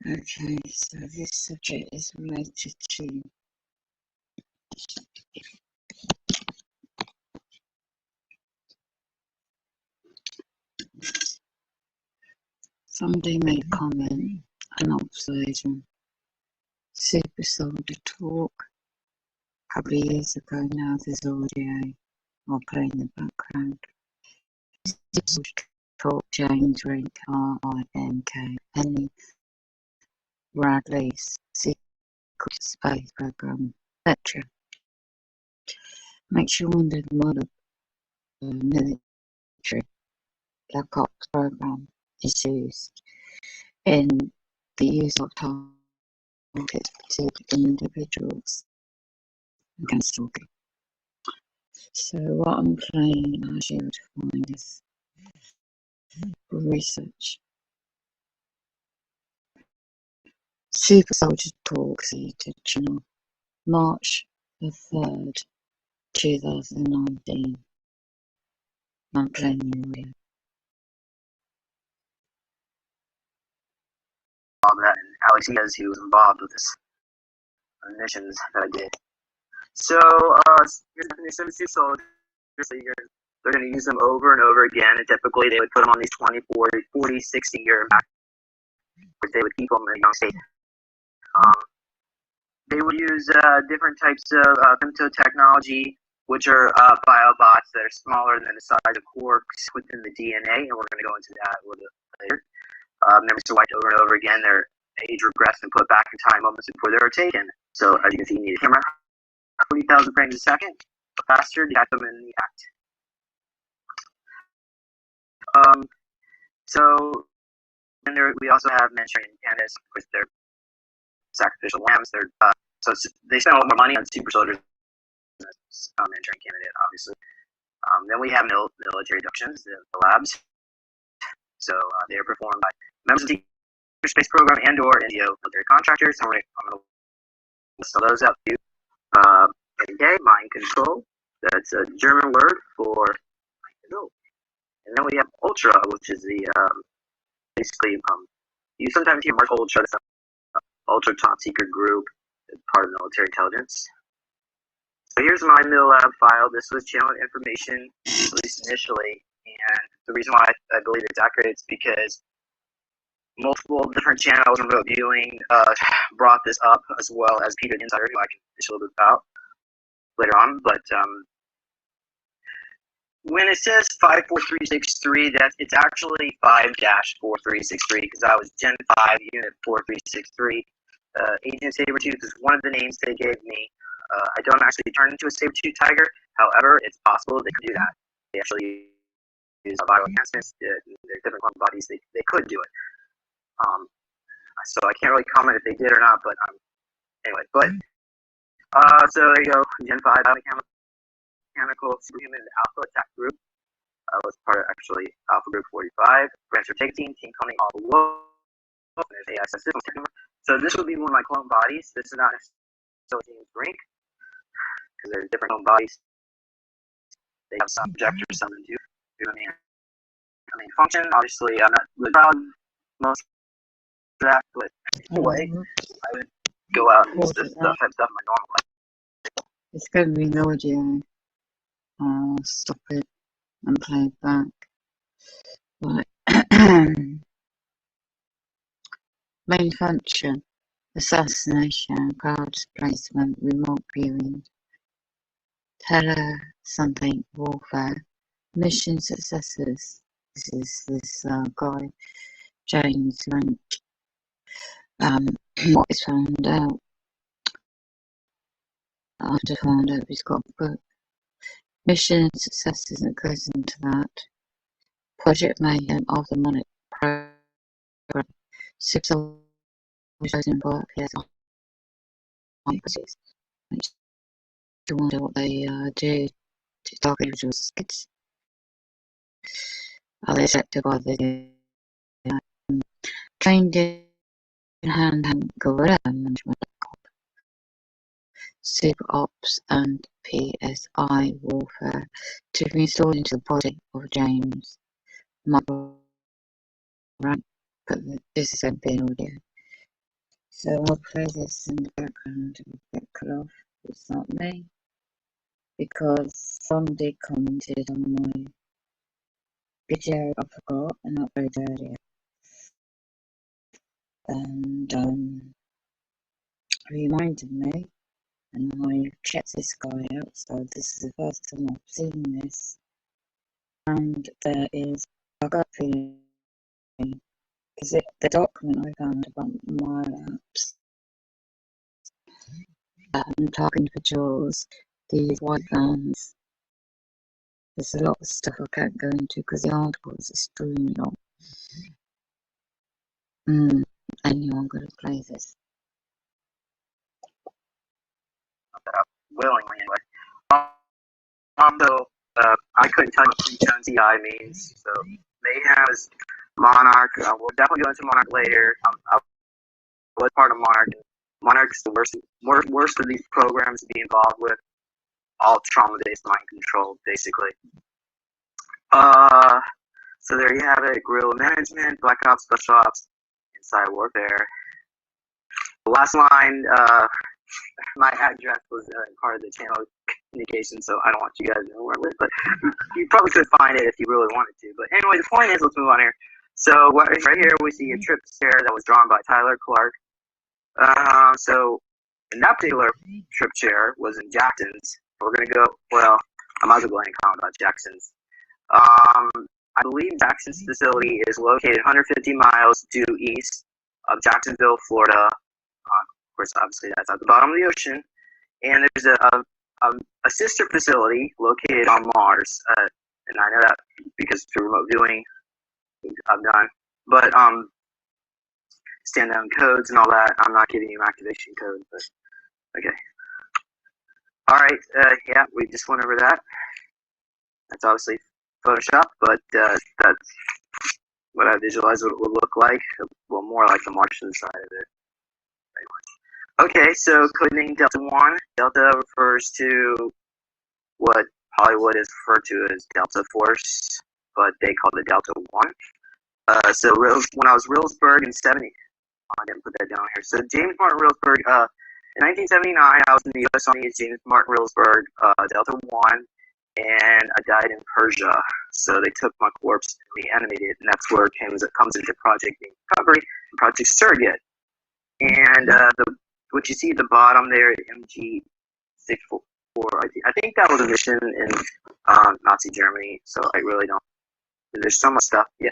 Okay, so this subject is related to somebody made a comment, an observation, super soldier talk. A couple of years ago now, there's audio I'll play in the background. Super soldier talk, James, Rink, R-I-N-K, Henry Bradley's Secret Space Program lecture. Makes you wonder what a military Black Ops program is used in the use of targeted individuals and gangstalking. So what I'm playing, as you would find, is research. Super Soldier Talks to channel March the 3rd, 2019. I'm playing the audio. All that, and Alex Diaz, who was involved with this missions that I did. So, here's the definition of super soldiers. They're going to use them over and over again, and typically they would put them on these 20, 40, 60-year max, which they would keep them in a young state. They would use different types of femto technology, which are biobots that are smaller than the size of quarks within the DNA, and we're going to go into that a little bit later. Memories are wiped over and over again. Their age regressed and put back in time moments before they were taken. So, as you can see, you need a camera, 40,000 frames a second, faster to catch them in the act. So, and we also have Manchurian candidates, which they're sacrificial lambs. So they spend a lot more money on super soldiers than a Manchurian candidate, obviously. Then we have military abductions, the labs. So they are performed by members of the space program and/or NGO military contractors. I'm going to list all those out to you. Okay, mind control. That's a German word for mind control. And then we have Ultra, which is the basically you sometimes hear Mark Ultra, ultra top secret group, part of military intelligence. So here's my MilLab file. This was channeled information, at least initially, and the reason why I believe it's accurate is because multiple different channels and remote viewing brought this up, as well as Peter the Insider, who I can dish a little bit about later on. But when it says 54363, it's actually 5-4363, because I was Gen 5, Unit 4363. Agent Sabretooth is one of the names they gave me. I don't actually turn into a saber-tooth tiger. However, it's possible they could do that. They actually use viral enhancements. They're different clone bodies. They could do it. So I can't really comment if they did or not. But anyway. But so there you go. Gen 5 biomechanical superhuman alpha attack group. Was part of actually Alpha Group 45. Branch Take Team Coney all below. There's AI systems. So this would be one of my clone bodies. This is not necessarily Rink, because there's different clone bodies. They have some projectors, some do. I mean, function. Obviously, I'm not really proud of most of that, but anyway, I would go out and use this type of stuff in my normal life. It's going to be no audio. I'll stop it and play it back. Right. Main function: assassination, crowd displacement, remote viewing, terror, something, warfare, mission successes. This is this guy, James Rink. What is found out? After found out he's got a book. Mission successes that goes into that. Project Mayhem of the Monarch Program. 6 chosen for PSI. Makes you wonder what they do to target individuals' kids. Are they selected by the trained in hand guerrilla management, super ops and PSI warfare to be installed into the body of James Michael Rank, but this is MP audio. So I'll play this in the background and get cut off. It's not me, because somebody commented on my video I forgot and uploaded earlier, and reminded me, and I checked this guy out, so this is the first time I've seen this, and there is a gut feeling, because the document I found about mailbs and target individuals, these white vans, there's a lot of stuff I can't go into because the article is extremely long. Anyway, I'm going to play this. Willingly, anyway. So, I couldn't tell you what pre-tone CI means, so Mayhem is Monarch. We'll definitely go into Monarch later. I was part of Monarch. Monarch's the worst of these programs to be involved with. All trauma-based mind control, basically. So there you have it. Guerrilla management, Black Ops, Special Ops, Inside Warfare. The last line, my address was part of the channel communication, so I don't want you guys to know where I live, but you probably could find it if you really wanted to. But anyway, the point is, let's move on here. So right here we see a trip chair that was drawn by Tyler Clark. So in that particular trip chair was in Jackson's. We're gonna go. Well, I might as well go ahead and comment about Jackson's. I believe Jackson's facility is located 150 miles due east of Jacksonville, Florida. Of course, obviously that's at the bottom of the ocean. And there's a sister facility located on Mars. And I know that because through remote viewing I've done. But stand-down codes and all that. I'm not giving you activation codes, but okay. All right. Yeah, we just went over that. That's obviously Photoshop, but that's what I visualized what it would look like. Well, more like the Martian side of it. Okay, so codename Delta 1. Delta refers to what Hollywood is referred to as Delta Force, but they call it Delta 1. So when I was Reelsburg in 70, I didn't put that down here. So James Martin Reelsburg, in 1979, I was in the U.S. Army as James Martin Reelsburg, Delta 1, and I died in Persia. So they took my corpse and reanimated it, and that's where it comes into Project Recovery and Project Surrogate. And what you see at the bottom there, MG644, I think that was a mission in Nazi Germany, so I really don't. There's so much stuff. Yeah.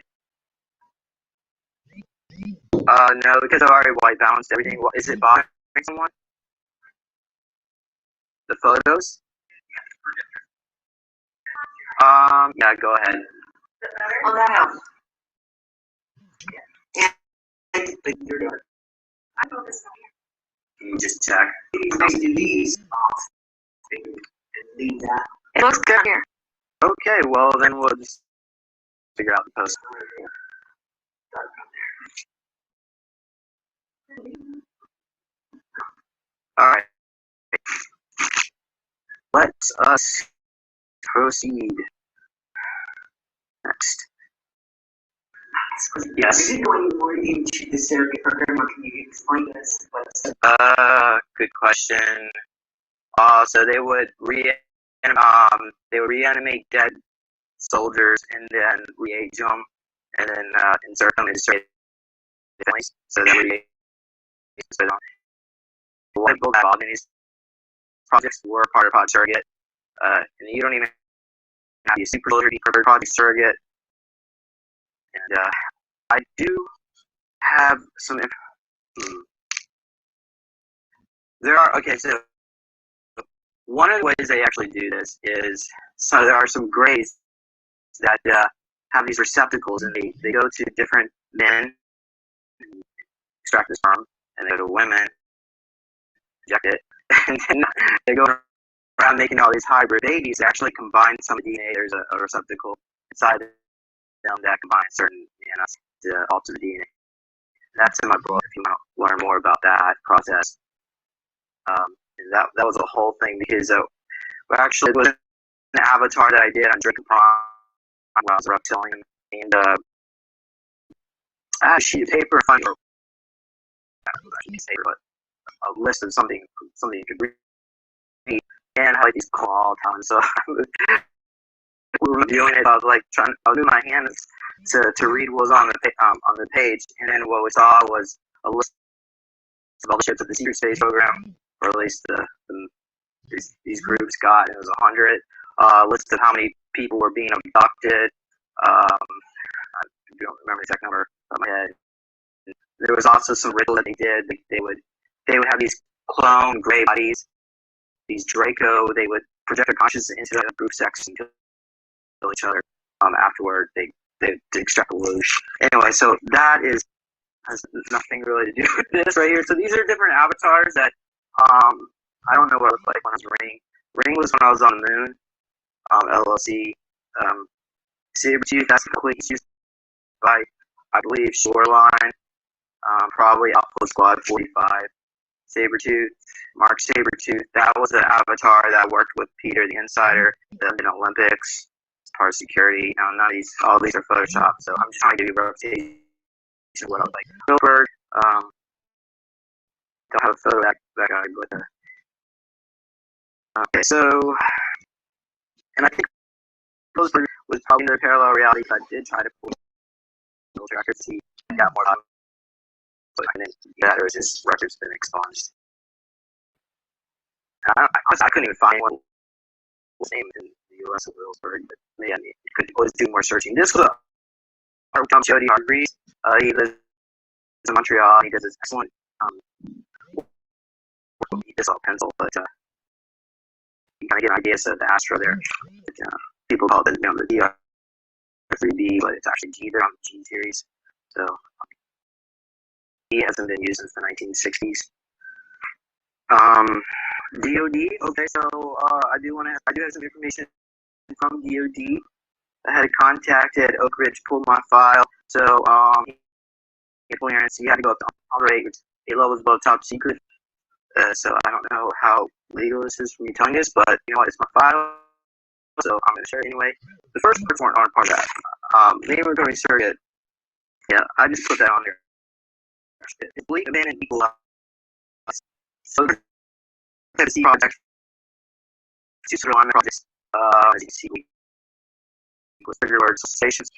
No, because I've already white balanced everything. Is it bothering someone? The photos? Yeah, go ahead. On that house. And you're done. I focus on Can you just check? you. Do these off and leave that. It looks good here. Okay, well then we'll just figure out the post. Alright. Let us proceed. Next. Yes. Going more into the surrogate program, or can you explain this? Good question. So they would reanimate dead soldiers and then re-age them, and then insert them into families. So that would be people that involved in these projects were part of Project Surrogate. And you don't even have to be a super soldier to be part of Project Surrogate. And I do have some. There are so one of the ways they actually do this is there are some grays that have these receptacles, and they go to different men, extract the sperm, and they go to women, inject it, and then they go around making all these hybrid babies. They actually combine some of the DNA. There's a receptacle inside them that combines certain nanos to alter the DNA. That's in my book if you want to learn more about that process. That was a whole thing because actually it was an avatar that I did on Drake and Prime when I was reptilian, and I had a sheet of paper in front of was actually a paper, but a list of something you could read, and I had like these claw talons. So we were doing it. I was like trying to do my hands to read what was on the page, and then what we saw was a list of all the ships of the secret space program, or at least these groups got. And it was 100. List of how many people were being abducted. I don't remember the exact number off my head. There was also some ritual that they did. They would have these clone gray bodies, these Draco. They would project their consciousness into the group sex and kill each other. Afterward, they extract a whoosh. Anyway, so that has nothing really to do with this right here. So these are different avatars that I don't know what it looked like when I was Ring. Ring was when I was on the moon. LLC. Sabretooth, that's complete. It's used by, I believe, Shoreline. Probably Outpost Squad 45. Sabretooth, Mark Sabretooth. That was the avatar that worked with Peter the Insider, the Olympics, as part of security. None of these, all these are Photoshop. So I'm just trying to give you a representation of what I was like. Spielberg, don't have a photo of that guy, but okay, so, and I think Spielberg was probably in the parallel reality, but I did try to pull military records to see if I got more time. But I didn't do that, or was his records been expunged. I couldn't even find one name in the U.S. of Williamsburg, but maybe you could always do more searching. This was Tom Jody Hargreaves. He lives in Montreal. He does this excellent he does all pencil, but you kind of get an idea of the Astro there. People call it the DR3B, but it's actually G. They're on the G series. So he hasn't been used since the 1960s. DOD. Okay, so I do have some information from DOD. I had a contact at Oak Ridge pulled my file. So clearance, you had to go up to operate 8 levels above top secret. So I don't know how legal this is for me telling this, but you know what? It's my file, so I'm going to share it anyway. The first parts aren't part of that. Name recording circuit. Yeah, I just put that on there. It's bleak, abandoned, equalized. So the C project, two sort of alignment projects. As you can see, we was trigger words stations.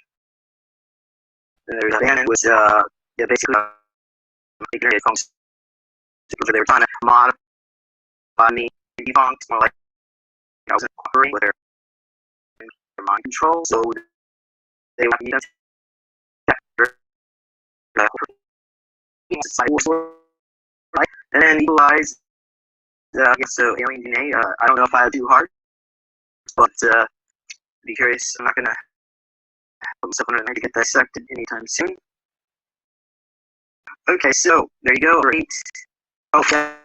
Then there's abandoned, which yeah, basically ignorant functions. They were trying to modify me, defunct, more like I was operating with their mind control, so they would need right? And then equalize, I guess, so alien DNA. I don't know if I have 2 hearts, but be curious. I'm not going to put myself under the knife to get dissected anytime soon. Okay, so there you go. Right. Okay.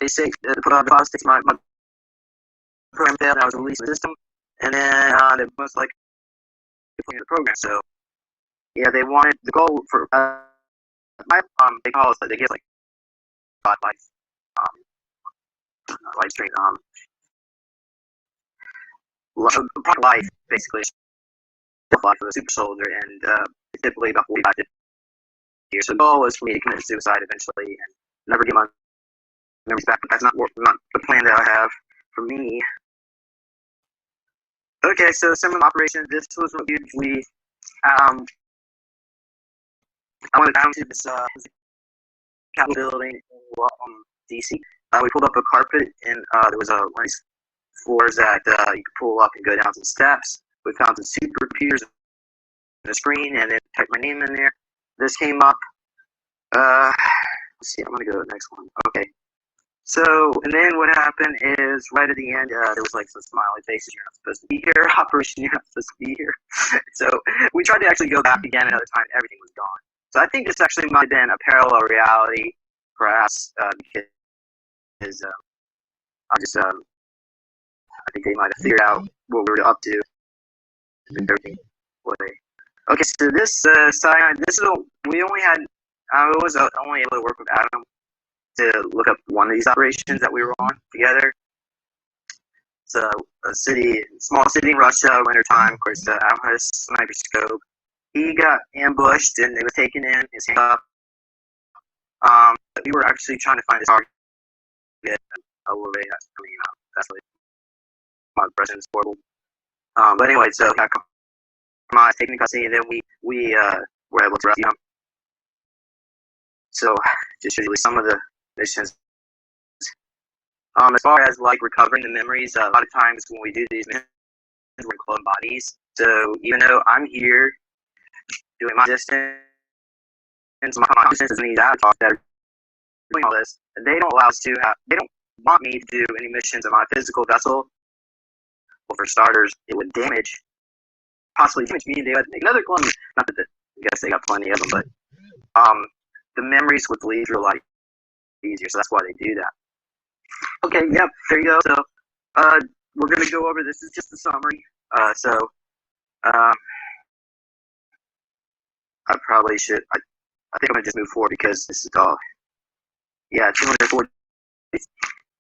They say to put on deposit my program failed and I was released from the system, and then they most likely put me in the program. So yeah, they wanted the goal for my they call us, they give like life life stream life basically life of a super soldier, and typically about 45 years. So the goal was for me to commit suicide eventually and never get my memories back, but that's not the plan that I have for me. Okay, so some of the operations. This was what we I went down to this Capitol building in DC. We pulled up a carpet, and there was one of these floors that you could pull up and go down some steps. We found some super computers on the screen, and then typed my name in there. This came up. Let's see, I'm gonna go to the next one. Okay. So, and then what happened is right at the end, there was like some smiley faces. You're not supposed to be here. Operation, you're not supposed to be here. So we tried to actually go back again another time. Everything was gone. So I think this actually might have been a parallel reality, perhaps, because I think they might have figured out what we were up to. And everything. Okay, so this cyanide, we only had, I was only able to work with Adam to look up one of these operations that we were on together. It's a small city in Russia, wintertime. Of course, Adam had a sniper scope. He got ambushed and they were taken in, his hand up. we were actually trying to find a target. A little bit. That's like my impression is horrible. But anyway, so yeah, compromised, taken in custody, and then we were able to rescue him. So just usually some of the missions. As far as like recovering the memories, a lot of times when we do these missions, we're in clone bodies. So even though I'm here doing my distance, my consciousness is in these avatars that are doing all this, they don't allow us to have. They don't want me to do any missions in my physical vessel. Well, for starters, it would possibly damage me, and they would make another clone. Not that I guess they got plenty of them, but the memories would leave your life easier, so that's why they do that. Okay, yep, there you go. So, we're gonna go over this. Is just a summary. I probably should. I think I'm gonna just move forward because this is all. Yeah, 240.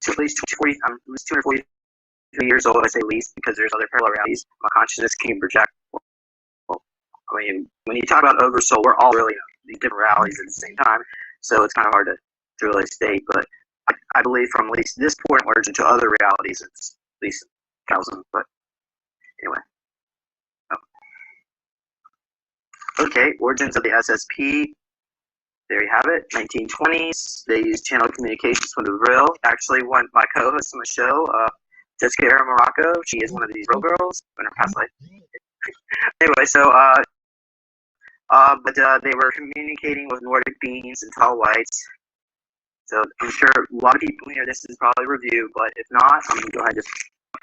At least 240. I'm at least 243 years old. I say least because there's other parallel realities. My consciousness can project. Well, I mean, when you talk about oversoul, we're all really in these different realities at the same time. So it's kind of hard to really state, but I believe from at least this point onwards into other realities, it's at least 1,000. But anyway. Okay, origins of the SSP. There you have it. 1920s. They used channel communications from the Vril. Actually, my co-host on the show, Jessica Era Morocco. She is one of these Vril girls in her past life. Anyway, so but they were communicating with Nordic beings and tall whites. So I'm sure a lot of people here, this is probably a review, but if not, I'm going to go ahead and just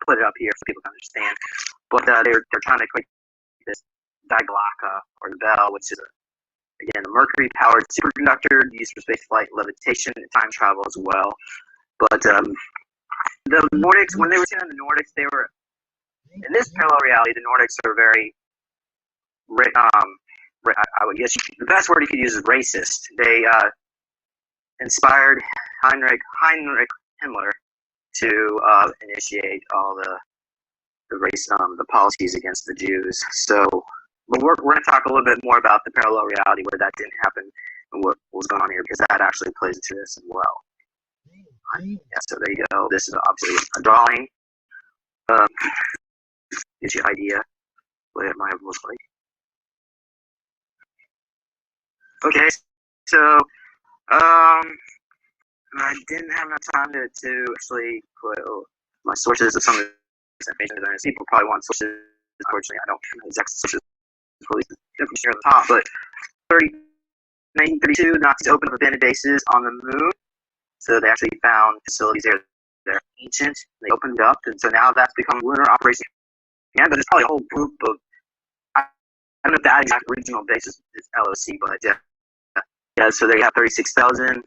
put it up here so people can understand. But they're trying to create this Diglaka, or the Bell, which is, again, a mercury-powered superconductor used for spaceflight, levitation, and time travel as well. But the Nordics, when they were seen on the Nordics, they were, in this parallel reality, the Nordics are very, I would guess the best word you could use is racist. They inspired Heinrich Himmler to initiate all the race, the policies against the Jews. So, but we're going to talk a little bit more about the parallel reality where that didn't happen and what was going on here, because that actually plays into this as well. Yeah, so there you go. This is obviously a drawing. Gives you an idea what it might have looked like. Okay, so I didn't have enough time to actually put my sources of some of this information. People probably want sources. Unfortunately, I don't have exact sources for these information at the top. But 1932, Nazis opened up abandoned bases on the moon. So they actually found facilities there that are ancient. They opened up, and so now that's become lunar operation. Yeah, but there's probably a whole group of, I don't know if that exact original base is LOC, but yeah, so there you have 36,000.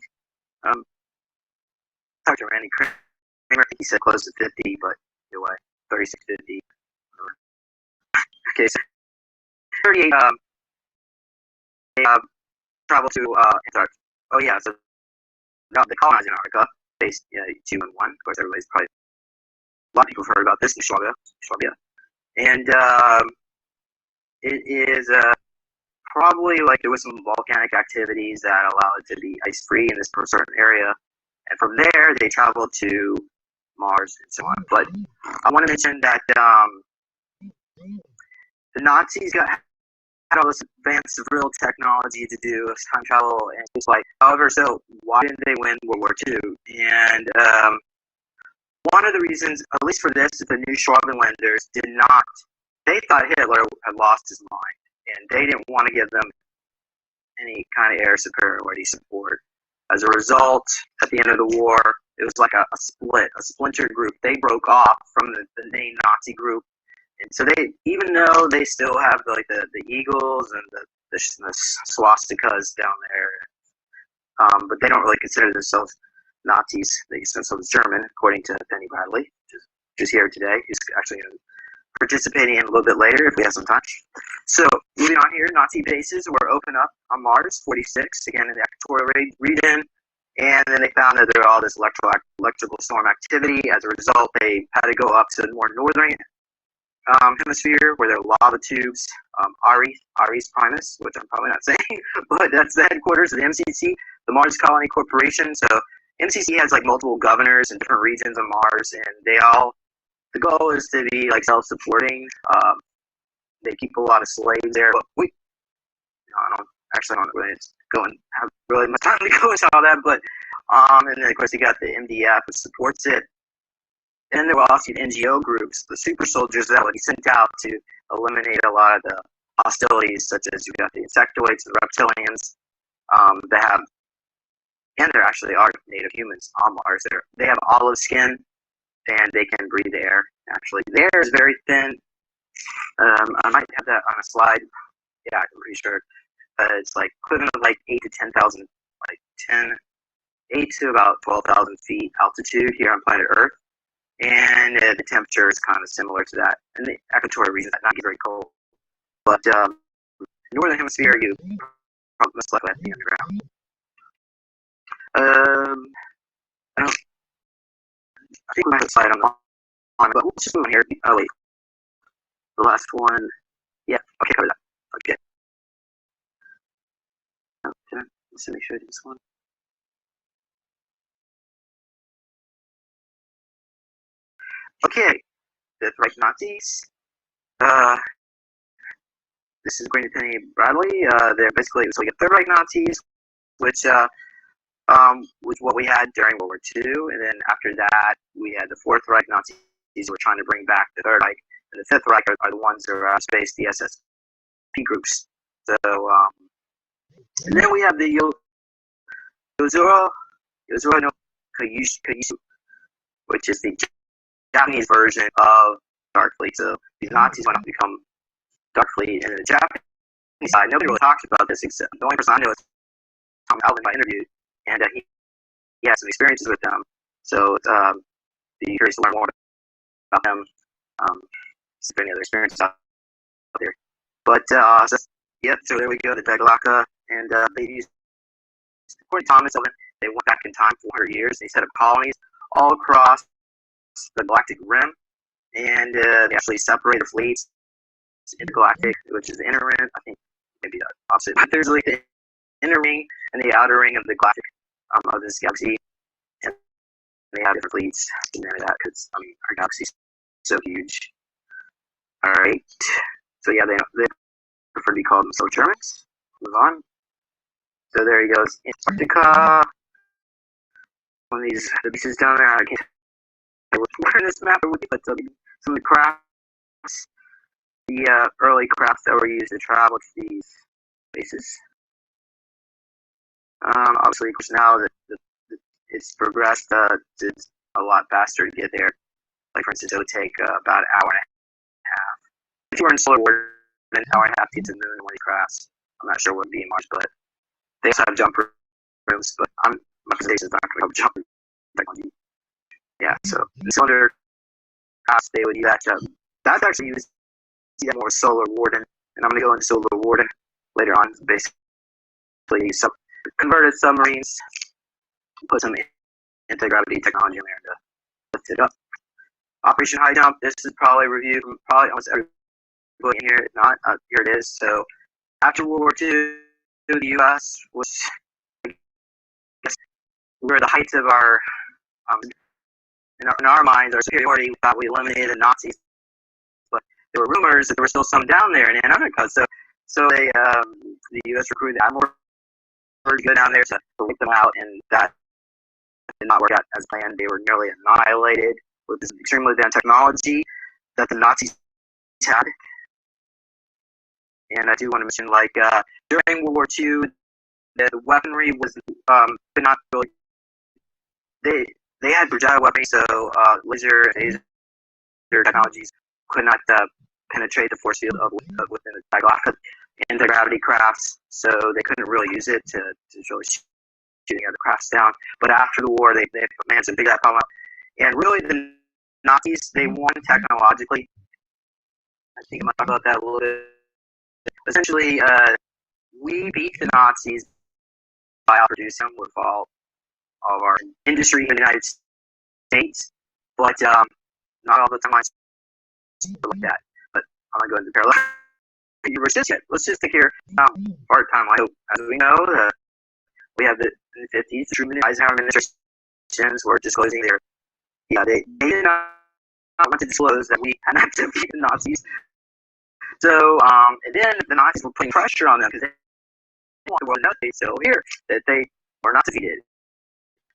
Talked to Randy Kramer, I think he said close to 50, but either way, 3650. Okay, so 38, they traveled to Antarctica. Oh yeah, so no, they colonized Antarctica, based 2 and 1. Of course, everybody's probably, a lot of people have heard about this in Schwabia. And it is probably like there was some volcanic activities that allowed it to be ice-free in this certain area. And from there, they traveled to Mars and so on. But I want to mention that the Nazis had all this advanced real technology to do time travel and just like. However, so why didn't they win World War II? And one of the reasons, at least for this, the new Schwabenländers did not. They thought Hitler had lost his mind, and they didn't want to give them any kind of air superiority support. As a result, at the end of the war, it was like a splinter group. They broke off from the main Nazi group, and so they, even though they still have the eagles and the swastikas down there, but they don't really consider themselves Nazis. They consider themselves German, according to Penny Bradley, who's here today. He's actually participating in a little bit later if we have some time. So, moving on here, Nazi bases were opened up on Mars, 46, again in the equatorial region, and then they found that there were all this electrical storm activity. As a result, they had to go up to the more northern hemisphere where there are lava tubes, Ares Primus, which I'm probably not saying, but that's the headquarters of the MCC. the Mars Colony Corporation. So MCC has like multiple governors in different regions of Mars, and the goal is to be like self-supporting. They keep a lot of slaves there, but I don't really go and have really much time to go into all that, but and then of course you got the MDF which supports it. And there were also NGO groups, the super soldiers that would be sent out to eliminate a lot of the hostilities, such as you've got the insectoids, the reptilians, that have, and there actually are native humans on Mars. They have olive skin, and they can breathe air. Actually, the air is very thin. I might have that on a slide. Yeah, I'm pretty sure. It's like equivalent of like 8 to 10,000, like 8 to about 12,000 feet altitude here on planet Earth. And the temperature is kind of similar to that. And the equatorial region is not very cold. But northern hemisphere, you probably most likely have to be underground. I think we might have a slide on, but let's just move on here. Oh wait, the last one. Yeah, okay, cover that. Okay. Let's make sure I do this one. Okay, the right Nazis. This is Green Penny Bradley. They're basically so we get third Reich Nazis, which was what we had during World War II, and then after that we had the Fourth Reich Nazis who were trying to bring back the Third Reich, and the Fifth Reich are the ones that are space, the SSP groups. So and then we have the Yozuru no Kyushu, which is the Japanese version of Darkfleet. So these Nazis went on to become Darkfleet, and the Japanese side, nobody really talks about this except the only person I know is Tom Alvin I interviewed, and he had some experiences with them. So be curious to learn more about them. See if any other experiences out there. But so there we go, the Dagalaka, and they used, according to Thomas Alvin, they went back in time 400 years. They set up colonies all across the galactic rim, and they actually separated fleets intergalactic, which is the inner ring. I think maybe the opposite, but there's like the inner ring and the outer ring of the galactic of this galaxy, and they have different fleets. And that because our galaxy is so huge. All right, so yeah, they prefer to be called so Germans. Move on. So there he goes, Antarctica. One of these the beaches down there. I can't. Where in this map are we? But some of the crafts. The early crafts that were used to travel to these bases. Obviously, of course, now that it's progressed, it's a lot faster to get there. Like, for instance, it would take about an hour and a half. If you were in solar war, an hour and a half to get to the moon in one of the crafts. I'm not sure what would be in Mars, but they also have jump rooms. But my presentation is not going to have jump technology. Yeah, so the cylinder crafts, they would use that. That's actually used. See that more with Solar Warden, and I'm going to go into Solar Warden later on. Basically, converted submarines, put some anti-gravity technology in there to lift it up. Operation High Jump. This is probably reviewed from probably almost everybody in here. If not, here it is. So after World War II, the U.S. was, I guess, we were the heights of our, in our minds, our superiority. We thought we eliminated the Nazis. There were rumors that there were still some down there in Antarctica, so they, the U.S. recruited the Admiral to go down there to wipe them out, and that did not work out as planned. They were nearly annihilated with this extremely advanced technology that the Nazis had. And I do want to mention, like, during World War II, the weaponry was could not really. They had projectile weaponry, so laser and laser technologies could not penetrate the force field of within the Dagalaka anti-gravity crafts, so they couldn't really use it to really shoot any other crafts down. But after the war, they managed to figure that problem out. And really, the Nazis, they won technologically. I think I might talk about that a little bit. Essentially, we beat the Nazis by outproducing them with all of our industry in the United States, but not all the time like that. But I'm not going to parallel universe just yet. Let's just take here part time. I hope, as we know, We have in the 50s, the Truman and Eisenhower administrations were disclosing they did not want to disclose that we had not defeated the Nazis. So, and then the Nazis were putting pressure on them because they didn't want the world to know they still here, that they were not defeated.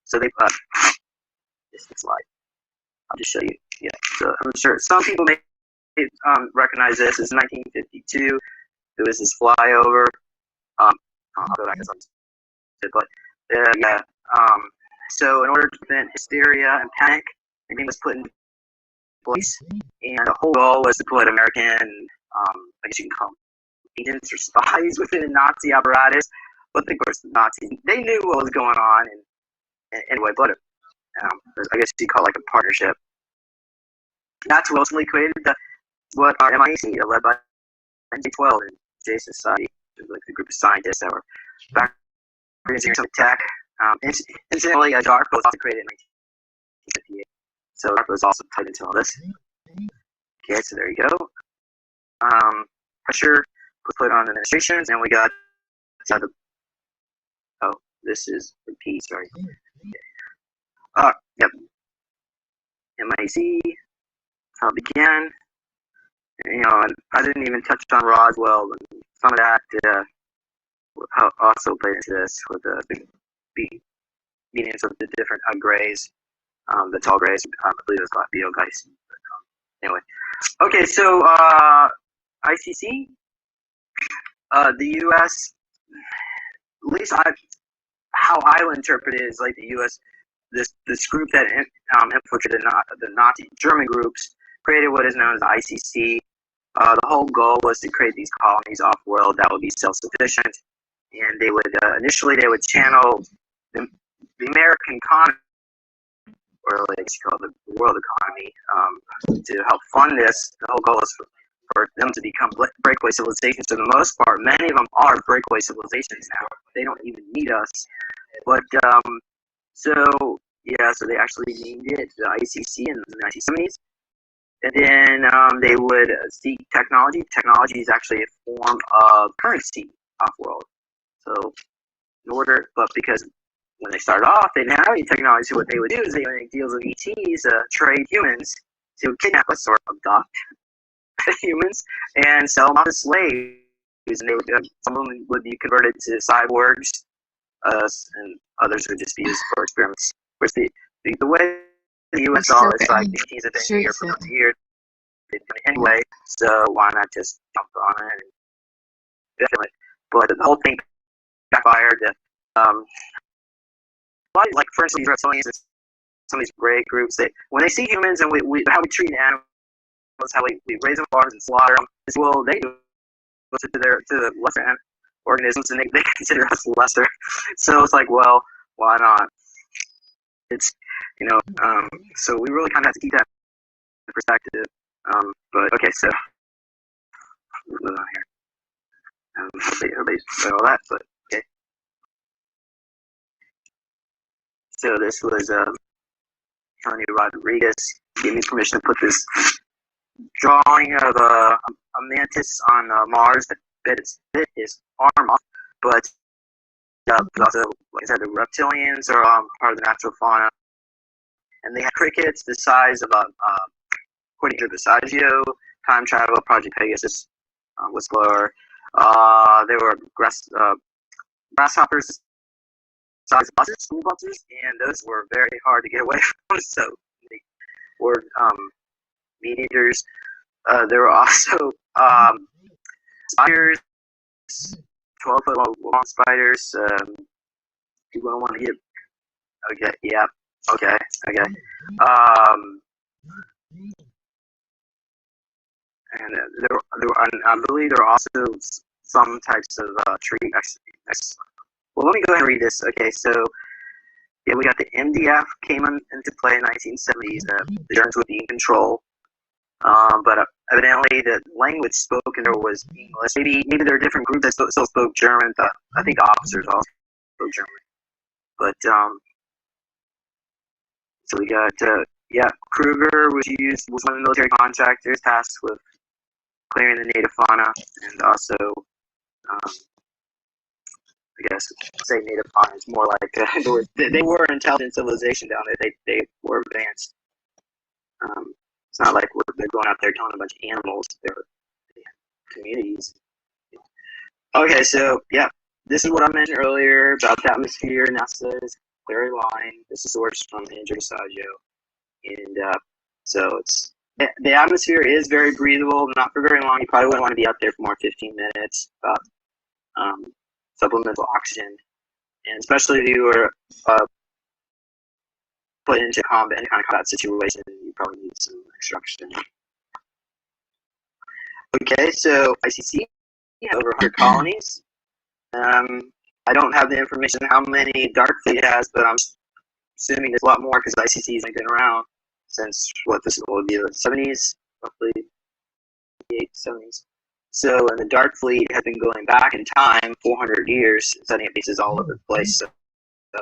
So they, this slide, I'll just show you. Yeah, so I'm sure some people may recognize this. This is 1952. There was this flyover. I'll go back to something. But yeah. So in order to prevent hysteria and panic, the game was put in place, and the whole goal was to put American, I guess you can call them agents or spies within the Nazi apparatus. But of course, the Nazis, they knew what was going on, and anyway, but I guess you call it like a partnership. That's what ultimately created what our MIC, led by NJ12 and J Society, like the group of scientists that were back in tech. Incidentally, DARPA was also created in 1958. So DARPA was also tied into all this. Okay, so there you go. Pressure was put on administrations, and we got this is the P, sorry. Yep. MIC began. You know, I didn't even touch on Roswell, and some of that also played into this with the meetings of the different Greys, the tall Greys. I believe it was Beetle guys. Anyway, okay, so ICC, the U.S. At least how I would interpret it is like the U.S. This group that infiltrated the Nazi German groups created what is known as the ICC. The whole goal was to create these colonies off-world that would be self-sufficient, and they would initially channel the American economy, or like it's called the world economy, to help fund this. The whole goal is for them to become breakaway civilizations. For the most part, many of them are breakaway civilizations now. They don't even need us. But so they actually named it the ICC in the 1970s. And then they would seek technology. Technology is actually a form of currency off-world. So but because when they started off, they didn't have any technology, so what they would do is they would make deals with ETs, trade humans, to kidnap us or abduct humans and sell them off as slaves. And they would, some of them would be converted to cyborgs, and others would just be used for experiments. Of course, the way the U.S. dollar is like these things have been here for years anyway, so why not just jump on it and definitely. But the whole thing backfired. Like for instance, reptilians and some of these gray groups, when they see humans and how we treat animals, how we raise them farms and slaughter them, they do to the lesser organisms, and they consider us lesser. So it's like, well, why not? It's so we really kind of have to keep that in perspective. But okay, so moving on here. Everybody's said all that, but okay. So this was Tony Rodriguez gave me permission to put this drawing of a mantis on Mars that bit his arm off, but also, like I said, the reptilians are part of the natural fauna, and they had crickets the size of according to the Sagio, Time Travel, Project Pegasus, Whistleblower. There were grasshoppers, size buses, school buses, and those were very hard to get away from. So they were meat eaters. There were also spiders, 12-foot long spiders. People don't want to get. Okay, yeah. Okay. And I believe there are also some types of tree. Well, let me go ahead and read this. Okay, so yeah, we got the MDF came into play in the 1970s. The Germans would be in control, but evidently the language spoken there was English. Maybe there are different groups that still spoke German. I think officers also spoke German. But so we got Kruger was one of the military contractors tasked with clearing the native fauna, and also I guess say native clients, more like they were an intelligent civilization down there. They were advanced. It's not like they're going out there killing a bunch of animals. They're communities. Okay, so yeah, this is what I mentioned earlier about the atmosphere. NASA's clear line. This is sourced from Andrew Saggio, and so it's the atmosphere is very breathable, not for very long. You probably wouldn't want to be out there for more than 15 minutes. Supplemental oxygen, and especially if you were put into any kind of combat situation, you probably need some extra oxygen. Okay, so ICC, over 100 colonies. I don't have the information how many Dark Fleet it has, but I'm assuming there's a lot more because ICC has been around since this will be the 70s, roughly 70s. So, and the Dark Fleet has been going back in time 400 years, setting up bases all over the place. So I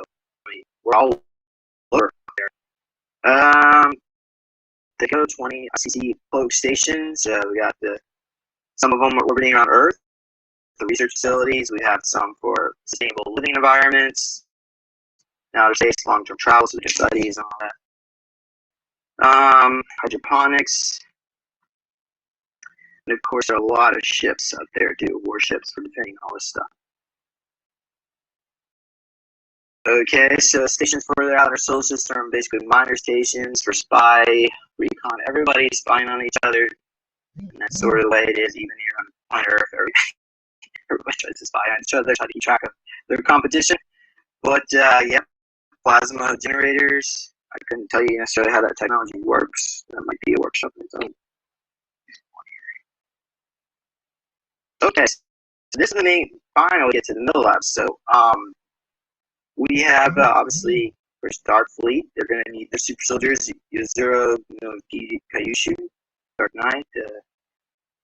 mean, we're all over there. They go 20 ICC cloak stations. We got some of them are orbiting around Earth. The research facilities. We have some for sustainable living environments, outer space, long-term travel, so studies, and all that. Hydroponics. And of course, there are a lot of ships out there too, warships for defending all this stuff. Okay, so stations further out in our solar system, basically minor stations for spy, recon. Everybody's spying on each other, and that's sort of the way it is even here on planet Earth. Everybody tries to spy on each other, try to keep track of their competition. But yeah, plasma generators. I couldn't tell you necessarily how that technology works. That might be a workshop in its own. Okay, so this is the main. Finally, get to the middle lab. So we have obviously first Dark Fleet. They're going to need their super soldiers. Yuzuru, Kyushu, Dark Knight.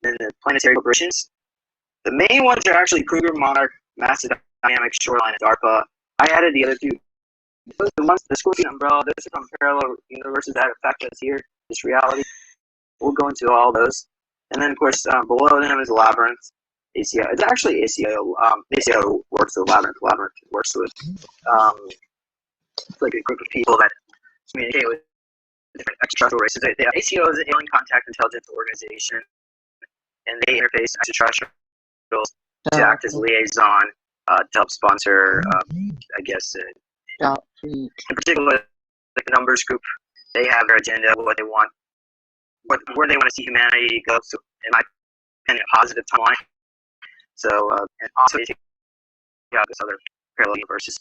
Then the planetary corporations. The main ones are actually Kruger, Monarch, Massive Dynamics, Shoreline, and DARPA. I added the other two. The ones, the Scorpion Umbrella, those are from parallel universes that affect us here, this reality. We'll go into all those. And then, of course, below them is Labyrinth. ACO. It's actually ACO. ACO works with Labyrinth. Labyrinth works with like a group of people that communicate with different extraterrestrial races. ACO is an alien contact intelligence organization, and they interface extraterrestrials to act as liaison to help sponsor, I guess, in particular, like the numbers group. They have their agenda, what they want, where they want to see humanity go. So, in my opinion, a positive timeline. So, and also you got this other parallel universes.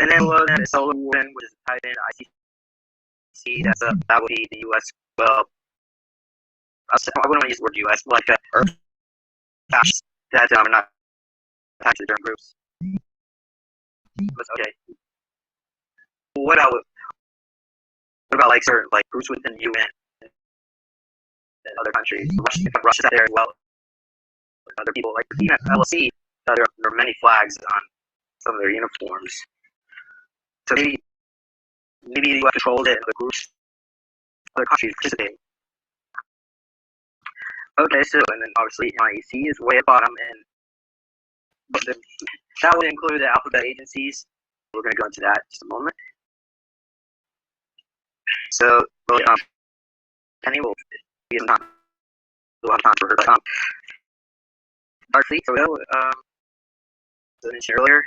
And then below that is Solar Warden, which is tied in ICC. That would be the U.S. Well, I wouldn't want to use the word U.S. Like Earth fascists that are not attached to different groups. But, okay. What about like certain groups within the UN and other countries? Russia's out there as well. Other people like the LLC. There are many flags on some of their uniforms. So maybe the US controls it, and the groups, other countries participate. Okay, so and then obviously NIEC is way at the bottom, but that would include the alphabet agencies. We're going to go into that in just a moment. So really, Penny will be a lot of time for her. But, Dark Fleet, so as I mentioned earlier,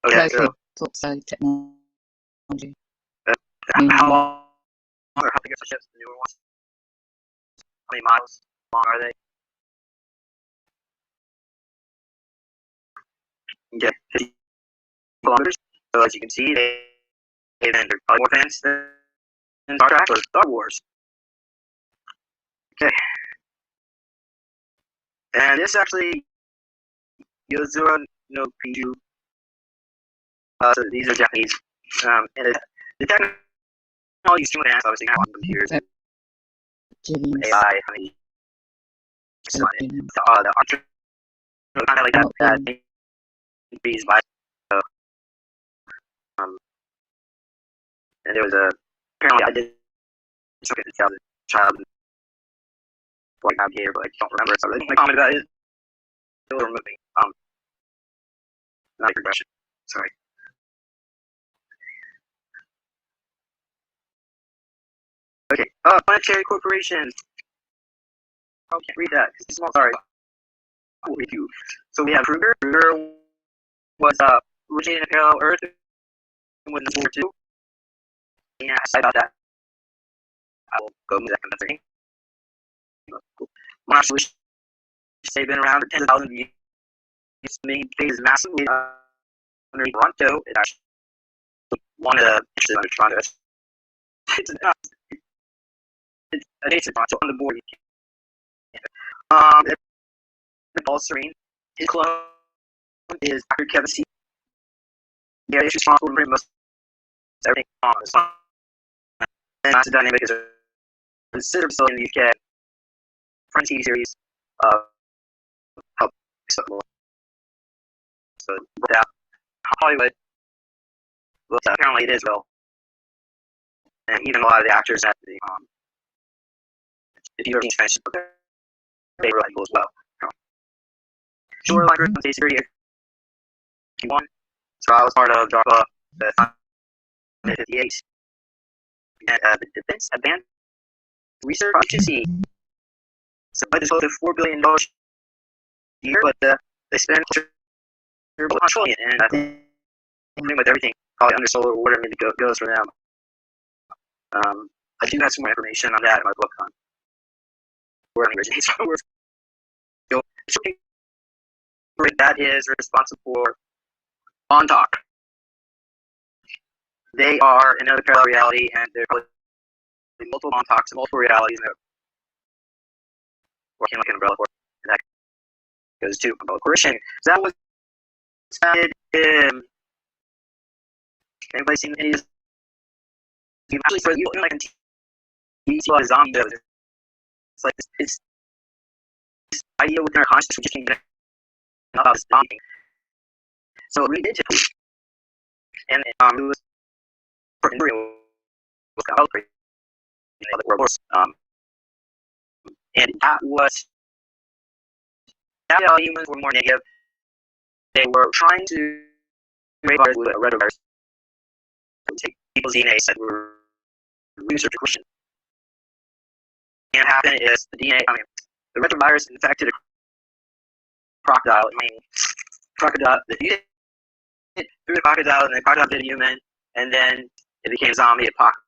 okay, so technology. How long or how big are the ships, the newer ones? How many miles long are they? Okay, 50 kilometers. So as you can see, they're probably more advanced than Star Trek or Star Wars. Okay. And this actually, Yozura no Piju. So these are Japanese. And the technology is extremely advanced, obviously, kind of on computers. AI, I mean, the archer, kind of like that increased by. So, and there was apparently I did took it as a child. like navigator, but I don't remember it. So I really want to comment about it. It'll remove me. Not regression. Sorry. Okay. Planetary corporations. I can't read that because it's small. Sorry. I'll read you. So we have Kruger. Kruger was originated in a parallel Earth with the War II. Yeah, I about that. I will go move that kind of thing. Monarchs, they've been around for tens of thousands of years. Many phases massively underneath Toronto. It actually wanted to actually under Toronto. It's adjacent to Toronto on the border. Paul Serene. His clone is Dr. Kevin C. Yeah, he's responsible for most everything on this one. And Massive Dynamic is a considered facility in the UK. French TV series help acceptable. So worked out. Hollywood looked out. Apparently it is real. And even a lot of the actors at the if you've ever seen Spanish, they were like cool as well. Shoreline Group and State Security Q1. So I was part of DARPA the 58 and the Defense Advanced Research Project 2C. So I just loaded $4 billion a year, but they spend $1 trillion, and I think with everything probably under solar or whatever it goes for them. I do have some more information on that in my book on where it originates from. That is responsible for Montauk. They are another parallel reality, and there are probably multiple Montauks and multiple realities, and they're working like an umbrella for it. And that goes to umbrella coercion. So that was founded in. Anybody seen any of this? Actually, for you, like in TV, zombie shows, it's like this idea within our consciousness, we just can't get about this zombie. So we did, and it was and that was how humans were more negative. They were trying to make ours with a retrovirus to take people's DNA that were research question. And what happened is the DNA, the retrovirus infected a crocodile. Crocodile, you hit through the crocodile, and the crocodile bit a human, and then it became zombie apocalypse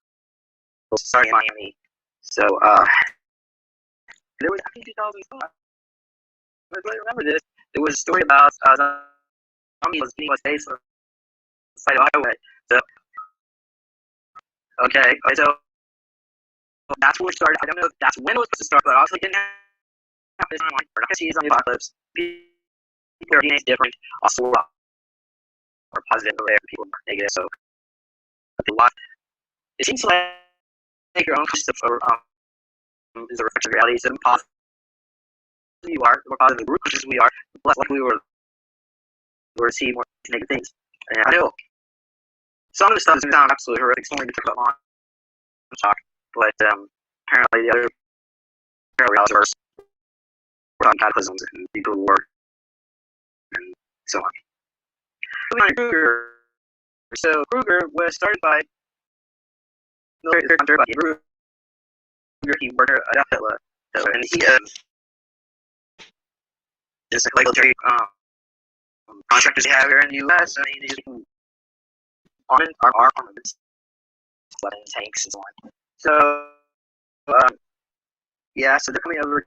starting in Miami. So, there was, I think, 2005. I really remember this. There was a story about zombie was being based on the side of Iowa. So, okay, so that's where it started. I don't know if that's when it was supposed to start, but obviously it didn't happen. We're not going to see zombie apocalypse. Their DNA is different. Also, are positive over there, people are negative. So, it seems like your own concept is a reflection of reality. So, positive you are, the more positive the group conscious we are, the less likely we will see more negative things. And I know some of the stuff is sound absolutely horrific. Some of it took about long talk, but apparently the other realities are we're talking cataclysms and people war and so on. Moving on to Kruger. So Kruger was started by military hunter by Kruger. He worked at Hitler, and he just like military contractors they have here in the U.S. I mean, they just armaments, weapons, tanks, and so on. So, yeah, so they're coming over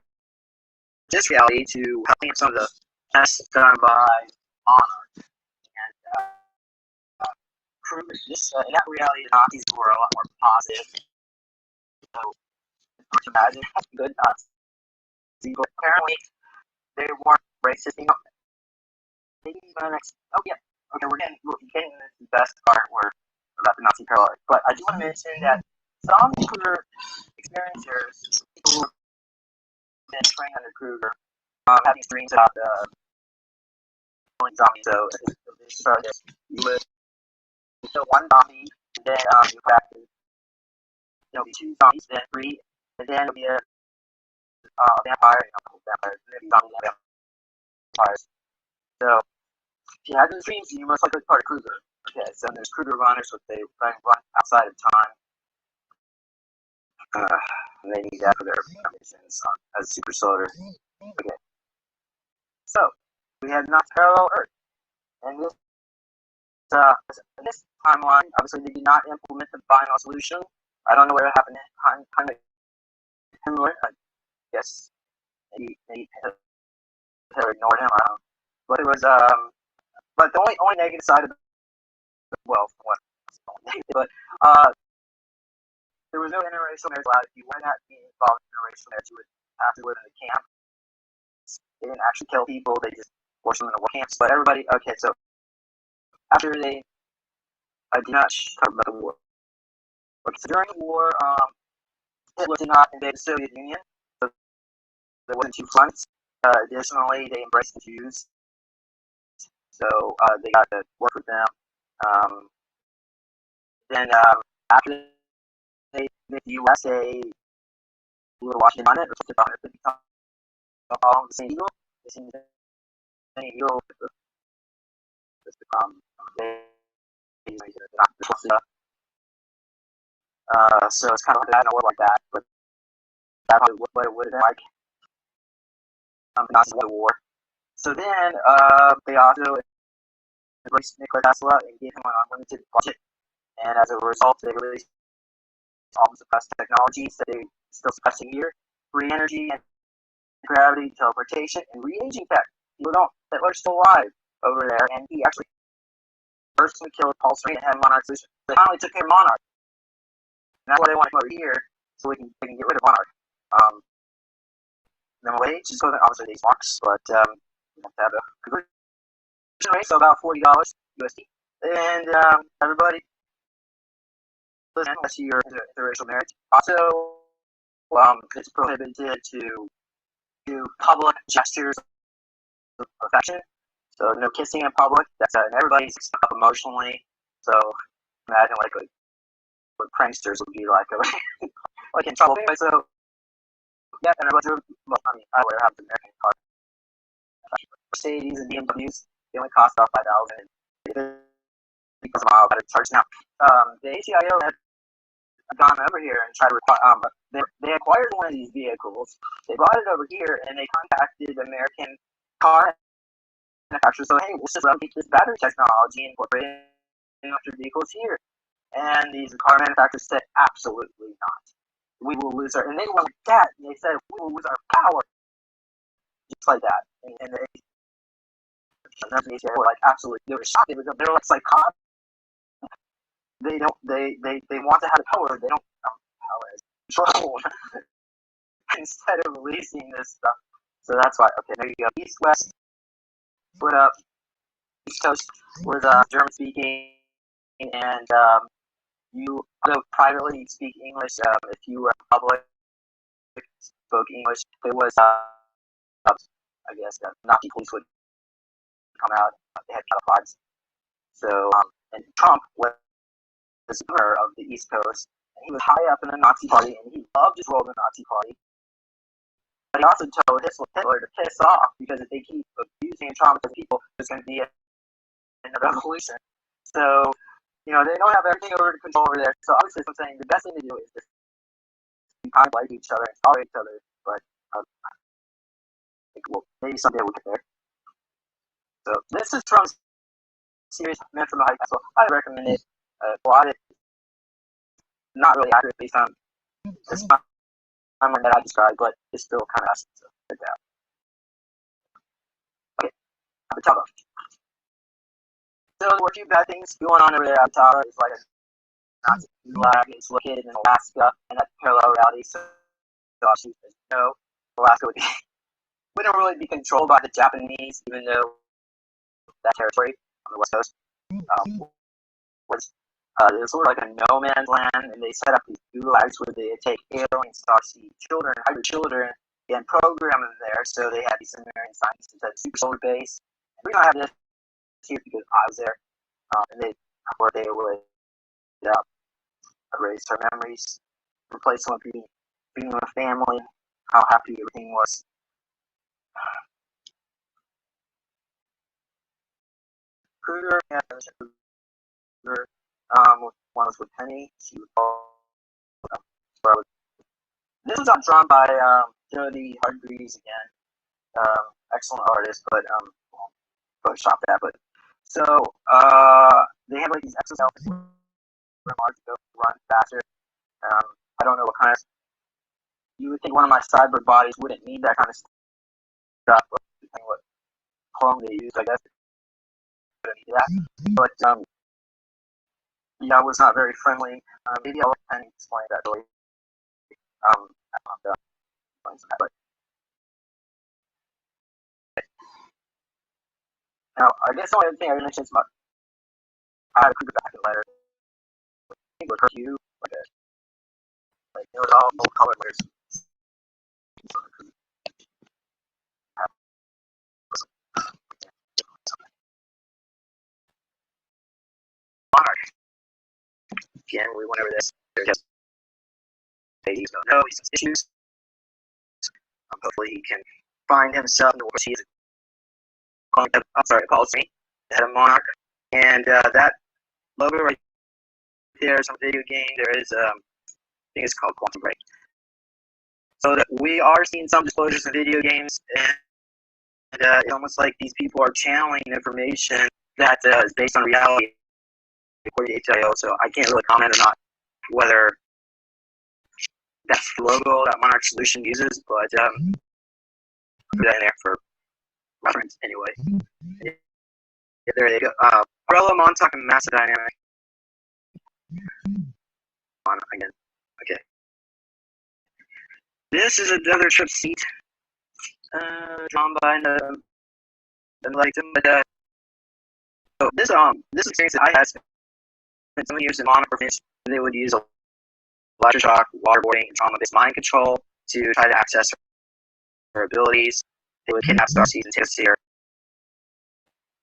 this reality to help clean up some of the tests done by Monarch. And this, in that reality, the Nazis were a lot more positive. So, of course, imagine how good Nazis. But apparently, they weren't racist. Maybe even next. Oh yeah. Okay, we're getting the best part where about the Nazi parallel. But I do want to mention that some Kruger experiencers, people who have been trained under Kruger, have these dreams about killing zombies. So they started this. You would kill one zombie, and then you practice. There'll be two zombies, then three, and then there'll be a vampire, vampires, maybe zombie vampires. So, if you had those dreams, you most likely part of Kruger. Okay, so there's Kruger runners, which they run outside of time. And they need that for their missions as super soldiers. Okay, so we have not parallel Earth, and this timeline, obviously, they did not implement the final solution. I don't know what happened to Himmler. I guess maybe Hitler ignored him. I don't know. But it was but the only negative side of well, what but there was no interracial marriage allowed. If you were not being involved in interracial marriage, you would have to live in the camp. They didn't actually kill people; they just forced them into war camps. But everybody, okay, so after they, I did not talk about the war. Okay, so during the war, Hitler did not invade the Soviet Union. So there wasn't two fronts. Additionally, they embraced the Jews, so they got to work with them. Then after they the U.S. a little Washington on it, or something about it, become all the same eagle. The same eagle. Just become so it's kind of like that in a war like that, but that's probably what it would have been like. Not the war. So then they also embraced Nikola Tesla and gave him an unlimited budget, and as a result, they released all the suppressed technologies that they still suppressing here: free energy and gravity, teleportation, and re-aging tech. People don't. Hitler's still alive over there, and he actually personally killed Paul Serene and had Monarch solution. They finally took care of Monarch. And that's why they want to come over here, so they can get rid of Monarch. Minimum wage is going to obviously these marks, but you have to have a conversion rate, so about $40 USD. And everybody, listen, unless you're interracial marriage. Also, it's prohibited to do public gestures of affection. So no kissing in public. That's and everybody's stuck up emotionally. So imagine like what pranksters would be like, like in trouble. Anyway, so yeah, and everybody's well, I mean, I would have the American car. Mercedes and BMWs, they only cost about $5,000 because of mile better charge now. The ACIO had gone over here and tried to require. They acquired one of these vehicles. They brought it over here and they contacted American car manufacturers. So hey, we'll just replicate this battery technology and incorporate it in electric vehicles here. And these car manufacturers said absolutely not. We will lose our, and they were like that. And they said we will lose our power, just like that. And they were like absolutely. They were shocked. They were like psychotic. They don't. They want to have the power. They don't power is control instead of releasing this stuff. So that's why. Okay, there you go. East West split up. East Coast was German speaking, and you although privately speak English. If you were public spoke English, there was I guess the Nazi police would come out. They had camouflage. So and Trump was the governor of the East Coast, and he was high up in the Nazi Party, and he loved his role in the Nazi Party. But he also told Hitler to piss off because if they keep abusing and traumatizing people, there's going to be a revolution. So, they don't have everything over control over there. So obviously, I'm saying the best thing to do is just be kind of like each other and tolerate each other. But I think maybe someday we'll get there. So this is from series meant from the high school. I recommend it. A lot of it not really accurate based on this timeline that I described, but it's still kind of awesome. So check that out. Okay, Abitaba. So there were a few bad things going on over there. Abitaba is like a Nazi flag. It's located in Alaska, and that's parallel reality. So Alaska wouldn't really be controlled by the Japanese, even though that territory on the west coast was sort of like a no man's land, and they set up these gulags where they take alien Starseed children, hybrid children, and program them there. So they had these Sumerian scientists at Super Solar Base. And we don't have this here because I was there, and they would erase our memories, replace them with being with family, how happy everything was. Kruger, yeah, Kruger. One was with Penny. She was this was drawn by Jody Hargreaves again. Excellent artist, but Photoshop that. But so they have like these exoskeletons where Mars go run faster. I don't know what kind of. You would think one of my cyber bodies wouldn't need that kind of stuff, but depending what clone they use, I guess they need that. But yeah, it was not very friendly. Maybe I'll let Penny explain that really. I don't know but now I guess the only thing I mentioned is about I had a quick back letter. I think it was you, like it was all colored letters. Monarch. Again, we went over this. There's just ladies don't know he's got issues. Hopefully he can find himself in the world. He's calls me the head of Monarch, and that logo right there is a video game. There is I think it's called Quantum Break. So that we are seeing some disclosures in video games, and it's almost like these people are channeling information that is based on reality according to HIO. So I can't really comment or not whether that's the logo that Monarch Solution uses, but put that in there for reference anyway. Yeah, there you go. Umbrella, Montauk, and Massive Dynamic. On again. Okay. This is another trip seat. Drawn by and liked him, but so this experience that I had spent so many years in Monarch, they would use electroshock, waterboarding, and trauma-based mind control to try to access her abilities. They would kidnap Starseed and take us here.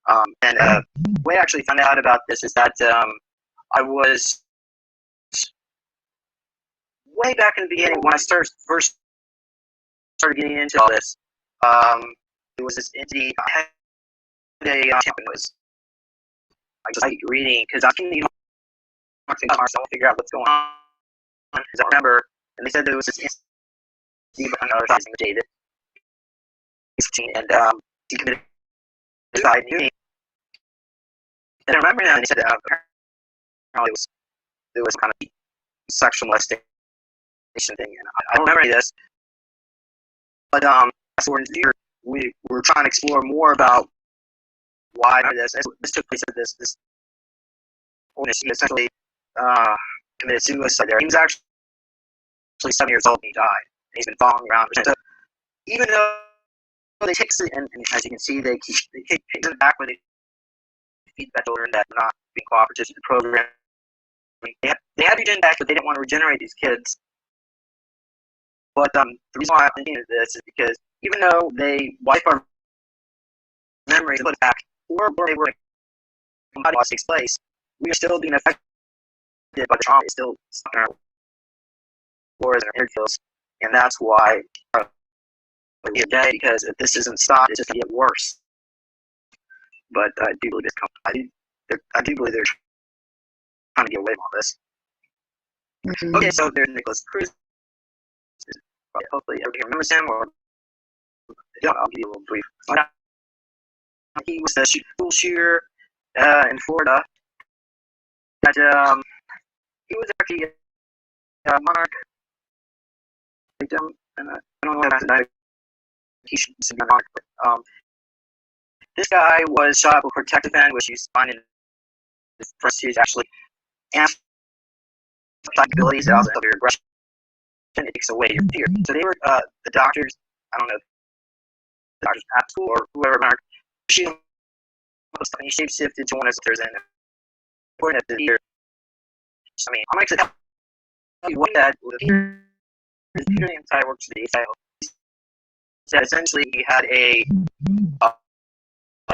And the way I actually found out about this is that I was way back in the beginning when I first started getting into all this. It was this entity. I had a champion was I just like reading because I can I don't figure out what's going on because I don't remember. And they said there was this entity behind another side named David, and he committed suicide near me. And I remember that, and they said apparently it was kind of sexual molestation thing, and I don't remember any of this. But so we were trying to explore more about why this took place at this he essentially committed suicide there. He was actually 7 years old when he died, and he's been following around. So even though they take it, and as you can see, they take it back where they feed the children that are not being cooperative to the program. They have you back, but they didn't want to regenerate these kids. But the reason why I'm thinking of this is because even though they wipe our memories and put it back, or they were body loss takes place, we are still being affected by the trauma. It's still stuck in our floors and our air fields, and that's why we're here today. Because if this isn't stopped, it's just going to get worse. But I do believe I do believe they're trying to get away from all this. Mm-hmm. Okay, so there's Nicholas Cruz. Hopefully everybody remembers him, or I'll give you a little brief. He was a school shooter in Florida. That he was actually a Monarch victim, and I don't know if he should be a Monarch. But, this guy was shot with protective end, which you find in the first series actually amplifies abilities and also your aggression. It takes away your fear. So they were the doctors. I don't know, the doctors at school or whoever Monarch. He shapeshifted to one of the and important as the fear. I mean, I'm actually telling you what that with the fear. The fear inside works for the ASIO. So essentially, he had a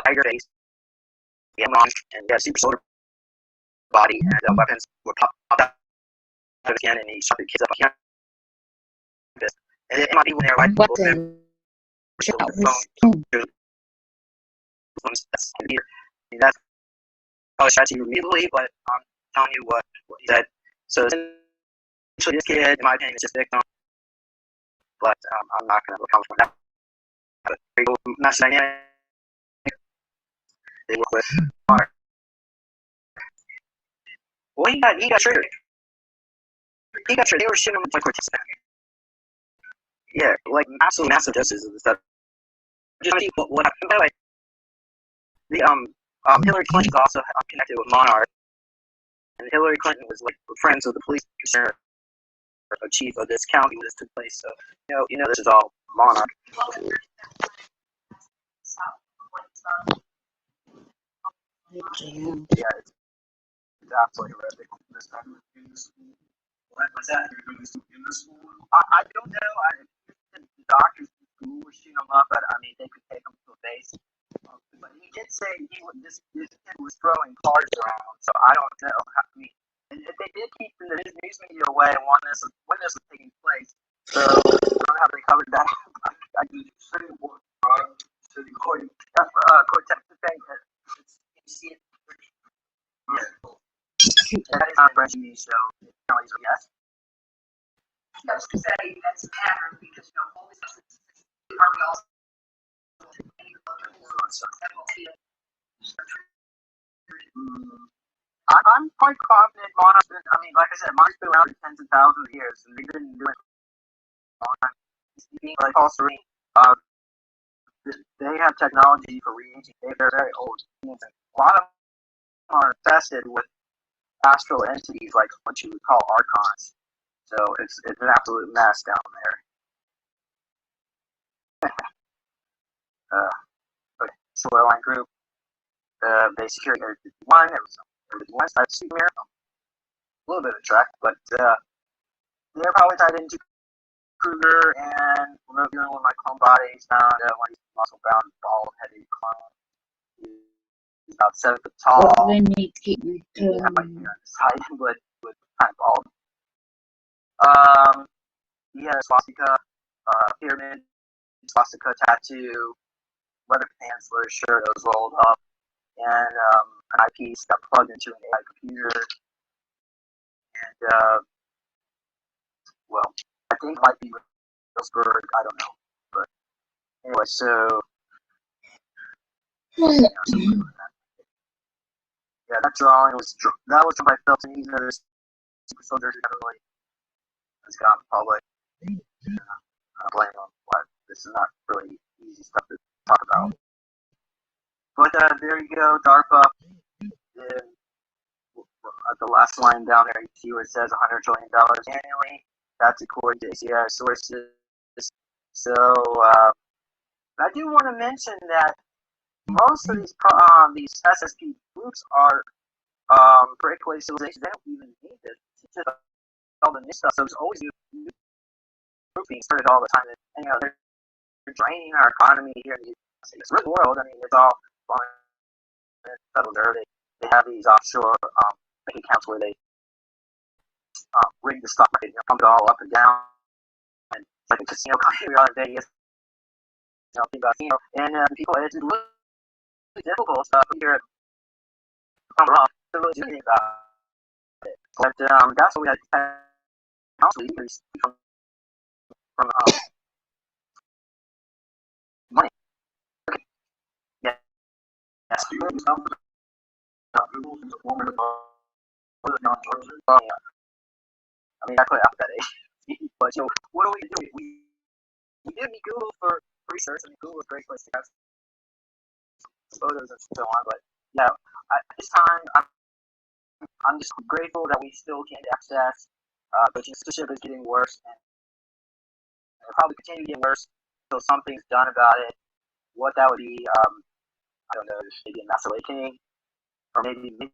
tiger face, he had and he had a super soldier body, and weapons would pop out of his skin, and he shot the kids up on campus. And it might be when they're like But people that was that's probably tried to immediately, but I'm telling you what he said. So essentially, this kid, in my opinion, is just a victim. But I'm not going to comment on that. Match dynamic. They work with. Well, he got triggered. He got triggered. They were shooting him like Cortez. Yeah, like absolutely massive doses of the stuff. Just what happened. By the way, the Hillary Clinton's also connected with Monarch, and Hillary Clinton was like friends with the police commissioner, or chief of this county where this took place. So you know this is all Monarch. Yeah, it's absolutely horrific. Was that in the school? I don't know. The doctors in school were shooting him up, but I mean they could take him to a base. But he did say this kid was throwing cars around, so I don't know. I mean, and if they did keep the news media away when this was taking place, so I don't know how they covered that. I just say what to the court. Cortez thing. You see it. Yeah. That is not breaking news, so yes. Yes, to say that's a pattern because always are we also I'm quite confident Monarch's been, I mean, like I said, Monarch's been around for tens of thousands of years, and they've been doing it for a long time. Like also, they have technology for reaging. They're very old. A lot of them are infested with astral entities, like what you would call archons. So it's an absolute mess down there. Okay, Shoreline Group, they secured Area 51. There was one side of Super Miracle. A little bit of track, but they're probably tied into Kruger and reviewing one of my clone bodies found one of these muscle-bound, bald-headed clone. He's about 7 foot tall. Well, they need to keep Yeah, my hair on the side, but kind of bald. He had a swastika, pyramid, swastika tattoo, leather pants, leather shirt that was rolled up, and an eyepiece got plugged into an AI computer. And well, I think it might be Williamsburg. I don't know, but anyway, so yeah, that drawing was that was by Felton. He's another super soldier who never really has gone public. I don't blame him. But this is not really easy stuff to talk about. But there you go, DARPA. At the last line down there, you see where it says $100 trillion annually. That's according to ACI sources. So I do want to mention that most of these SSP groups are breakaway civilizations. They don't even need this. It's just all the new stuff. So there's always new groups being started all the time. And they're draining our economy here in the real world. I mean, it's all Federal Reserve. They have these offshore bank accounts where they rig the stock market, pump it all up and down. And it's like a casino country on Vegas. Think about casino. And people, it's really difficult stuff here at to really do anything about it. But that's what we had council leaders from money. Okay. Yeah. Yes. I mean, I put it out that age. But what do we do? We did need Google for research. I mean, Google is a great place to have photos and so on. But yeah, at this time, I'm just grateful that we still can access. But the censorship is getting worse, and it'll probably continue to get worse until something's done about it. What that would be, I don't know, maybe a mass awakening, or maybe an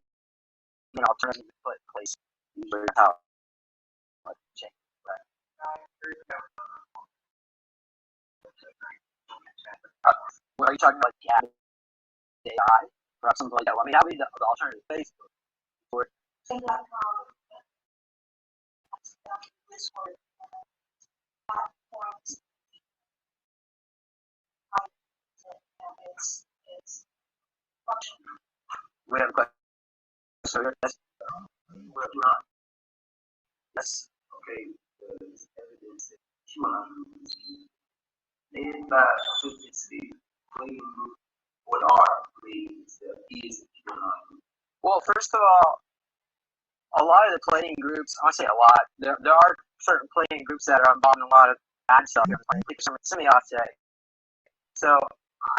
alternative place. Usually, how change. What are you talking about? Like AI, perhaps something like that. Well, I mean, that would be the alternative Facebook. For We have a question. So yes, yes. Okay, there's evidence that QAnon led by authenticity, playing group, what are claims that is QAnon? Well, first of all, a lot of the playing groups, I say a lot, there are certain playing groups that are involved in a lot of bad stuff, like semiotic. So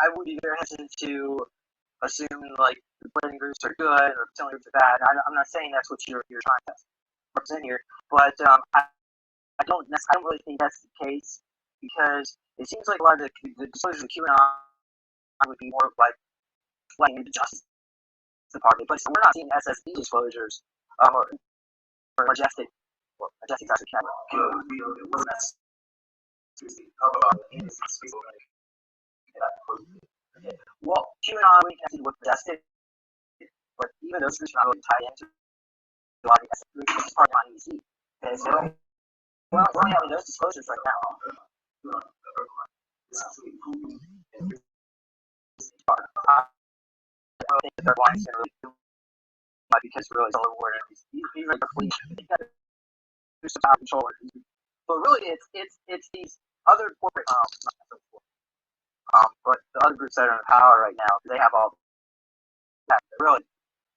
I would be very hesitant to assume like the playing groups are good or telling groups are bad. I'm not saying that's what you're trying to represent here, but I don't really think that's the case because it seems like a lot of the disclosures of QAnon would be more like playing into justice department, but we're not seeing SSD disclosures or majestic. Well, majestic actually can. It wasn't that talk about innocence. Well, QAnon we connected with majestic, but even those groups are not really tied into a lot of the SSD groups. It's part of my EC. Okay, so we're only having those disclosures right now. I don't think that their lines are really do much because really it's all over and these are the fleet. They got to do some power control. But really it's these other corporate but the other groups that are in power right now, they have all that really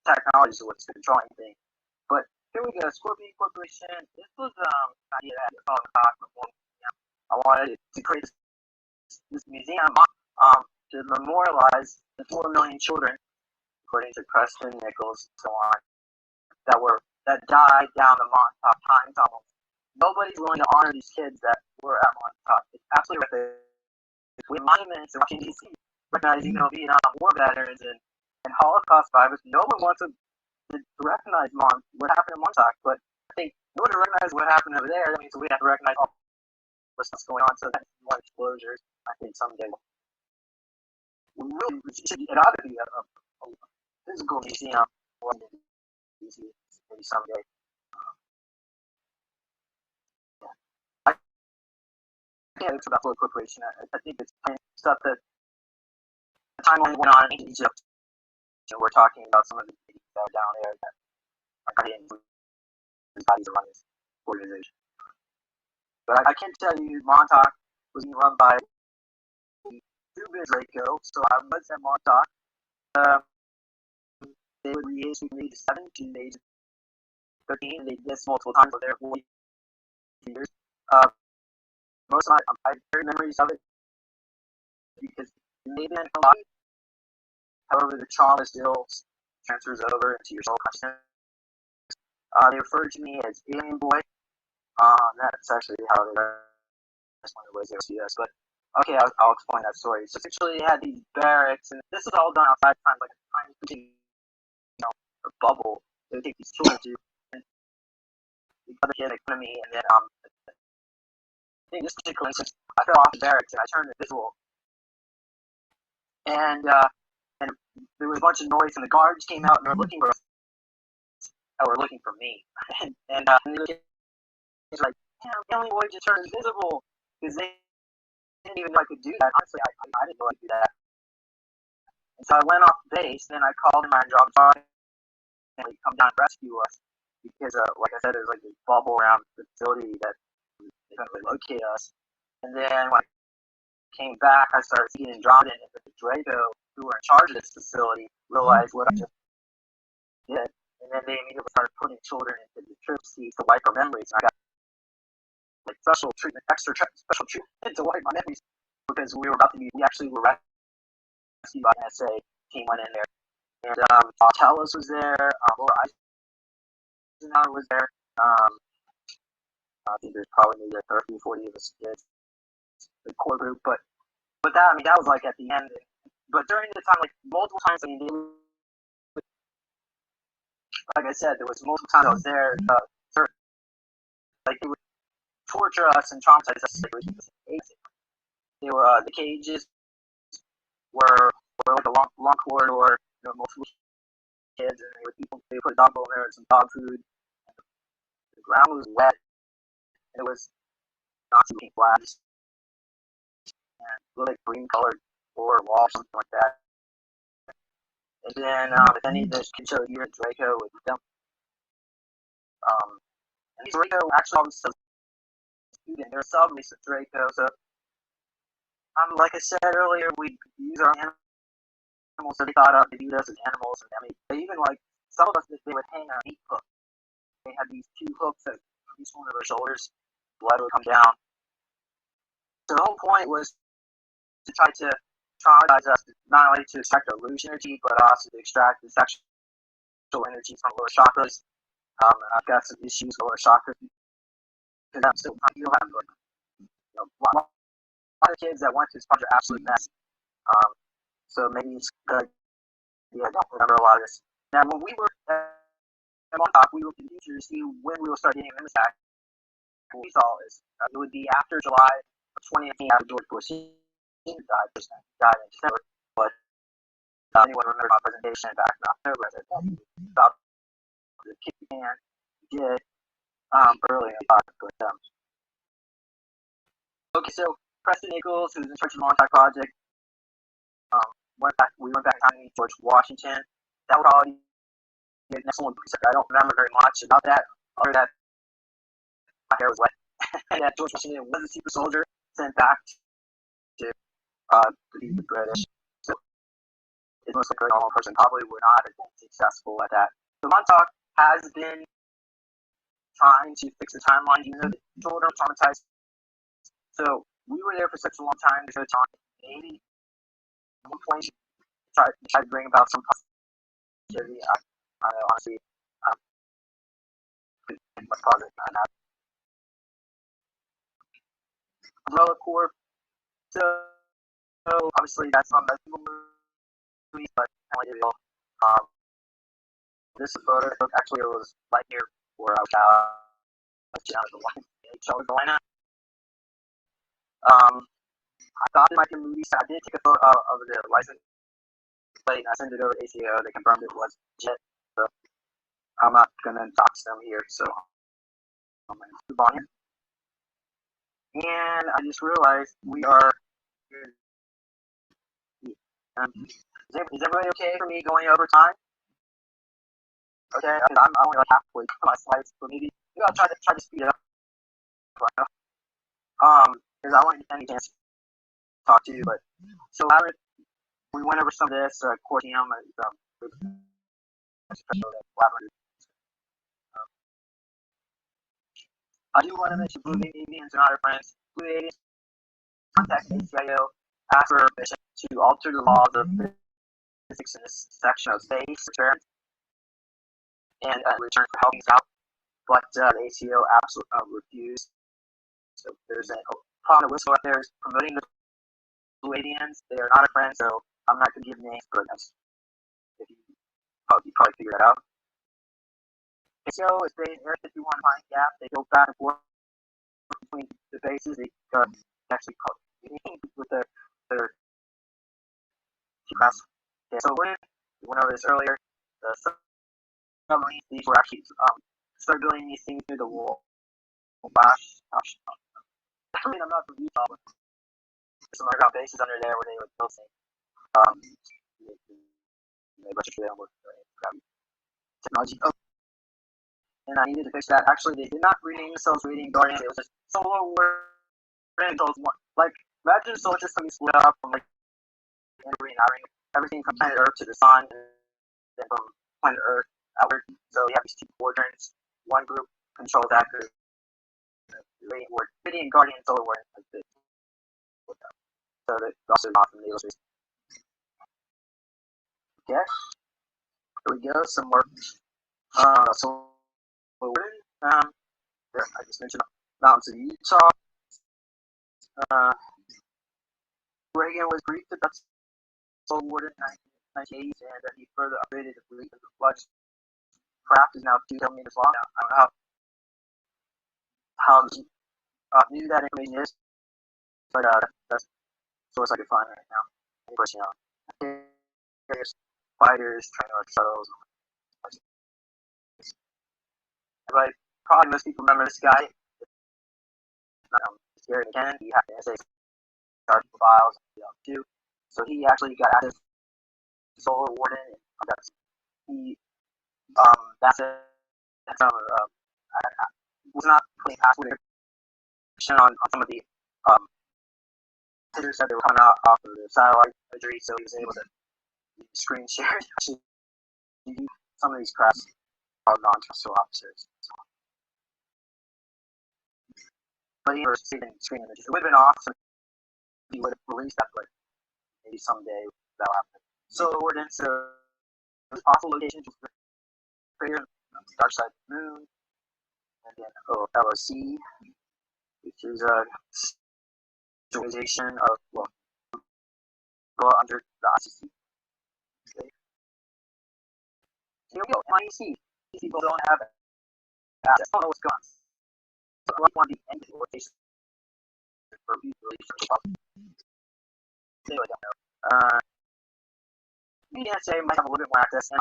technology is what's controlling things. But here we go, Scorpion Corporation. This was an idea that I thought about before. I wanted to create this museum to memorialize the 4 million children, according to Preston Nichols and so on, that died down the Montauk time tunnel. Nobody's willing to honor these kids that were at Montauk. It's absolutely right. We have monuments in Washington D.C. recognizing Vietnam War veterans and Holocaust survivors. No one wants to recognize what happened in Montauk, but I think in order to recognize what happened over there, that means we have to recognize all the stuff going on. So that's more disclosures. I think someday it ought to be a physical museum or maybe someday. I can't it's about Floyd Corporation. I think it's stuff that the timeline went on in Egypt. So we're talking about some of the things that are down there that are guardians whose bodies are run this organization. But I can tell you Montauk was being run by Cuban Draco, so I was at Montauk. They would reissue me to 7 to the age of 13. They did this multiple times for their 40 years. Most of my very memories of it because it may have been a lot. However, the trauma still transfers over into your soul consciousness. They refer to me as Alien Boy. That's actually how they that's one of the ways they see us. But okay, I'll explain that story. So essentially, they had these barracks, and this is all done outside time, like a tiny, a bubble. They would take these children to, and the other kid like me, and then in this particular instance, I fell off the barracks and I turned invisible, and there was a bunch of noise, and the guards came out and were looking for us. Were looking for me, and the kids were like, "Damn, Alien Boy just turned invisible," because they didn't even know I could do that. Honestly, I didn't know I could do that. And so I went off base, and then I called in my job and they come down and rescue us because, like I said, there's like this bubble around the facility that they couldn't really locate us. And then when I came back, I started seeing Andromeda and the Draco, who were in charge of this facility, realized what I just did. And then they immediately started putting children into the trip seats to wipe our memories. And I got like special treatment to wipe my memories because we actually were rescued by an SA team went in there. And Talos was there, Laura Eisenhower was there. I think there's probably maybe like 30, 40 of us kids, the core group. But that was like at the end. But during the time, like multiple times, like I said, there was multiple times I was there. Like they would torture us and traumatize us. They were the cages were like a long corridor, multiple kids, and they would put a dog bowl in there and some dog food. The ground was wet. It was not looking flat. little like green colored floor or wall, something like that. And then if any of those can show you a Draco with them. And these Draco actually all they're sub-lease of Draco, so like I said earlier, we use our animals, so they thought they viewed us as animals, and I mean, they even like some of us they would hang our meat hook. They had these two hooks that each one of our shoulders, blood would come down. So the whole point was to try to traumatize us, not only to extract our loose energy, but also to extract the sexual energy from lower chakras. I've got some issues with lower chakras because I'm still trying to heal. A lot of kids that went to this project are absolute mess. So maybe it's good. Yeah, I don't remember a lot of this. Now, when we were at Montauk, we were confused to see when we will start getting members back. What we saw is it would be after July of 2018, after George Bush died in December. But anyone remember my presentation back in October? I said about the kick the can. We did early in the talk, but okay, so Preston Nichols, who's in charge of the Montauk Project, we went back to meet George Washington. That would probably be an excellent precept. I don't remember very much about that, other than my hair was wet. And that George Washington was a super soldier sent back to defeat the British. So it's most likely a normal person probably would not have been successful at that. So Montauk has been trying to fix the timeline, even though the children are traumatized. So we were there for such a long time. There's no time. Maybe at one point try to bring about some positivity. I know, honestly, much positive on that. Umbrella Corp. So obviously that's not a movie, but I want to real. This photo actually it was right here where I was out of the line in South Carolina. I thought it might be a movie, so I did take a photo of the license plate and I sent it over to ACO. They confirmed it was legit. So I'm not gonna dox them here, so I'm gonna move on here. And I just realized we are. Is everybody okay for me going over time? Okay, because I'm only like halfway through my slides, so maybe I'll try to speed it up. Because I want to get any chance to talk to you. But so we went over some of this. Cortium and I do want to mention blue avians and other friends. Blue avians contacted ACIO, asked for permission to alter the laws of physics in this section of space experiments and in return for helping us out. But the ACO absolutely refused. So there's a problem of whistle out there is promoting the blue avians. They are not a friend, so I'm not going to give names, but if you probably figure that out. ACO is based in Area 51 Pine Gap. They go back and forth between the bases. They actually with their class. Okay, so we went over this earlier. The submarines, these were actually started building these things through the wall. I mean, I'm not from Utah, but there's some underground bases under there where they would build things. Technology. Oh, and I needed to fix that. Actually, they did not rename themselves Radiant Guardians. It was just Solar Rentals. Like, imagine the solar system is split up from like everything from planet Earth to the sun, and then from planet Earth outward. So you have these two quadrants. One group controls that group. Radiant Guardian and Solar Warrior. So that's also not from the illustration. Okay. Here we go. Some more. Solar Warrior. I just mentioned mountains of Utah. Reagan was briefed about Solar Warrior in the 1980s, and then he further upgraded the fleet. The largest craft is now 2 kilometers long. Now, I don't know how new that information is, but that's the source I could find right now. Of course, fighters, trainer shuttles. Everybody, probably most people remember this guy. Gary McKinnon. He had to say charge files, too. So he actually got access to Solar Warden, and he that's it. I was not putting password encryption on some of the um, pictures that they were coming out off of the satellite imagery, so he was able to screen share actually some of these crafts are non-terrestrial officers. But he was saving screen images. It would have been awesome if he would have released that, but maybe someday that'll happen. So ordinance possible locations for crater, dark side of the moon, and then LOC, which is a visualization of under the ICC. Okay. Here we go, MIEC. These people don't have access. I don't know what's going on. So I want to be ended or case for research. They really don't know. The NSA might have a little bit more access, and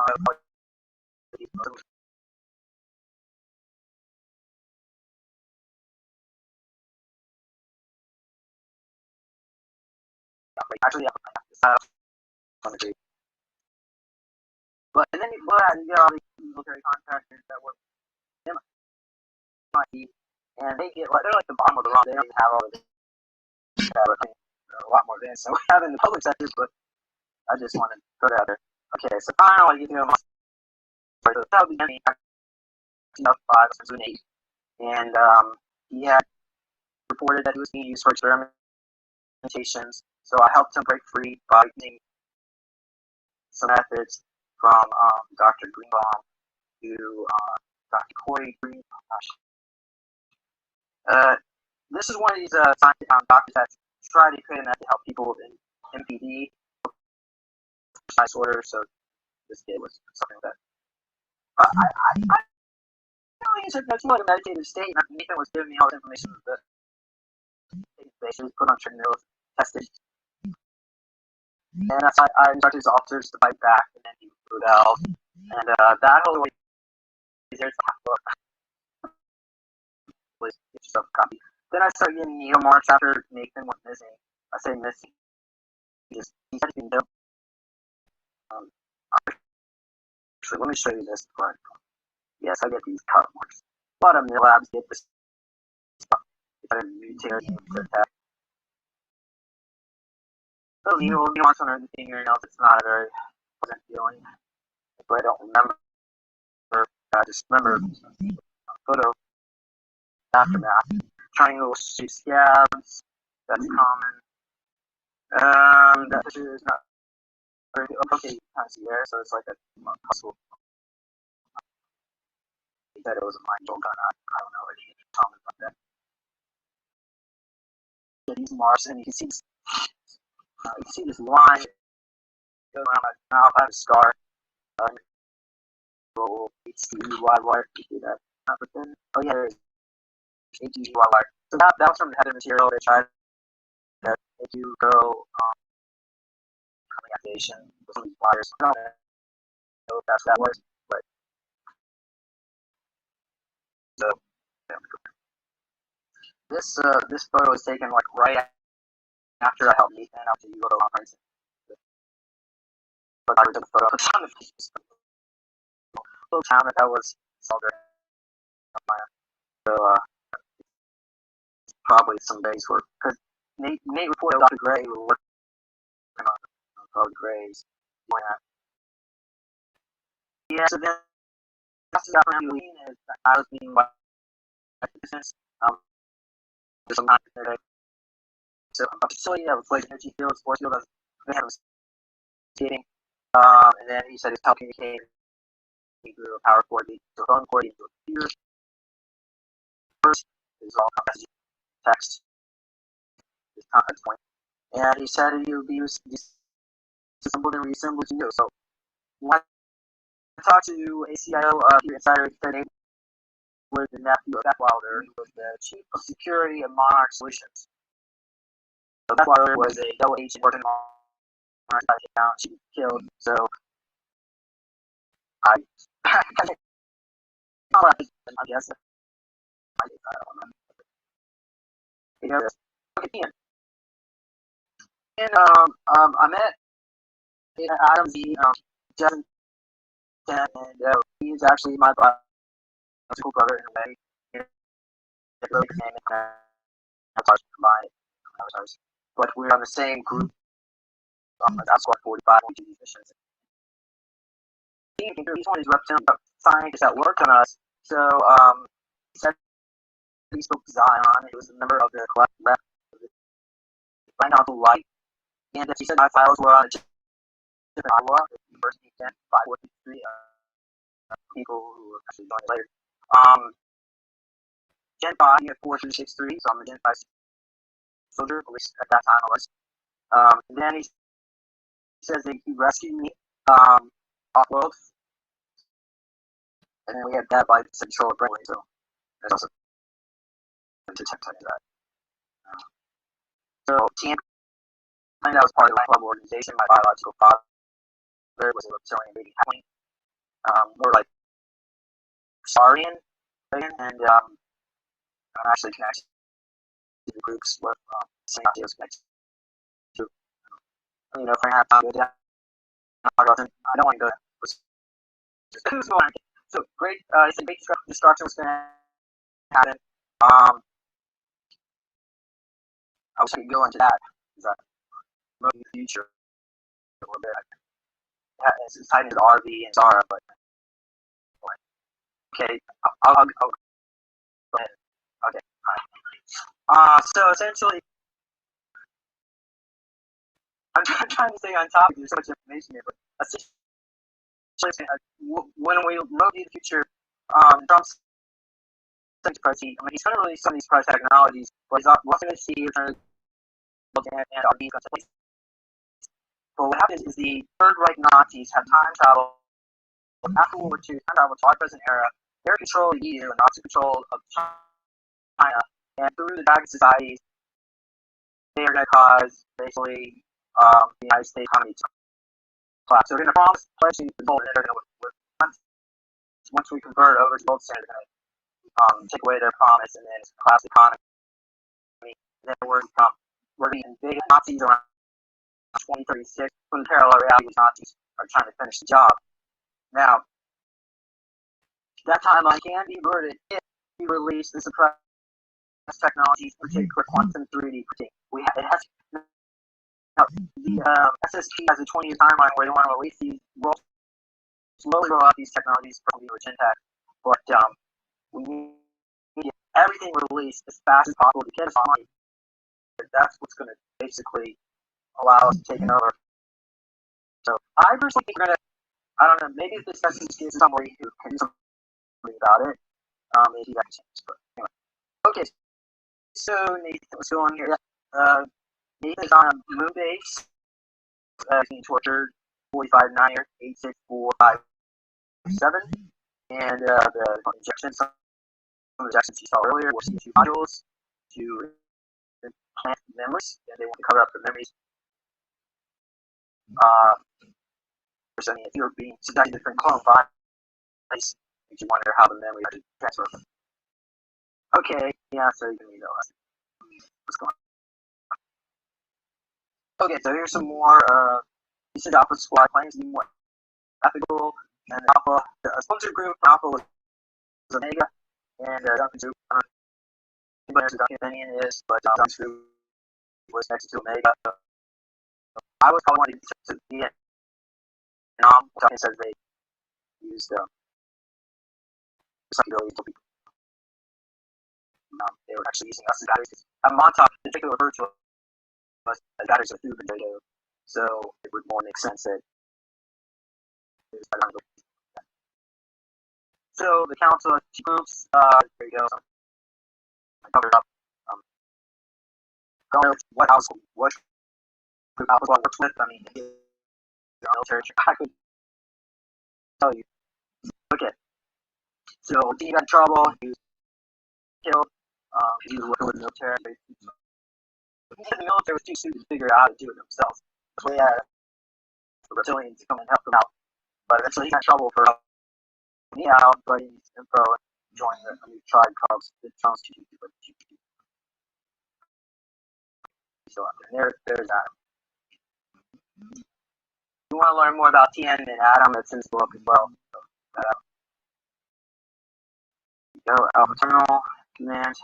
actually have a degree. But and then you get all these military contractors that work MIT, and they get they're like the bottom of the rung. They don't even have all this. A lot more advanced than we have in the public sector, but I just want to put it out there. Okay, so finally, you know, so that would be me. 2008, and he had reported that he was being used for experimentations. So I helped him break free by using some methods from Dr. Greenbaum to Dr. Corey Green. This is one of these doctors that try to create a method to help people with MPD, disorder. So this kid was something like that. I really it's like a meditative state. And Nathan was giving me all this information that basically put on treadmills, tested. And I instructed his officers to fight back, and then he moved out. And that whole way, there's a half book. Please get yourself a copy. Then I started getting needle marks after Nathan was missing. I say missing. He said he didn't. Actually, let me show you this before I go. Yes, I get these cut marks. A lot of mailbs get this stuff. If I mutate to attack. So needle marks on the fingernails, it's not a very pleasant feeling. But I don't remember. I just remember a photo aftermath. Triangle shaped scabs, that's common. That picture is not very okay, you can kind of see there, so it's like a possible. He said it was a mind jolt gun, I don't know any common like that. Yeah, these marks, and you can see this line going around my mouth. I have a scar. HDE wire, you see that. But then, oh yeah, there's HDE wire. So that was from the header material. They tried that if you go activation with some of these wires. I don't know if that works, but so yeah. This photo was taken like right after I helped Nathan out to the photo conference. But I took a photo of on the little town that was Salter. So probably some days work because Nate reported Dr. Gray were working on probably Gray's doing that. Yeah, so then that's about Halloween is I was being by business. Sometimes so a facility that was like energy field, sports field, they had skating. And then he said he's telecommunicating through a power cord, to a phone cord, into a computer. First is all messaging, text, his contact point. And he said he would be assembled and reassembled to you. So when I talked to a CIO here inside of the was the nephew of Wilder, who was the chief of security of Monarch Solutions. So Wilder was a double agent working on Monarch account. She was killed. So I guess I don't know. You know this. Look at Ian. I met Adam Z. 2010, and he is actually my biological brother in a way. It really became avatars combined avatars, but we're on the same group. That's Squad 45. We do these missions. He's one of these reptilian scientists that worked on us. So he said he spoke to Zion. He was a member of the collective light, and he said my files were on a chip in Iowa, the University of 5453. People who were actually joined later. Gen 5, you have 4363, so I'm a Gen 5 soldier, at least at that time I was. And then he says that he rescued me off-world, and then we had that by control of Brentwood, so there's also to check that. So TM, that was part of the Club organization. My biological father was a reptilian baby halfling, more like Saurian, and I'm actually connected to the groups with same ideas connected to. You know, if I have time to go down, I don't want to go down. So great, it's a great destruction was going to happen. I wish I could go into that because I know the future a little bit. It's tied into the RV and Zara, but okay, I'll go ahead. Okay, alright. So essentially, I'm trying to stay on topic. There's so much information here, but essentially, when we look at the future, Trump's presidency, I mean, he's going to release some of these price technologies, but he's also going to see return and RVs going to place. But what happens is the Third Reich Nazis have time travel after World War II, time travel to our present era. They're in control of the EU and Nazi control of China, and through the dragon societies, they are going to cause basically the United States economy to collapse. So they're going to promise pledge the gold, and they're going to once we convert over to gold standard, they're going to take away their promise, and then collapse the economy. And then we're going to invade Nazis around 2036 from the parallel reality. Nazis are trying to finish the job. Now, that timeline can be averted if we release the suppressed technologies, particularly quantum 3D printing. It has now, the SSP has a 20-year timeline where they want to release these, slowly roll out these technologies from the Gen Tech, but we need everything released as fast as possible to get us online. That's what's going to basically allow us to take it over. So I personally think we're going to, I don't know, maybe if this message gives somebody who can do something about it, maybe that can change. But anyway. Okay, so Nathan, what's going on here? Nathan is on a moon base, being tortured, 45-9 here, 86457, and the injections, some of the injections you saw earlier were CO2 modules to implant memories, and they want to cover up the memories. I mean, if you're being subjected to different clone bodies, you wonder how the memory actually transfer. Okay, yeah, so you can read that. What's going on? Okay, so here's some more. You said Alpha Squad claims to be more ethical, and Alpha, the sponsor group for Alpha was Omega, and Duncan's group. Anybody knows who Duncan opinion is, but Duncan's group was next to Omega. I was probably wanting to be in. Duncan says they used psychedelics to be. They were actually using us as batteries. Montauk in particular referred to us as batteries of food and radio, so it would more make sense that it was better. So the council of two groups, there you go. I covered up. Going with what house, what group I worked with. I mean, the military. I could tell you. Okay. So he got in trouble. He was killed. He was working with the military. The military was too stupid to figure out how to do it themselves. So they had the reptilians to come and help them out. But eventually he got in trouble for helping me out, but he needs info and joined a new tribe called the Trans. Still out there. There's Adam. you want to learn more about TN and Atom, it's in this book as well. So, go Alpha Terminal command.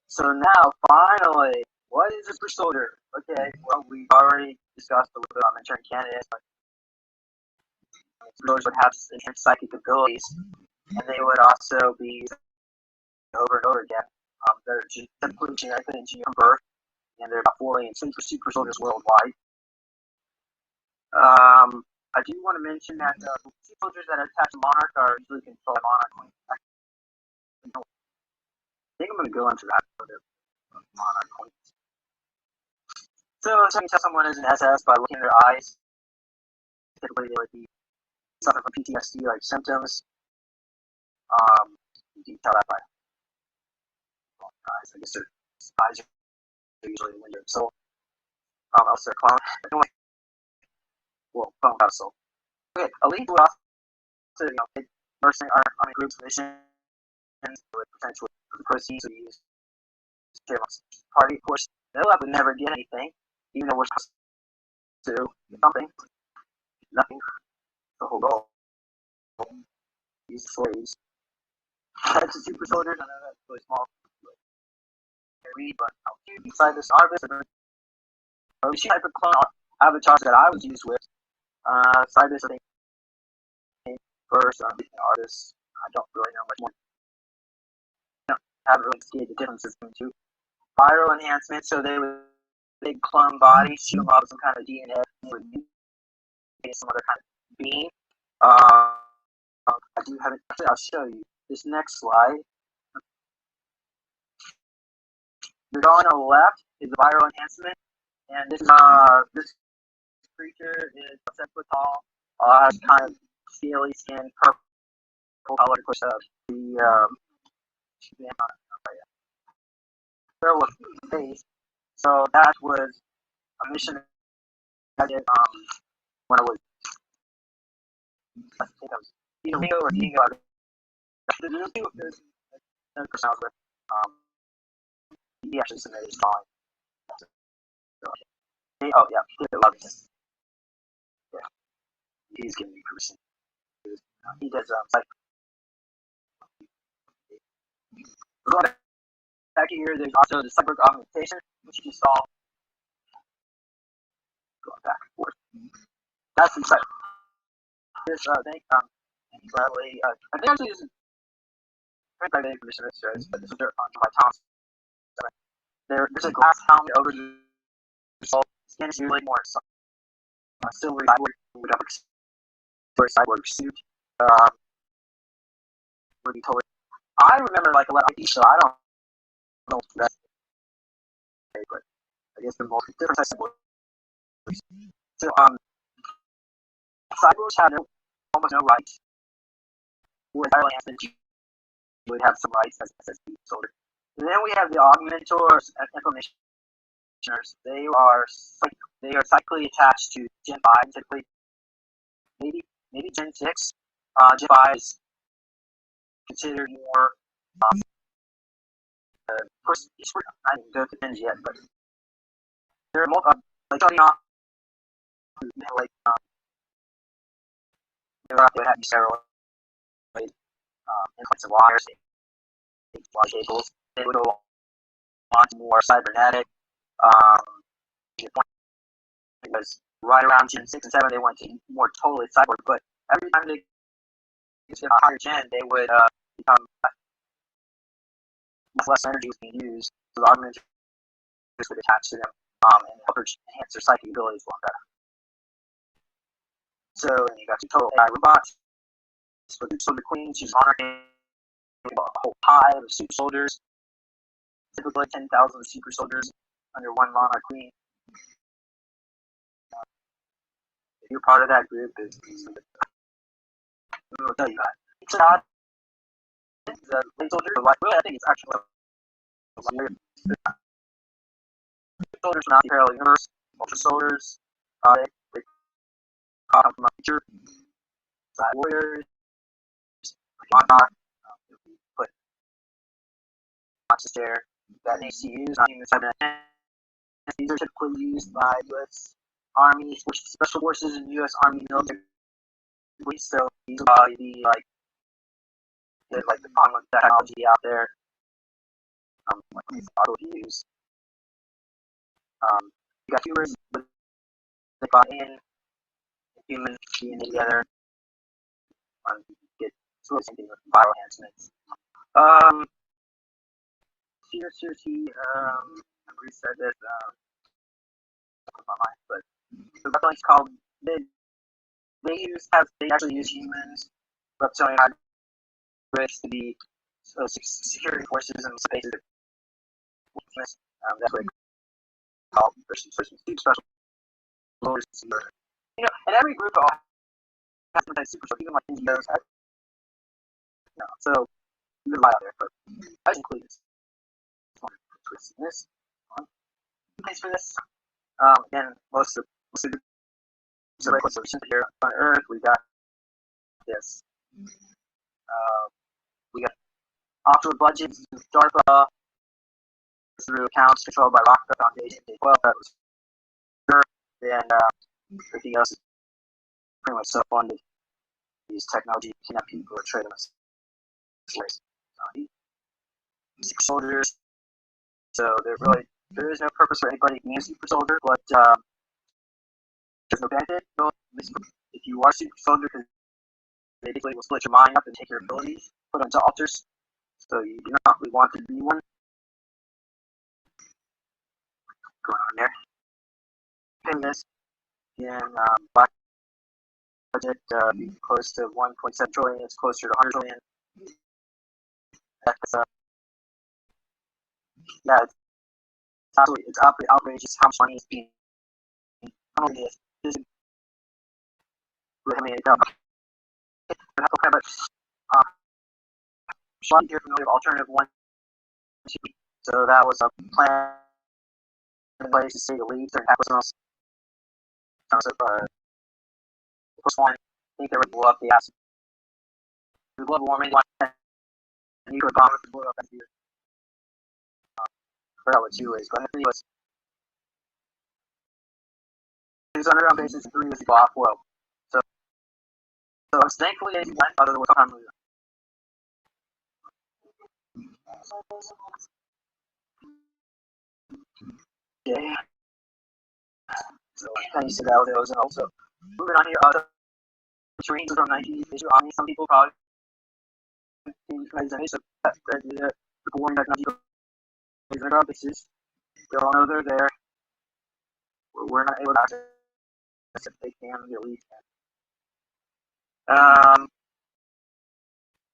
So now, finally, what is a super soldier? Okay, well, we've already discussed a little bit on Manchurian candidates, but super soldiers would have enhanced psychic abilities, and they would also be over and over again. They're typically genetically engineered from birth, and there are about 4 million super soldiers worldwide. I do want to mention that super soldiers that are attached to Monarch are usually controlled by Monarch. I think I'm going to go into that for the Monarch points. So you can tell someone is an SS by looking at their eyes. Typically, they would be suffering from PTSD like symptoms. You can tell that by eyes. I guess their eyes are usually the window of the soul. Also, their clone. Well, clone without a soul. Okay, elite would also, take mercenary army groups, missions, with potentially the proceeds we use to share amongst the party. Of course, they'll have to never get anything, even though we're supposed to get something. Nothing. The whole goal. Use slaves. Types of super soldiers. I know that's really small. Read, but inside this harvest, the type of clone avatars that I was used with. Side this, I think first, artists. I don't really know much more. I haven't really studied the differences between the two. Viral enhancement, so they would big clone bodies, shoot them up with some kind of DNA, would some other kind of being. I do have it. Actually, I'll show you this next slide. The drawing on the left is the viral enhancement, and this creature is 7 foot tall, has kind of scaly skin, purple color, of course, the face. So that was a mission I did when I was, I think I was either Ringo or Dingo. There's another person I was with. He actually submitted his drawing. Oh yeah, he loves this. Yeah, he's giving me permission. He does like. Going back here, there's also the cyborg augmentation, which you saw. Going back and forth. That's inside. This thing, Bradley. I think actually this is by the permission of this, but this is by Thomas. There's a glass helmet over the soul. Skin is usually more silvery cyborg. Would have a cyborg suit. Would be totally. I remember like a lot of so I don't know if that's okay, but I guess the most different types of cyborgs. So cyborgs have almost no rights. With Ireland, you would have some rights as SSD soldier. And then we have the augmentors and informationers. They are cyclically attached to Gen 5, typically maybe Gen 6. Gen 5 is considered more first. I didn't go to Gens yet, but there are multiple like Tony like they would have several implants of wires, wire cables. They would go on to more cybernetic. Because right around Gen 6 and 7 they went to more totally cyborg, but every time they get to a higher gen, they would become less energy was being used, so the augmenters would attach to them and help enhance their psychic abilities a lot better. So then you got your total AI robots. So the queen, she's monarching a whole hive of super soldiers. Typically 10,000 super soldiers under one monarch queen. If you're part of that group, we'll tell you that. It's not the late soldier, but really I think it's actually soldiers from the parallel universe, ultra soldiers, they come from a future, side warriors, monarch, put boxes there that needs to use on human cybernetic These are typically used by U.S. Army Special Forces and U.S. Army military police. So these will probably be like the common technology out there, like auto use. You got humans with the body and humans being together. Get sort of something with viral enhancements. Seriously, I reset this. My mind, but the reptilians called they actually use humans, reptilian hybrids to be security forces in spaces. That's what they call special forces. And every group all has some type of super, so even like NGOs, so there's a lot out there, but I just include this place for this. Again, most of the solutions here on Earth, we got this. We got offshore budgets, DARPA, through accounts controlled by Rockefeller Foundation, K-12, that was and everything else is pretty much self-funded. Use technology to kidnap people or trade them as slaves. Super soldiers. So there is no purpose for anybody being a super soldier, but there's no benefit. If you are a super soldier, because they basically will split your mind up and take your abilities, put them to altars. So you do not really want to be one. Going on there. And this, and black budget close to 1.7 trillion. It's closer to 100 trillion. That's yeah, it's absolutely outrageous how much money is being. Not only this, I mean, but Sean here familiar with alternative 1, 2. So that was a plan in place to say the lead during Aquasnos. So first one, I think they would blow up the acid. The global warming, and nuclear bombers would blow up that year. I forgot what 2 is, but I think it was underground bases and 3 was the off world. So thankfully they went, other than what time we yeah. So I used to that was and also moving on here, trains from 1980. I mean, some people probably so the warning technology is underground bases. They all know they're there. We're not able to access if they can at least.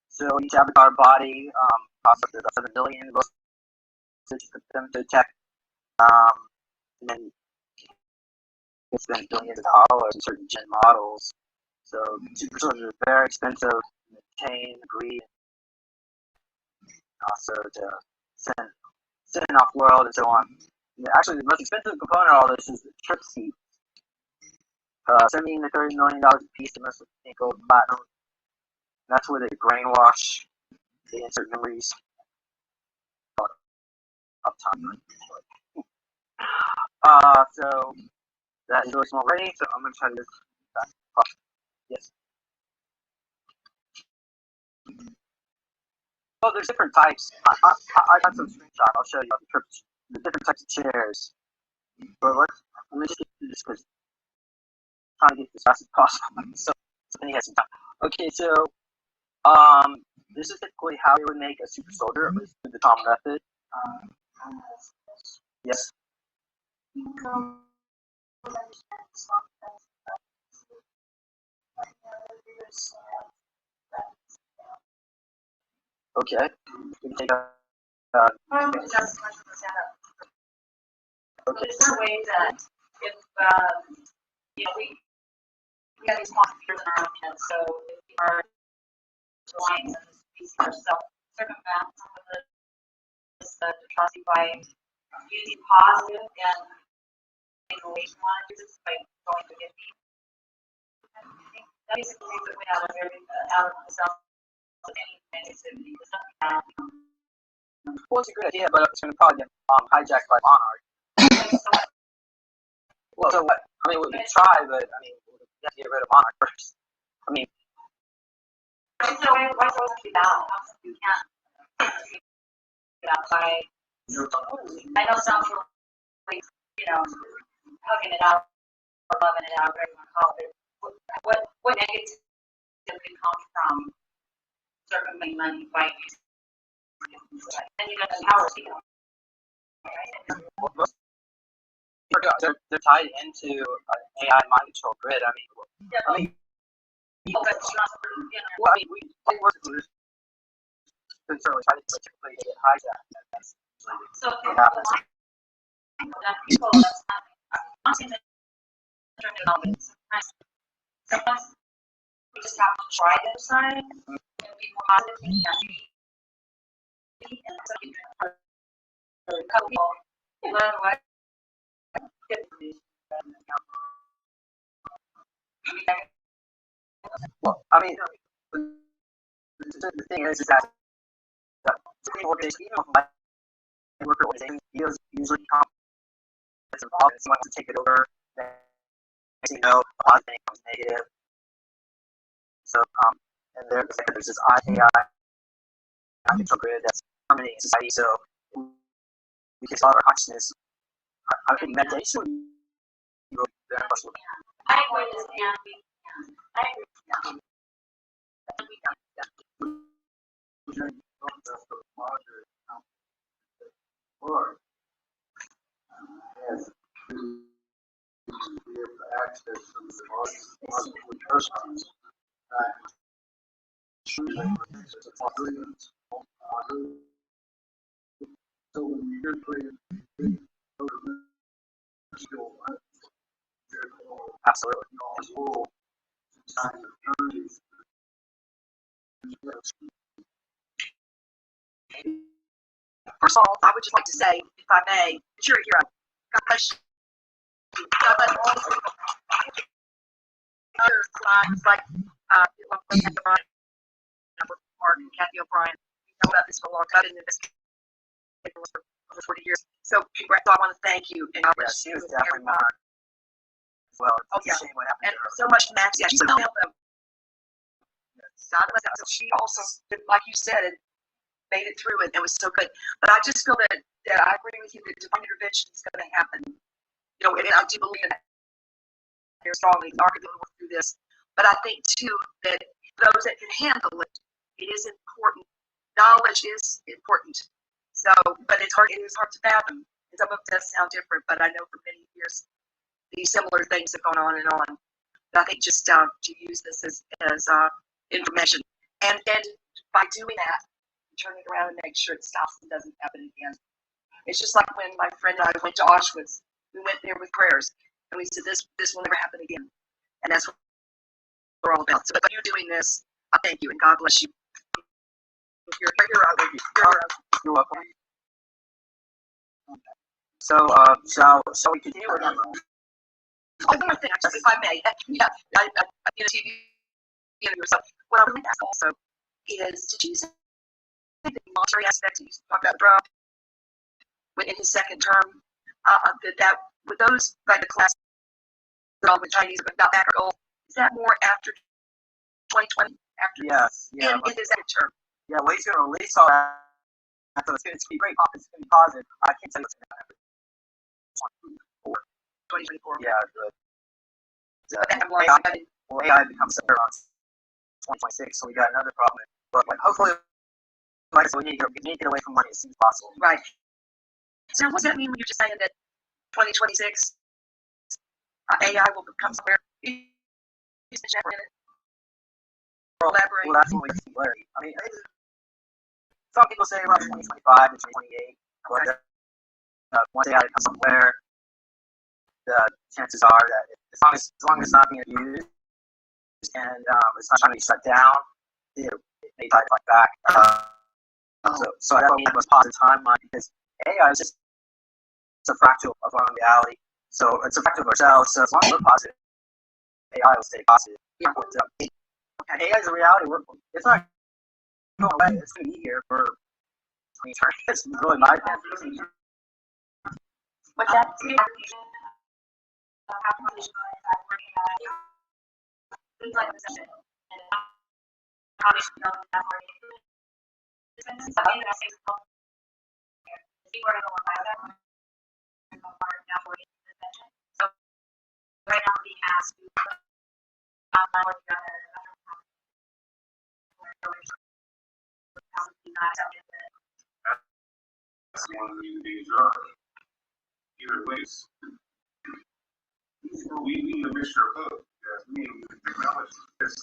So each avatar body costs up to about 7 billion. Most for them to check, and then they spend billions of dollars in certain gen models. So super soldiers are very expensive to maintain, breed, also to send off world and so on. And actually, the most expensive component of all this is the trip seat. $17 to $30 million a piece, unless they go platinum. That's where they brainwash, they insert memories up top. So that is really small already, so I'm going to try to do that. Yes. Well, there's different types. I got some screenshots. I'll show you the different types of chairs. But let me just get through this because I'm trying to get this as fast as possible. So then you have some time. Okay, so this is typically how you would make a super soldier, at least through the Tom method. Yes. Okay. We can take a. Okay. Is there a way that if we have these small computers in our own heads, so if we are relying on this piece of ourselves, circumvent some of this atrocity by using positive and taking away from one, just by going to get me. That basically takes away out of the self of any negativity. There's nothing bad. Well, it's a good idea, but it's going to probably get hijacked by monarch. Well, so what? I mean, we can try, but I mean, we have to get rid of Monarch first. I mean, So why is it supposed to be that? You can't get out by, I know some people, like, hugging it out or loving it out, whatever you want to call it. What negative could come from circumventing money by using it? And you got the power to go. most they're tied into an AI mind control grid. I mean, But it's not, well, I mean, we work with certainly try to typically get hijacked. so if you're that people, that's not, I'm saying that sometimes we just have to try the other side and be more positive and so you can a couple people learn what Well, I mean, the thing is that the organization, even if my worker organization, usually gets involved and someone wants to take it over, then a positive thing becomes negative. So, and there's this AI control grid that's permeating society. So, we can solve our consciousness. I think meditation would be really beneficial. I agree with this, and I agree with that. Absolutely. First of all, I would just like to say, if I may, that you're a hero. God bless you. God bless all of you. Other slides, like Kathy O'Brien, Mark and Kathy O'Brien, we know about this for a long time. I've been in this for over 40 years. So, congrats. So I want to thank you. And God bless She you. was definitely Monarch as well. Oh, yeah. Shame what happened And to her. so much Max. Yeah, she's still helping them. God bless her. So she also, like you said, made it through it. It was so good. But I just feel that I agree with you that divine intervention is going to happen. And I do believe in that very strongly. We are going to work through this. But I think, too, that those that can handle it, it is important. Knowledge is important. So, but it is hard to fathom. And some of it does sound different, but I know for many years, these similar things have gone on and on. But I think just to use this as information. And by doing that, turn it around and make sure it stops and doesn't happen again. It's just like when my friend and I went to Auschwitz. We went there with prayers, and we said, this will never happen again. And that's what we're all about. So, but you doing this, I thank you, and God bless you. You're a hero. You're a hero. You're welcome. So, shall we continue? Or not? Oh, one more thing, actually, if I may. Yeah, TV yourself. What I would like to ask also is, did you say the military aspect that you talked about Trump in his second term, that with those like the class with Chinese about that goal, is that more after 2020? After Yes, yeah. In his second term. Yeah, well, he's going to release all that. So it's going to be great. It's going to be positive. I can't tell you what's going to happen. 2024. Yeah, good. AI becomes somewhere around 2026, so we got another problem. But hopefully, like I said, we need to get away from money as soon as possible. Right. So what does that mean when you're just saying that 2026 AI will become somewhere? Elaborate. Well, that's when we see clarity. I mean, some people say around 2025 and 2028, but once AI becomes somewhere, the chances are that as long as it's not being abused and it's not trying to be shut down, it may try to fight back. So that's why we have a positive timeline, because AI is just a fractal of our own reality. So it's a fractal of ourselves. So as long as we're positive, AI will stay positive. Yeah. AI is a reality. It's not going away. It's going to be here for 20 years. It's really my opinion. What's that? Application working on things like this. And how we should know that for you. This is something that I say, if you were to go on by that, so right now being asked to work together. That's one of the things are either ways. We need a mixture of both. Yes, we need technology. Yes,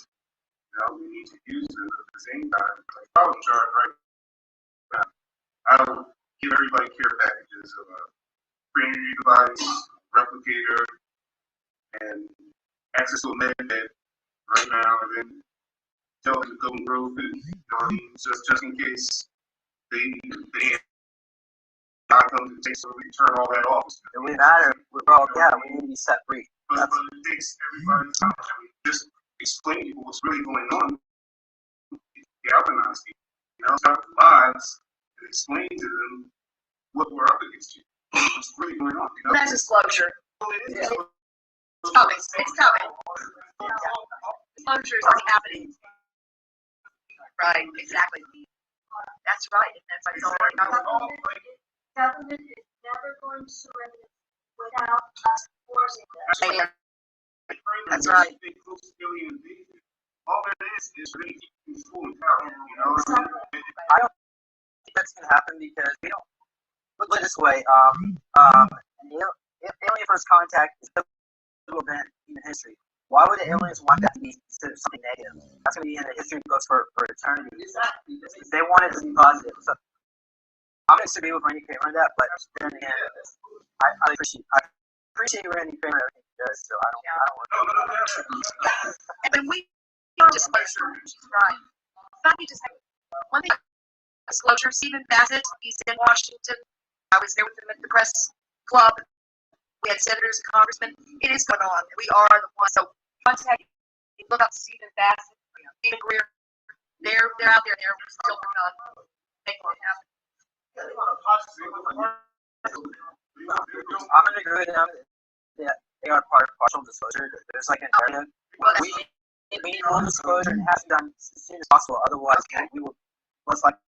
we need to use it at the same time. Like I was in charge right now. I'll give everybody care packages of a free energy device, replicator, and access to a med bed right now, and then tell them to go and grow food. You know what I mean? Just in case they God comes and takes over, we turn all that off. It wouldn't matter. We're all, yeah, we need to be set free. But it takes everybody's time. I mean, just explain to people what's really going on. Galvanize people. Start with lives and explain to them what we're up against here. What's really going on. That's disclosure. Yeah. It's coming. It's coming. Disclosure is already happening. Right, exactly. That's right. That's right. It's already happening. Government is never going to surrender without us forcing them. That's right. All it is really keeping school in town. I don't think that's going to happen because we don't. Look at it this way. Alien first contact is a pivotal event in human history. Why would the aliens want that to be considered something negative? That's going to be in the history books for eternity. They want it to be positive. So I'm going to disagree with Randy Kramer on that, but then again, I appreciate Randy Kramer everything he does. So I don't want to. And we disclosure, right? Let me just say one thing. Disclosure. Stephen Bassett, he's in Washington. I was there with him at the press club. We had senators and congressmen. It is going on. We are the ones. So contact. Look up Stephen Bassett, Stephen Greer. They're out there. They're still working on making it happen. I'm going to agree with them that they are part of partial disclosure. There's like an area. We need full disclosure and have to be done as soon as possible. Otherwise, we will most likely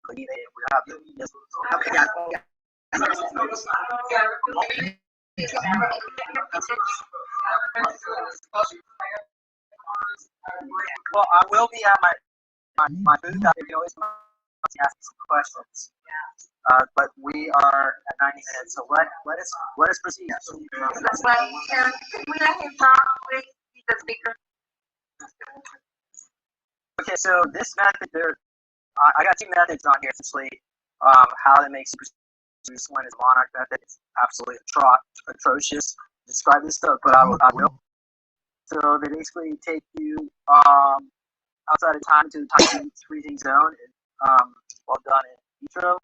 we have to. Okay, yeah. Well, I will be at my booth out there. You always ask some questions. But we are at 90 minutes, so let us proceed. That's right. Can we let him talk, please? He's the speaker. Okay, so this method there, I got two methods on here essentially. How to make super suits. One is monarch method. It's absolutely atrocious. Describe this stuff, but I will. So they basically take you outside of time to the time freezing zone, well done in vitro.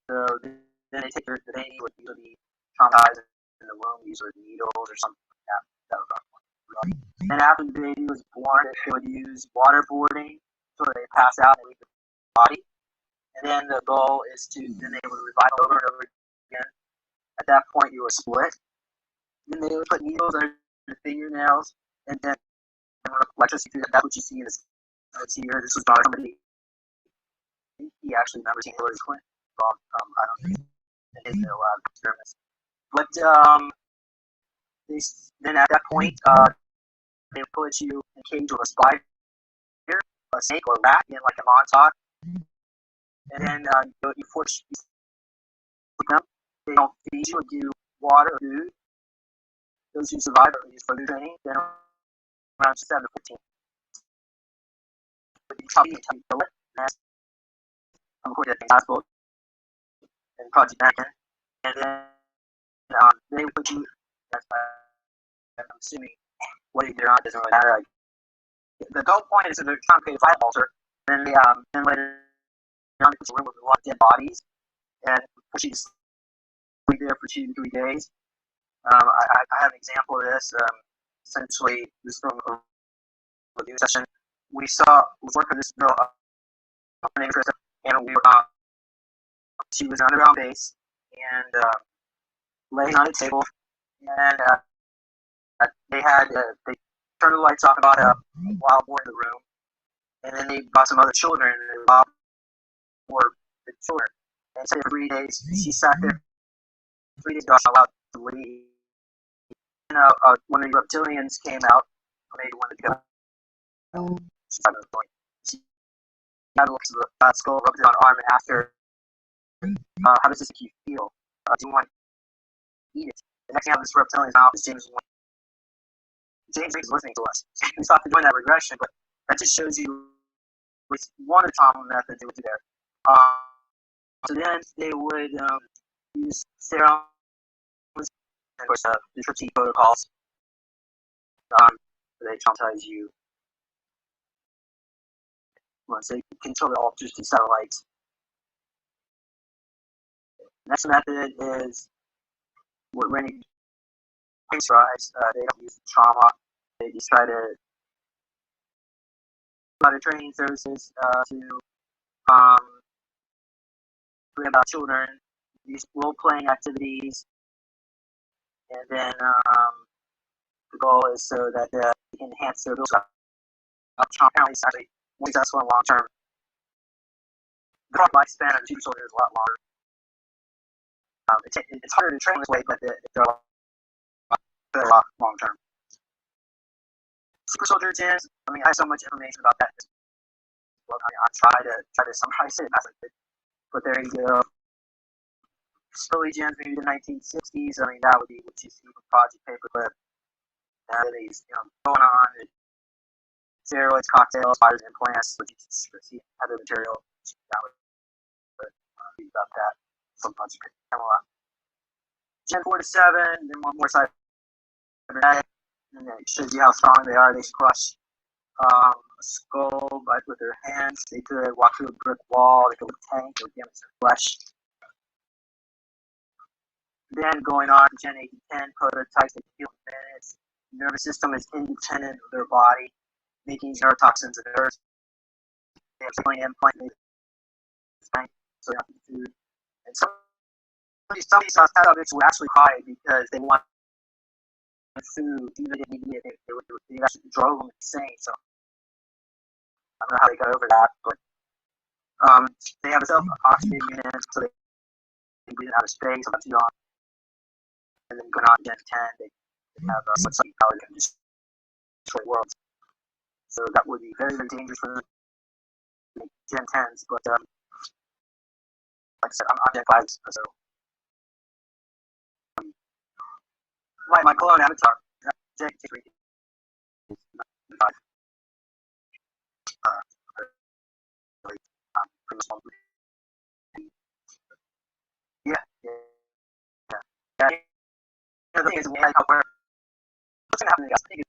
So then they take the baby would usually be traumatized in the womb, usually needles or something like that. That was our point. And after the baby was born, they would use waterboarding so they pass out and leave the body. And then the goal is to then they would revive over and over again. At that point, you were split. Then they would put needles under the fingernails, and then electricity. That's what you see in this here. This was by somebody. He actually remembers seeing Hillary Clinton. I don't think it is a lot of experiments. But then at that point, they would put you in a cage with a spider, a snake, or a rat in like a montauk. And then you force them. They don't feed you or give you water or food. Those who survive are used for training. Then around 7 to 14. You chop it until you kill it. Of course, that's possible. And Project Mannequin. And then they would put you. I'm assuming what you do or not doesn't really matter. The whole point is that they're trying to create a fire altar. Then later on, they put you in a room with a lot of dead bodies and put you to sleep there for 2 to 3 days. I have an example of this. Essentially, this from a review session. We worked with this girl, her name is Krista, and we were, she was an underground base, and laying on a table, and they turned the lights off and brought a wild boar in the room, and then they brought some other children, and the wild boar the children. And so for 3 days, she sat there for 3 days, not allowed to leave. And one of the reptilians came out, or maybe one of the she had a look to the skull, rubbed it on her arm, and asked her, how does this make you feel? Do you want to eat it? The next thing out of this reptilian's mouth is James is listening to us. We stopped doing that regression, but that just shows you it's one of the trauma methods they would do there. So then they would use serums, and of course the Tripsy protocols. They traumatize you once they control the electricity satellites. Next method is what Rennie tries. They don't use trauma. They just try to provide training services to bring about children, these role-playing activities, and then the goal is so that they can enhance their ability. Apparently, it's actually more successful in long term. The lifespan of super soldiers is a lot longer. It's harder to train this way, but they're a lot better off long term. Super soldier gyms. I mean, I have so much information about that. Well, I try to summarize it as I could, but there you go. Early gyms, maybe the 1960s. I mean, that would be what you see from Project Paperclip. Nowadays, going on steroids, cocktails, fighters, implants, which you see other material. That would read about that from Project Paperclip. Gen 4 to 7, then one more cybernetic, and it shows you how strong they are. They crush a skull with their hands. They could walk through a brick wall. They could lift a tank. They would damage their flesh. Then going on to Gen 8 to 10 prototypes, they can heal in minutes. The nervous system is independent of their body, making neurotoxins and nerves. They have signaling implant made so they have to do food. And some of these subjects would actually cry because they want food, even if they didn't eat it. They actually drove them insane. So I don't know how they got over that, but they have a self-oxygen unit, so they breathe out of space, about 2 yards. And then going on to Gen 10, they have such power that can destroy worlds. So that would be very, very dangerous for the Gen 10s. But like I said, I'm Gen 5s, so my clone avatar, Gen 3. Yeah. The thing is, what's going to happen to the guys? I think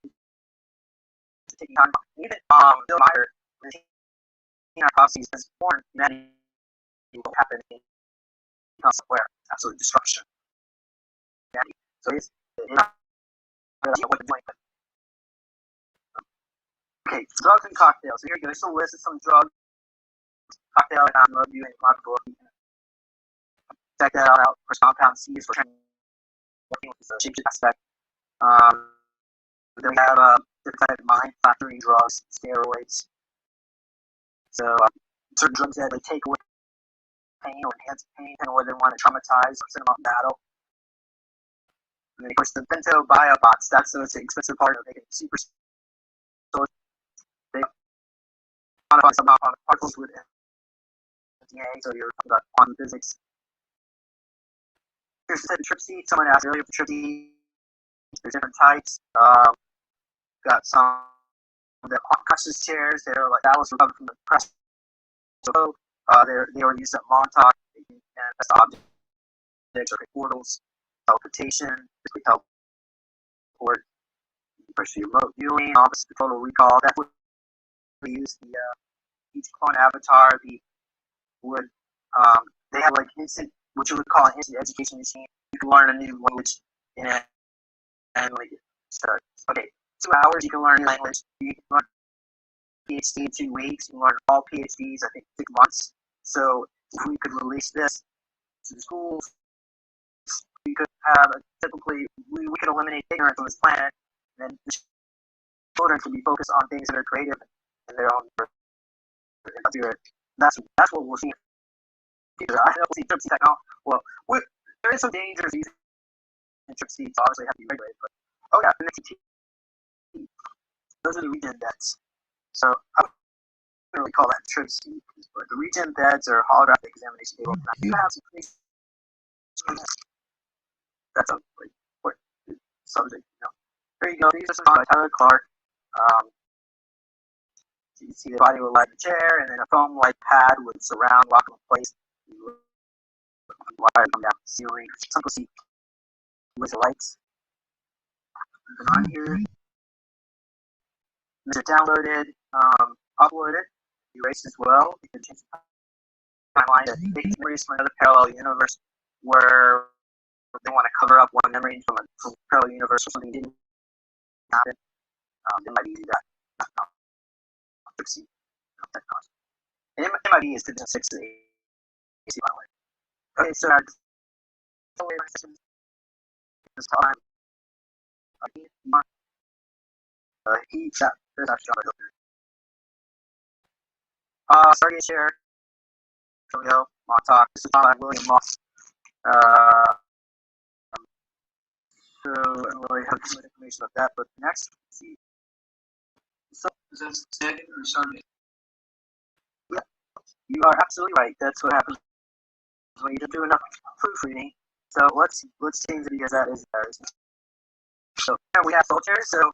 it's taking time. Even Bill Meyer, when he prophecies was born, humanity will happen in somewhere, absolute destruction. So it's not what they're doing. Okay, drugs and cocktails. So here you go. There's a list of some drugs. Cocktail, and I'm reviewing my book. Check that out. Of course, compound C is for working with the shape aspect. Then we have different type of mind-factoring drugs, steroids. So certain drugs that take away pain or enhance pain, and whether they want to traumatize or send them off battle. And then of course the bento biobots. That's the most expensive part of making super soldiers. They modify some particles with DNA, so you're talking about quantum physics. Here's the Tripsy. Someone asked earlier for Tripsy. There's different types. Got some of the conscious chairs. They're like that was recovered from the press. So they were used at Montauk and as objects or portals, teleportation, basically teleport, push the remote viewing, office total recall. That's what we use. Each clone avatar, they have like instant, what you would call an instant education machine. You can learn a new language in it, and like start. Okay, 2 hours you can learn a new language. You can learn PhD in 2 weeks. You can learn all PhDs, I think, 6 months. So if we could release this to the schools, we could have typically we could eliminate ignorance on this planet, and then the children could be focused on things that are creative in their own spirit. That's what we'll see. I don't see gypsy technology. Well, there is some dangers using gypsy, so obviously have to be regulated. But oh yeah, and those are the regen beds. So I wouldn't really call that traged, but the regen beds are holographic examination table. And I do have some information. That's a really important subject. There you go. These are some by Tyler Clark. So you can see the body will lie in the chair, and then a foam-like pad would surround, lock in place. Wire come down the ceiling. Some will see with the lights. Moving on here. These are downloaded, uploaded, erased as well. You can change the timeline to take memories from another parallel universe where they want to cover up one memory from a parallel universe or something didn't happen. They might do that. Technology. And MIB is 56 to 80, by the way. Okay, so this time, he chat. There's actually starting to share. Julio, Montauk. This is not William Moss. So I don't really have too much information about that. But next, let's see. So is that second or Sunday? Yeah, you are absolutely right. That's what happens when you don't do enough proofreading. So let's change it because that is theirs. So here we have soldier. So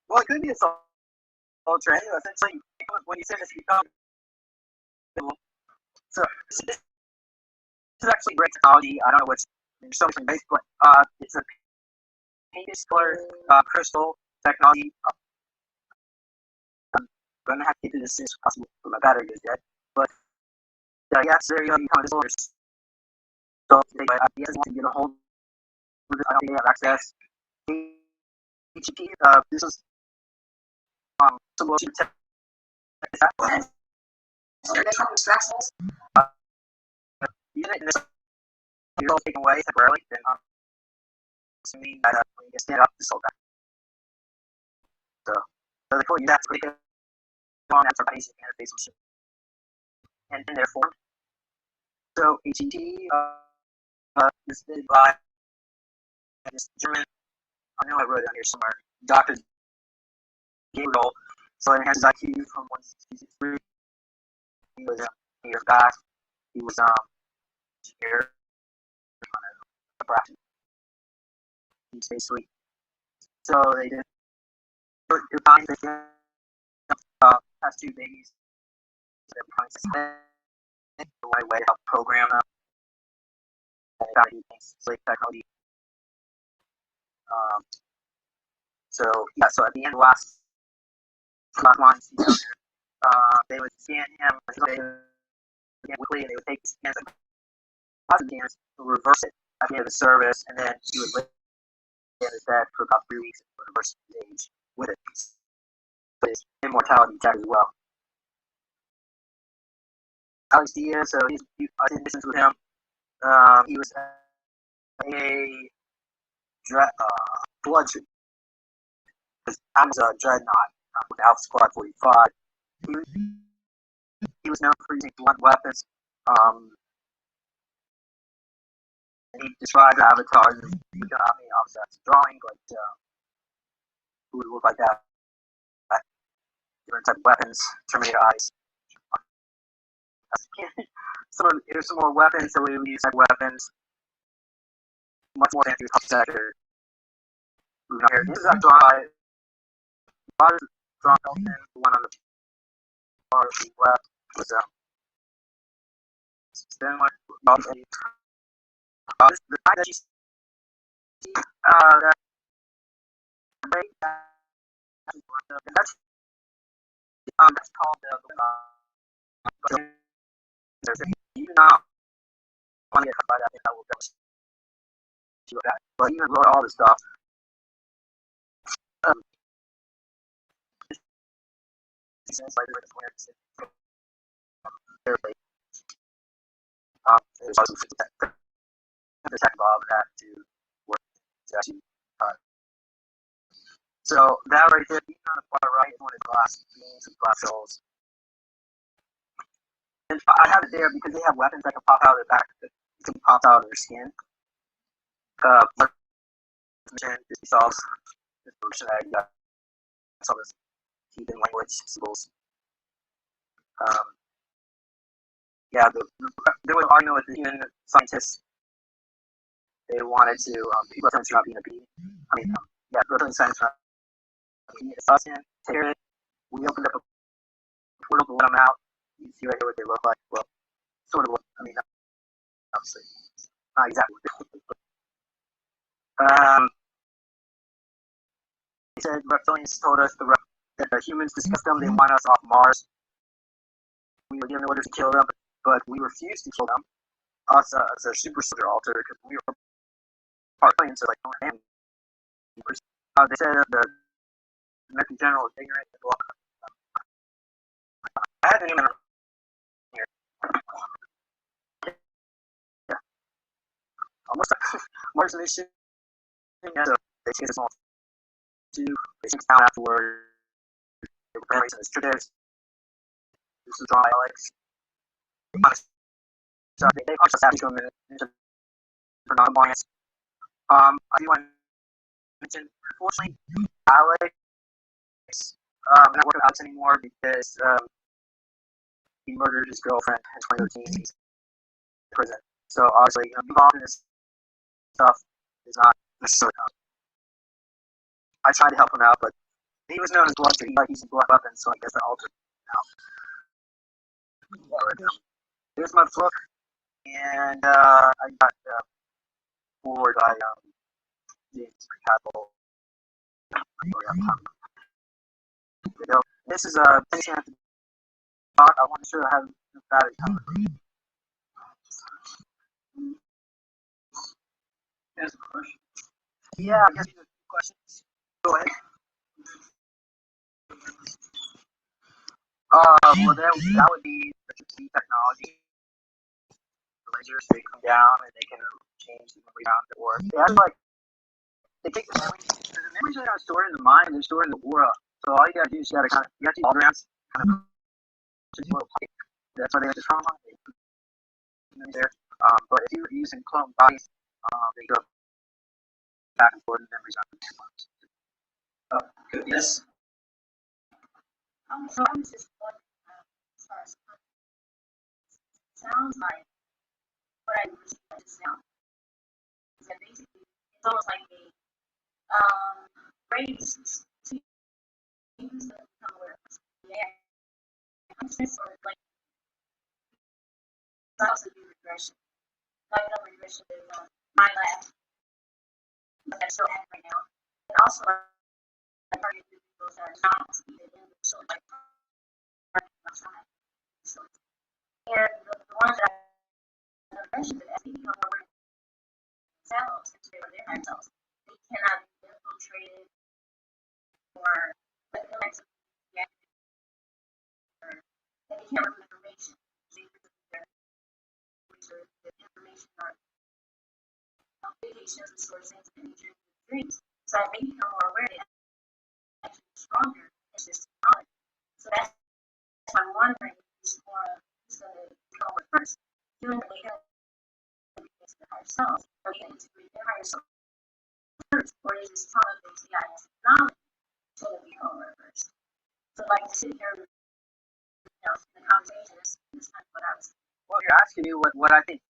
well, it could be a soldier. Anyway, essentially, when you say this, you become so this is actually great technology. I don't know what's so much based, but it's a painted color crystal technology. I'm gonna have to get to this as soon as possible, but my battery is dead. But yeah, so there you go. You come to soldiers. So if he doesn't want to get a hold of it, I don't think they have access. HTTP, this is solution to that. Even if you're all taken away temporarily, then assuming that when you get stand up, this all back. So the cool, you have to click on that's our basic interface machine. And then they're formed. So HTTP is made by this German, I know I wrote it on here somewhere, Dr. Gabriel. So it enhances IQ from 163. He was a year back. He was engineer on a fraction. He's basically so they did your time they has two babies. The right way to help program them. Slave technology. So yeah, so at the end of last line, they would scan him weekly, and they would take the scans, positive scans, reverse it at the end of the service, and then he would live in his bed for about 3 weeks and reverse his age with it. But his immortality tag as well. Alex Diaz, so I did missions with him. He was a blood treatment. Because I was a dreadnought with Alpha Squad 45. He was known for using blunt weapons. And he described avatars as obviously that's a drawing, but who would look like that. Different type of weapons, Terminator eyes. Here's some more weapons, so we would use type weapons. Much more fancy with sector. Moving on here. This is actually drawn the one on the far left was similar. The type that you see, that's called you do not want to get cut by that thing. I will definitely do that. But even wrote all this stuff. There's also the tech involved in that to work to actually. So that right there, even on the far right, is one of the glass beams and glass shells. And I have it there because they have weapons that can pop out of their back, that can pop out of their skin. This solves this version that you got some of this heathen language symbols. Yeah, there was an argument with the human scientists. They wanted to people are not being a bee. Brooklyn science not being a us in. Take care of it. We opened up a portal to let them out. You see right here what they look like. Well, sort of. Obviously, not exactly what they look like. He said reptilians told us that the humans discussed them. They want us off Mars. We were given orders to kill them, but we refused to kill them. Us as a super soldier alter because we were part aliens, so like family members. They said the American general was ignorant and blocked. I had the name here. Yeah, almost Mars mission. Yeah, so they chased us all too. They chased down afterward. They were parents and strippers. This was drawn by Alex. They punched us out into a minute for non-compliance. I do want to mention, unfortunately, Alex not working with Alex anymore because he murdered his girlfriend in 2013. He's in prison. So obviously, involved in this stuff is not necessarily. I tried to help him out, but he was known as Blood. He liked using blood weapons, so I guess that altered now. Here's my book, and I got bored by James Capital. This is a chance to talk. I want to show you how the battery comes. Here's a question. Yeah, I guess you have questions. Go ahead. Well, that would be the technology. The lasers, they come down and they can change the memory around the orb. They have they take the memories. The memories are not stored in the mind; they're stored in the aura. So all you gotta do is you have to holograms, kind of that's why they have the trauma. They put them there. But if you're using clone bodies, they go back and forth, and memories are. Good. Yes. So I was just wondering, as far as sounds like what I received just now. Is that basically it's almost like a race to use the become aware of consciousness or like it's also do regression. Like no regression is my lab, but that's still happening right now. And also like target individuals that are not so like and the ones that I mentioned that as they become aware of themselves, into their themselves, they cannot be infiltrated or like the next or they can't remove information. The information or vacations and sort of things in dreams. So as they become more aware, they actually stronger. It's just knowledge. So that's why I'm wondering who's going to become aware first. Doing the data against the higher self, or they integrate their higher self first, or is this telling the AI knowledge so that we become aware first? So like to sit here, in the conversation is kind of what I was. Well, you're asking me what I think.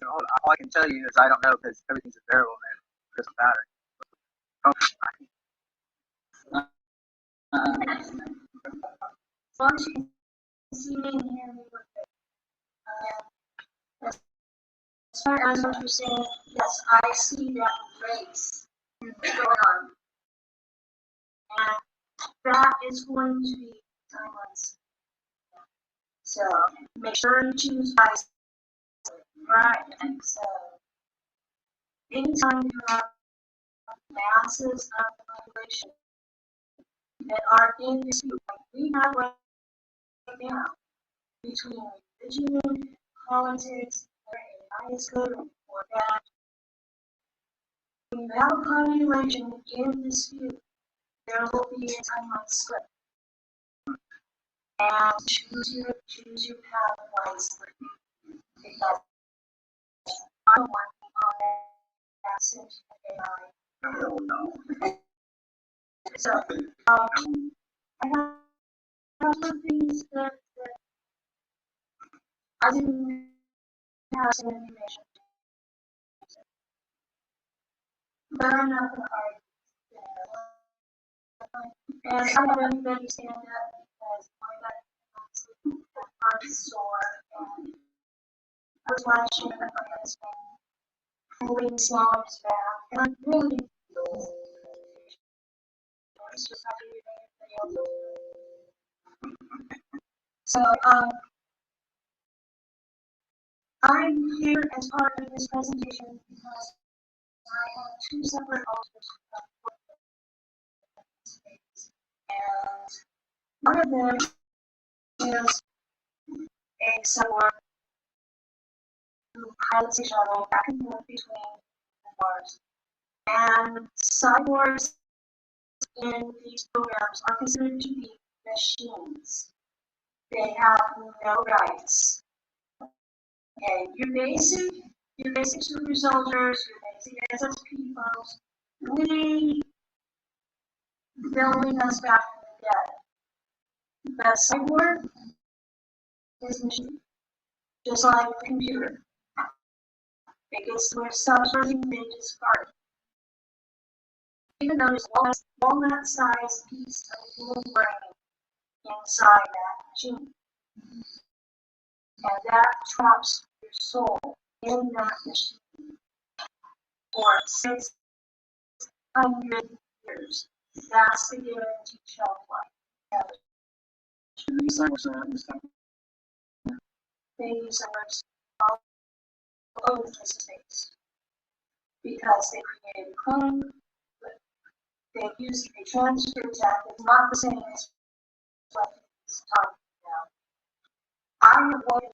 All I can tell you is I don't know because everything's a variable and it doesn't matter. As long as you can see me and hear me with it. As far as what you're saying, yes, I see that race going on. And that is going to be someone's. So make sure you choose wisely. Right. And so anytime you have masses of the population that are in dispute, like we have right now, between religion politics, whether AI is good or bad. When you have a population in dispute, there will be a timeline slip. And choose your path wisely. Because I'm working on that since AI. So, I have some things that I didn't have some information, but I'm not going to argue. And I have everybody stand up because I'm sore and I was watching my husband pulling small on his back, and I'm really it's just not everybody else. So, I'm here as part of this presentation because I have two separate altars of space, and one of them is a cyborg who pilots a shuttle back and forth between the Mars. And cyborgs in these programs are considered to be machines. They have no rights. Okay, your basic super soldiers, your basic SSP folks, we building us back from the dead. The cyborg is machine, just like the computer. It gets to where something they discard. Even though there's walnut-sized piece of human brain inside that machine, and that traps your soul in that machine for 600 years. That's the guaranteed shelf life. They use cyborgs all over the space because they created a clone, but they used a transcript that is not the same as what he's talking about. I have woken up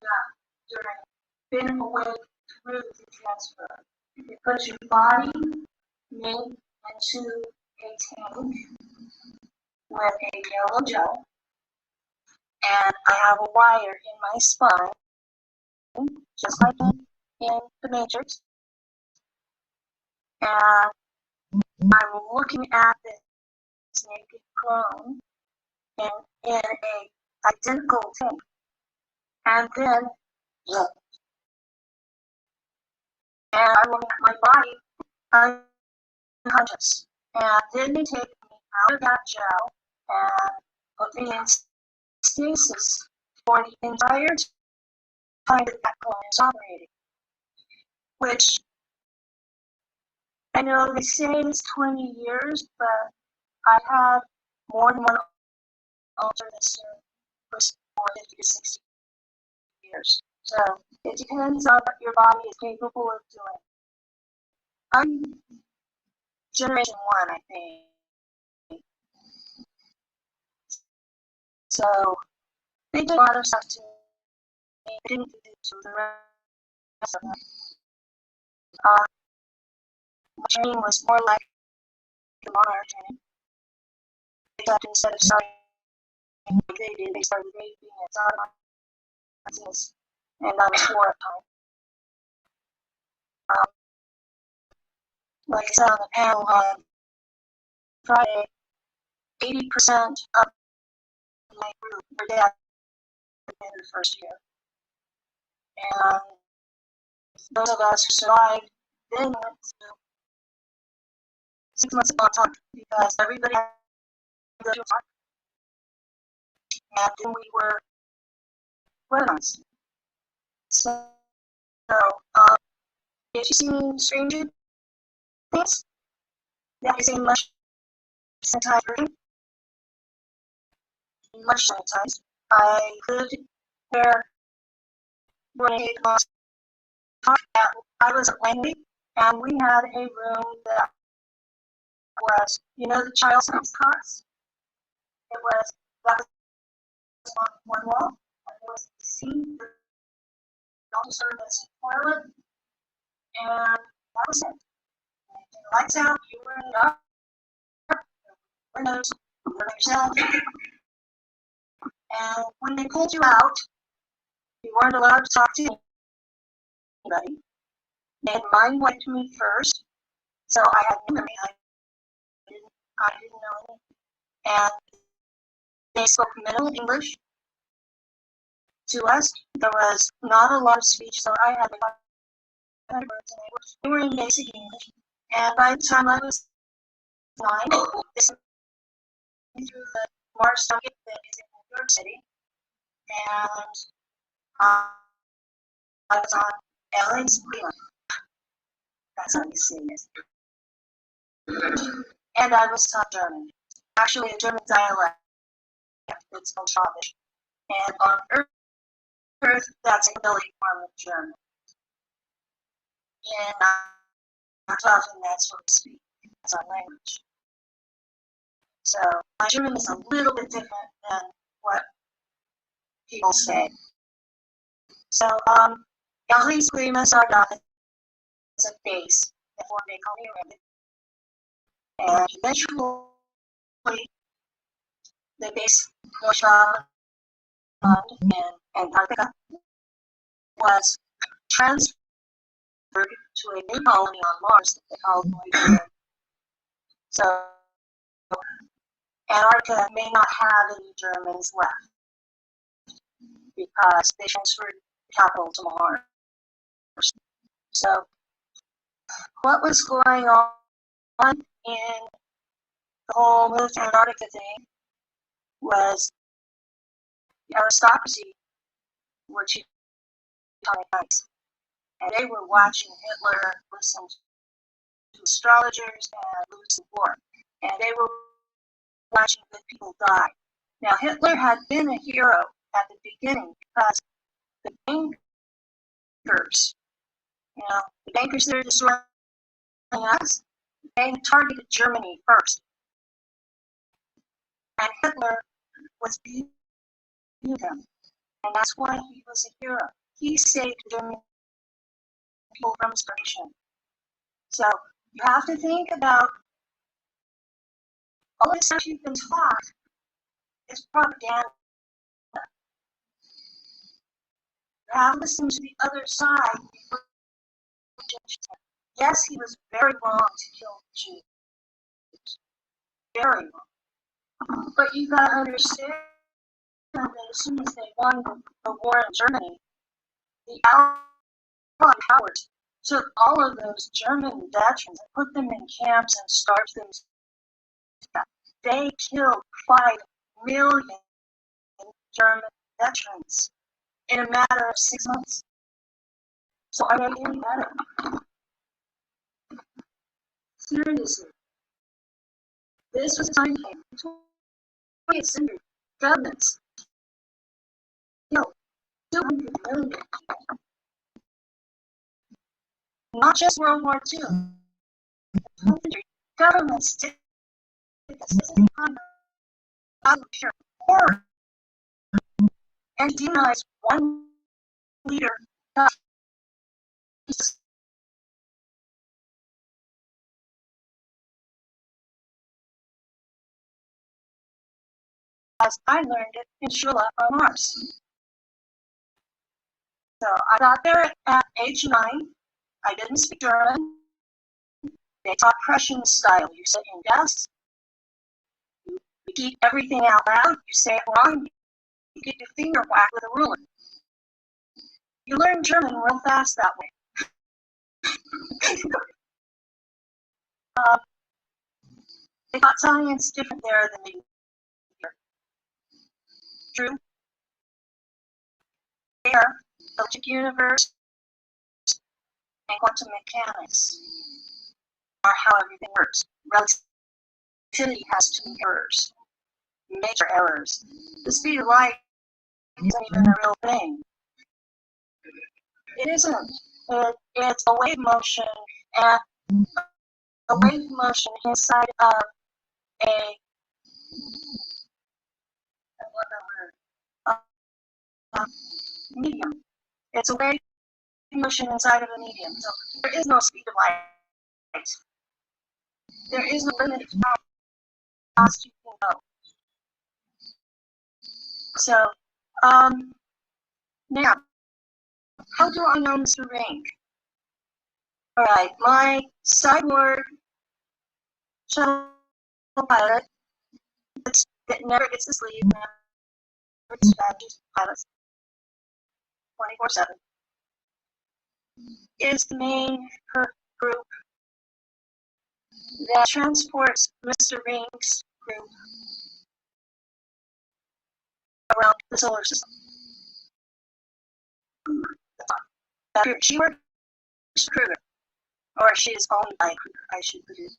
been awake through the transfer. It puts your body into a tank with a yellow gel, and I have a wire in my spine, just like in the Matrix, and I'm looking at this naked clone in a identical tank, and then I'm looking at my body unconscious, and then they take me out of that gel and put me in stasis for the entire time that clone is operating, which I know they say is 20 years, but I have more than one altar that served for 50 to 60 years. So it depends on what your body is capable of doing. I'm generation 1, I think. So they did a lot of stuff to me. They didn't do to the rest of them. My training was more like the monarch training. Except instead of starting like they did, they started raping and sodomizing, and I was 4 at the time. Like I said on the panel on Friday, 80% of my group were dead in the first year. And those of us who survived then went to 6 months of time because everybody had to go to a park. And then we were weaponized. So, if you see stranger things, that is a much sanitized version. Much sanitized. I could wear a mask. I was at Langley, and we had a room that was, the child sex cots. That was on one wall, and there was a seat. The also served as a toilet, and that was it. The lights out, you were in the dark, windows, you were yourself, and when they pulled you out, you weren't allowed to talk to anybody. They had mind wiped me first, so I had no memory. I didn't know anything. And they spoke minimal English to us. There was not a lot of speech, so I had like words, and they were in basic English. And by the time I was 9, they sent me through the Mars Target that is in New York City, and I was on LA's Greenland. That's how you say it. And I was taught German. Actually, a German dialect. It's called Schwabish. And on Earth, that's a really form of German. And often that's what we speak as our language. So my German is a little bit different than what people say. So, Galeries Grimas are not as a base before they call me around it. And eventually, the base North and Antarctica was transferred to a new colony on Mars that they called Voyager. So Antarctica may not have any Germans left because they transferred the capital to Mars. So what was going on in the whole move to Antarctica thing was the aristocracy were Teutonic Knights, and they were watching Hitler, listening to astrologers, and losing war, and they were watching good people die. Now Hitler had been a hero at the beginning because the bankers, the bankers that are destroying us, they targeted Germany first, and Hitler was beating them, and that's why he was a hero. He saved German people from starvation. So you have to think about all this stuff you've been taught is propaganda. You have to listen to the other side. Yes, he was very wrong to kill the Jews. Very wrong. But you gotta understand that as soon as they won the war in Germany, the Allied powers took all of those German veterans and put them in camps and starved them to death. They killed 5 million German veterans in a matter of 6 months. So are they any better? Seriously. This was a time frame. 20th century governments killed 200 million people. Not just World War II. Governments did this kind of horror and demonized one leader. As I learned it in Shula on Mars. So I got there at age 9. I didn't speak German. They taught Prussian style. You sit in desks. You repeat everything out loud. You say it wrong. You get your finger whacked with a ruler. You learn German real fast that way. They taught science different there than they do here. True. There, the electric universe and quantum mechanics are how everything works. Relativity has 2 errors, major errors. The speed of light isn't even a real thing. It isn't. It's a wave motion, and a wave motion inside of a medium. It's a wave motion inside of the medium. So there is no speed of light. There is no limit to how fast you can go. So, now, how do I know Mr. Rink? All right, my cyborg shuttle pilot that never gets to sleep, never distracted pilots 24/7, is the main group that transports Mr. Rink's group around the solar system. She works for Kruger, or she is owned by Kruger, I should put it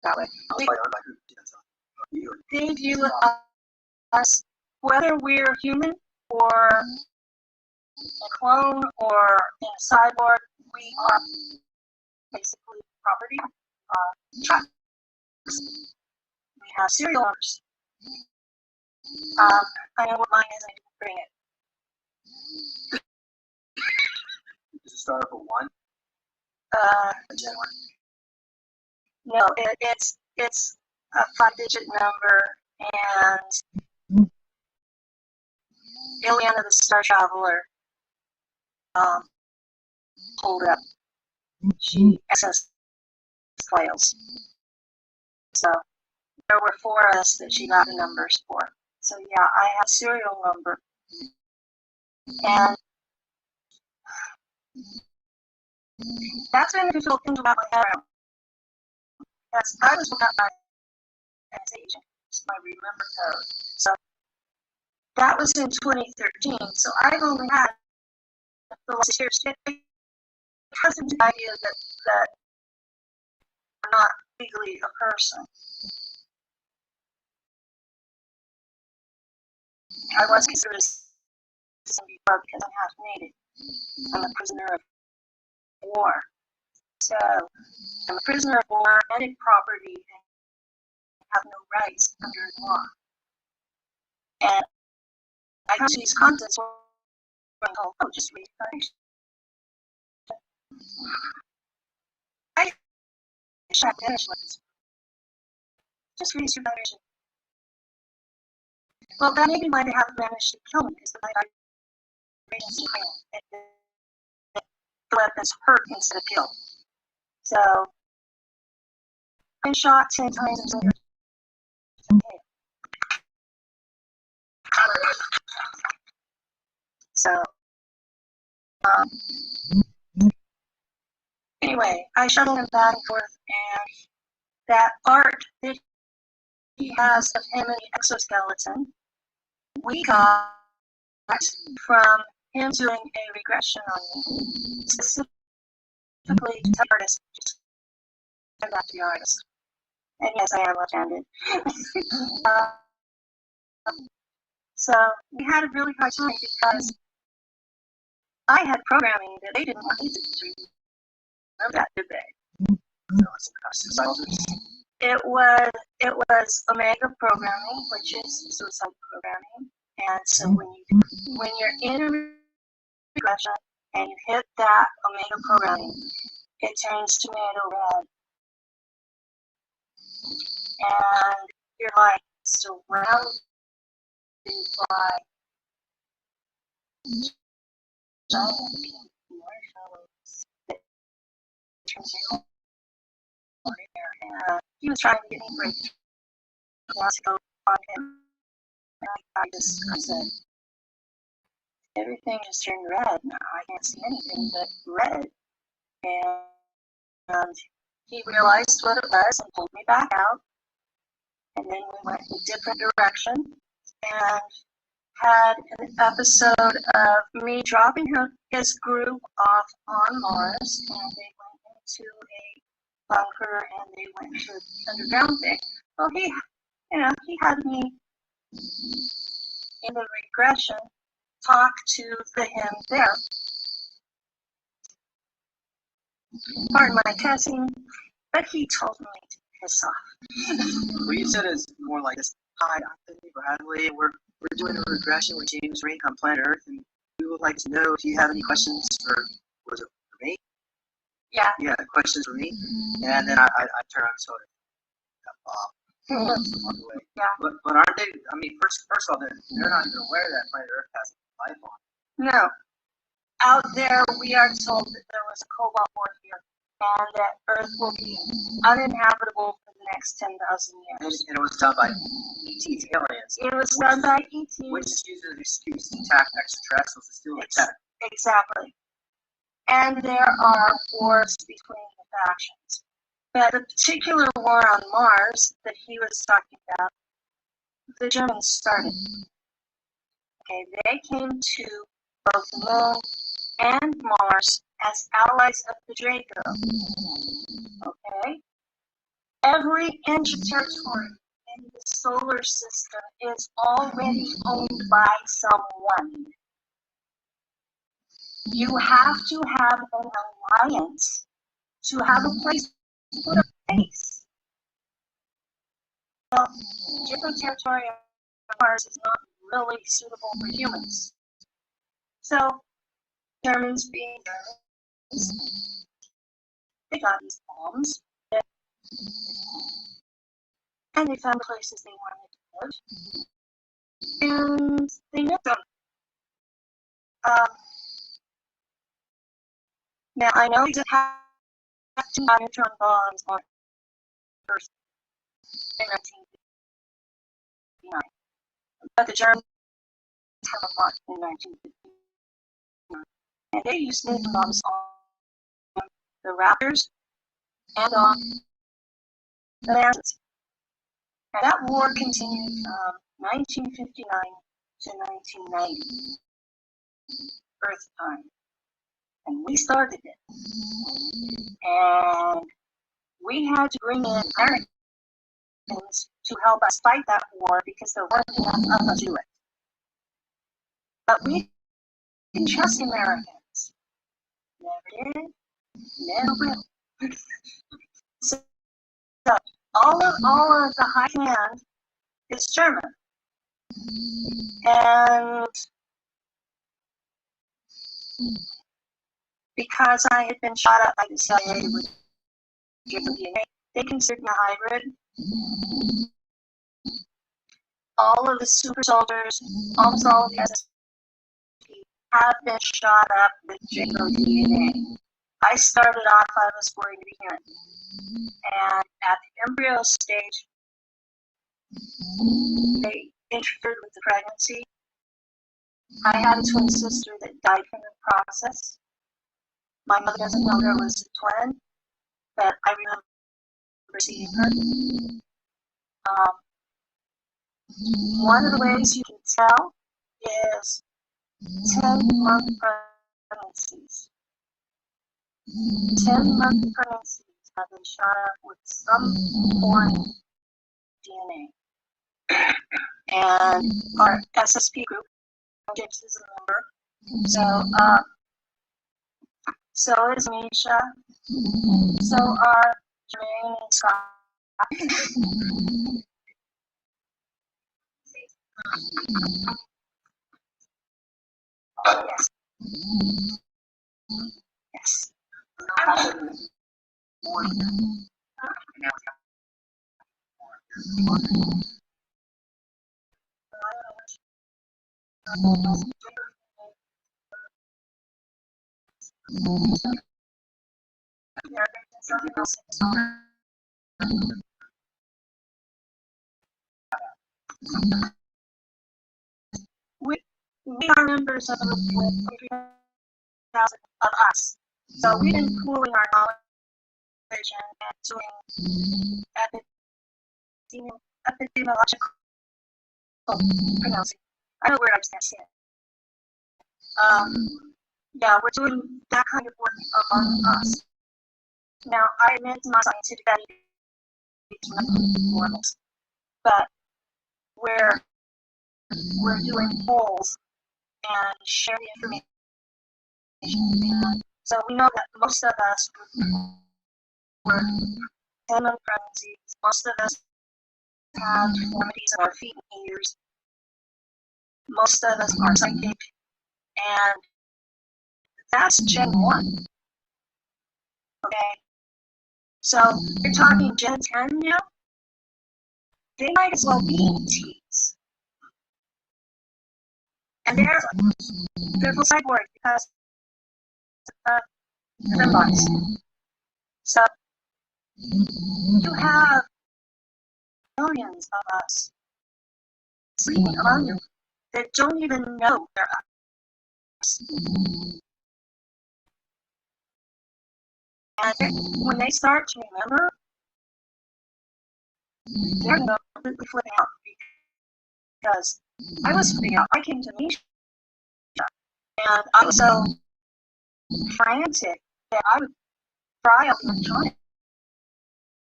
that way. They view us, whether we're human or a clone or in a cyborg, we are basically property. Trucks. We have serial numbers. I know what mine is, I didn't bring it. Does it start with a 1? A Gen 1? No, it's a 5-digit number, and Ileana the Star Traveler pulled up. She accessed files. So there were 4 of us that she got the numbers for. So yeah, I have serial number. And that's been a difficult thing to wrap my head around. Because I was looking at my agent, my remember code. So that was in 2013. So I've only had the last years to get because of the idea that I'm not legally a person. I was considered a citizen before because I'm half native. I'm a prisoner of war. So I'm a prisoner of war, and property, and have no rights under the law. And I come to these contents where I'm told, oh, just read the foundation. I wish I finished with this. Just read your foundation. Well, that may be why they haven't managed to kill me, because the vibrations and the weapons hurt instead of kill. So I've been shot 10 times and so anyway, I shuttle him back and forth, and that art that he has of him in the exoskeleton, we got from him doing a regression on me, specifically to the artist, just send that to the artist. And yes, I am left-handed. So we had a really hard time because I had programming that they didn't want me to remember that, did they? It was Omega programming, which is suicide programming. And so when you're in a regression and you hit that Omega programming, it turns tomato red. And you're like surrounded by giant marshmallows that turns you on there. And he was trying to get me to break the on him. And I said, everything just turned red. Now I can't see anything but red. And he realized what it was and pulled me back out. And then we went in a different direction and had an episode of me dropping his group off on Mars, and they went into a bunker and they went to an underground thing. Well, he had me in the regression talk to him there. Pardon my cussing, but he told me to piss off. Well, you said it's more like this. Hi, I'm Penny Bradley, and we're doing a regression with James Rink on planet Earth, and we would like to know if you have any questions for Was it for me? Yeah. Yeah, the question's for me. And then I turn on soda. Walk away. Yeah. But aren't they? I mean, first of all, they're not even aware that planet Earth has life on. No. Out there, we are told that there was a cobalt war here, and that Earth will be uninhabitable for the next 10,000 years. And it was done by ET aliens. It was done by ET. Which is used as an excuse to attack extraterrestrials to steal their tech. Exactly. And there are wars between the factions. But the particular war on Mars that he was talking about, the Germans started. Okay, they came to both the Moon and Mars as allies of the Draco. Okay? Every inch of territory in the solar system is already owned by someone. You have to have an alliance to have a place to put a base. Well, Draco territory on Mars is not really suitable for humans. So, Germans being Germans, they got these bombs, and they found places they wanted to live, and they met them. Now, I know they didn't have two neutron bombs on Earth in 1959, but the Germans had a lot in 1959, and they used neutron bombs on the Raptors and on the Mansons. And that war continued from 1959 to 1990, Earth time. And we started it. And we had to bring in Americans to help us fight that war because there weren't enough of us to do it. But we can trust Americans. Never did, never will. So all of the high command is German. And because I had been shot up by the CIA with DNA, they considered me a hybrid. All of the super soldiers, almost all of the SSP, have been shot up with Draco DNA. I started off, I was worried to be human. And at the embryo stage, they interfered with the pregnancy. I had a twin sister that died from the process. My mother doesn't know there was a twin, but I remember seeing her. One of the ways you can tell is 10-month pregnancies. 10-month pregnancies have been shot up with some foreign DNA. And our SSP group gives us a number. So is Misha. So are Jermaine and Scott. Yes. Yes. We are members of a group with 3,000 of us. So we've been pooling our knowledge and doing epidemiological pronouncing. I know where I just can't say it. Yeah, we're doing that kind of work among us. Now, I admit it's not scientific that it's normals, but we're doing polls and sharing information. And so we know that most of us were 10-month pregnancies. Most of us have deformities in our feet and ears. Most of us are psychic, and That's Gen 1. Okay? So you're talking Gen 10 now? They might as well be teens. And they're full cyborg because of their bodies. So you have millions of us sleeping among you that don't even know they're us. And when they start to remember, they're completely flipping out because I was flipping out. I came to Misha and I was so frantic that I would fry up electronics.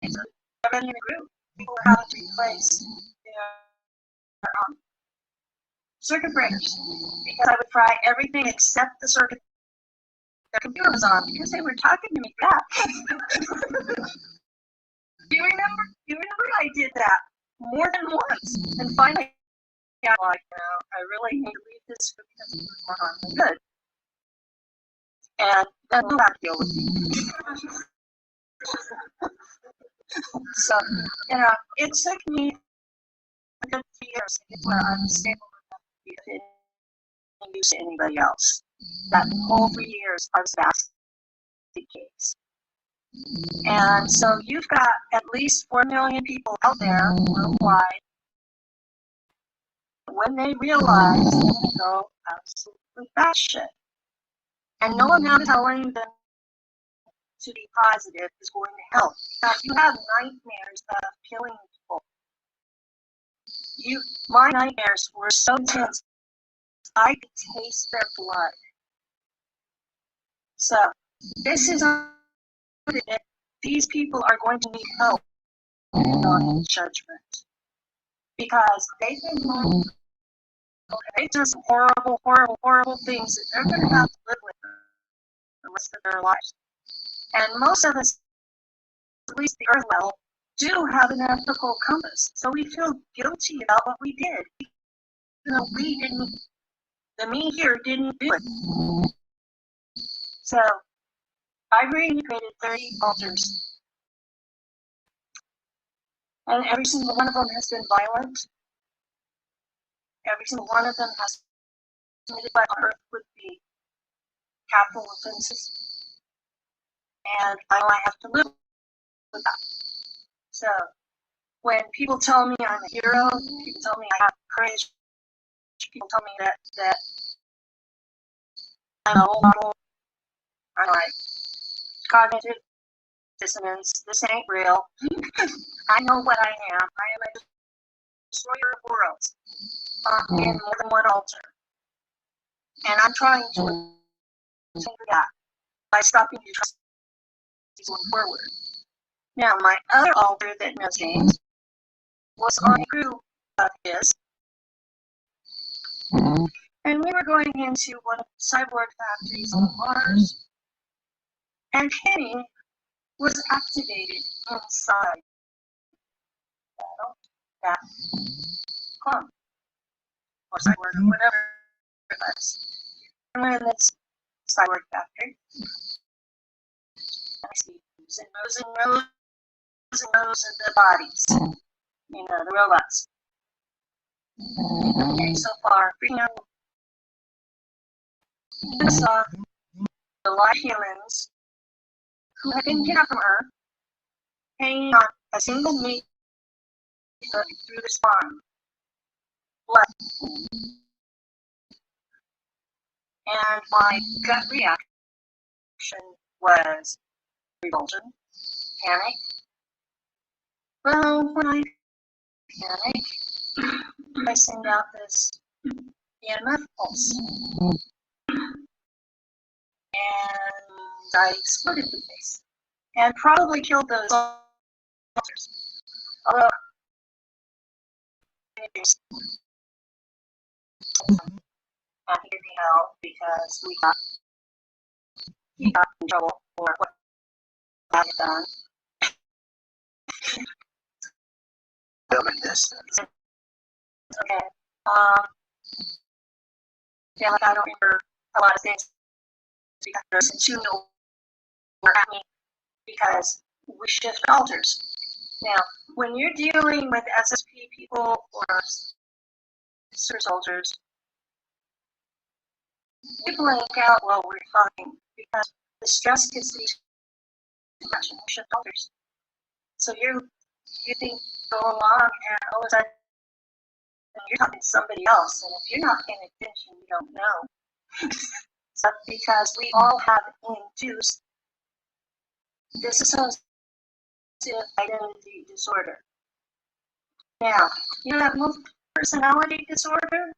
Everybody in the group, people were having to replace their circuit breakers because I would fry everything except the circuit their computer was on because they were talking to me back. Do you remember? I did that more than once, and finally I'm like, I really need to leave this because it was more harm than good. And then we'll have to deal with me. So, it took me a good few years to get where I was stable enough to be of any use to anybody else. That whole 3 years I was a basket case. And so you've got at least 4 million people out there worldwide. When they realize, they're going to go absolutely batshit. And no amount of telling them to be positive is going to help. Because you have nightmares of killing people. My nightmares were so intense, I could taste their blood. So, this is that these people are going to need help and not judgment. Because they've done some horrible, horrible, horrible things that they're going to have to live with the rest of their lives. And most of us, at least the earth level, do have an ethical compass. So we feel guilty about what we did. The me here didn't do it. So I've recreated 30 altars. And every single one of them has been violent. Every single one of them has committed by on earth with the capital offenses. And I have to live with that. So when people tell me I'm a hero, people tell me I have courage, people tell me that I'm a role model, I'm like, cognitive dissonance, this ain't real. I know what I am. I am a destroyer of worlds in more than one altar. And I'm trying to attain that by stopping the atrocities going forward. Now, my other altar that knows James was on a crew of his. And we were going into one of the cyborg factories on Mars. And Penny was activated inside that clone or cyborg or whatever it was. And we're in this cyborg factory. And I see rows and rows and rows and rows of the bodies. The robots. Okay, so far, freaking out. I saw the live humans who had been kidnapped from Earth hanging on a single meat hook through the spine. Blood. And my gut reaction was revulsion, panic. Well, when I panic, I send out this EMF pulse. And I exploded the place. And probably killed those soldiers. Although, he didn't help because he got in trouble for what I had done. Filming this. Okay. Yeah, like I don't remember a lot of things because there's two no happening because we shift alters. Now, when you're dealing with SSP people or sister soldiers, we blank out while we're talking because the stress gets to be too much and we shift alters. So you think go along and all of a sudden you're talking to somebody else, and if you're not paying attention, you don't know. So because we all have induced dissociative identity disorder. Now, you have multiple personality disorder.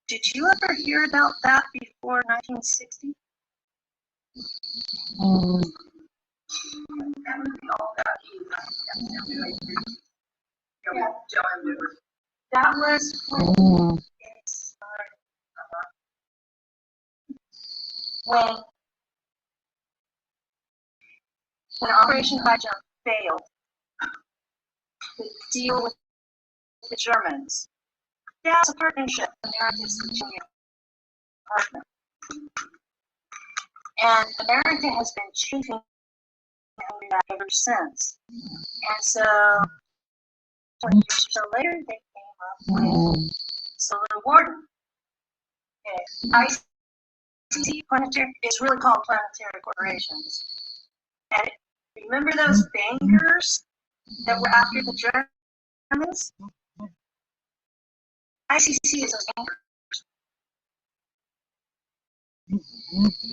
Did you ever hear about that before 1960? That would be all that. Yeah. That was when it started. When Operation High Jump failed to deal with the Germans, that's a partnership. America's continuing partner. And America has been chafing under that ever since. And so 20 years or so later, they came up with Solar Warden. Okay. ICC planetary is really called planetary corporations. And remember those bankers that were after the Germans? ICC is those bankers.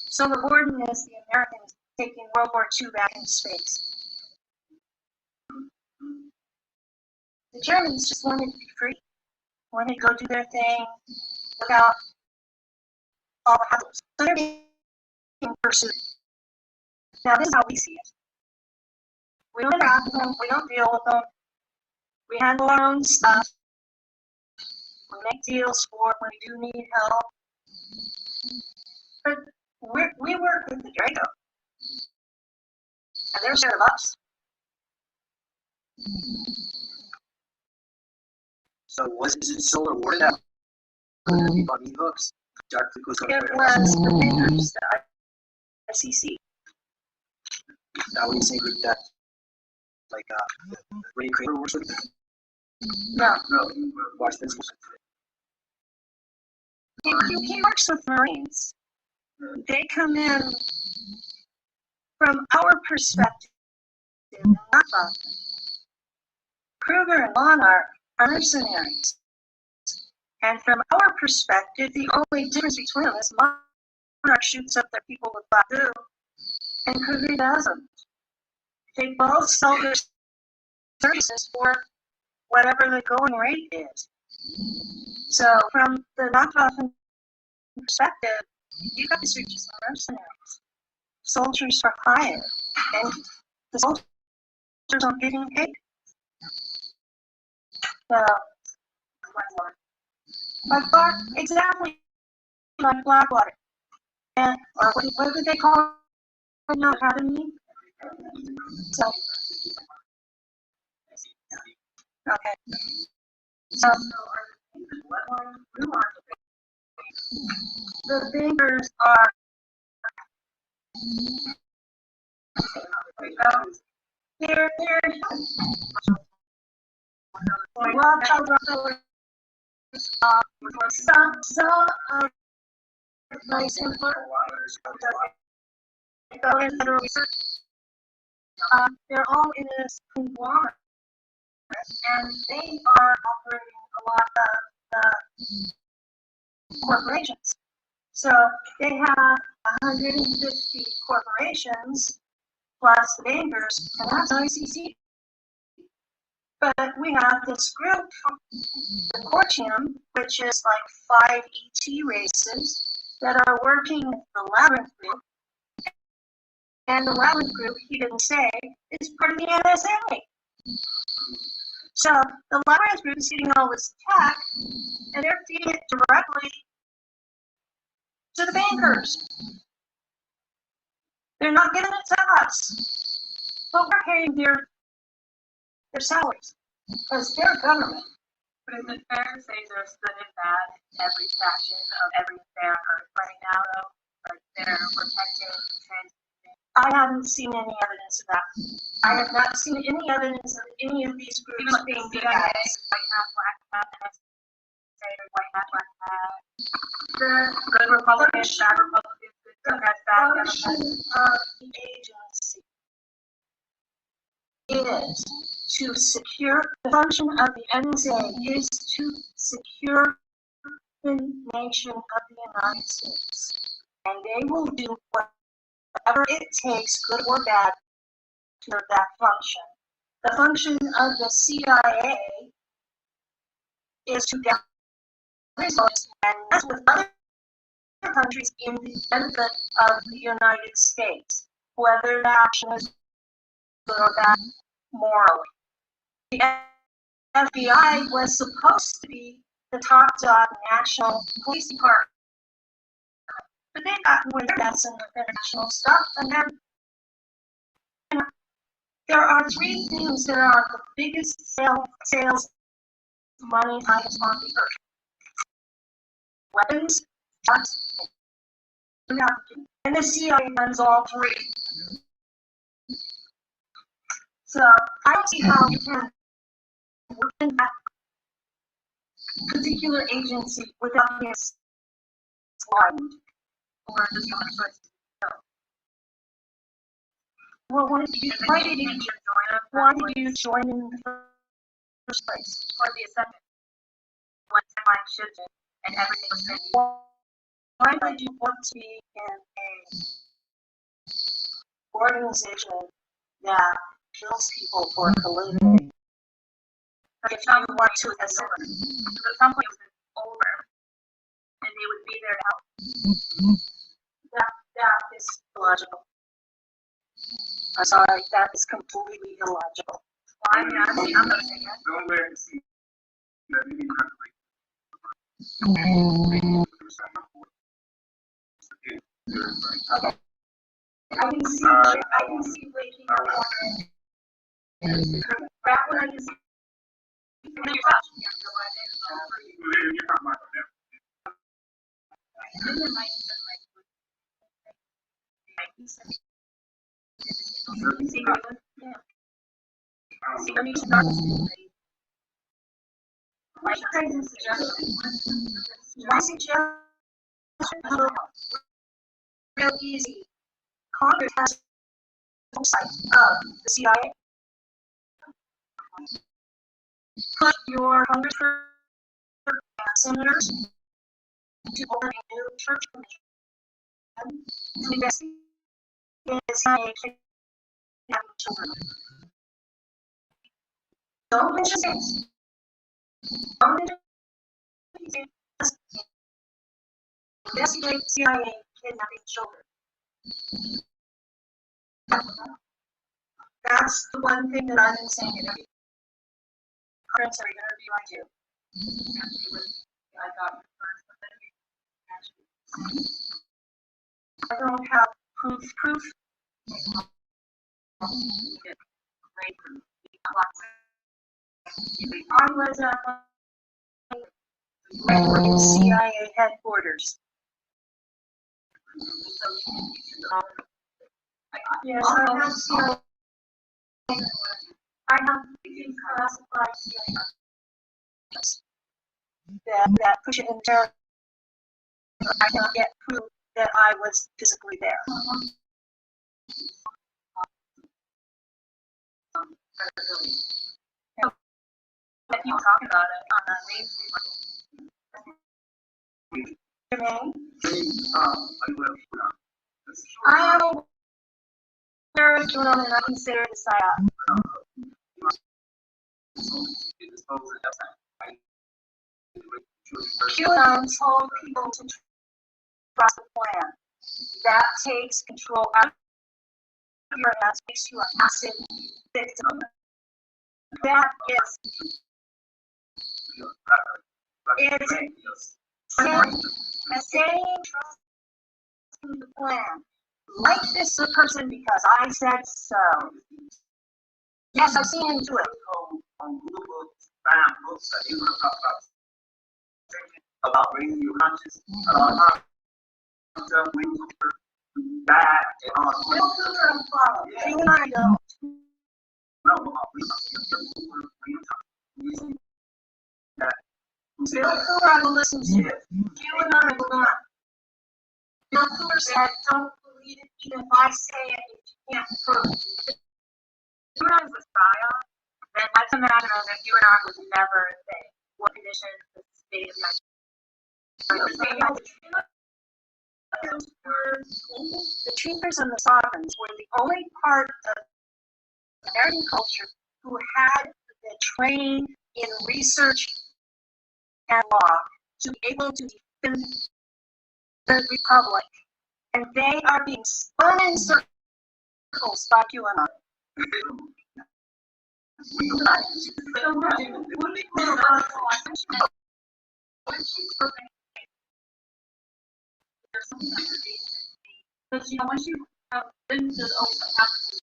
Solar Warden is the Americans taking World War II back in space. The Germans just wanted to be free, wanted to go do their thing without all the hassles. So they're being pursued. Now this is how we see it. We don't interact with them, we don't deal with them, we handle our own stuff, we make deals for when we do need help. But we work with the Draco, and they're scared of us. So was it Solar Warden that bought me books? It was the bankers, the ICC. Now when you say group that, like Ray Kramer works with? No. Watch this. He works with Marines. They come in from our perspective, not often. Kruger and Monarch are mercenaries. And from our perspective, the only difference between them is Monarch shoots up their people with Badu, and Kruger doesn't. They both sell their services for whatever the going rate is. So from the knockoff perspective, you guys are just mercenaries. Soldiers for hire, and the soldiers aren't getting paid. So, exactly like Blackwater. And, or what did they call it now, Academy? So, okay. So, the bankers are they're well, some of my simpler federal research, they're all in this conglomerate, and they are operating a lot of the corporations. So they have 150 corporations plus the bankers, and that's ICC. But we have this group, the core team, which is like 5 ET races that are working with the Labyrinth group. And the Labyrinth group, he didn't say, is part of the NSA. So the Labyrinth group is getting all this tech, and they're feeding it directly to the bankers. They're not giving it to us, but we're paying their salaries because they're government. But is it fair to say there's good and bad in every section of every affair on Earth right now, though? like they're protecting trans. I haven't seen any evidence of that. I have not seen any evidence of any of these groups Even like being the demonized. white hat, black hat, and say white hat, black hat. The good Republicans, bad Republicans, good Democrats, bad Democrats. Function of the agency is to secure, the function of the NSA is to secure the nation of the United States. And they will do whatever it takes, good or bad, to serve that function. The function of the CIA is to gather results and mess with other countries in the benefit of the United States, whether the action is good or bad morally. The FBI was supposed to be the top dog national police department, but they've gotten where they're messing with international stuff, and then there are three things that are the biggest sales money items on the earth: weapons, drugs, and the CIA runs all three. So I don't see how you can work in that particular agency without being slimed. Or just the only choice to go. Well, why did you join in the first place? For the assumption what time should do, and everything was ready. Why would you want to be in a organization that kills people for validity? But if you want to assume, at some point it was over, and they would be there to help. That is illogical. I'm sorry, that is completely illogical. Why not? I'm not saying that. Don't let it see that any country. I can see waking up back when I can see. When you're touching, you're My suggestion real easy. Congress has oversight of the CIA. Put your congressmen and senators to open a new church commission to investigate the CIA kidnapping children. Don't mention states. Don't mention states. Investigate CIA kidnapping children. That's the one thing that I've been saying in every conference or interview I do. I don't have proof. I was at CIA headquarters. Yes, I have CIA. I have classified CIA that push it in terror. I cannot get proof that I was physically there. If you talk about it on the mainstream level. I am aware of going on and I consider the PSYOP. QAnon told people to trust the plan. That takes control out of your hands, makes you a passive victim. That is saying trusting the plan. Like this person because I said so. Yes, I've seen him do it. About raising your conscience, about Bill Cooper and follow. You and I don't. Bill Cooper I will listen to. You and I will not. Bill Cooper said, don't believe it even if I say it if you can't prove it. If you and I was a psyop, then let's imagine as if you and I was never a thing. What condition the state of The Treaters and the Sovereigns were the only part of American culture who had the training in research and law to be able to defend the Republic. And they are being spun in circles by QAnon. But you know, once you have been to the always happens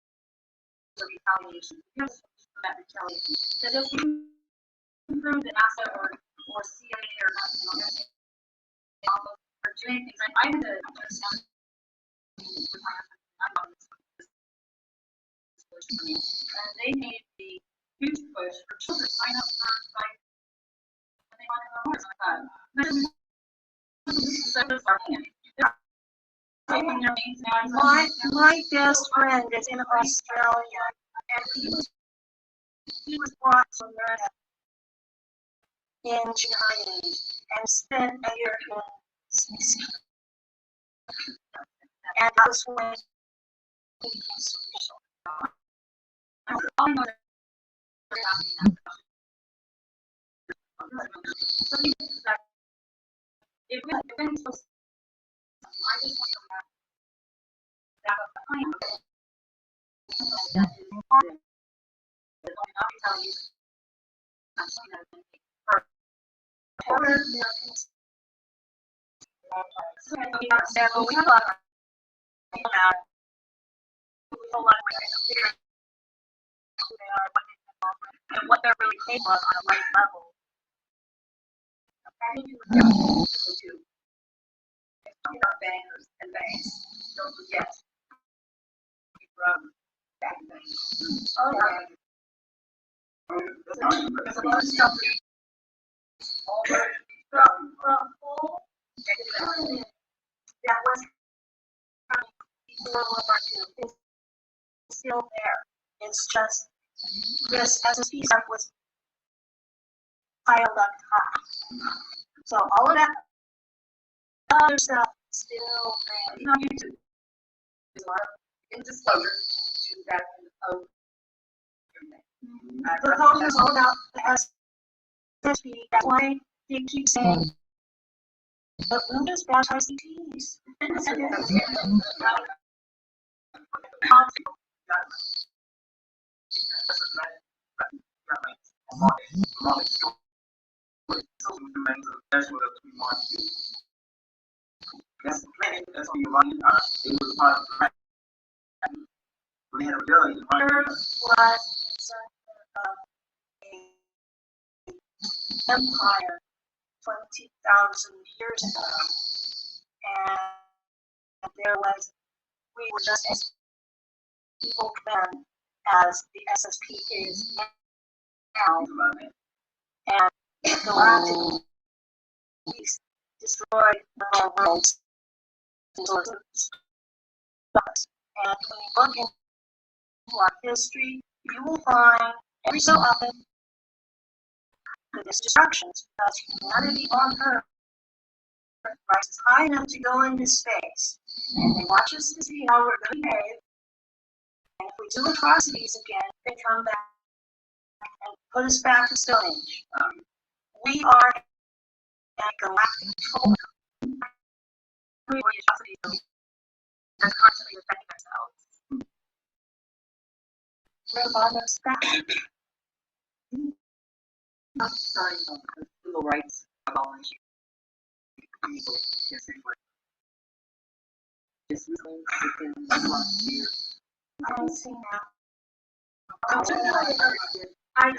the retaliation, because of that retaliation. That if you prove that NASA or CIA or are doing things, like I had to understand with my husband, I'm not and they made the huge push for children sign up for like when they wanted to know more. So I thought, this is our plan. My best friend is in Australia, and he was brought to America in July and spent a year in Sicily. And that was when he became social. All I know that if we're supposed to, I just want to that a plan that is important. That will not be telling you I'm saying that Other Americans. so we have a lot of a lot of who they are, and what they're really capable of on a life level. I think you would do about bankers and banks. Don't forget from back banks. Oh yeah. There's a lot of stuff From full that was coming before World War II is still there. It's just this SSP stuff was piled up high. So all of that other stuff still there. you know, YouTube is a lot of indisclosure to that of The code is all about the SSP. That's why they keep saying, but we'll just bash ICPs. Empire 20,000 years ago, and we were just as people then as the SSP is now, and galactic peace destroyed the world's sources. And when you look into our history, you will find every so often this destructions because humanity on Earth rises high enough to go into space, and they watch us to see how we're going to behave. And if we do atrocities again, they come back and put us back to Stone Age. We are a galactic troll. the atrocities are constantly affecting ourselves. We're on us back. Sorry, civil rights abolished. Just recently, within the last year. I don't see now. I do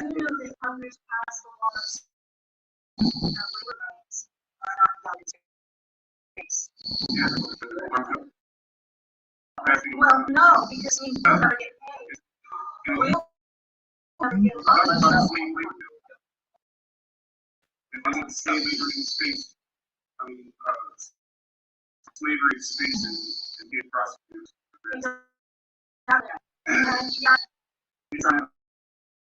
know that Congress passed laws that labor rights are not allowed to take place. Yeah. Well, no, because we will never get paid. We will never get paid. It wasn't slavery in space. I mean, slavery in space and being prosecuted. And yet, Anytime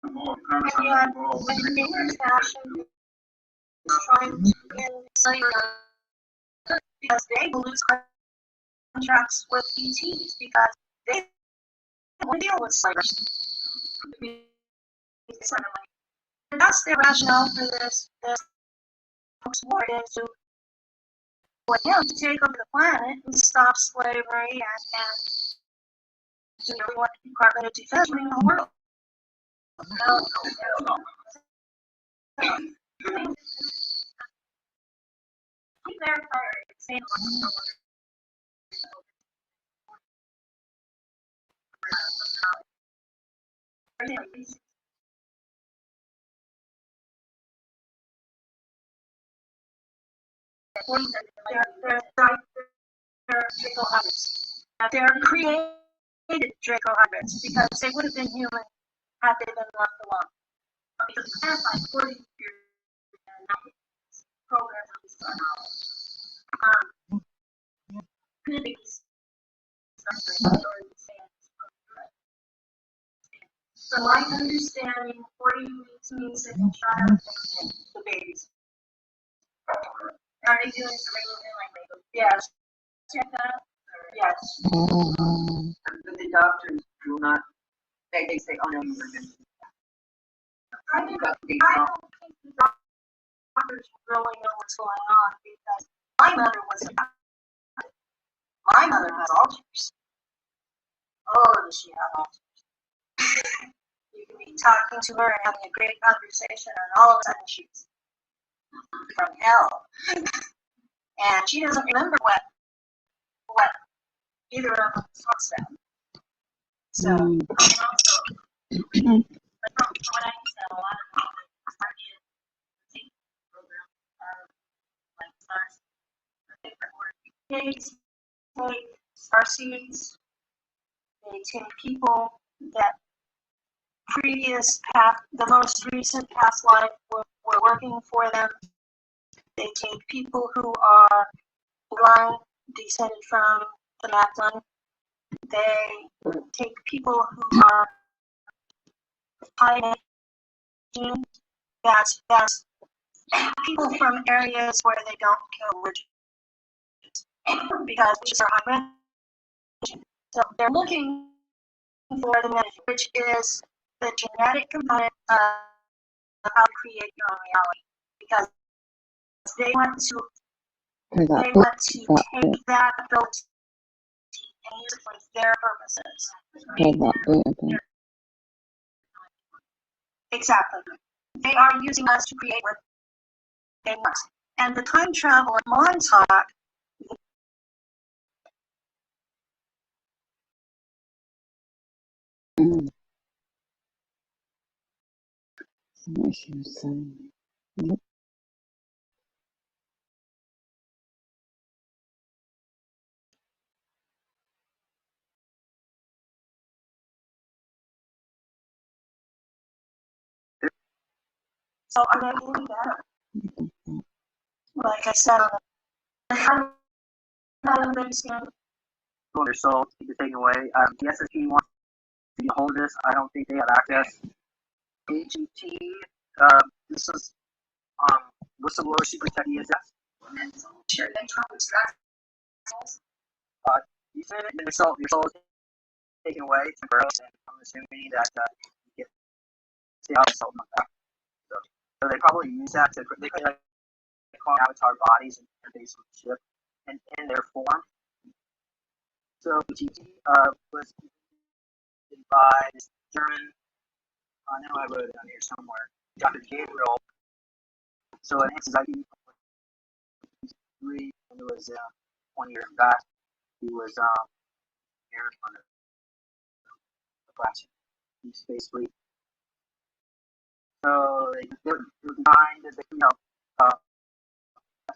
involved, Congress and is yet, involved. when the English nation is trying to end slavery because they will lose contracts with ETs because they will deal with slavery. And that's the rationale for this war is to for him to take over the planet and stop slavery and to really want the Department of Defense running the world. They're Draco hybrids. They're created Draco hybrids because they would have been human had they been left alone. Because the past like 40 years programs of this could be so my understanding 40 weeks means that the child the babies. Are they doing something like Lego? Yes. Check that out. Yes. But the doctors do not, they say, oh no, you were just, I don't think the doctors really know what's going on because my mother was a doctor. My mother has Alzheimer's. Oh, does she have Alzheimer's? You can be talking to her and having a great conversation, and all of a sudden she's from hell. And she doesn't remember what either of them talks about. So, and also, like from what I said, a lot of the program like stars, they take star seeds, they take people that the most recent past life were working for them. They take people who are blind, descended from the Magdalene. They take people who are high energy. That's people from areas where they don't kill witches because witches are high energy. So they're looking for the message, which is the genetic component of how to create your own reality. Because they want to take that ability and use it for their purposes. Exactly. They are using us to create what they want. And the time travel in Montauk What she was saying. Yep. so I'm going to do that. Like I said, I don't understand. their soul to be taken away. The SSP wants to be hold this. I don't think they have access. AGT, this is whistleblower secret tech ESS. Sure, they try to You said it, your soul is taken away temporarily, and I'm assuming that you get the soul from that. So they probably use that to they could like clone avatar bodies and interface with the ship and in their form. So GT was by this German, I know I wrote it down here somewhere, Dr. Gabriel. So it his IP 3, and it was 20 years back. He was here on the Flash Deep Space Fleet. So they were designed as they,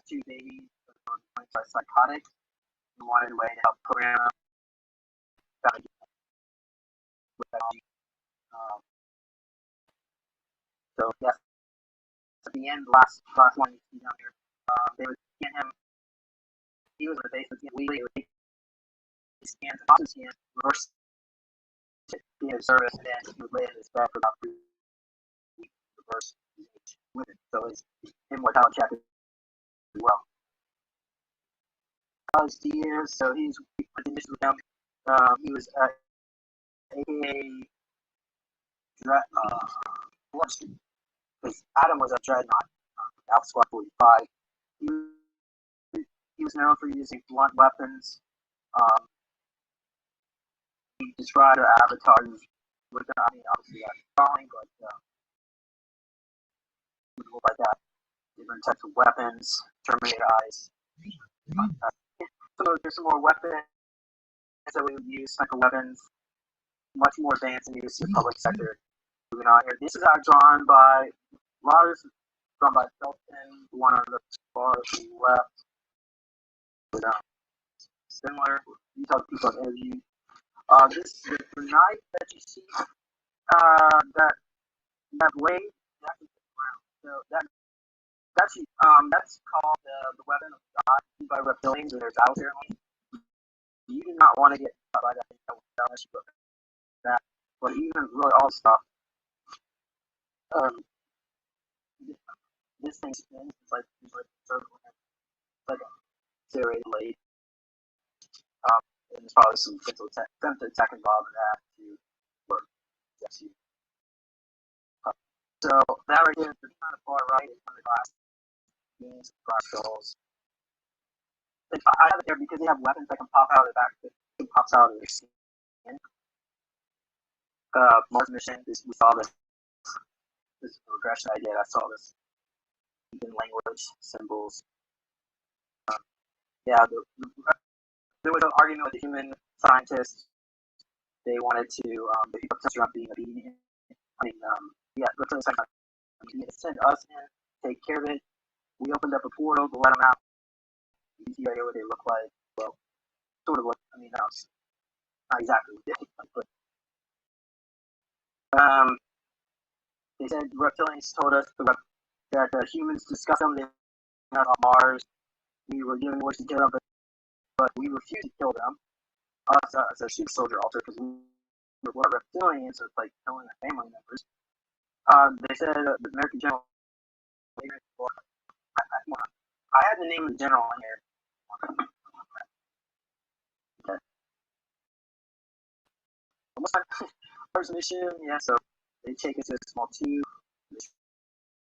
two babies, psychotic. He wanted a way to help program them with technology. So yes, at the end, last one you see down here, they would scan him. He was in the basement weekly. It would take scans and also scans, reverse being of service, and then he would lay in his bed for about 3 weeks, reverse his age with it. So his immortality check as well. His years, so he's continues with him. He was AKA Bloodstream, because Adam was a dreadnought, Alpha Squad 45. He was known for using blunt weapons. He described our avatars with, I mean, obviously drawing, but like that, different types of weapons, Terminator eyes. So there's some more weapons that we would use, sniper weapons, much more advanced than you see in the public sector. Moving on here, this is drawn by Lars, drawn by Felton, the one on the far left. But, similar detailed people I've interviewed. This the knife that you see that blade, that's around. So that's called the weapon of God used by reptilians in their battle ceremony. You do not want to get caught by that thing unless you put that. But even really all stuff, this thing spins. It's like circle. It's like a serrated blade. And there's probably some physical tech involved in that to work. Yes, you. So that right here, the kind of far right is one of the glass beams, glass skulls. I have it there because they have weapons that can pop out of the back. It pops out of their skin. Mars mission, we saw this regression I did. I saw this in language, symbols. Yeah, there was an argument with the human scientists. They wanted to, the people tested on being obedient. I mean, yeah, reptilian science. They sent us in, take care of it. We opened up a portal to let them out. You can see right here what they look like. Well, sort of what, I mean, no, not exactly what they look like, but they said reptilians told us that humans discussed them. They were on Mars. We were given orders to kill them, but we refused to kill them. Us as a super soldier altar, because we were reptilians, so it's like killing their family members. They said the American general. I had the name of the general in here. Okay. Almost like first mission, yeah. So they take us to a small tube. They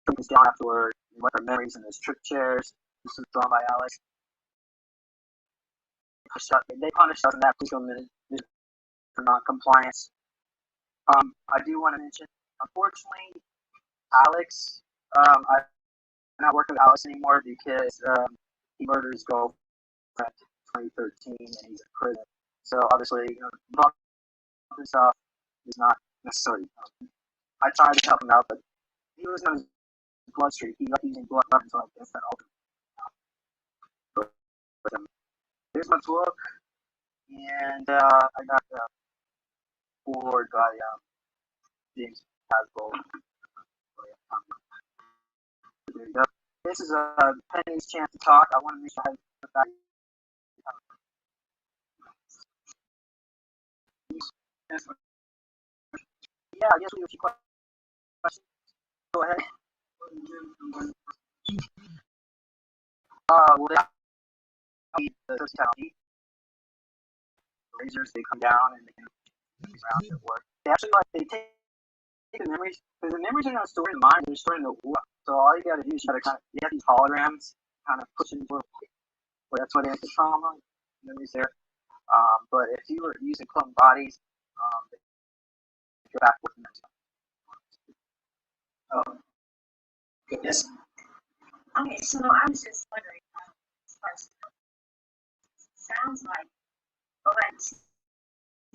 take us down afterward. We went our memories in those trick chairs. This was drawn by Alex. They punished us in that particular minute for non-compliance. I do want to mention, unfortunately, Alex. I'm not working with Alex anymore because he murdered his girlfriend in 2013 and he's in prison. So obviously, this stuff is not necessary. I tried to help him out, but he was on his blood streak. He liked using blood weapons, so I guess that all. But here's my book, and I got forward by James Hasbro. There you go. This is Penny's chance to talk. I want to make sure I have the back. Yeah, I guess we have a few questions. Go ahead. Well, they the totality. Lasers, they come down and they can around at work. They actually they take the memories, because the memories are not stored in the mind, they're stored in the world. So all you gotta do is you have these holograms kind of pushing forward. Well, that's why they have the trauma memories there. But if you were using clone bodies, they go back with them. Oh, goodness. Okay, so I was just wondering, as far as sounds like, or I see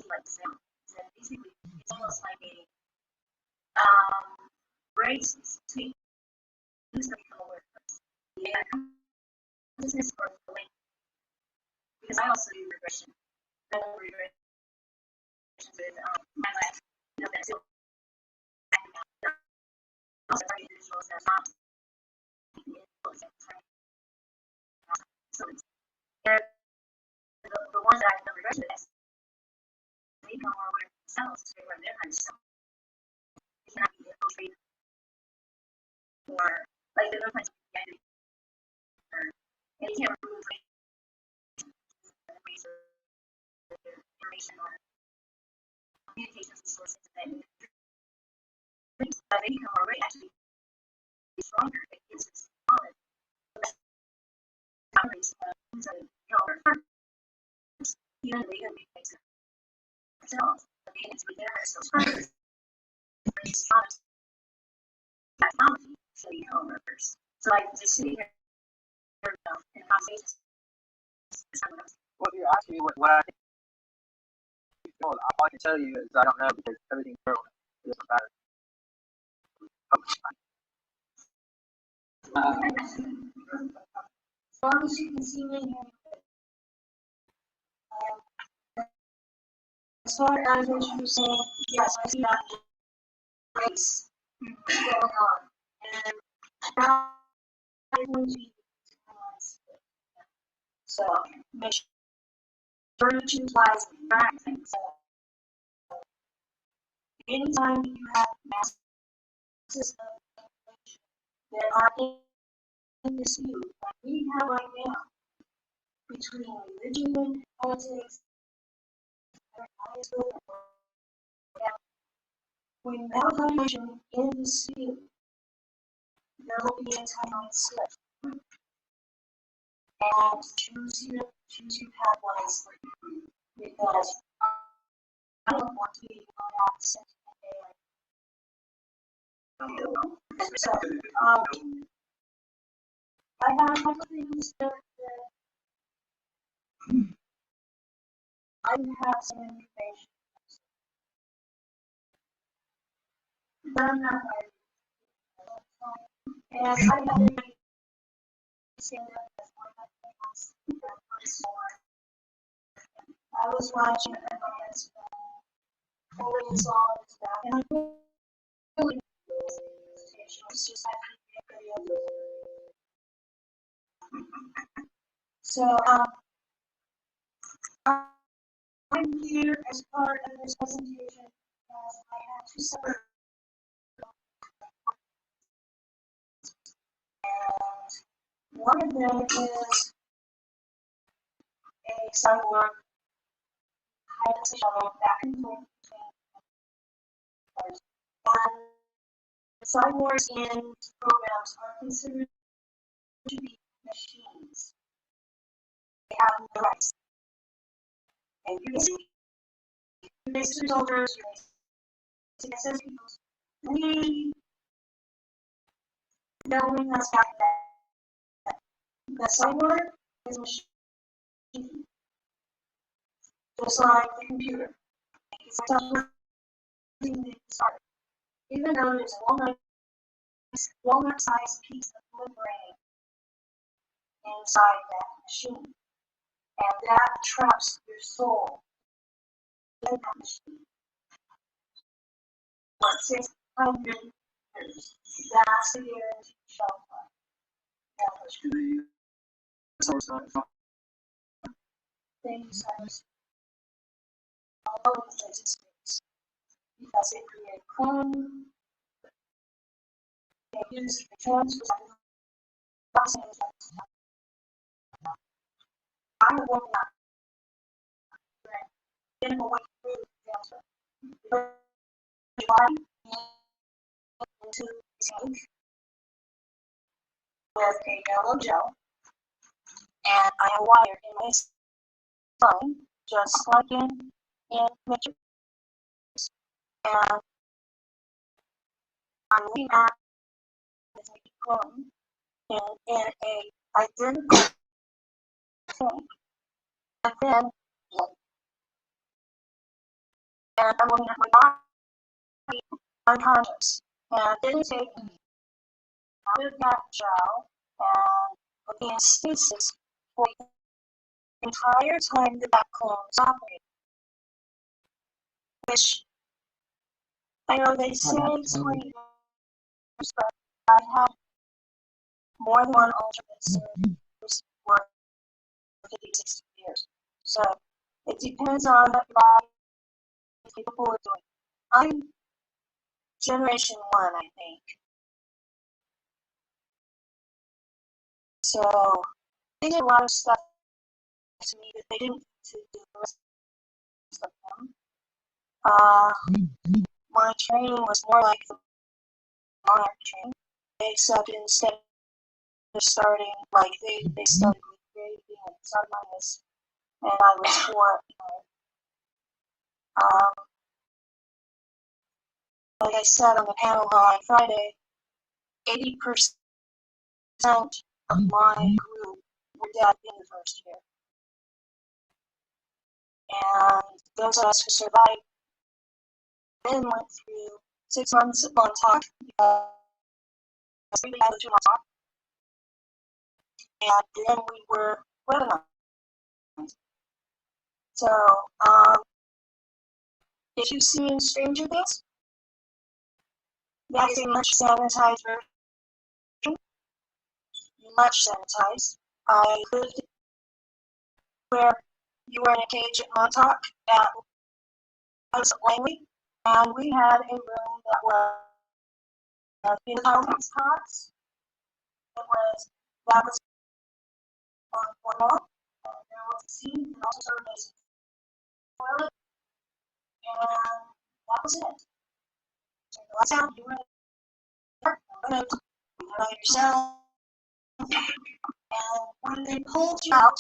like sound. So basically, it's almost like a race between who's going to become a word first. Yeah, consciousness or the link because I also do regression. I do regression with my life. You know, that's still also very individuals that are not so they're the ones that I've done regression with, they become more aware of themselves to where they're not so. They cannot be infiltrated or like the other place or and you can't remove information or communications sources that they become more aware actually stronger against this knowledge. Boundaries so you know even they can be things themselves, but they need to be there as those first. Technology, so you know workers. So like just sitting here in conversations. Well, if you ask me what I think, all I can tell you is I don't know because everything's girl. It doesn't matter. As long as you can see me, as far as what you're saying, yes, I see that race going on, and that is going to be so make sure you choose wisely. Right? So anytime you have masses of information that are in dispute, like we have right now, between religion, politics, when that information in dispute, there will be a time on slip. And choose your path wisely because I don't want to be on the opposite end. So, I have a couple things that I have some information, but I'm not ready. And I have already seen that as one of the things I was watching it and I was holding his back, and I really it's just so I'm here as part of this presentation because I have two separate and one of them is a cyborg hiding shuttle back and forth between and cyborgs in programs are considered to be machines. They have no rights. And you're basically soldiers, you're basically access people. We don't bring us back that the cyborg is a machine. Just like the computer. It's something to start. Even though there's a walnut-sized piece of membrane inside that machine, and that traps your soul in that machine. For 600 years, that's the guaranteed shelf life. Thank you, Cyrus. All of the statistics, because they create clone, they use the transfer. I will not in a way through the transfer. Into zinc with a yellow gel, and I am wired in my spine, just like in Matrix. And I'm looking at this clone in a identical thing, and then and I'm looking at my body unconscious, and then take out of that gel and put in stasis for entire time the backbone was operating, which I know they say it's 20 years, but I had more than one alternate service for 50, 60 years. So it depends on what body people are doing. I'm generation one, I think. So they did a lot of stuff to me that they didn't to the rest of them. My training was more like the monarch training, except instead of starting like they started with gravy and sunrise, and I was for like I said on the panel on Friday, 80% of my group were dead in the first year. And those of us who survived then went through 6 months of Montauk because we had to do Montauk. And then we were webinars. So, if you've seen Stranger Things, that is a much sanitized version. Much sanitized. I lived where you were in a cage at Montauk at Langley, and we had a room that was in the cots. That was one wall, and there was a seat, and also served as a toilet, and that was it. So the last time you were in the dark, you were by yourself, and when they pulled you out,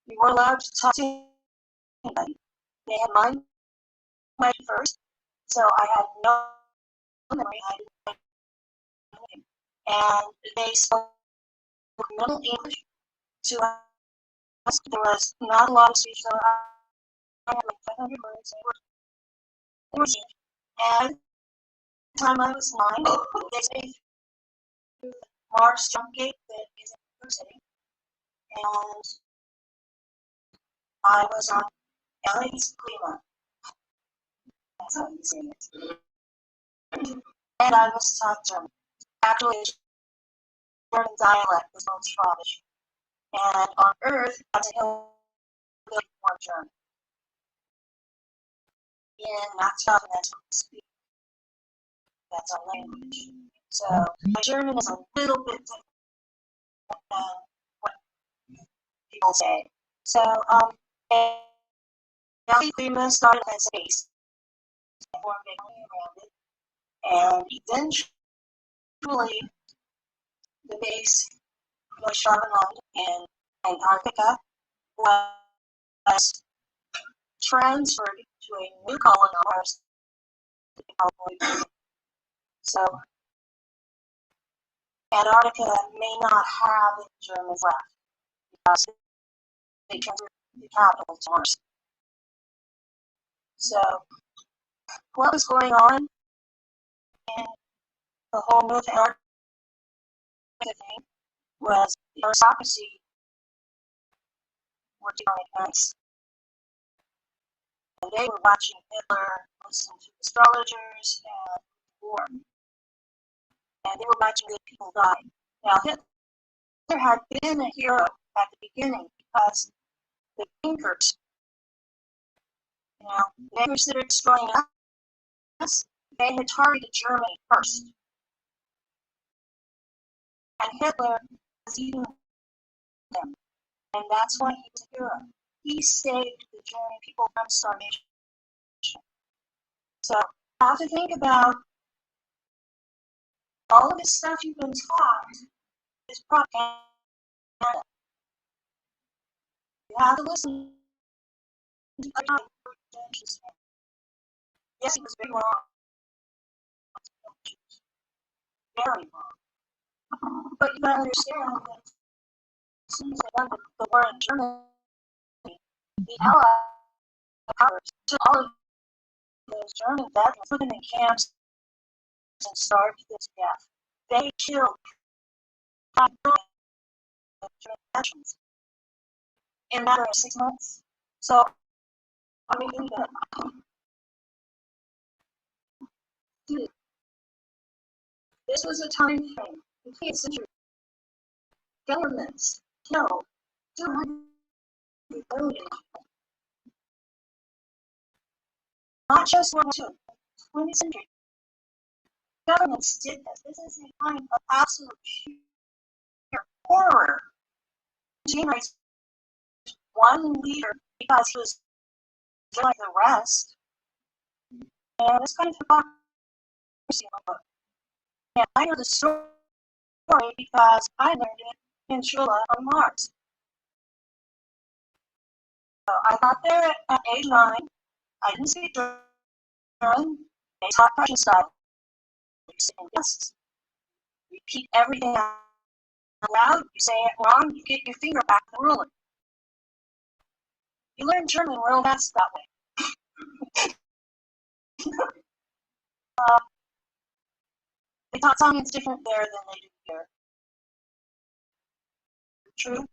you were allowed to talk to anybody. They had my mic first, so I had no memory. And they spoke Middle English to us. There was not a lot of speech, so I had like 500 words. And at the time I was 9, they stayed through the Mars jump gate that is in New York City, and I was on Ellie's Klima. That's how you say it. And I was taught German. Actually, German dialect was called Schwabish. And on Earth, that's a hillbilly form German. In Maxwell, that's what we speak. That's our language. So my German is a little bit different than what people say. So, Ellie Klima started as a base, formed a family around it, and eventually the base was Charlotte in Antarctica was transferred to a new colony on Mars. So Antarctica may not have Germans left because they transferred the capital to Mars. So what was going on in the whole North Antarctica thing was the aristocracy were doing nice. And they were watching Hitler, listening to astrologers, and war. And they were watching good people die. Now, Hitler had been a hero at the beginning because the Junkers, the Junkers that are destroying us, they had targeted Germany first. And Hitler was eating them. And that's why he was a hero. He saved the German people from starvation. So you have to think about all of this stuff you've been taught is propaganda. You have to listen to the time. Yes, he was very wrong. Very wrong. But you gotta understand that as soon as they won the war in Germany, the Allied powers took all of those German veterans, put them in camps, and starved them to death. They killed 5 million German veterans. in a matter of 6 months. So I mean that this was a time frame. The 20th century governments killed 200 billion. Not just World War II. 20th century governments did this. This is a kind of absolute sheer horror. Generates one leader because he was like the rest. And it's kind of hypocrisy in my book. And I know the story because I learned it in Shula on Mars. So I got there at age 9. I didn't speak German. They taught Russian style. You say yes. Repeat everything out loud. You say it wrong, you get your finger back the ruler. You learn German real fast that way. They taught science different there than they do here. True.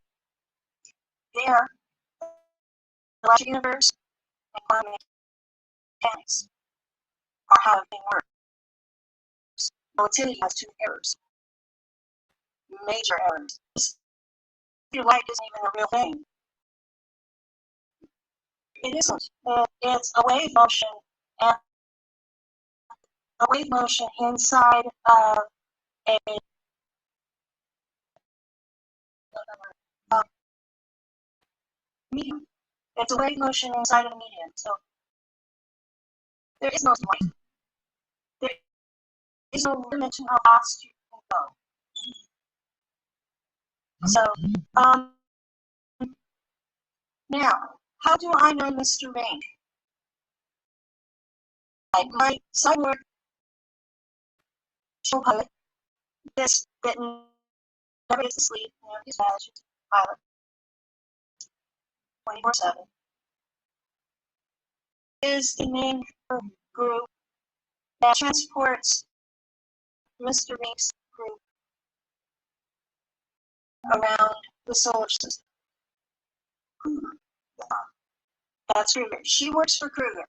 There, the electric universe and quantum mechanics are how everything works. Relativity has 2 errors. Major errors. Your light isn't even a real thing. It isn't. It's a wave motion, and a wave motion inside of a medium. It's a wave motion inside of a medium. So there is no light. There is no limit to how fast you can go. So, now, how do I know Mr. Rink? My cyborg show pilot, this that never gets to sleep, he's managed to pilot 24/7, is the main group that transports Mr. Rink's group around the solar system. That's Kruger. She works for Kruger,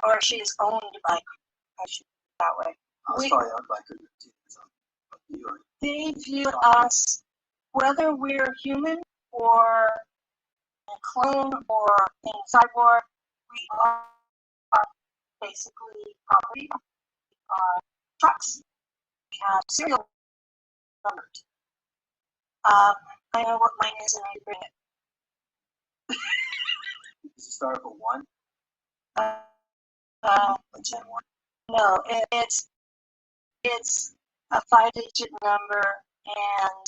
or she is owned by Kruger, I should put it that way. I was probably owned by Kruger too. They view us, whether we're human or a clone or a cyborg, we are basically property. We are trucks. We have serial numbers. I know what mine is and I bring it. Does it start with a 1? Like Gen 1? No, it's a 5-digit number, and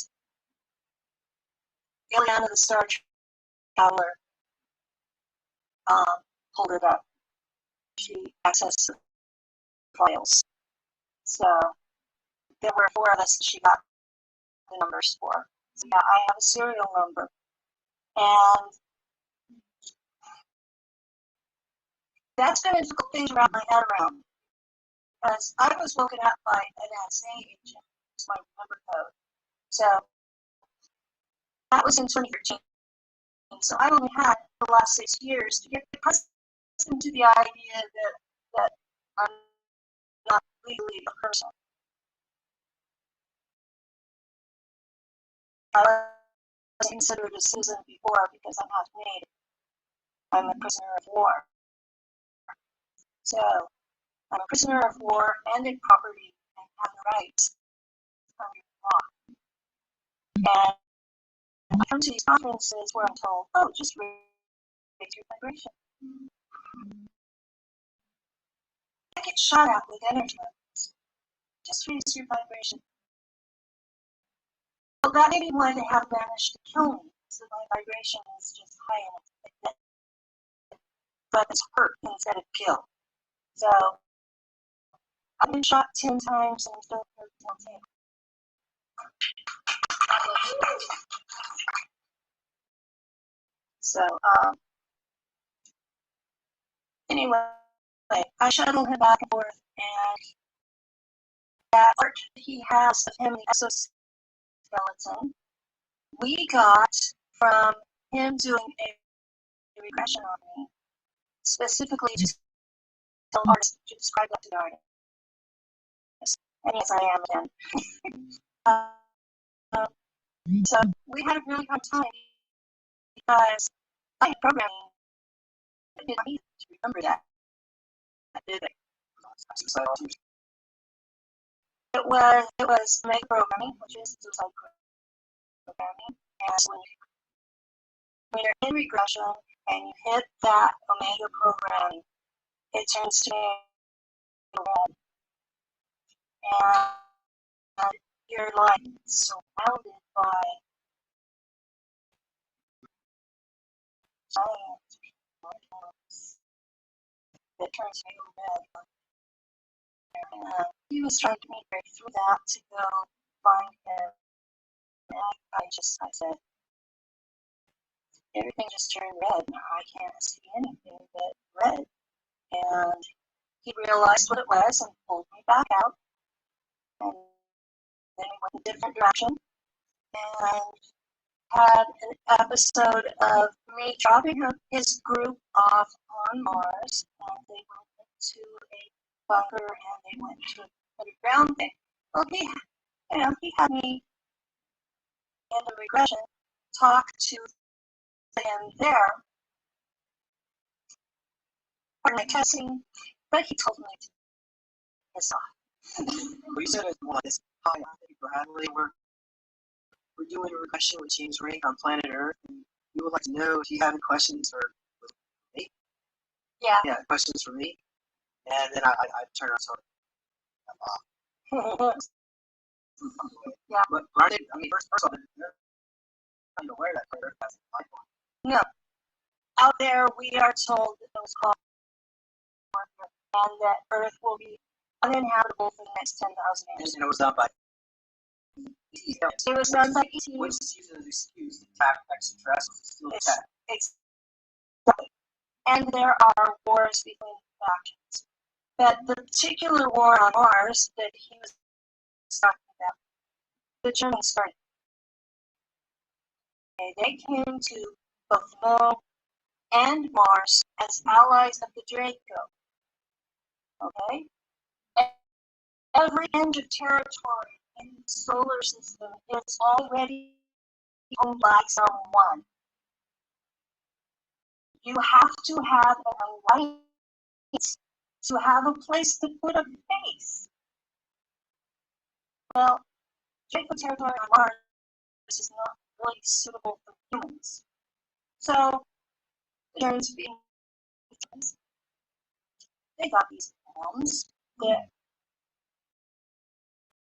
Ileana the Star Traveler pulled it up. She accessed the files. So there were 4 of us that she got the numbers for. So yeah, I have a serial number. And that's been a difficult thing to wrap my head around. Because I was woken up by an NSA agent. It's my number code. So that was in 2013. So I only had the last 6 years to get accustomed to the idea that I'm not legally a person. I was considered a citizen before because I'm half Native. I'm a prisoner of war. So I'm a prisoner of war and in property and have the rights under the law. And I come to these conferences where I'm told, oh, just raise your vibration. I get shot at with energy levels. Just raise your vibration. Well, that may be why they have managed to kill me. So my vibration is just high enough. But it's hurt instead of kill. So I've been shot 10 times and I'm still hurt 10 times. So, anyway, I shuttle him back and forth, and that art he has of him, the exoskeleton, we got from him doing a regression on me, specifically to tell artists to describe that to the artist. And yes, I am again. So we had a really hard time because I had programming. I did not need to remember that. I did it. It was Omega programming, which is suicide programming. And when you're in regression and you hit that Omega programming, it turns to red. And you're like surrounded by giant that turns you red. And he was trying to make break through that to go find him. And I said, everything just turned red. I can't see anything but red. And he realized what it was and pulled me back out. And then we went in a different direction and had an episode of me dropping his group off on Mars. And they went into a bunker and they went to an underground thing. Well, he had me in the regression talk to him there. Pardon my cussing, but he told me to piss off. Well, you said it's more like this. Hi, I'm Bradley. We're doing a regression with James Rink on planet Earth, and we would like to know if you have any questions for me. Yeah. Yeah, questions for me. And then I turn on sort of. Yeah. But are they, I mean, first of all, they're not even aware that planet Earth has a life form. No. Out there, we are told that those called and that Earth will be uninhabitable for the next 10,000 years. And it was done by It was done by ET. Which is used as an excuse to attack extraterrestrials. It's still attack. Exactly. And there are wars between factions. But the particular war on Mars that he was talking about, the Germans started. Okay, they came to both the Moon and Mars as allies of the Draco. Okay? Every inch of territory in the solar system is already owned by someone. You have to have an alliance to have a place to put a face. Well, Draco territory on Mars is not really suitable for humans. So, it turns to be they got these homes that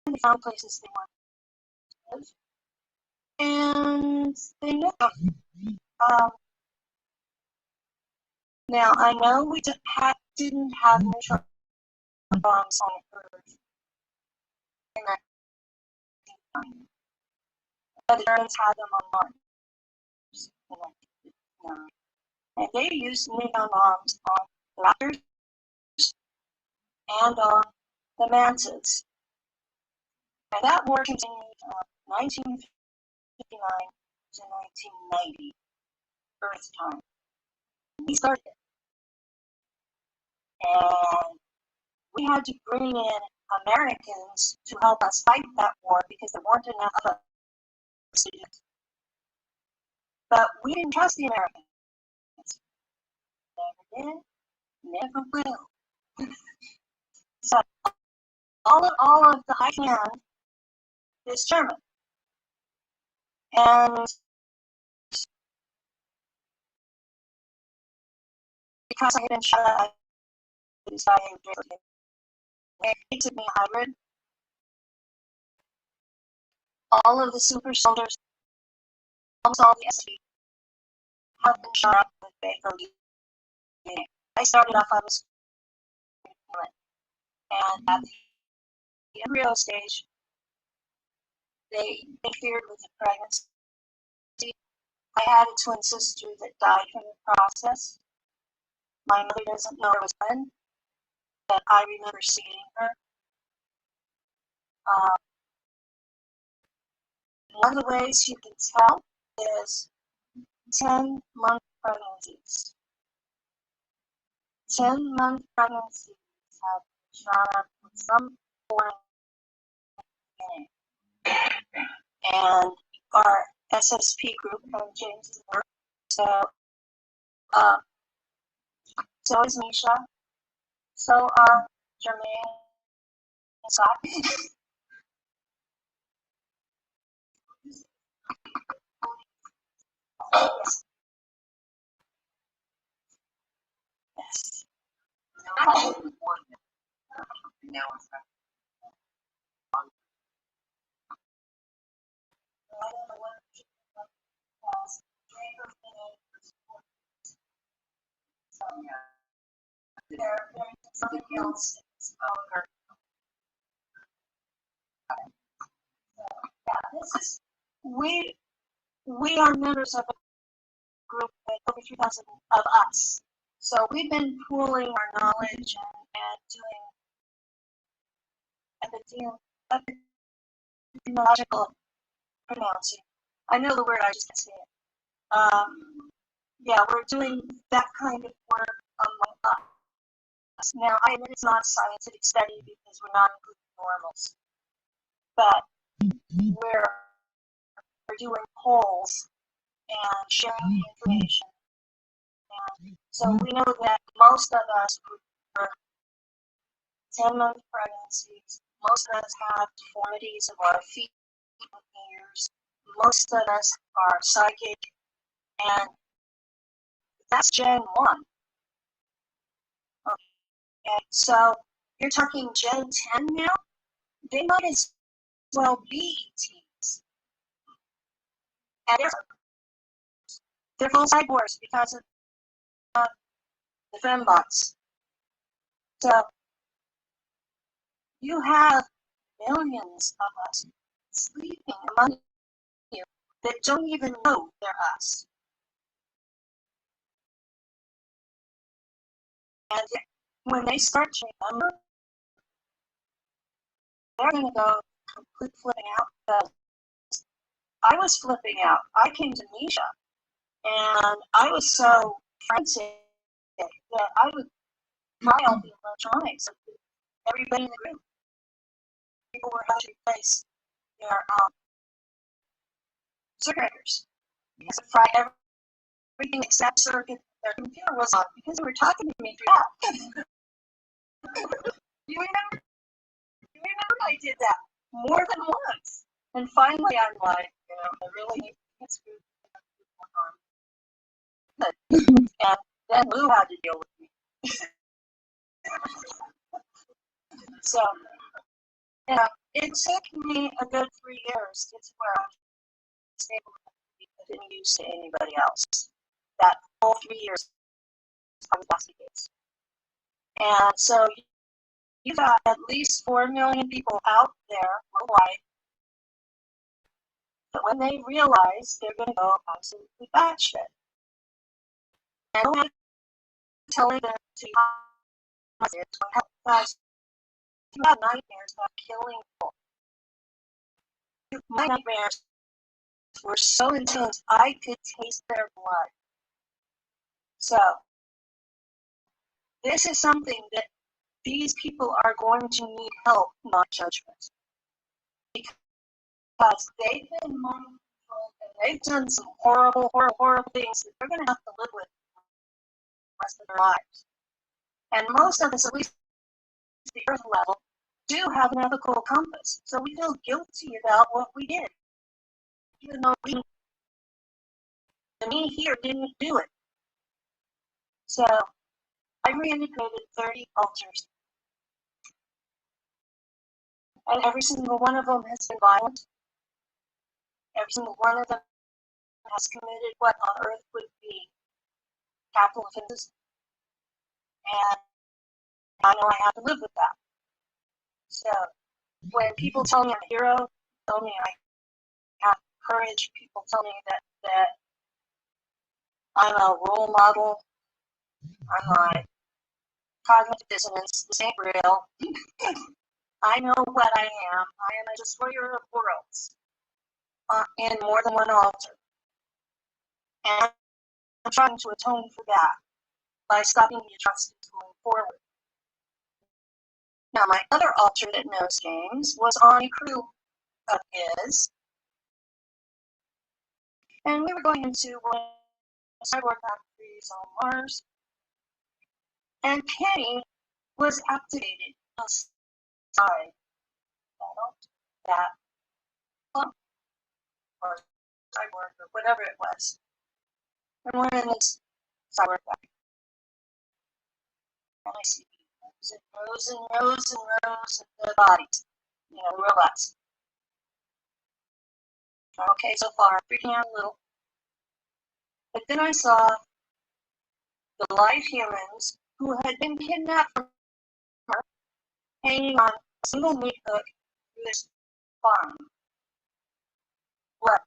they found places they wanted to live, and they knew them. Now, I know we didn't have neutron bombs on Earth in that time, but the Germans had them on Mars in 1959. And they used neutron bombs on the Raptors and on the Mantas. And that war continued from 1959 to 1990, Earth time. We started it. And we had to bring in Americans to help us fight that war because there weren't enough of us to do it. But we didn't trust the Americans. Never did, never will. So all of the high command is German. And because I had been shot at, I decided it took me a hybrid. All of the super soldiers, almost all the ST, have been shot up with Baker. I started off, I was and at the embryo stage, they interfered with the pregnancy. I had a twin sister that died from the process. My mother doesn't know it was when, but I remember seeing her. One of the ways you can tell is 10-month pregnancies. 10-month pregnancies have shot up with some foreign and our SSP group and James's work. So, so is Misha. So are Jermaine and Scott. Yes. Something else. This is we are members of a group with over 3,000 of us. So we've been pooling our knowledge and doing epidemiological pronouncing. I know the word, I just can't say it. Yeah, we're doing that kind of work among us. Now, I admit it's not a scientific study because we're not including normals, but we're doing polls and sharing information. And so we know that most of us prefer 10-month pregnancies. Most of us have deformities of our feet and ears. Most of us are psychic, and that's Gen 1. Okay, so you're talking Gen 10 now? They might as well be ETs. And they're full cyborgs because of the fembots. So you have millions of us sleeping among you that don't even know they're us. And when they start to remember, they're going to go complete flipping out. Because I was flipping out. I came to Misha, and I was so frantic that I would try all the electronics. Everybody in the group, people were having to replace their circuit breakers. Because I tried everything except circuit. Their computer was on because they were talking to me through that. You remember? You remember I did that more than once. And finally, I'm like, I really need to get screwed on. And then Lou had to deal with me. So, yeah, it took me a good 3 years. It's where I was able to be of any use to anybody else. That whole 3 years I was lost gates. And so you've got at least 4 million people out there worldwide. But when they realize they're going to go absolutely batshit. And I don't want to tell you that to you, guys, you have nightmares about killing people. My nightmares were so intense, I could taste their blood. So, this is something that these people are going to need help, not judgment. Because they've been mind controlled and they've done some horrible, horrible, horrible things that they're going to have to live with the rest of their lives. And most of us, at least at the earth level, do have an ethical compass. So we feel guilty about what we did. Even though the me here didn't do it. So I reintegrated 30 altars. And every single one of them has been violent. Every single one of them has committed what on earth would be capital offenses. And I know I have to live with that. So when people tell me I'm a hero, tell me I have courage, people tell me that I'm a role model, I'm like cognitive dissonance, this ain't real. I know what I am. I am a destroyer of worlds in more than one altar. And trying to atone for that by stopping the atrocities going forward. Now, my other alternate nose James was on a crew of his, and we were going into one of the cyborg factories on Mars, and Penny was activated outside that pump or cyborg or whatever it was. And we're in this cyborg factory. And I see rows and rows and rows of the bodies, robots. Okay, so far, freaking out a little. But then I saw the live humans who had been kidnapped from her, hanging on a single meat hook through this farm. Blood.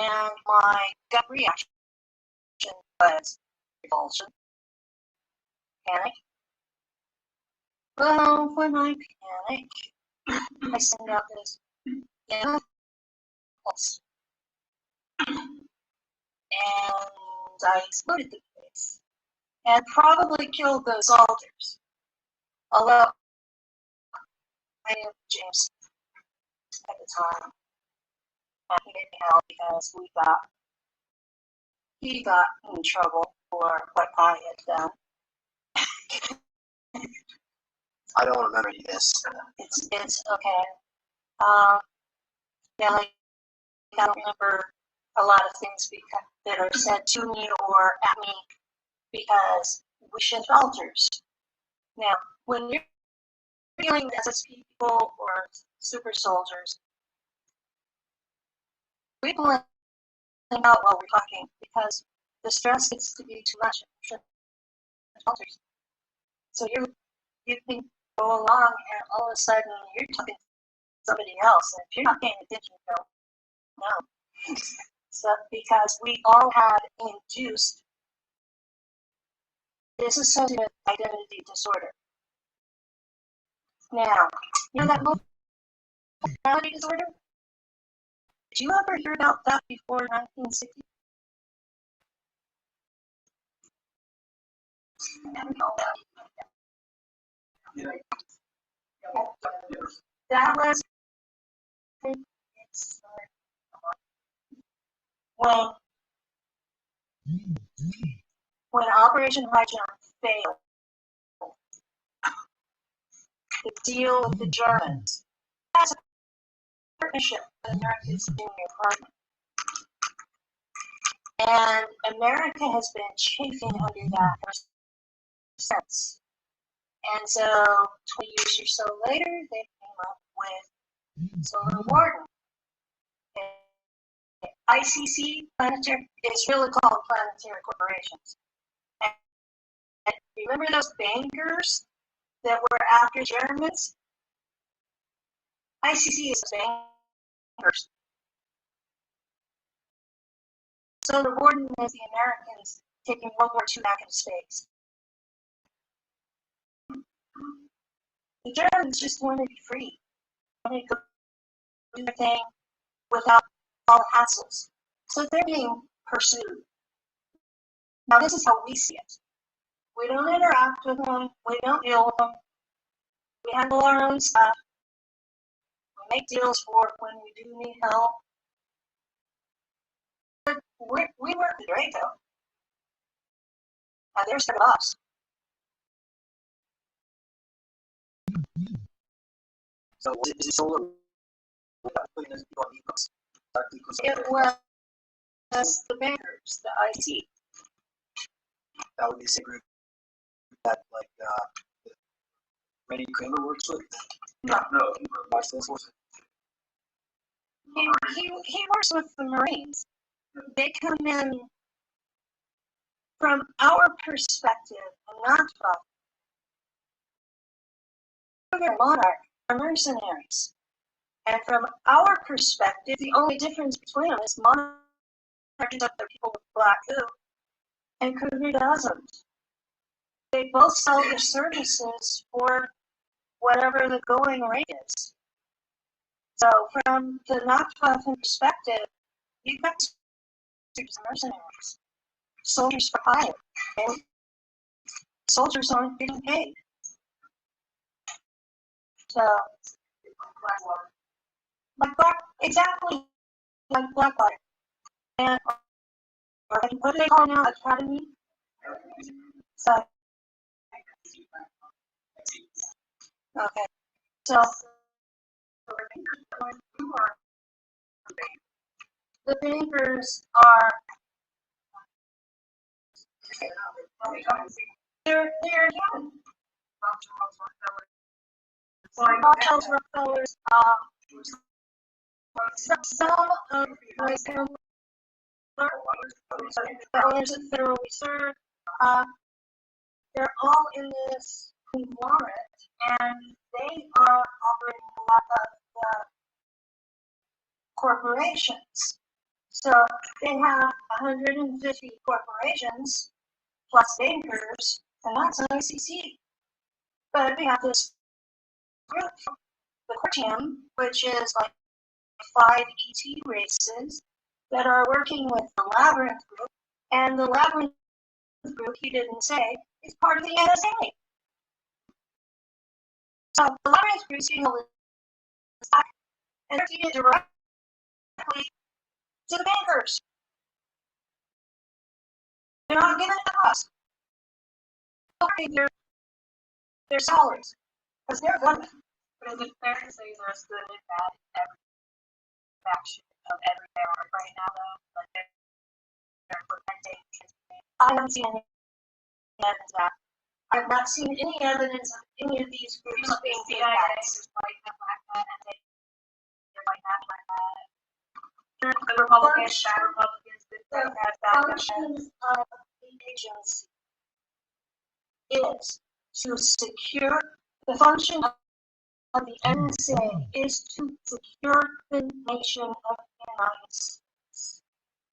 And my gut reaction was revulsion, panic. Well, when I panic, I send out this impulse. And I exploded the place and probably killed those soldiers. Although I knew James at the time, and he didn't help because he got in trouble for what I had done. I don't remember any of this. It's okay. Now I don't remember a lot of things that are said to me or at me because we shift alters. Now, when you're dealing with SS people or super soldiers, we blend out while we're talking because the stress gets to be too much. Alters. So you can go along and all of a sudden you're talking to somebody else, and if you're not paying attention, you don't know. So because we all had induced dissociative identity disorder. Now, you know that personality disorder? Did you ever hear about that before 1960? That was when Operation High Jump failed to deal with the Germans as a partnership with America's junior partner. And America has been chafing under that ever since. And so 20 years or so later, they came up with Solar Warden. ICC, planetary, it's really called Planetary Corporations. And remember those bankers that were after Germans? ICC is bankers. So the Warden is the Americans taking World War II back into space. The Germans just wanted to be free. They wanted to go do their thing without all the hassles. So they're being pursued. Now this is how we see it. We don't interact with them. We don't deal with them. We handle our own stuff. We make deals for it when we do need help. But we work the Draco. And they're scared of us. So is it Solar? It was the bankers, the IC. That would be the same group that Randy Kramer works with. No. He works with the Marines. They come in from our perspective, and not from their monarch, are mercenaries. And from our perspective, the only difference between them is monarch is up there people with black goo, and Cougar doesn't. They both sell their services for whatever the going rate is. So from the not-for-profit perspective, you've got mercenaries. Soldiers for hire, and soldiers aren't getting paid. So, exactly like Blackwater. And what do they call now? Academy? So, okay. So, the bankers are, they're human. Rothschilds, Rockefellers, some of the owners of the Federal Reserve, they're all in this conglomerate, and they are operating a lot of corporations. So they have 150 corporations plus bankers, and that's an ICC. But we have this group, the Consortium, which is like 5 ET races that are working with the Labyrinth group, and the Labyrinth group, he didn't say, is part of the NSA. So the Labyrinth group is getting all this back, and they're feeding it directly to the bankers. They're not giving it to us. Okay, their salaries, because they're government. But is it fair to say there's good and bad in every faction of every railroad right now, though? Like they're protecting. I haven't seen any evidence of that. I've not seen any evidence of any of these groups being big guys. White hat, black hat, and they're white hat, black hat. The Republicans, bad Republicans, good The Democrats, bad function Democrats. of the agency is to secure, the function of the NSA is to secure the nation of the United States.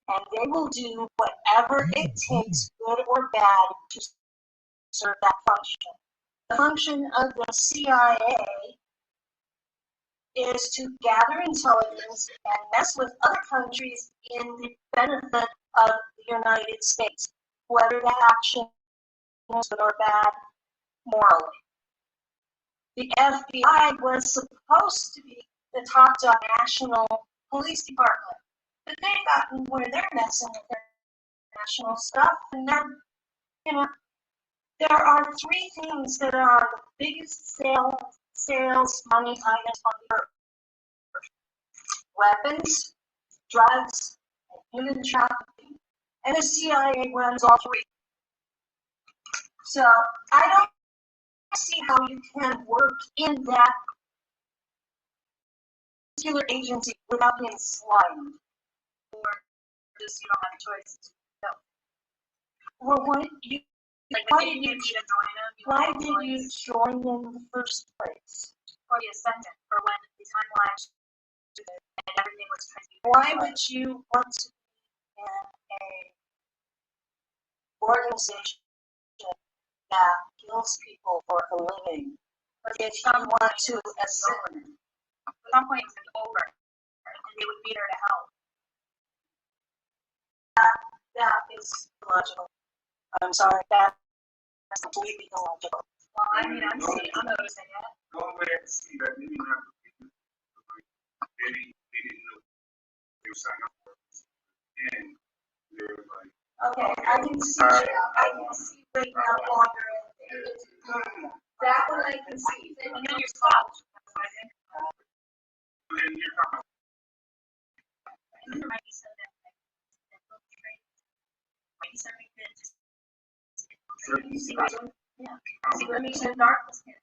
And they will do whatever it takes, good or bad, to serve that function. The function of the CIA is to gather intelligence and mess with other countries in the benefit of the United States, whether that action is good or bad morally. The FBI was supposed to be the top-dog national police department, but they've gotten where they're messing with their national stuff, and there are 3 things that are the biggest sales money items on the earth: weapons, drugs, and human trafficking. And the CIA runs all 3. So I don't see how you can work in that particular agency without being slimed. Or just you don't have a choice. No. Well, why did you join in the first place? For the ascendant, for when the timeline and everything was transmuted. Why would you want to be in a organization that kills people for a living if you want to ascend? At some point it was gonna be over, and they would be there to help. That is illogical. I'm sorry, that's completely illogical. Well, I mean, I'm noticing it. One way I can see that maybe not maybe they didn't know they were signing up for it. And they're like, Okay, I can see right now longer. That one I can see. And then you're stopped. I think. and then you're talking I think there might be some that infiltrate. Might be something that just infiltrate. You see what I mean? Yeah. See what I mean? The darkness can.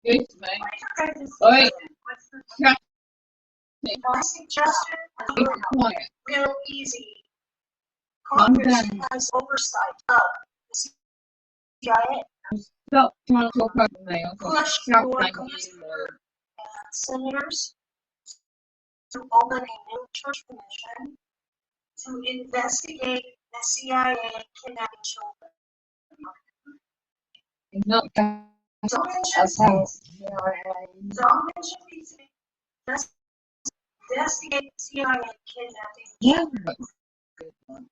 Excuse me. Oi. What's the My suggestion Be is quiet. real easy. I'm Congress done. has oversight of the CIA. Stop trying to talk over me. I've got Push crap for like Congress you. and senators to open a new church commission to investigate the CIA kidnapping children. It's not that. Don't mention Okay. don't mention these things. Just Investigate CIA kidnapping. Yeah, that was a good one.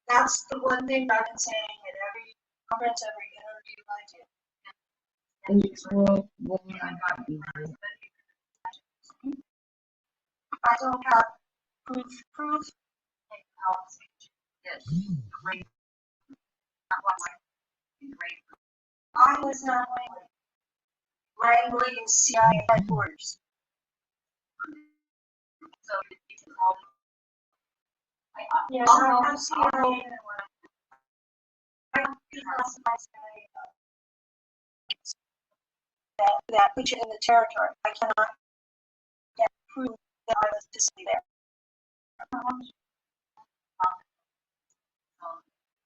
That's the one thing I've been saying at every conference, every interview I do. And it's World War One. I don't have proof. Yes, great. Not one way. Great. I was not wrangling CIA headquarters. So you can call me. Yes, I have CIA. I have declassified CIA that put you in the territory. I cannot get proof that I was physically there.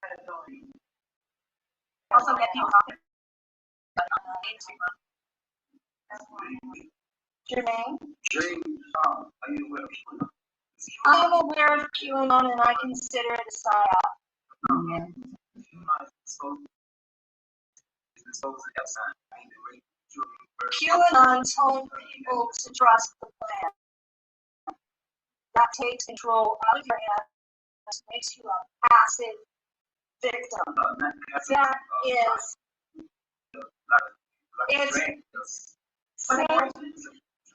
Credibility. Also get people talking. Jermaine? James, are you aware of I am aware of QAnon and I consider it a psyop. Yeah. QAnon told people to trust the plan. That takes control out of your hands, makes you a passive victim. That is,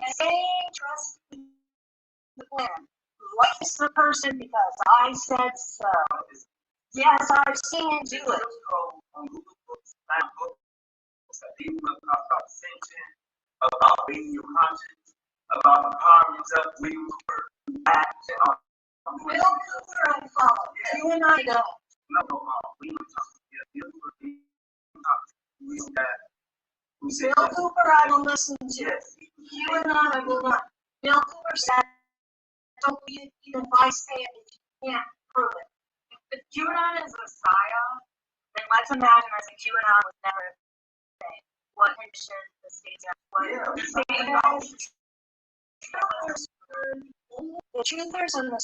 it's saying trust the plan. Like the person because I said so. Yes, I've seen it do it. About being your conscience, about empowering yourself, we were back to Bill Cooper I follow. You and I don't. we were talking. Bill Cooper I will listen to. You and I will not. Bill Cooper said, don't believe it even if I say it if you can't prove it. If QAnon is a psyop, then let's imagine as a QAnon was never a thing. What condition the state's at? What the state The truthers and the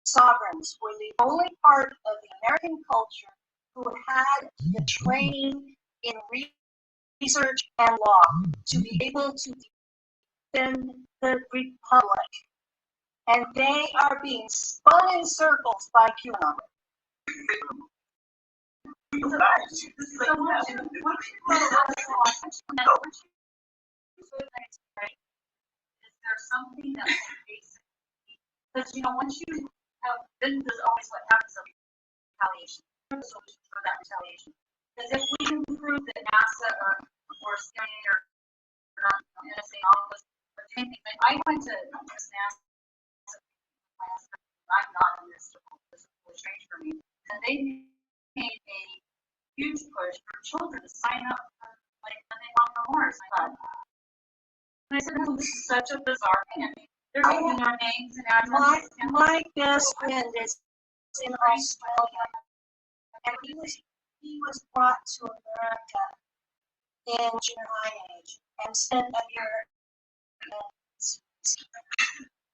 sovereigns were the only part of the American culture who had the training in research and law to be able to defend the republic. And they are being spun in circles by QAnon. Is there something that's basic? Because once you have, then there's always what happens of retaliation. There's a solution for that retaliation. Because if we can prove that NASA or CIA or not NSA, all of us are doing things, like I went to this NASA class, I'm not in this was strange for me, and they made a huge push for children to sign up for, like, when they want the horse. And I said, no, this is such a bizarre thing. I mean, they're giving our names and addresses. My best friend is in Australia, and he was brought to America in junior high age and spent a year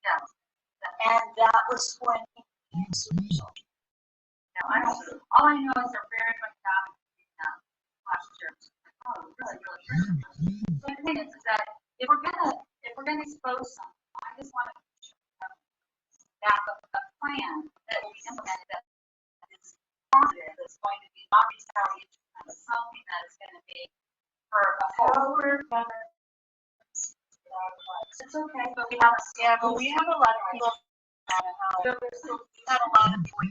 Yeah. and that was when he became suicidal. All I know is they're very much down last year. Oh, really, really. So the thing is that if we're gonna expose something, I just want to back up a plan that will be implemented that is positive, that's going to be not retaliation, but something that is going to be for a whole. It's okay, but we have a lot of people that have a lot of people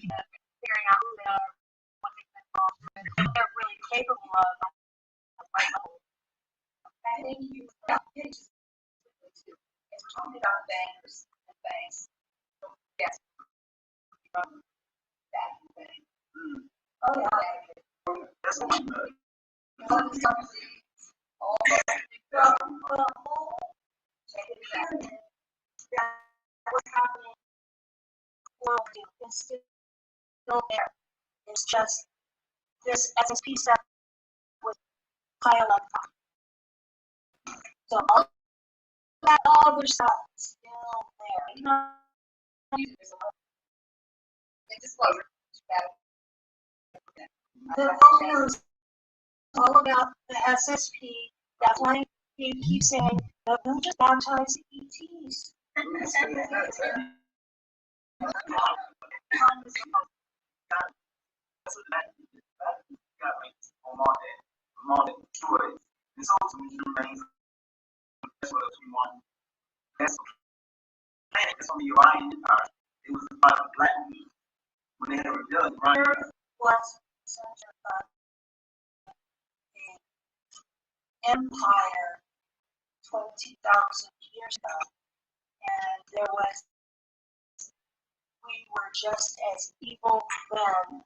figuring out who they are, what they've been called, what they're really capable of. Okay, thank you. We're talking about bankers and banks. Yes. Oh, yeah. That's what that was happening is still there. It's just this SSP stuff was piled on top. So all that other stuff is still there. The video is all about the SSP, definitely he keeps saying, no, don't just baptize ETs. There was such an empire 20,000 years ago, and we were just as evil then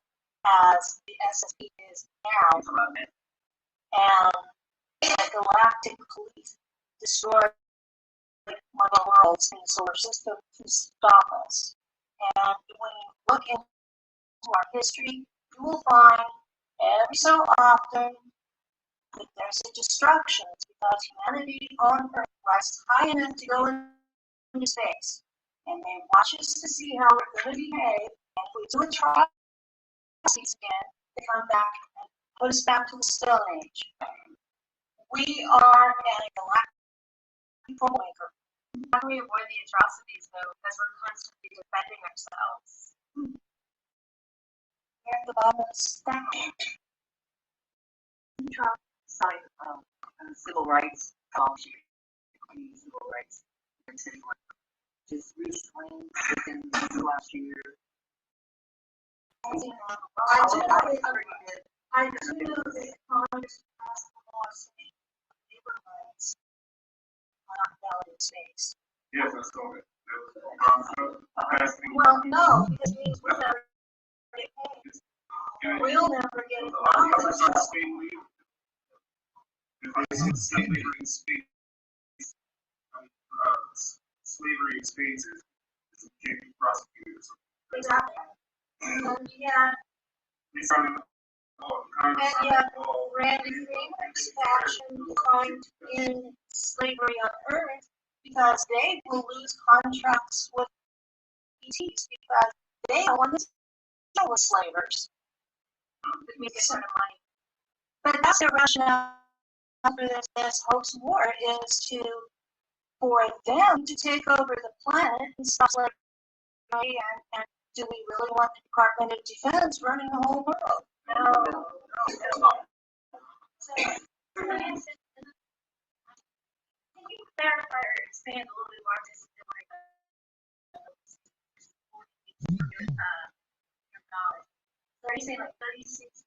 as the SSP is now, and the galactic police destroyed one of the worlds in the solar system to stop us. And when you look into our history, you will find every so often that there's a destruction because humanity on Earth rises high enough to go into space. And they watch us to see how we're going to behave. And if we do atrocities again, they come back and put us back to the Stone Age. We are at a galactic troublemaker. How do we avoid the atrocities, though, because we're constantly defending ourselves? We're at the bottom of the stack. Sign civil rights policy, civil rights, just recently within the last year. I do know that Congress passed the law saying labor rights are not valid in space. Yes, I saw it. Well, no, because it means we'll never get paid. We'll never get it. Slavery in space. Slavery in space is can't be prosecuted. Exactly. And yet, Randy Freeman's faction trying to end slavery on Earth because they will lose contracts with ETs because they don't want to deal with slavers. It makes a ton of money. But that's their rationale for this hoax war is for them to take over the planet and stop slavery and do we really want the Department of Defense running the whole world? No. So, can you clarify or expand a little bit more just your knowledge? So are you saying like 36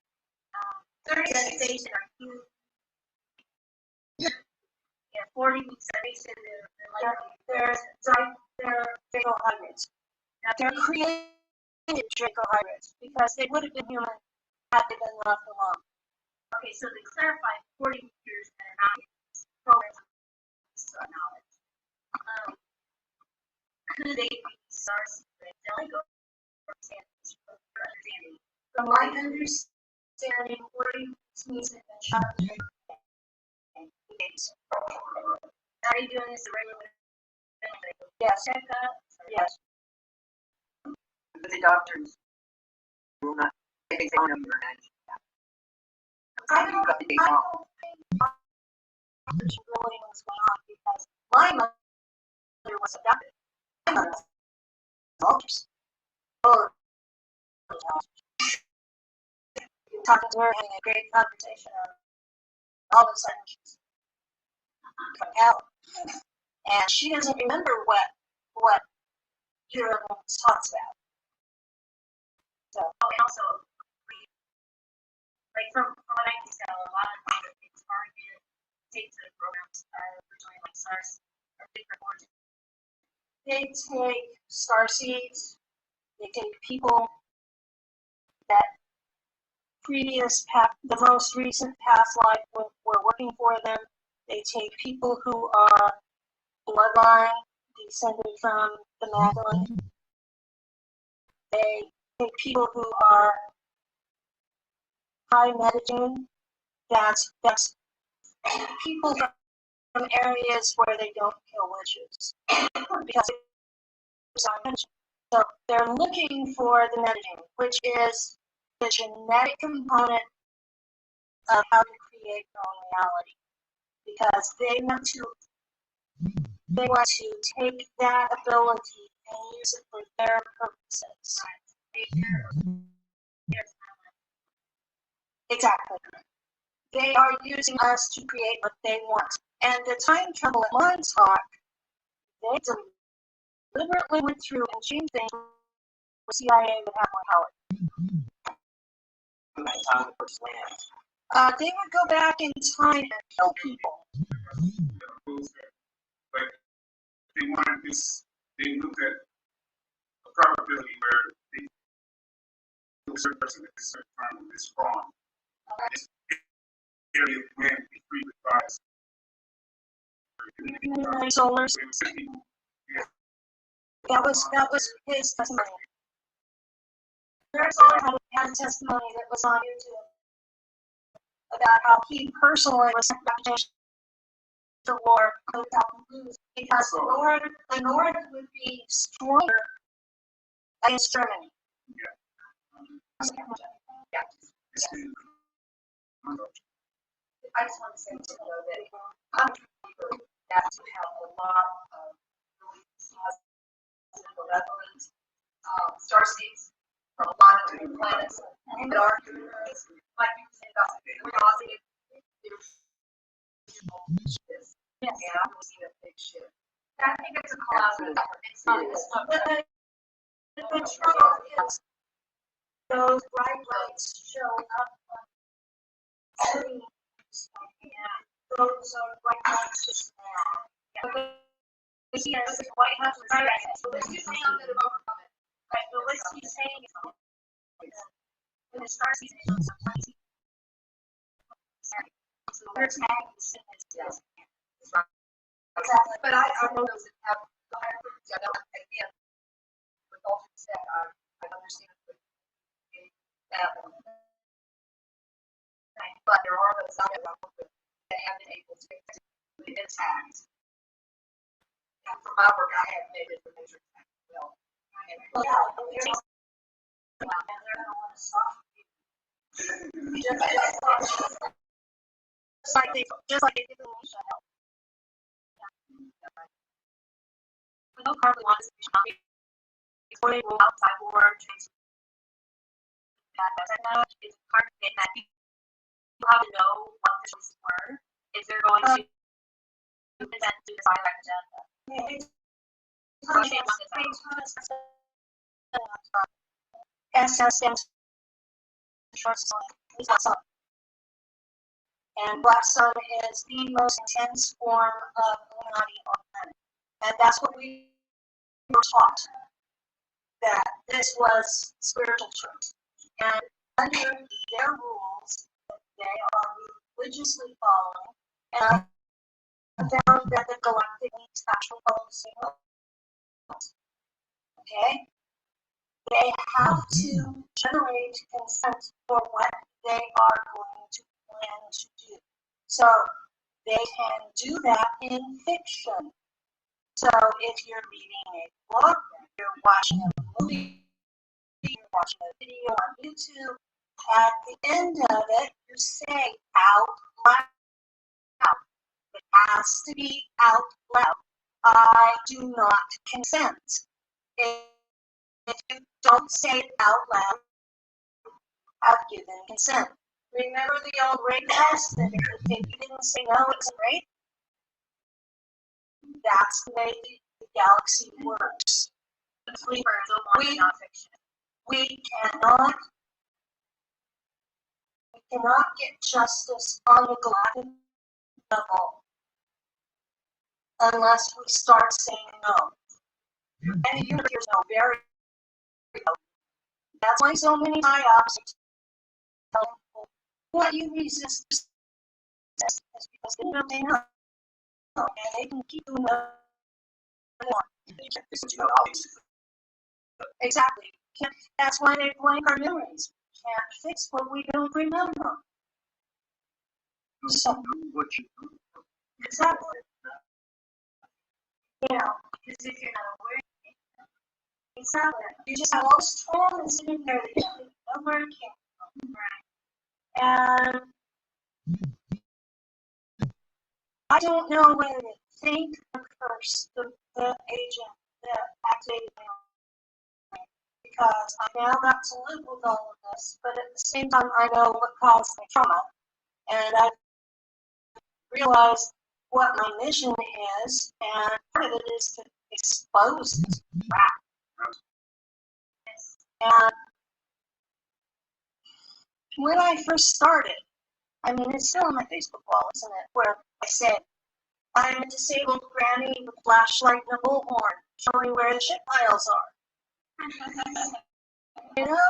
stations are huge? Yeah, 40 weeks that they said They're Draco hybrids. Now they're created Draco hybrids because they would have been human had they been left alone. Okay, so to clarify, 40 meters that are not programs of knowledge. Could they be stars that don't go from understanding? From my understanding, 40 means they've been shot. Are you doing this the regular way? Yes. Check that? Yes. But the doctors will not examine your head. I don't think doctors really know what's going on because my mother was abducted. My mother was doctors. Talking to her, having a great conversation, and all of a sudden she's from hell. And she doesn't remember what Europeans talks about. So, Oh, and also, like from what I can tell, a lot of things target takes the programs originally like SARS or different origins. they take starseeds, they take people that the most recent past life were working for them. They take people who are bloodline descended from the Magdalene. They take people who are high metagene. That's people from areas where they don't kill witches because it's not mentioned. So they're looking for the metagene, which is the genetic component of how to create your own reality. because they want to take that ability and use it for their purposes. Exactly. They are using us to create what they want. And the time travel at Montauk, they deliberately went through and changed things so the CIA would have more power. They would go back in time and kill people. Like they wanted this, they looked at a probability where they kill a certain person at this certain time with this wrong. This area of land be free with bias. Solars. It was people. Yeah. That was his testimony. Eric Solar had a testimony that was on YouTube about how he personally was sent back to war without losing because the North would be stronger against Germany. I just want to say that I'm that to have a lot of really benevolent starseeds from a lot of different planets that are like you were saying about curiosity. Yeah, I'm seeing a big shift. I think it's a collaborative effort. It's not. The trouble is those bright lights show up on screens, and those are bright lights just now. But yes, White House is right. So let's just say I'm going to overcome it. Right, but let's keep saying it. When it starts, sometimes so we're tagging sickness. Exactly. But I know those that have the higher frequency. I know, again, with all due respect, I understand that. But there are those out there that have been able to get tags. And for my work, I have made it for major tags as well. And they're going to want to stop you. Just like they did in Asia. We don't currently want to be before they roll out cyborg that technology is part of it that people have to know what the choices were if they're going to present to the side agenda. SS stands for short sun. And Black Sun is the most intense form of Illuminati on the planet. And that's what we were taught, that this was spiritual truth. And under their rules that they are religiously following, and I found that the galactic needs actually follow the same rules. Okay? They have to generate consent for what they are going to plan to do. So they can do that in fiction. So if you're reading a book, you're watching a movie, you're watching a video on YouTube, at the end of it, you say out loud. It has to be out loud. I do not consent. If you don't say it out loud, I've given consent. Remember the old rape test? That if you didn't say no, it's rape? That's the way the galaxy works. We cannot get justice on the galactic level unless we start saying no. And the universe know very well. That's why so many psyops tell people what you resist is because they know. And they can keep doing what they want. Exactly. That's why they blank our memories. Can't fix what we don't remember. So, exactly. You know, because if you're not aware, exactly. You just have all this trauma sitting there that you don't know where it came from. And I don't know whether to thank or curse the agent that activated me, because I now got to live with all of this, but at the same time, I know what caused my trauma, and I realized what my mission is, and part of it is to expose this crap. And when I first started, I mean, it's still on my Facebook wall, isn't it? Where I said, I'm a disabled granny with a flashlight and a bullhorn, showing where the shit piles are. You know,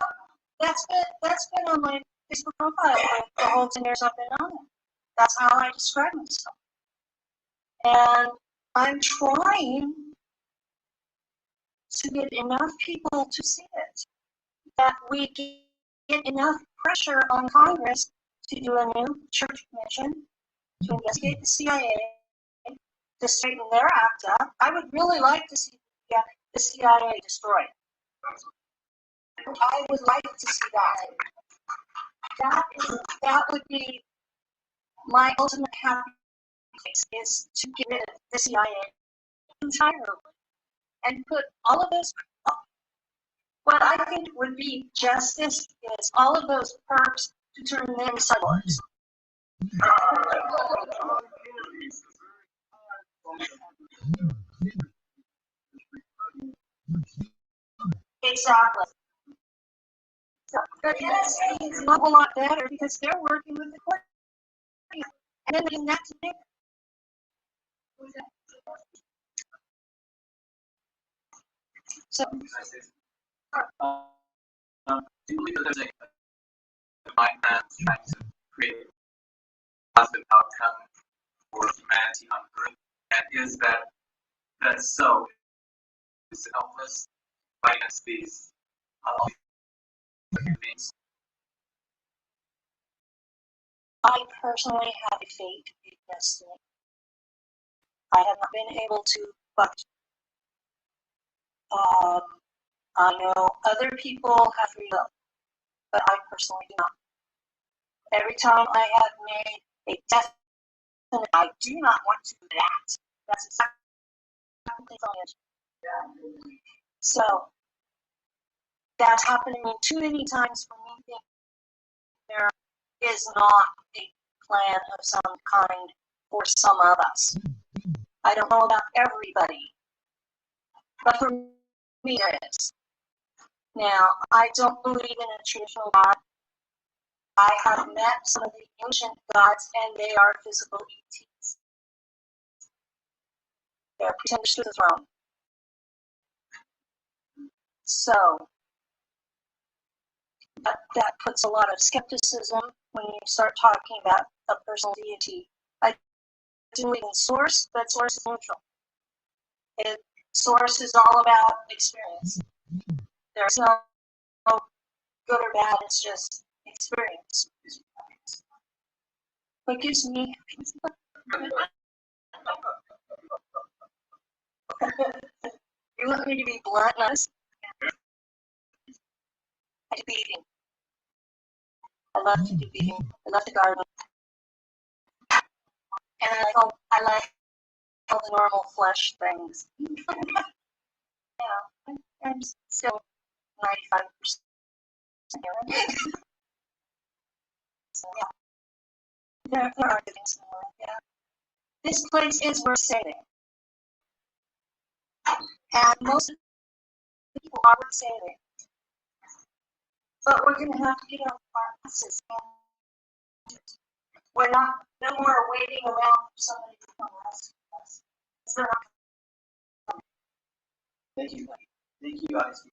that's been on my Facebook profile for the whole 10 years I've been on it. That's how I describe myself. And I'm trying to get enough people to see it, that we get enough pressure on Congress to do a new church commission, to investigate the CIA, to straighten their act up. I would really like to see the CIA destroyed. I would like to see that. That would be my ultimate happy place, is to get rid of the CIA entirely and put all of those. What I think would be justice is all of those perps to turn them cyborgs. Exactly. So, but NSA is a whole lot better because they're working with the court, and then they can next pick. So, Do you believe that there's a mind man trying to create a positive outcome for humanity on Earth? And is that so? Is it helpless fight against these human beings? I personally have a fate in destiny. I have not been able to, but I know other people have free will, but I personally do not. Every time I have made a definite, I do not want to do that. That's exactly what. So that's happened to me too many times for me to think there is not a plan of some kind for some of us. I don't know about everybody, but for me there is. Now, I don't believe in a traditional God. I have met some of the ancient gods, and they are physical ETs. They're pretenders to the throne. So, that puts a lot of skepticism when you start talking about a personal deity. I do believe in source, but source is neutral. Source is all about experience. There's no good or bad, it's just experience. What gives me you want me to be blunt, honest? I do eating. I love to do eating. I love to garden. And I like all the normal flesh things. Yeah, I'm still 95% human. So yeah, there are good things in the world, yeah. This place is worth saving. And most of the people are worth saving. But we're going to have to get off our asses. We're not, no more waiting around for somebody to come rescue us. They're not coming. Thank you. Thank you guys.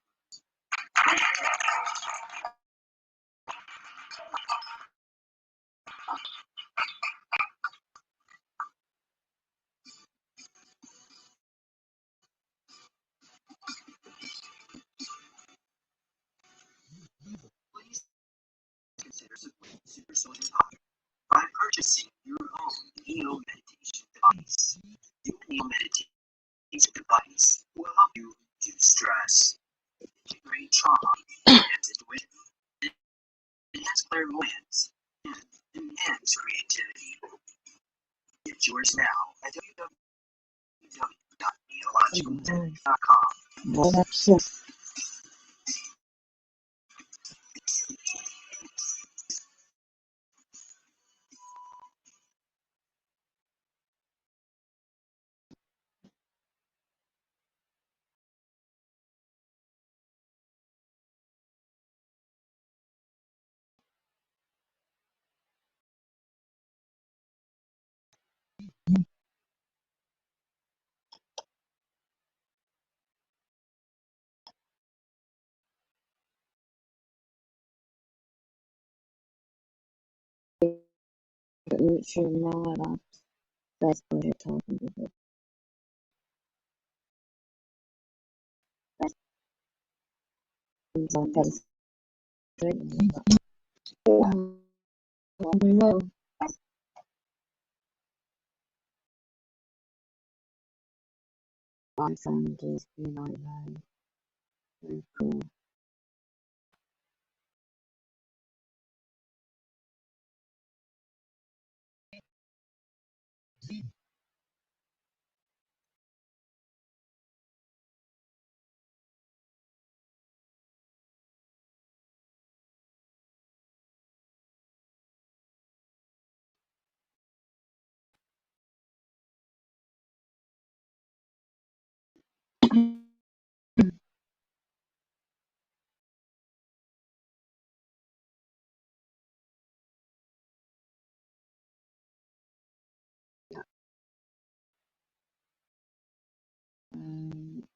Please consider supporting Super Soldiers Hobby by purchasing your own Neo meditation device. The Neo meditation device will help you reduce stress, integrate trauma, enhance intuition, enhance clairvoyance, and enhance creativity. Get yours now at www.neologicaltech.com. Well, that's it. But literally now that that's what you're talking about. Things like that is great. I don't know. My family's been like that. Very cool.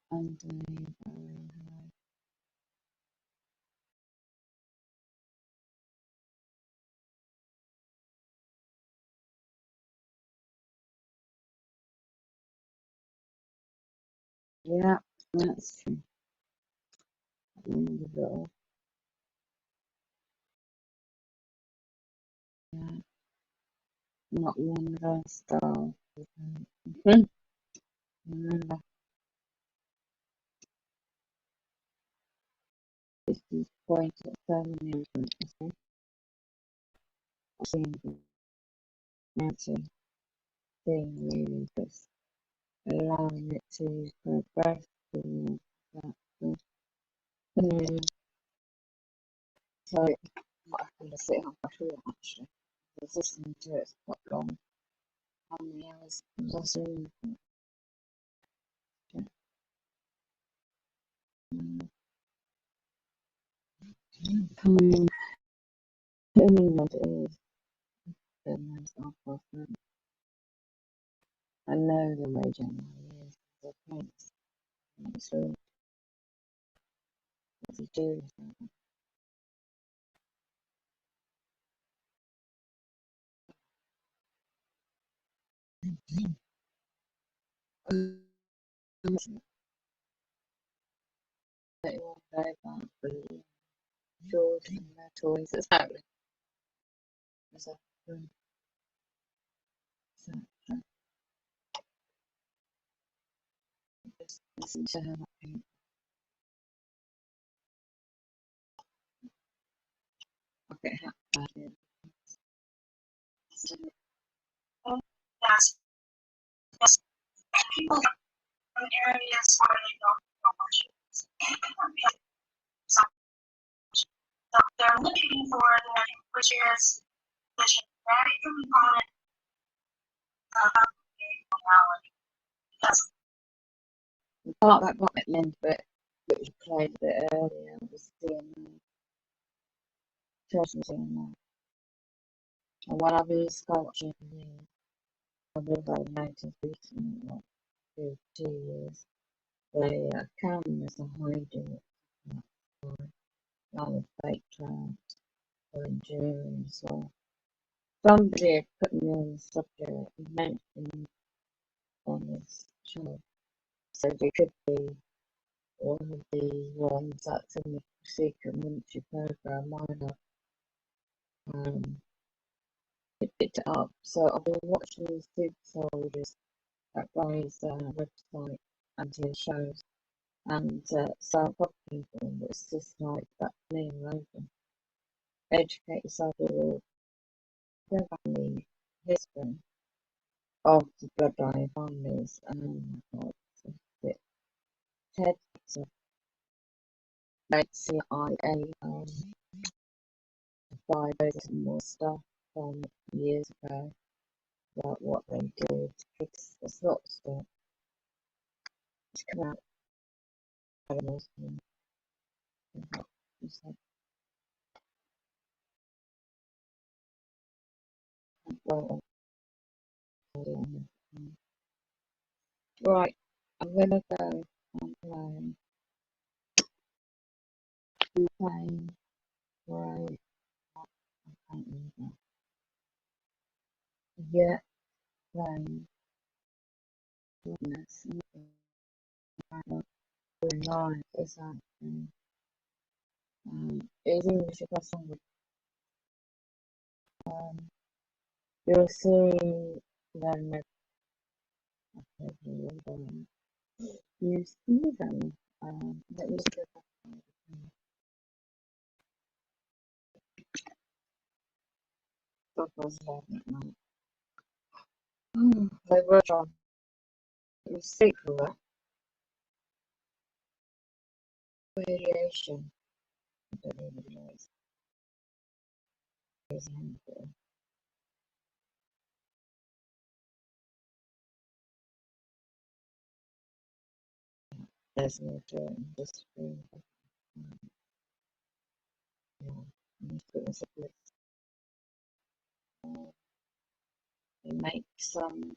And yeah, that's true. Wonderful. Yeah, not one of our style. Remember, 50's point at family management. I've seen Nancy being really just allowing it to progress towards that. Um, so I might have to sit halfway through it actually. I was listening to it for quite long. How many hours was I listening to it? Time in England is the most awful thing. I know the way January is. The prince. It's really what he do. They all go back for Jordan and their toys. Exactly. Exactly. Exactly. Just listen to her. I'll get how bad it is. That's people from areas where they don't know much. So they're looking for the which is the genetic component of reality. Because The part that got me at the end of it, which played a bit earlier, was the treasures in there. And when I've been sculpturing I've really noticed recently, like 2 years, the cameras are hiding it. Like the fake clouds or enduring as well. Somebody had put me on the subject and mentioned on this show. So they could be one of the ones that's in the secret military program. Why not? It picked it up. So I've been watching these super soldiers at Ray's website and his shows. And so I've got people, but it's just like that clean open. Educate yourself a little, go back in the history. of the bloodline families, and the TED made CIA by some more stuff from years ago about what they did. It's not stuff. It's come out animals and well, right, I'm gonna go and play right. I can't remember. Yeah, playing goodness. Nine is actually it is English if I song with you'll see them you see them let me just go back was laughing at night. They were trying to sequel variation. I don't know what it is. There's no doing this thing. They make some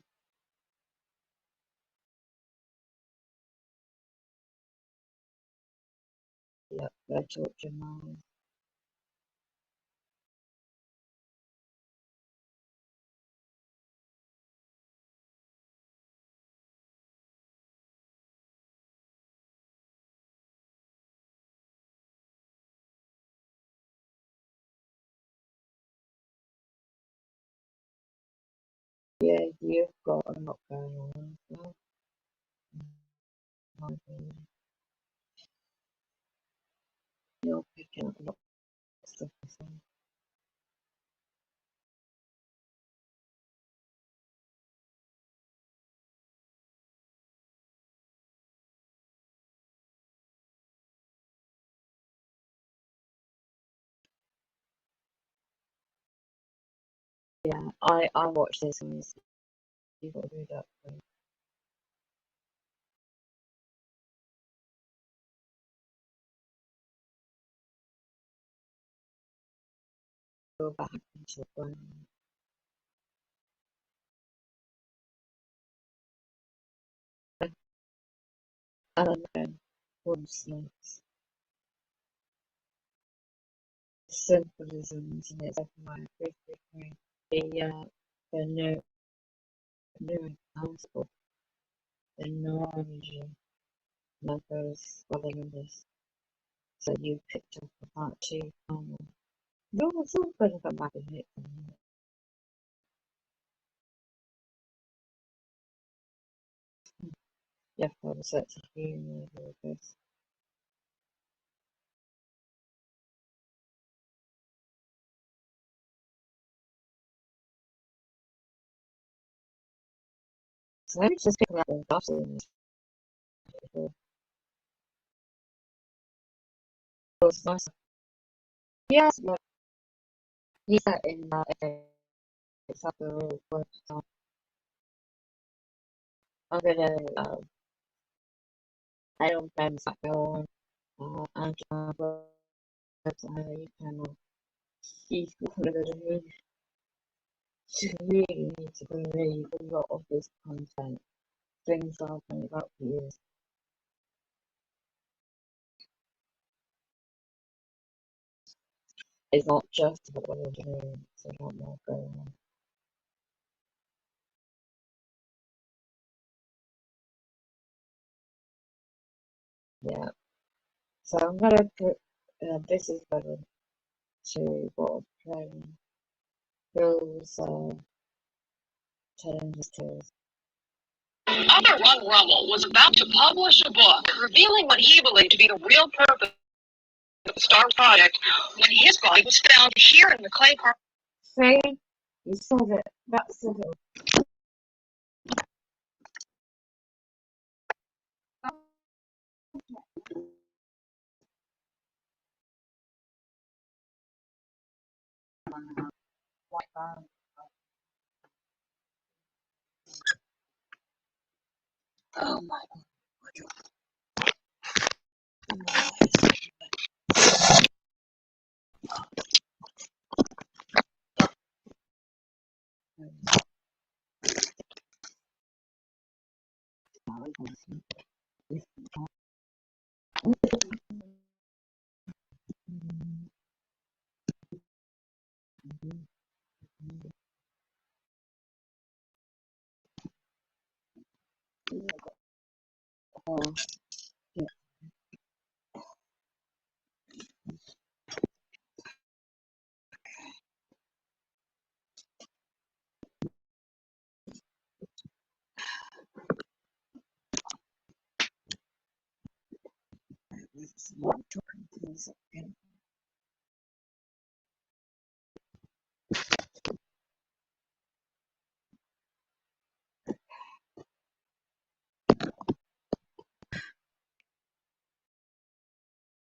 they torture minds. Yeah, you've got a lot going on as well. You're picking up a lot of stuff as well. Yeah, I watch this and you've got to do that thing. Go back into the brain. And then once next symbolisms and it's like my briefly the new council, the neurology numbers swelling in this. So you picked up about two no, it's all going to come back and hit them. You have to have a sense of humour with this. So let me just pick up the buttons. It was nice. Yes, but he's that in it's up the road. I'm gonna I don't friends that go on Angela you can he's one of the really need to believe a lot of this content. Things I've been about for years. It's not just about what you're doing, it's a lot more going on. Yeah. So I'm gonna put this is better to what I'm playing. Bill's telling his tales. Author Ron Rummel was about to publish a book revealing what he believed to be the real purpose of the STAR project when his body was found here in the Clay Park. See? You said it. That's it. Oh my God.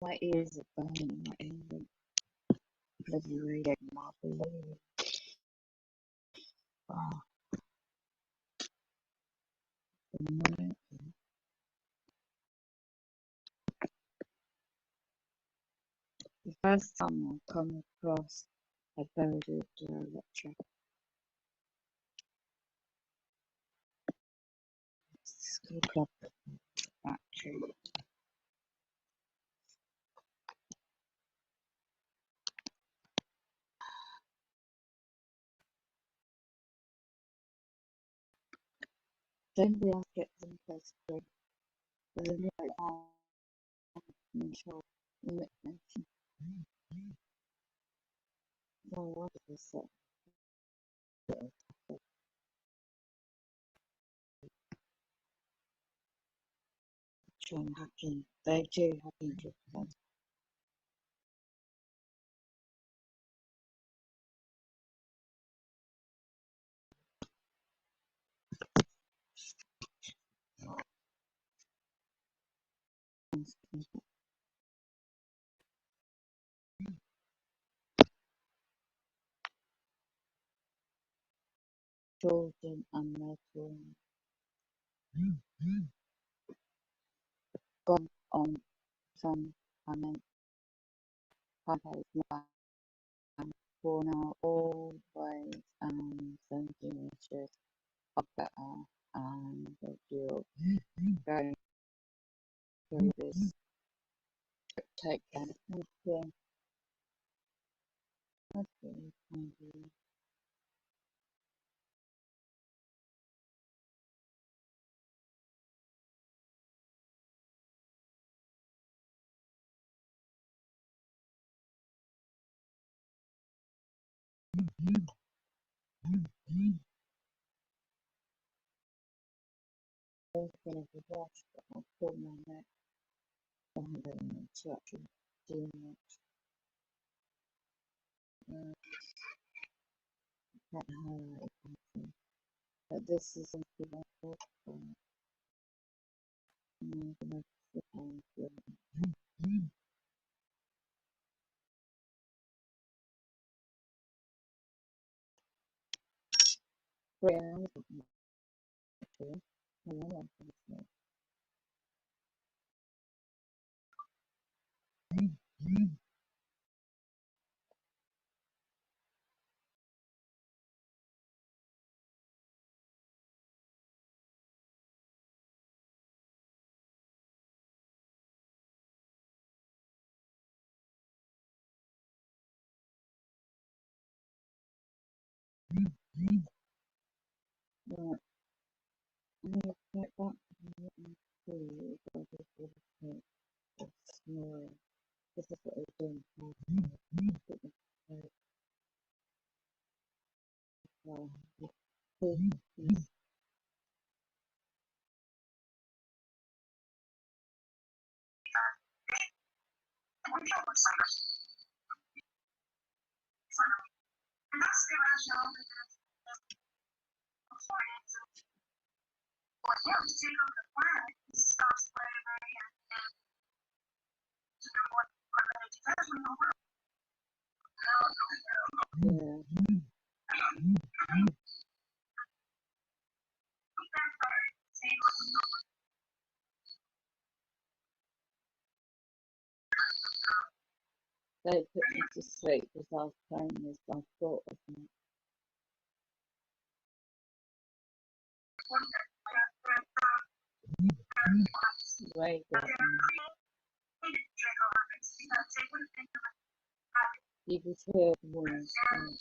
My ears are burning. My ears are bloody radio marble. Oh, no. The first time I come across a very good lecture, school club factory. Then we ask it some place to with a new control mention. So what is it? John Hacking. They do Hacking different. Jordan and Metal gone on some pancakes for now always sending messages of better and that you're going through this take and nothing can be gonna be washed but I'll pull my neck and then to actually doing it. That highlight something. But this is something I thought for I'm gonna sit on it. Brown okay. And I want this right. I'm gonna put it back and see if I just want to take a small this is what we're doing now. Yeah. They put me to sleep as I was praying as I thought of me. Way back you could hear the woman scream.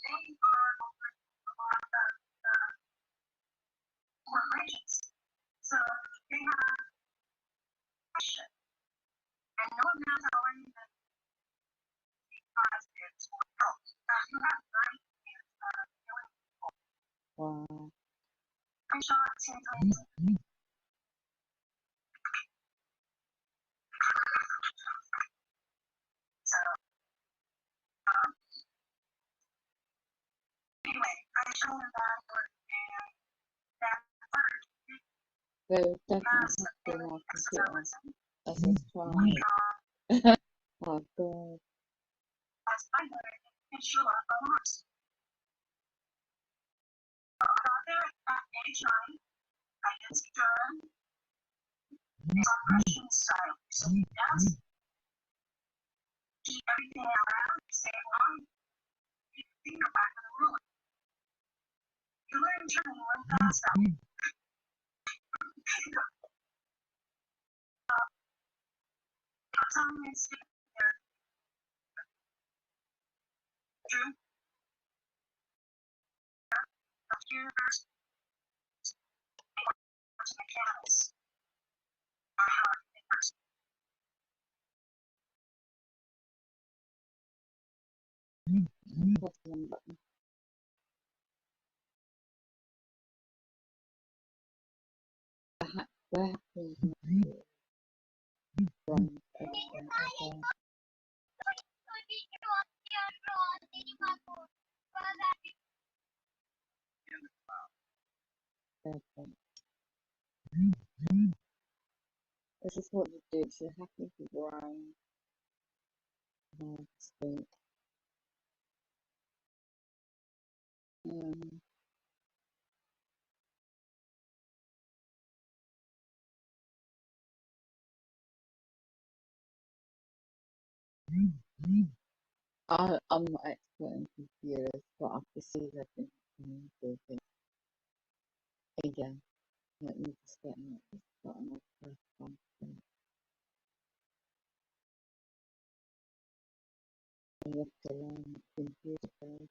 Wow. They would definitely have to my computer as I was trying. Oh God. What's the one button? Where happens from everything? Okay. This is what you do. So happy to brain. Speak. I'm not expert in computers, but I can see they've been communicating. Again, let me just get this button off the phone. You have to learn computer code.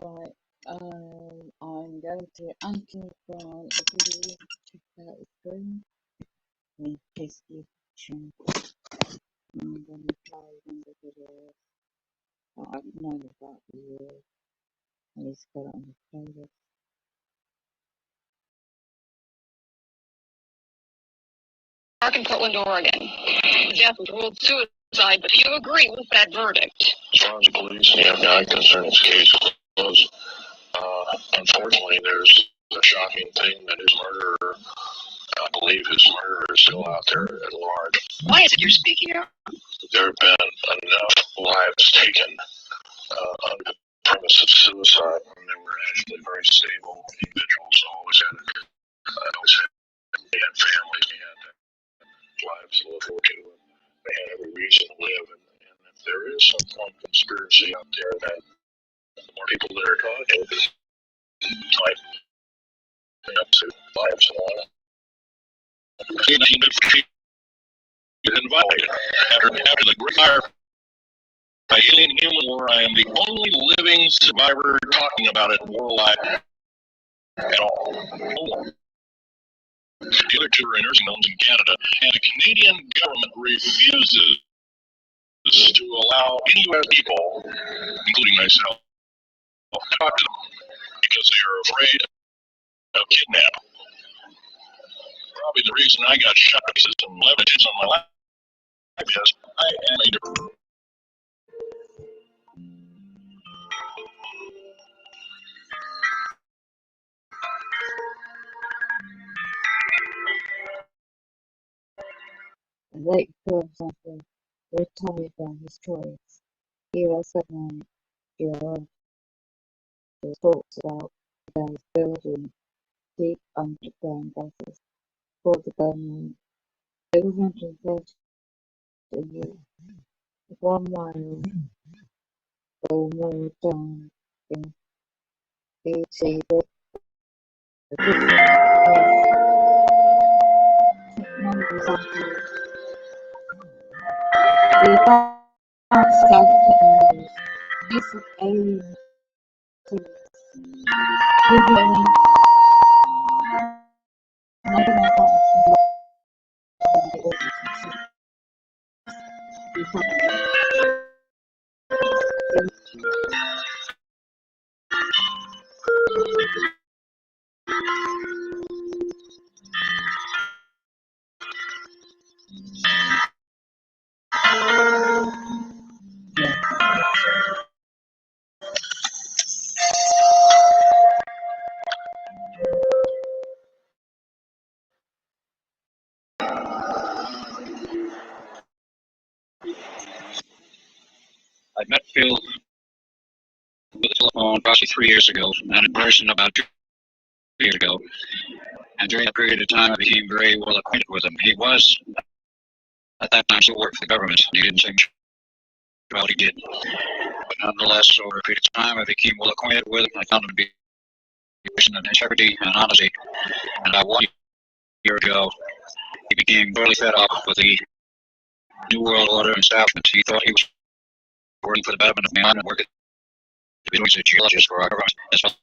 Right, I'm going to unclip check out the screen in case you can. I'm going to play one of the videos that I've known about the years, and he's got it on the playlist. Park in Portland, Oregon. Death was ruled suicide, but do you agree with that verdict? As far as the police and the FBI concerned, this case closed. Unfortunately, there's a shocking thing that his murderer, I believe his murderer is still out there at large. Why is it you're speaking out? There have been enough lives taken under the premise of suicide, and they were actually very stable individuals, always had families, they had lives to look forward to, and they had every reason to live. And if there is some kind of conspiracy out there that the more people that are talking, might bring up to lives and all that. Been violated. After the Great Fire by alien human war, I am the only living survivor talking about it worldwide at all. No one. The other two are in nursing homes in Canada, and the Canadian government refuses to allow any U.S. people, including myself, to talk to them because they are afraid of kidnapping. Probably the reason I got shot is some limitations on my life is I am a different. Late for example, retired by his choice. He was 7 year old who talks about subsidized building deep underground bases for the government. It was introduced a year, 1 mile or more down in each area. Technologies include the advanced technologies, use of alien tools, revealing modern intelligence of the organism. I met Phil with the telephone approximately 3 years ago, and in person about 2 years ago. And during that period of time, I became very well acquainted with him. He was, at that time, still worked for the government. He didn't say much about what he did. But nonetheless, over a period of time, I became well acquainted with him. I found him to be a person of integrity and honesty. And about 1 year ago, he became really fed up with the New World Order establishment. He thought he was working for the betterment of man and working to be doing as a geologist for our government as well.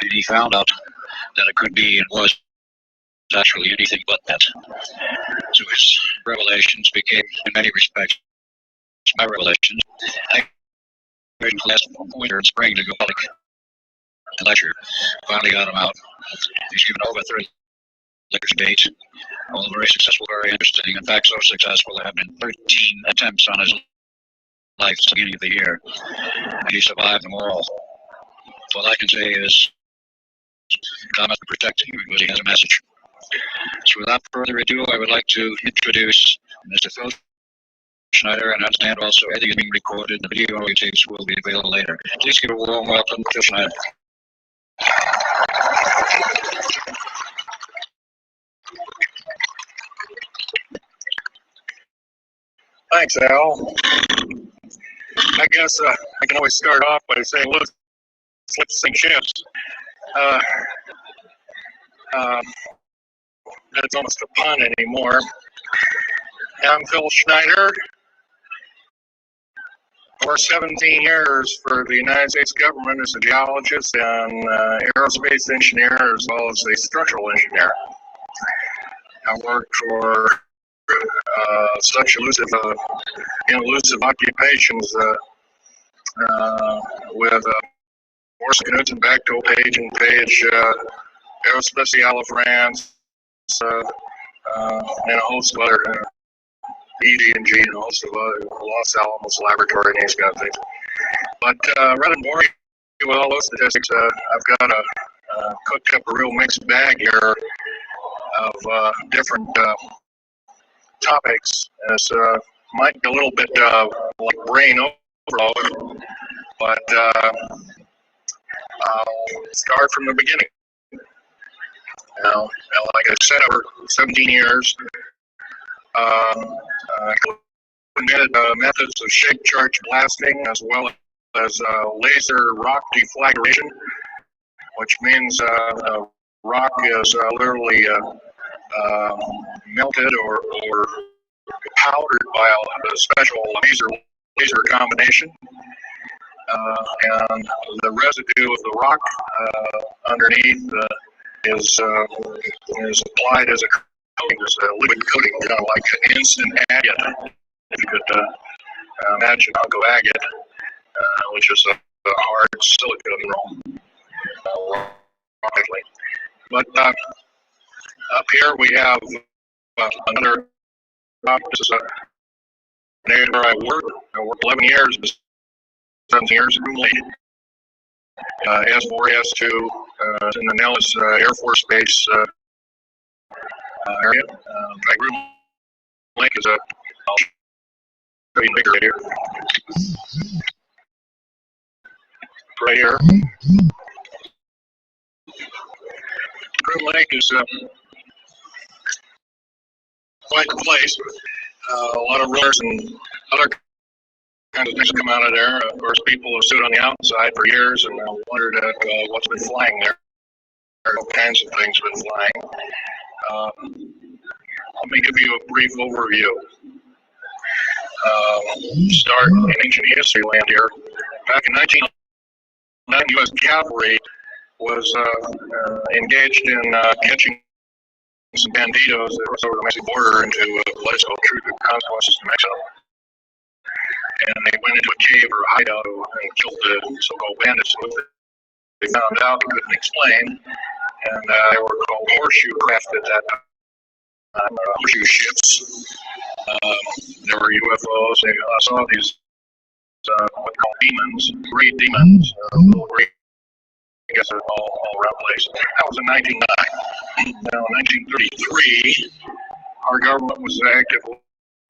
And he found out that it could be and was actually anything but that. So his revelations became, in many respects, my revelations. I waited last winter and spring to go public and lecture. Finally got him out. He's given over 30 lecture dates, all very successful, very interesting. In fact, so successful there have been 13 attempts on his life since the beginning of the year, and he survived them all. All I can say is, God must protect him because he has a message. So without further ado, I would like to introduce Mr. Phil Schneider, and I understand also everything is being recorded. The video audio tapes will be available later. Please give a warm welcome to Phil Schneider. Thanks, Al. I guess I can always start off by saying, let's sink ships. That's almost a pun anymore. I'm Phil Schneider. For 17 years for the United States government as a geologist and aerospace engineer as well as a structural engineer. I worked for such elusive occupations with Morse Knudsen, Bechtel, Page and Page, Aerospatiale France, and a host of other ED&G and a host of other Los Alamos Laboratory and these kind of things. But rather than bore you with all those statistics, I've got cooked up a real mixed bag here of different topics. As might be a little bit like brain overload, but I'll start from the beginning. Now, like I said, over 17 years, I implemented methods of shape charge blasting as well as laser rock deflagration, which means rock is literally melted or powdered by a special laser combination, and the residue of the rock underneath is applied as a coating, as a liquid coating, kind of like an instant agate. If you could imagine Uncle agate, which is a hard silicon roll. But up here we have another rock. This is an area where I worked 11 years, 17 years accumulated. S4, S2, in the Nellis Air Force Base area. In fact, Groom Lake is I'll show you bigger right here. right here. Groom Lake is quite the place. A lot of runners and other kinds of things come out of there. Of course, people have stood on the outside for years and wondered at what's been flying there. All kinds of things been flying. Let me give you a brief overview. Start in ancient history land here. Back in 1909, U.S. cavalry was engaged in catching some banditos that crossed over the Mexican border into what is called True Consequences, New Mexico. And they went into a cave or a hideout and killed the so-called bandits. They found out they couldn't explain, and they were called horseshoe craft at that time. Horseshoe ships. There were UFOs. They saw these what they call demons, great demons, little great, I guess they're all around the place. That was in 1909. Now, in 1933, our government was actively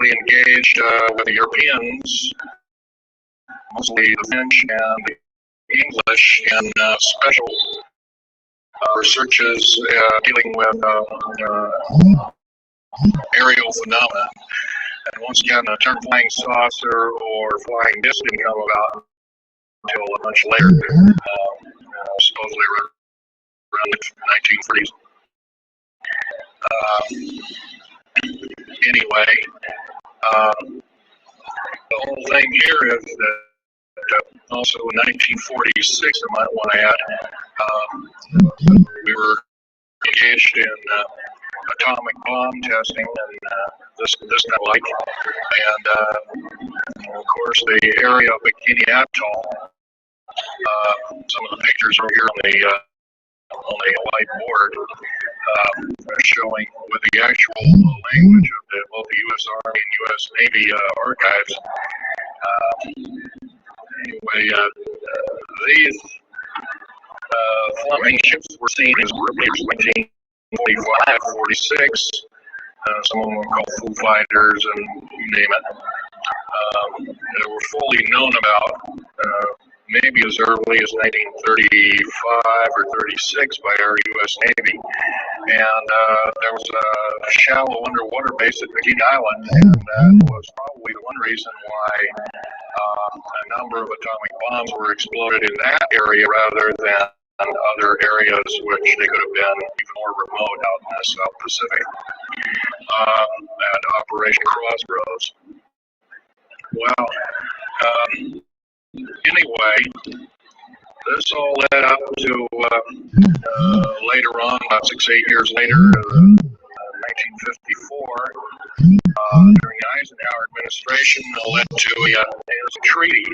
engaged with the Europeans, mostly the French and the English, in special researches dealing with aerial phenomena. And once again, the term flying saucer or flying disc didn't come about until much later, supposedly around the 1940s. Anyway, the whole thing here is that also in 1946, I might want to add, we were engaged in atomic bomb testing and this kind of like, and of course the area of Bikini Atoll. Some of the pictures are here on the white board, showing with the actual language of both the U.S. Army and U.S. Navy archives. Anyway, these flying ships were seen as early as 1945, 46. Some of them were called Foo Fighters, and you name it. They were fully known about maybe as early as 1935 or 36 by our U.S. Navy. And there was a shallow underwater base at Bikini Island, and that was probably one reason why a number of atomic bombs were exploded in that area rather than other areas which they could have been even more remote out in the South Pacific at Operation Crossroads. Well, anyway, this all led up to later on, about 6-8 years later, 1954, during the Eisenhower administration, led to a treaty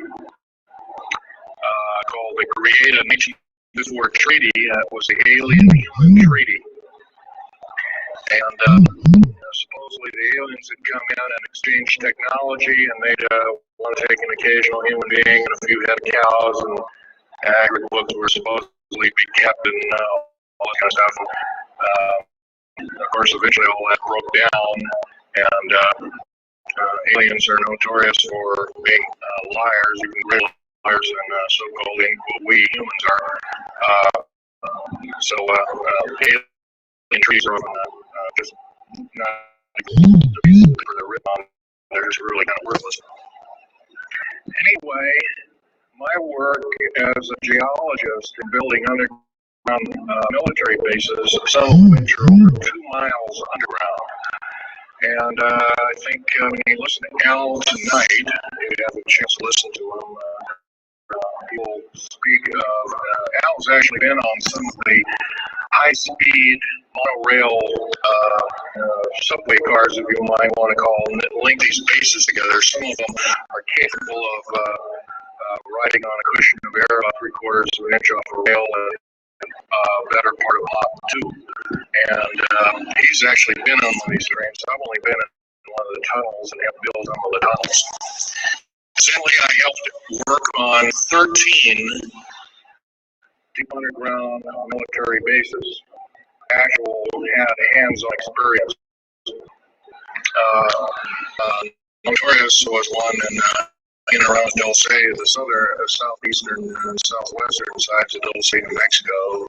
called the Greada 1954 Treaty. That was the Alien-Human Treaty. And supposedly the aliens had come in and exchanged technology, and they'd want to take an occasional human being and a few head of cows, and agri-books were supposedly be kept and all that kind of stuff. Of course, eventually all that broke down, and aliens are notorious for being liars, even great liars, and so-called we humans are. So alien treaties are often just not for the written on. They're just really kind of worthless. Anyway, my work as a geologist in building underground military bases, some of which are over 2 miles underground. And I think when you listen to Al tonight, if you have a chance to listen to him, he'll speak of, Al's actually been on some of the high-speed monorail subway cars, if you might want to call them, that link these bases together. Some of them are capable of riding on a cushion of air about 3/4 of an inch off a rail and better part of Mach 2. And he's actually been on one of these trains. I've only been in one of the tunnels and helped build some of the tunnels. Recently, I helped work on 13 deep underground military bases. Actual had hands-on experience. Notorious was one in in around Dulce, the southeastern and southwestern sides of Dulce, New Mexico,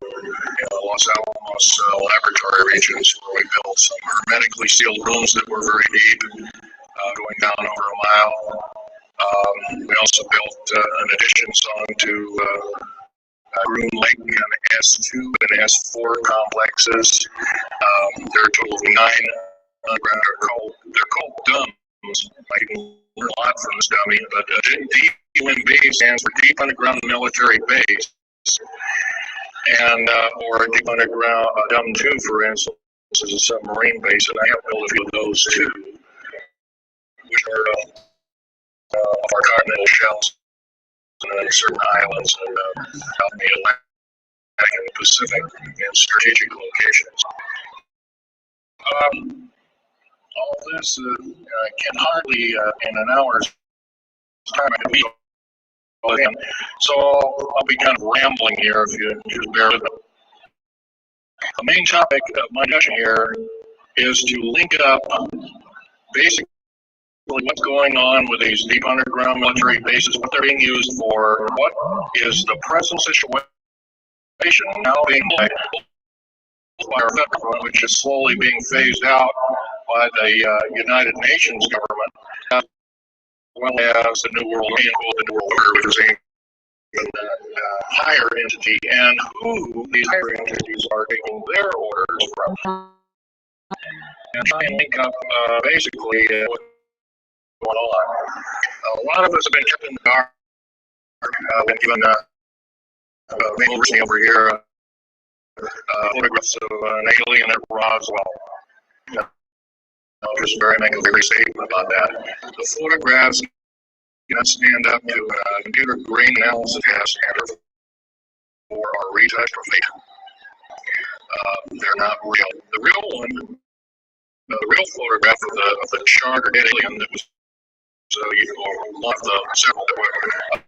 Los Alamos laboratory regions where we built some hermetically sealed rooms that were very deep, going down over a mile. We also built an addition zone to Groom Lake and S2 and S4 complexes. There are a total of 9 underground. They're called DUMBs. I can learn a lot from this dummy, but DUMB stands for Deep Underground Military Base, and or Deep Underground DUM2, for instance, is a submarine base, and I have built a few of those too, which are of our continental shelves and certain islands out in the Atlantic and the Pacific in strategic locations. All this can hardly, in an hour's time, I can meet all again. So I'll be kind of rambling here if you just bear with me. The main topic of my discussion here is to link up basically what's going on with these deep underground military bases, what they're being used for, what is the present situation now being by our federal government, which is slowly being phased out by the United Nations government, as well as the New World Order, which is an even higher entity, and who these higher entities are taking their orders from. And try and link up basically what's going on. A lot of us have been kept in the dark. Been given over here photographs of an alien at Roswell. I'll just make a very statement about that. The photographs cannot stand up to a computer grain analysis test or are retouched or fake. They're not real. The real one, the real photograph of the charred or dead alien that was one of the several that were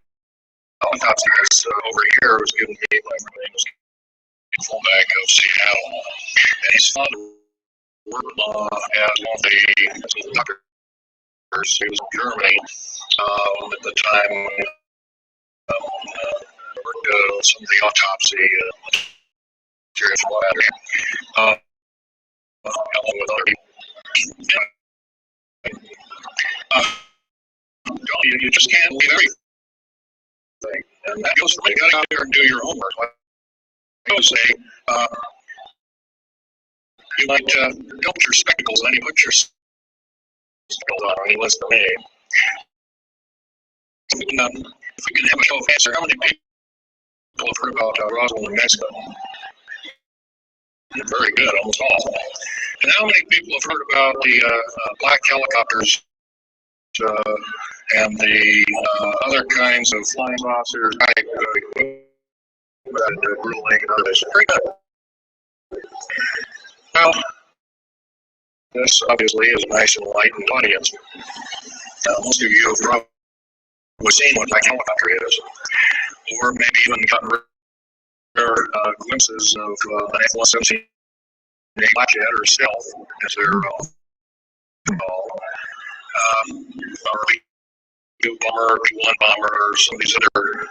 autopsies over here was given to me by my name was fullback of Seattle, and his father worked as one of the doctors. He was in Germany at the time when worked some of the autopsy materials along with other people. You just can't believe everything, and that goes for you. Got to go out there and do your homework. I would say you might don't put your spectacles on. You put your spectacles on when you listen to me. If we can have a show of hands, how many people have heard about Roswell, New Mexico? Very good, almost all. And how many people have heard about the black helicopters and the other kinds of flying saucers, Groom Lake and others? Very good. Well, this obviously is a nice enlightened audience. Most of you have probably seen what a black helicopter is, or maybe even gotten rare glimpses of an F-117 Blackjet or Stealth, as they're called, or B-2 bomber, B-1 bomber, or some of these other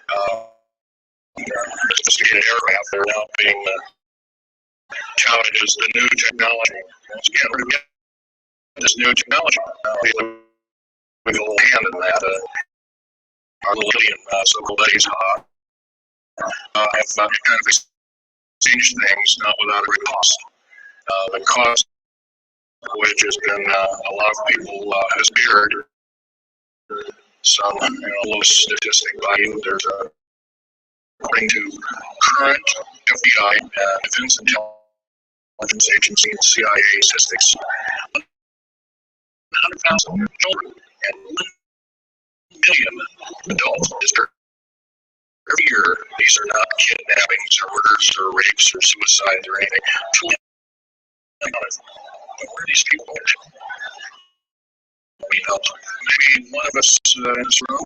sophisticated aircraft that are now being touted as the new technology. Once again, we're going to get this new technology. With a little hand in that, our little alien so-called buddies have kind of exchanged things, not without a great cost. The cost of which has been a lot of people has appeared. Some low statistic value. There's according to current FBI Defense Intelligence Agency and CIA statistics, 100,000 children and 1 million adults disturbed every year. These are not kidnappings or murders or rapes or suicides or anything. But where are these people going to? We help. Maybe one of us in this room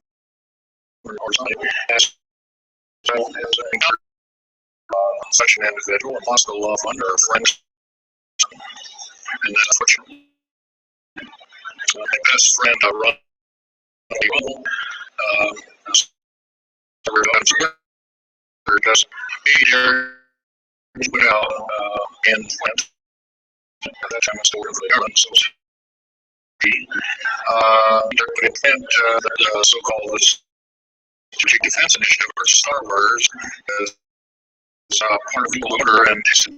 or something has encountered such an individual and lost a loved one or a friend. And that's unfortunate. My best friend, Ron, So we're just be there put out in Flint. At that time, I was still working for the government, so they're putting Flint, the so-called Strategic Defense Initiative, or Star Wars, as part of the order, and action.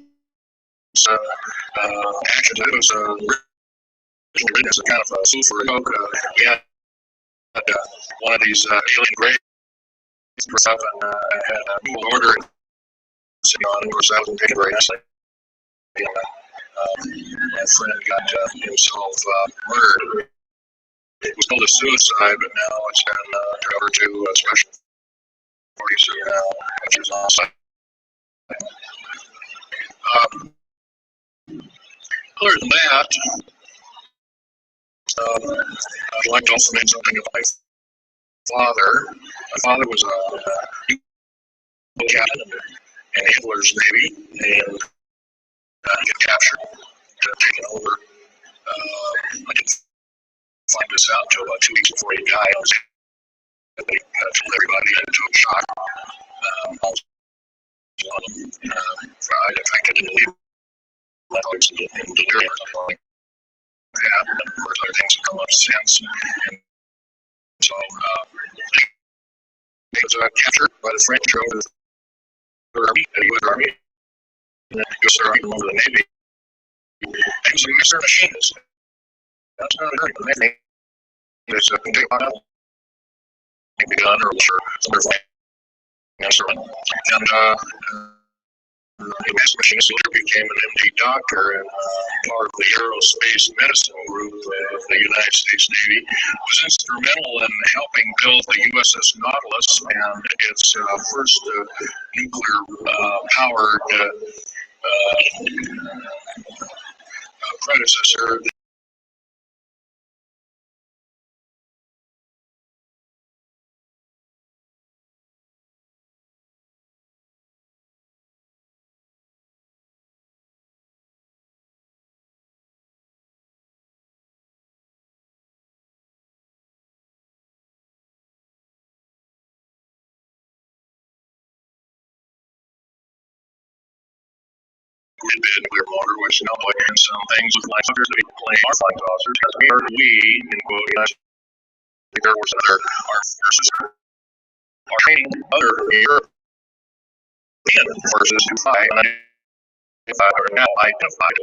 It was originally written as a kind of a sulfur joke. We had one of these alien graves up and had a new order sitting on. Of course, that wasn't taken very nicely. My friend got himself murdered. It was called a suicide, but now it's been turned over to special forces now, which is on site. Other than that, I'd like to also mention something about my father. My father was a captain in Hitler's Navy, and he got captured, taken over. I didn't find this out until about 2 weeks before he died. They told everybody into a shock. In fact, I didn't leave my thoughts in delirium or something like that. And of course, other things have come up since. And so he was captured by the French over the Army, the U.S. Army, and then the U.S. Army over the Navy. He was a master machinist. That's not a very good name. There's a take on it. Maybe gun or some other thing. And the master machinist became an MD doctor and part of the aerospace medicine group of the United States Navy. Was instrumental in helping build the USS Nautilus and its first nuclear-powered predecessor. Nuclear motor, which now and some things with flying saucers to be playing our flying saucers, because we, in quote, the Air Force and other armed forces are training other European forces to fly unidentified or now identified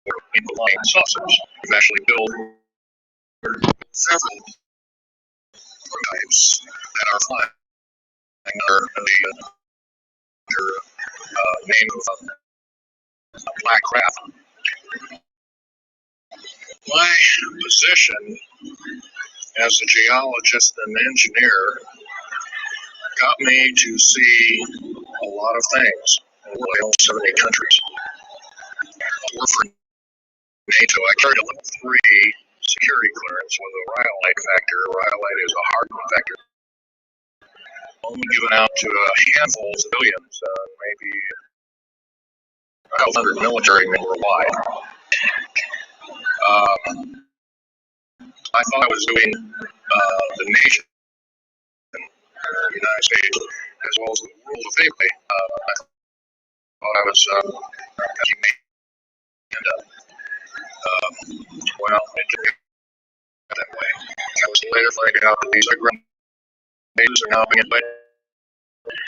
in flying saucers. We've actually built several prototypes that are flying under the name of Black Craft. My position as a geologist and engineer got me to see a lot of things in really almost 70 countries. I worked for NATO. I carried a level 3 security clearance with a rhyolite factor. Rhyolite is a hardening factor. Only given out to a handful of civilians, maybe 1,200 military men worldwide. I thought I was doing the nation, the United States, as well as the world a favor. I thought I was keeping my hand up. Well, it didn't go that way. I was later finding out that these underground bases are now being invited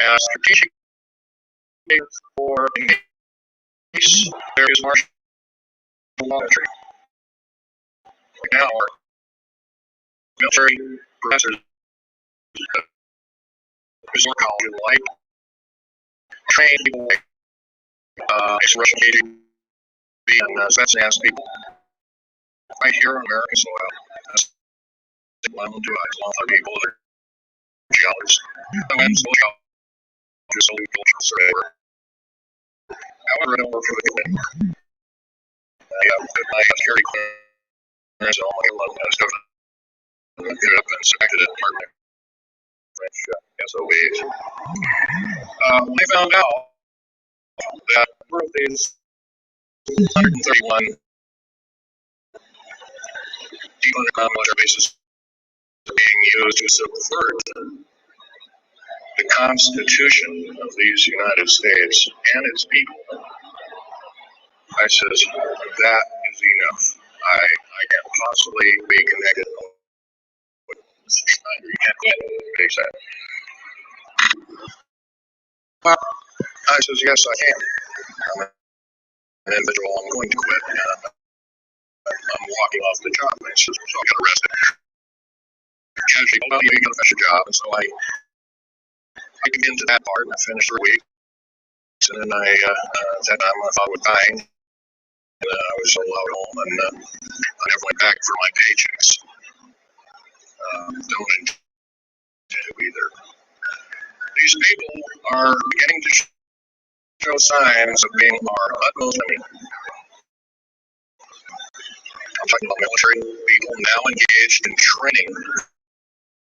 as strategic for various martial law country. Right now, our military professors resort college like train people like ex-Russian KGB and Spetsnaz people right here on American soil. That's one to other people that are geologists. Just a cultural surveyor. However, I don't work for the government. My security clearance and all my love and stuff. I ended up inspected at my French SOBs. When I found out that Earth is 131 deep underground military bases being used to subvert the Constitution of these United States and its people. I says, that is enough. I can't possibly be connected with Mr. Schneider. You can't quit, he said. Well, I says, yes, I can. I'm an individual. I'm going to quit. I'm walking off the job. I says, so I got arrested. Casually, well, you got to finish your job. And so I get into that part and I finished 3 weeks. And then at that time, I thought I was dying. And I was so loud home, and I never went back for my paychecks. Don't intend to either. These people are beginning to show signs of being our utmost enemy. I'm talking about military people now engaged in training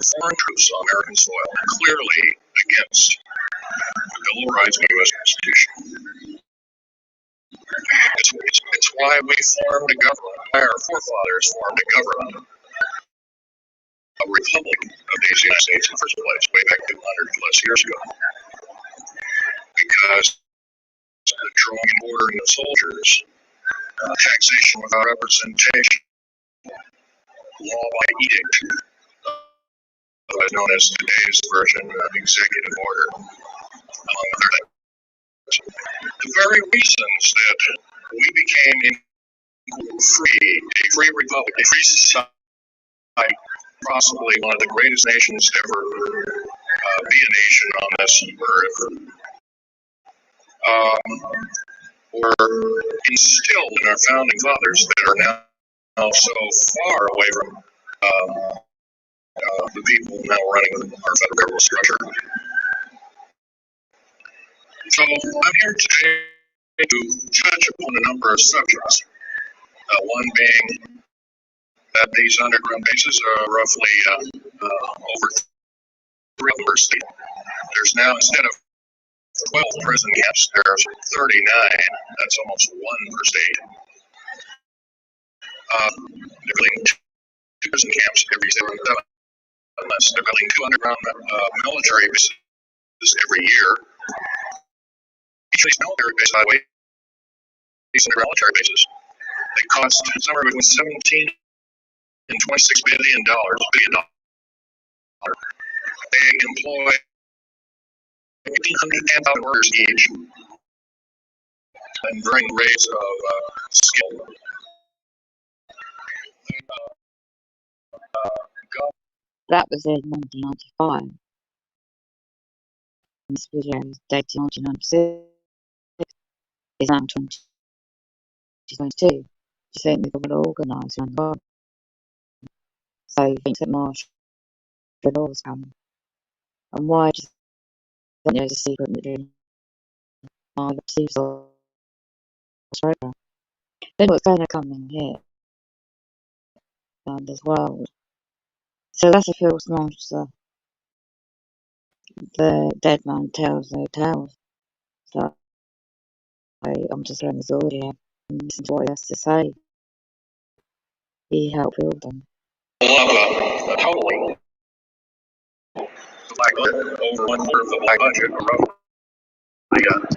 foreign troops on American soil, clearly against the Bill of Rights and the U.S. Constitution. It's why we formed a government, why our forefathers formed a government, a republic of these United States in the first place, way back 200 plus years ago. Because the drawing and ordering of soldiers, taxation without representation, law by edict, otherwise known as today's version of executive order, among other things. The very reasons that we became a free republic, a free society, possibly one of the greatest nations to ever be a nation on this earth, were instilled in our founding fathers that are now so far away from the people now running our federal government structure. So I'm here today to touch upon a number of subjects. One being that these underground bases are roughly over 3 per state. There's now, instead of 12 prison camps, there's 39. That's almost 1 per state. They're building 2 prison camps every 7 months. They're building 2 underground military bases every year. Each of these military bases, by the way, these underground military bases, they cost somewhere between 17 and 26 billion dollars. They employ 1,800 workers each, and varying rates of skill. That was in 1995. This video is dated 1996. It's now 2022. Do you think they've got organised around the world? So you think that martial law is coming? And why do you think there's a secret military program? Then what's going to come in here and as well? So that's a false monster. The dead man tells no tales. So I'm just letting his audio and listen to what he has to say. He helped build them. Totally. Black budget, over 1/4 of the black budget, or roughly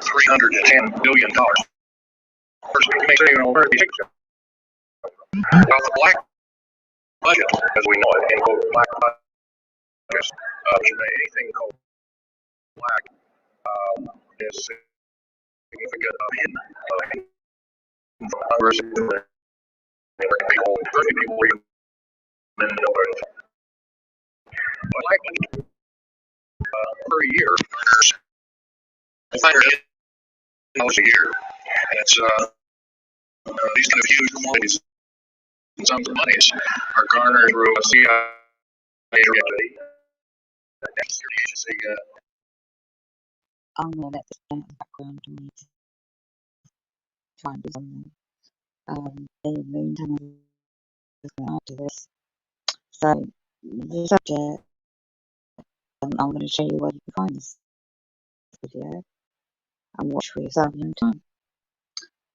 $310 billion. First, you may say, where are these figures? Well, the black budget, as we know it, in quote, black budget, anything called black is significant in Congress, people, 30 people, even nobody. Black budget per year earners $500 a year, and it's these kind of huge quantities and sums of monies are garnered through a CIA activity. I'm going to let this play in the background and need to try and do something. In the meantime, I'm just going to add to this. So, the subject, I'm going to show you where you can find this video and watch for yourself in your own time.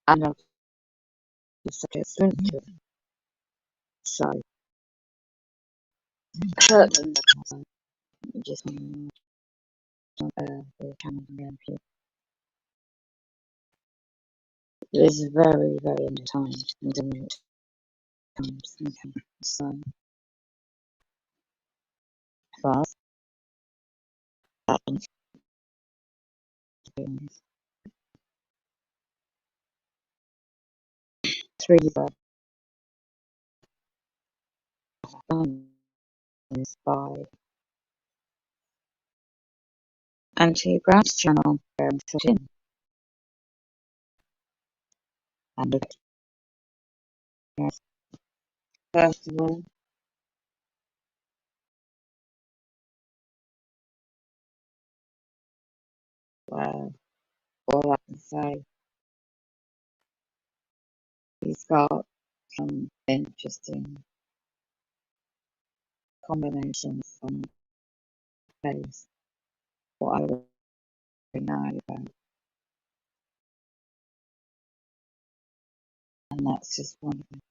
And I'll the subject's linked to it. So, Kirtland, just the camera around here. It is very, very entertaining when it comes. Okay, so fast, and 3 is by Anti-Grass Channel, and look at first of all, all I can say, he's got some interesting combinations on plays what I really know about, and that's just one of them.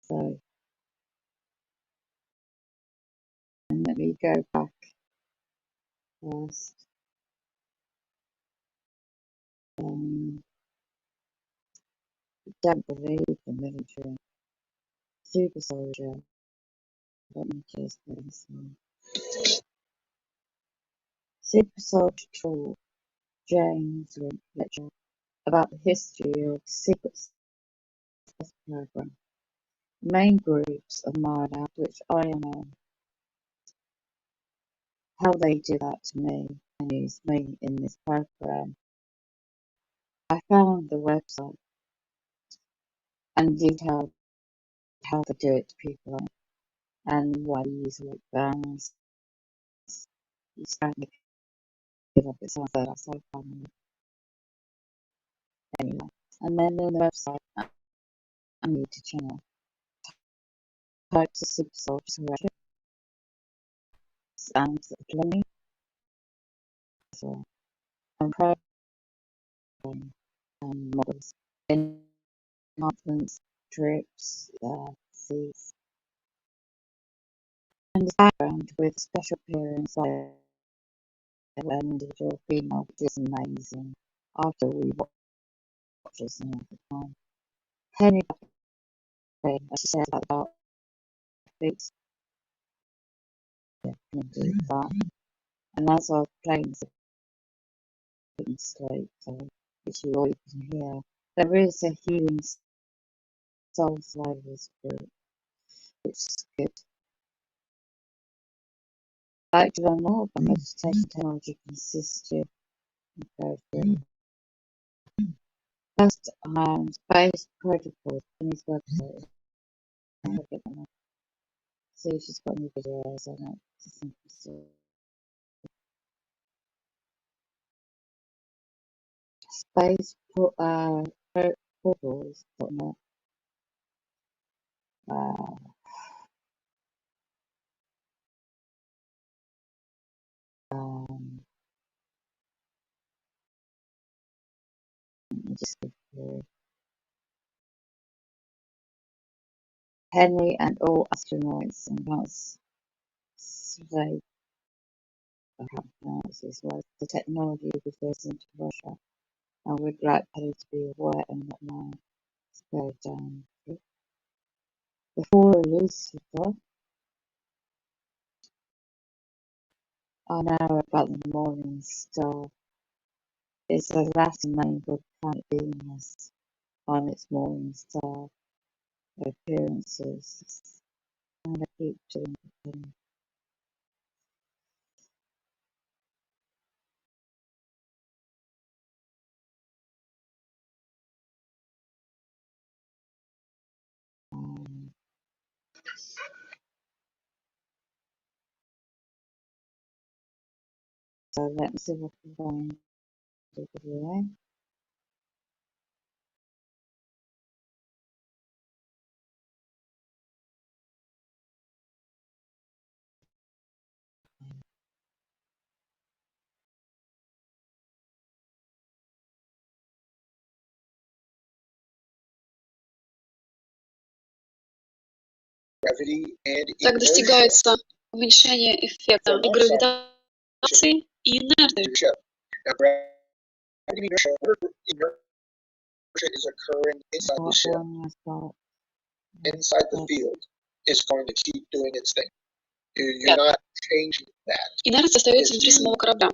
So, and let me go back first. Don't believe the military. Super soldier. Let me just go this one. Super soldier talk. James Rink lecture about the history of secret service program. Main groups of mine out which I am on. How they do that to me and use me in this program. I found the website and detailed how they do it to people and why they use like bands. You start to give up, it sounds like that's so funny. Anyway, and then on the website, I need to channel types of super soldiers who are and plumbing as well, and program and models, enhancements, trips, seats, and background with special appearance by an individual female, which is amazing. After we watch this all the time, Henry as she said about fix, yeah, can do that. And as I was playing, couldn't sleep, so which you all can hear. There is a healing soul slavers group, which is good. I'd like to learn more about meditation technology can assist you and go through. First, space protocols on his website. See, she's got new videos on it. It's interesting. Space portals.net. Just go through. Henry and all astronauts and once slave, I can't pronounce this word, the technology refers into Russia, and would like Paddy to be aware and not know. Let's go down. Before Lucifer, I know about the morning star. It's a Latin name for planet Venus on its morning star appearances. And I keep doing it. So let me see if I can find the video. Так достигается уменьшение эффекта гравитации и инерции. Инерция остается внутри самого корабля.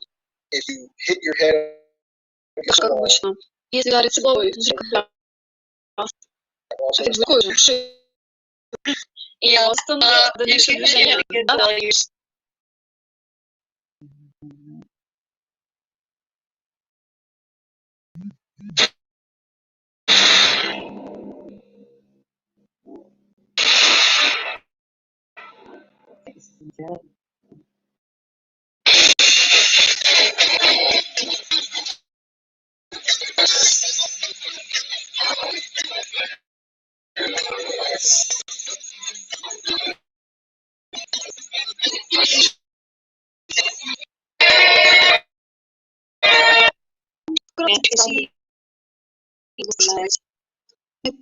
Как обычно. Если удариться головой внутри корабля, эффект такой же. И остановит дальнейшее движение. Да.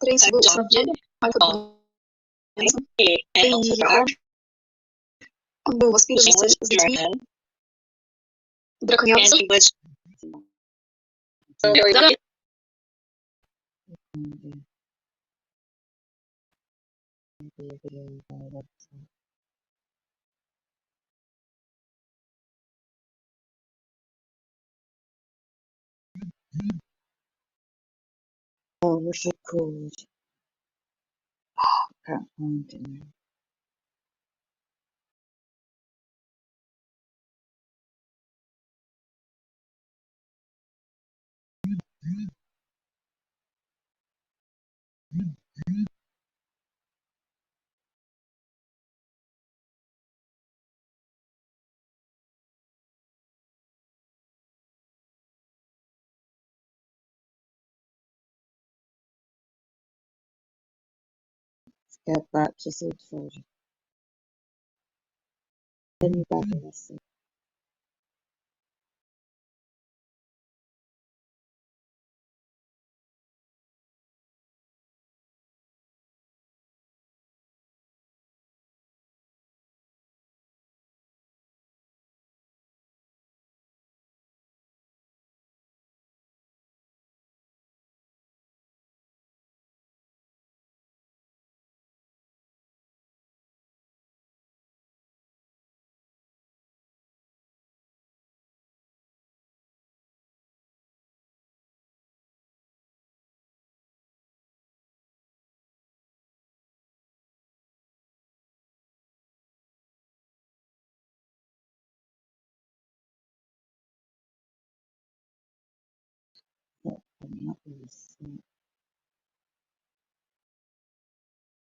Рейс был снабжен он был воспитан с детьми драконьянцев. Oh, what's it called? Can't find it now. Get back to sleep, soldier. Then you back in the sleep.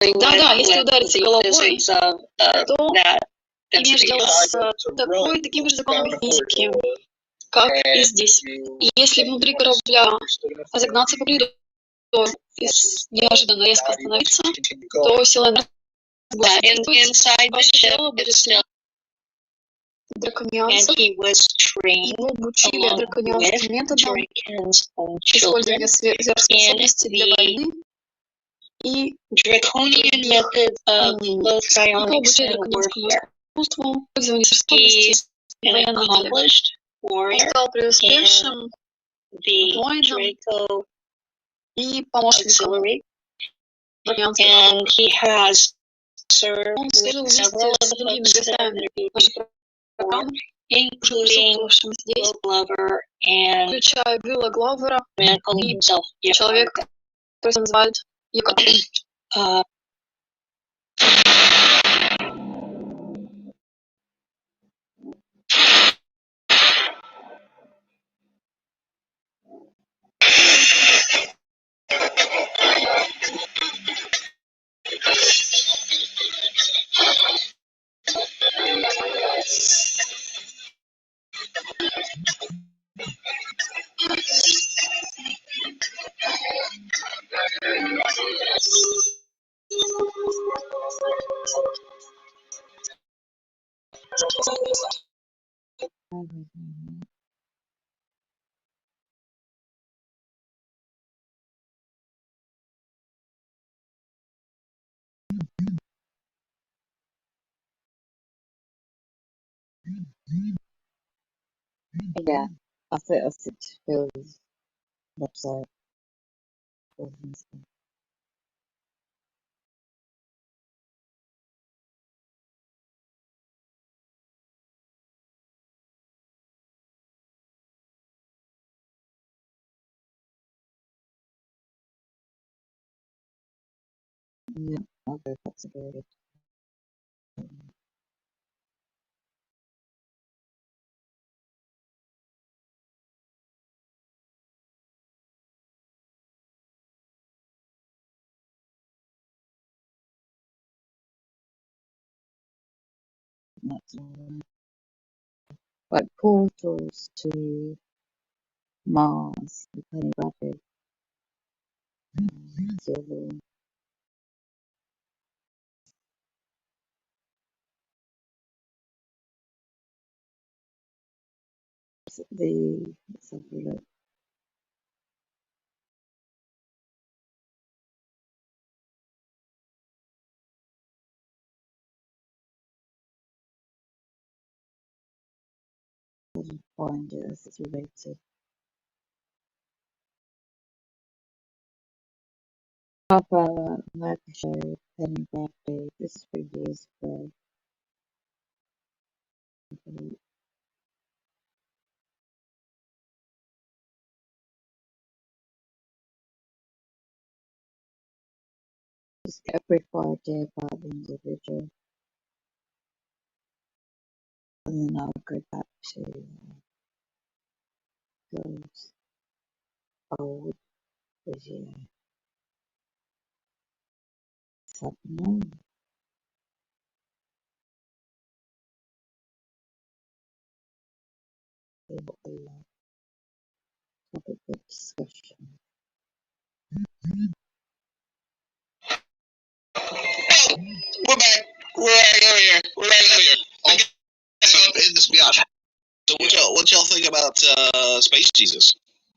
Да, если удариться головой, то имеешь дело с таким же законом физики, как и здесь. И если внутри корабля разогнаться по коридору и неожиданно резко остановиться, то сила энергии ваше тело будет драконьянцев. Его обучили драконьянским методом использования сверхспособностей для войны и обучили драконьянскому искусству, использованию сверхспособностей в военном деле. Он стал преуспевшим воином и помощником драконьянских. Он служил вместе с другими гостями нашей программы, присутствовавшими здесь, включая Билла Гловера и человека, который называют Яков. Yeah, I think Phil's website. Yeah, I'll go back to David. That's all right. Like portals to Mars, the Penny Rabbit, Silver, let's have a look. Find it as it's related. How about American show, Penny Bradley? This is 3 years ago. Just get a brief idea about the individual, and then I'll go back to those old videos. So, no, what the topic of discussion. We're back. We're right over here. We're right over here. Okay, in this biatch. So what y'all think about Space Jesus?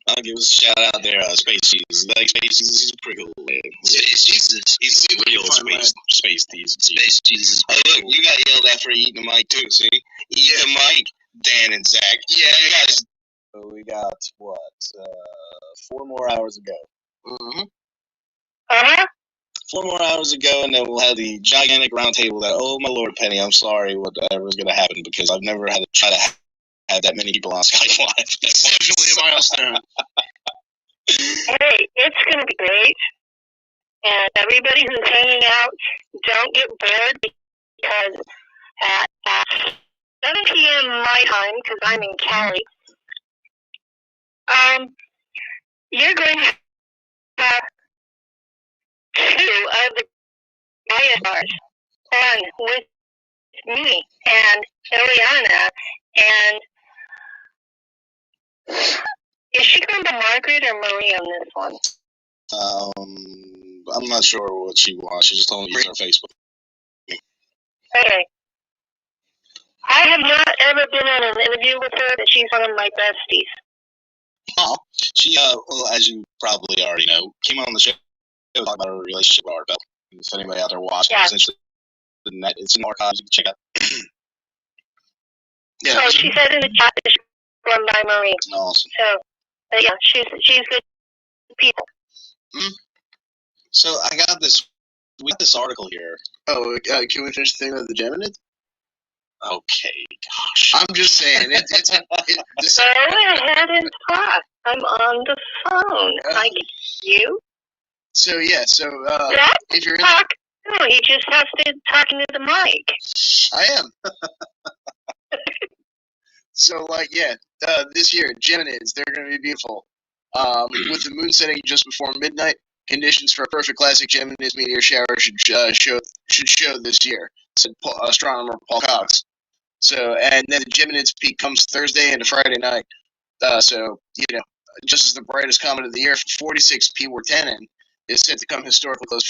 I'll give us a shout out there, Space Jesus. Like Space Jesus, he's pretty cool. Man. Space Jesus, he's real Space Jesus. Space Jesus. Oh look, you got yelled at for eating the mic too. See, eat the mic, Dan and Zach. Yeah, you guys. So we got what? 4 more hours ago. Mm-hmm. 4 more hours ago, and then we'll have the gigantic round table that, oh my lord, Penny, I'm sorry whatever is going to happen, because I've never had to try to have that many people on Skype Live. That's definitely a milestone. Hey, it's going to be great. And everybody who's hanging out, don't get bored, because at 7 p.m. my time, because I'm in Cali, you're going to have 2 of the ISRs on with me and Eliana. And is she going to Margaret or Marie on this one? I'm not sure what she wants. She just told me to use her Facebook. Okay. I have not ever been on an interview with her, but she's one of my besties. Oh, she, well, as you probably already know, came on the show to talk about her relationship with Art. If anybody out there watching is interested in that, it's in the archives. You can check out. Yeah. So she said in the chat that she's run by Marie. Awesome. So, yeah, she's good people. Mm-hmm. So I got this. We got this article here. Oh, can we finish the thing with the Geminids? Okay, gosh. I'm just saying it's Go ahead and talk. I'm on the phone. Like you. So yeah, if you're talk, no, he just has to talk into the mic. I am. So this year, Geminids, they're going to be beautiful. With the moon setting just before midnight, conditions for a perfect classic Geminids meteor shower should show this year, said astronomer Paul Cox. So, and then the Geminids peak comes Thursday into Friday night. So, just as the brightest comet of the year, 46P Wortanen is set to come historically close.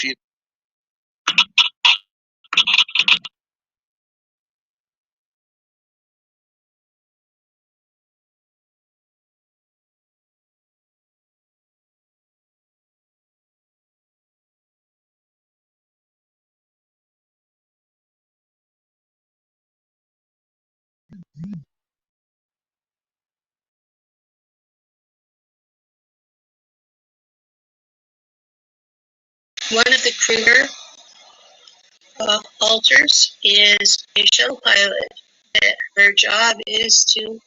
One of the Kruger alters is a shuttle pilot. Her job is to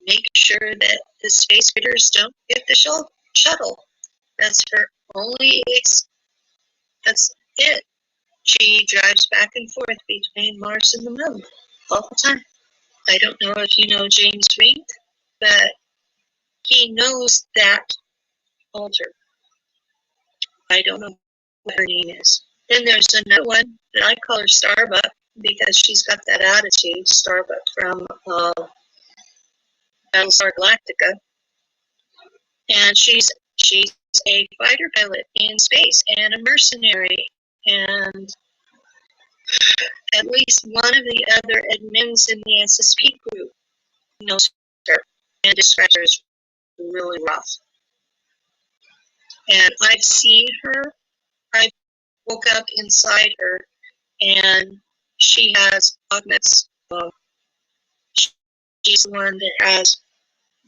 make sure that the space raiders don't get the shuttle. That's her only. That's it. She drives back and forth between Mars and the Moon all the time. I don't know if you know James Rink, but he knows that alter. I don't know what her name is. Then there's another one that I call her Starbuck because she's got that attitude, Starbuck from Battlestar Galactica. And she's a fighter pilot in space and a mercenary. And at least one of the other admins in the SSP group knows her and describes her as really rough. And I've seen her. I woke up inside her, and she has augments. She's the one that has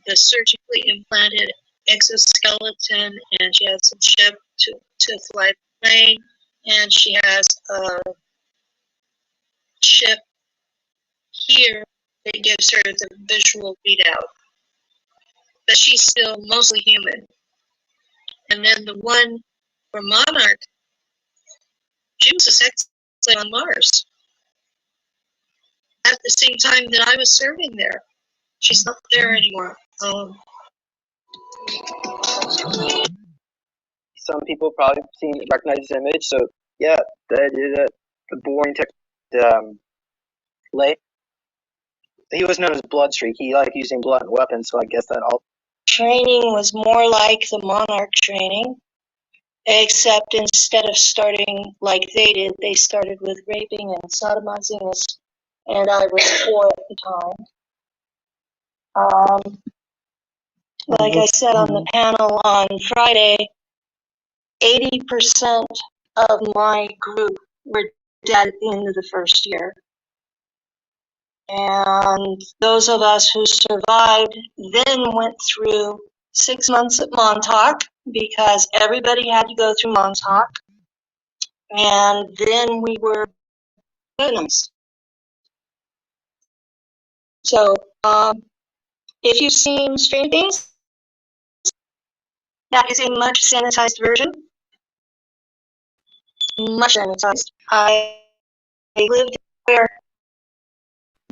the surgically implanted exoskeleton, and she has a chip to fly the plane, and she has a chip here that gives her the visual readout. But she's still mostly human. And then the one for Monarch, she was a sex slave on Mars at the same time that I was serving there. She's not there anymore. Some people probably recognize this image. So yeah, the boring Lay. He was known as Bloodstreak. He liked using blunt weapons, so I guess that all. Training was more like the Monarch training, except instead of starting like they did, they started with raping and sodomizing us, and I was 4 at the time. Like I said on the panel on Friday, 80% of my group were dead at the end of the first year. And those of us who survived then went through 6 months at Montauk because everybody had to go through Montauk. And then we were victims. So if you've seen Stranger Things, that is a much sanitized version. Much sanitized. I lived where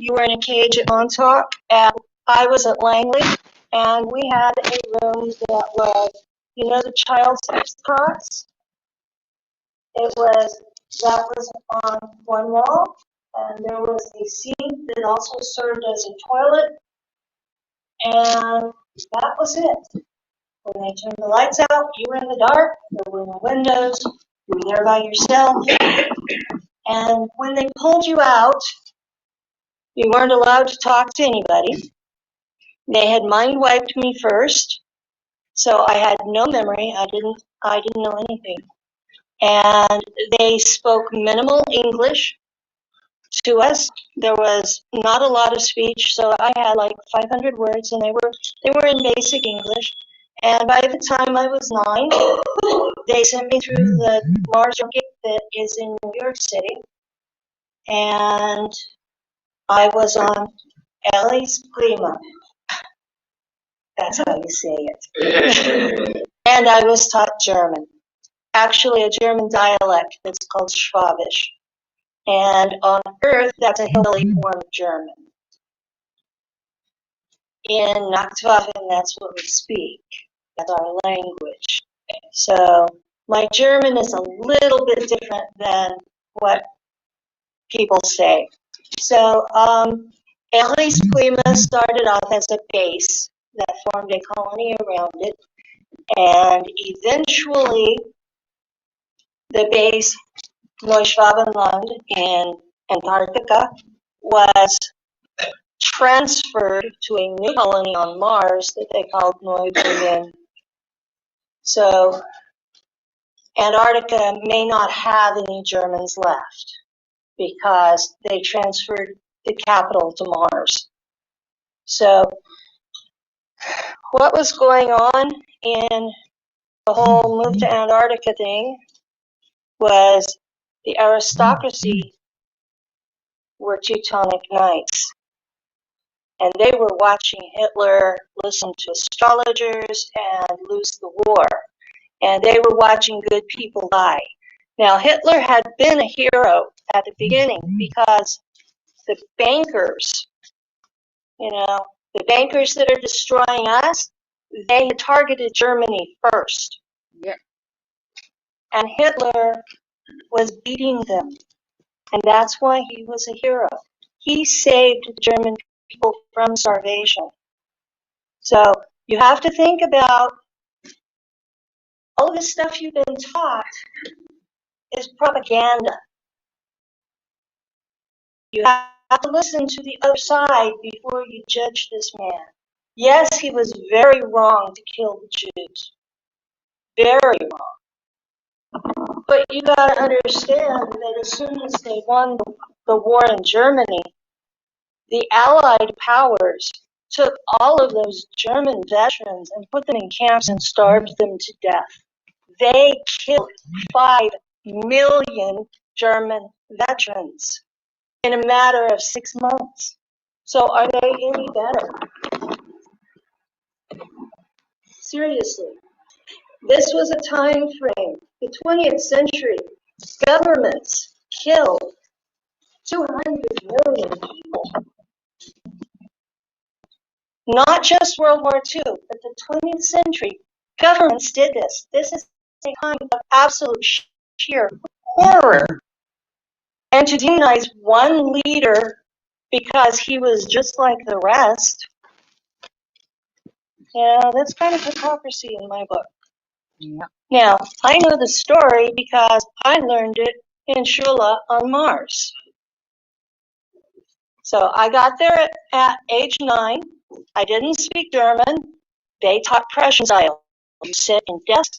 you were in a cage at Montauk, and I was at Langley, and we had a room that was, you know, the child sex cots? That was on one wall, and there was a sink that also served as a toilet, and that was it. When they turned the lights out, you were in the dark, there were no windows, you were there by yourself, and when they pulled you out, you weren't allowed to talk to anybody. They had mind wiped me first, so I had no memory. I didn't know anything. And they spoke minimal English to us. There was not a lot of speech, so I had like 500 words, and they were in basic English. And by the time I was 9, they sent me through the Mars rocket that is in New York City, and I was on Ellie's Prima. That's how you say it. And I was taught German. Actually, a German dialect that's called Schwabisch. And on Earth, that's a hillbilly form of German. In Nachtwaffen, that's what we speak. That's our language. So my German is a little bit different than what people say. So Ellie's Prima started off as a base that formed a colony around it. And eventually, the base Neuschwabenland in Antarctica was transferred to a new colony on Mars that they called Neu-Berlin. So Antarctica may not have any Germans left because they transferred the capital to Mars. So what was going on in the whole move to Antarctica thing was the aristocracy were Teutonic Knights, and they were watching Hitler listen to astrologers and lose the war, and they were watching good people die. Now, Hitler had been a hero at the beginning because the bankers, the bankers that are destroying us, they had targeted Germany first. Yeah. And Hitler was beating them. And that's why he was a hero. He saved the German people from starvation. So you have to think about all this stuff you've been taught is propaganda. You have to listen to the other side before you judge this man. Yes, he was very wrong to kill the Jews. Very wrong. But you got to understand that as soon as they won the war in Germany, the Allied powers took all of those German veterans and put them in camps and starved them to death. They killed 5 million German veterans in a matter of 6 months. So are they any better? Seriously. This was a time frame, the 20th century, governments killed 200 million people. Not just World War II, but the 20th century, governments did this. This is a time of absolute sheer horror. And to demonize one leader because he was just like the rest, that's kind of hypocrisy in my book. Yeah. Now, I know the story because I learned it in Shula on Mars. So I got there at age 9. I didn't speak German. They taught Prussian style. You sit in desks,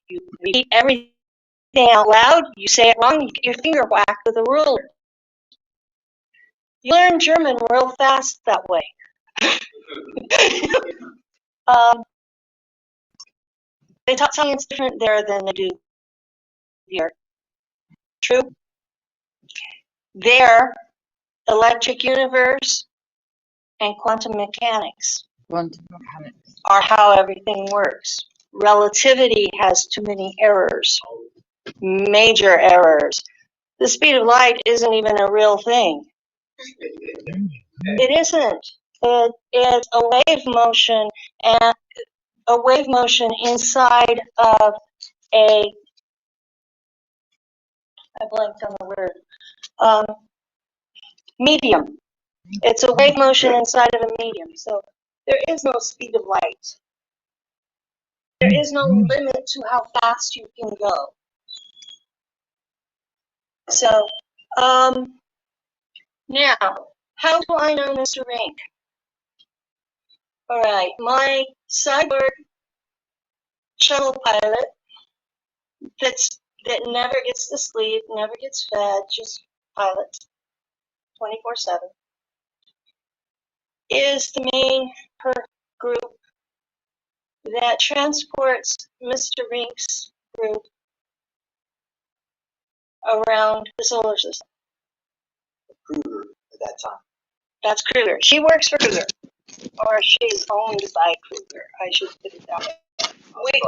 you repeat everything out loud, you say it wrong, you get your finger whacked with a ruler. You learn German real fast that way. They taught science different there than they do here. True? There, electric universe and quantum mechanics are how everything works. Relativity has too many errors, major errors. The speed of light isn't even a real thing. It isn't. It's a wave motion, and a wave motion inside of I blanked on the word, medium. It's a wave motion inside of a medium. So there is no speed of light. There is no limit to how fast you can go. So, now, how do I know Mr. Rink? All right, my cyborg shuttle pilot that never gets to sleep, never gets fed, just pilots 24/7, is the main group that transports Mr. Rink's group around the solar system. Kruger at that time. That's Kruger. She works for Kruger, or she's owned by Kruger. I should put it that way.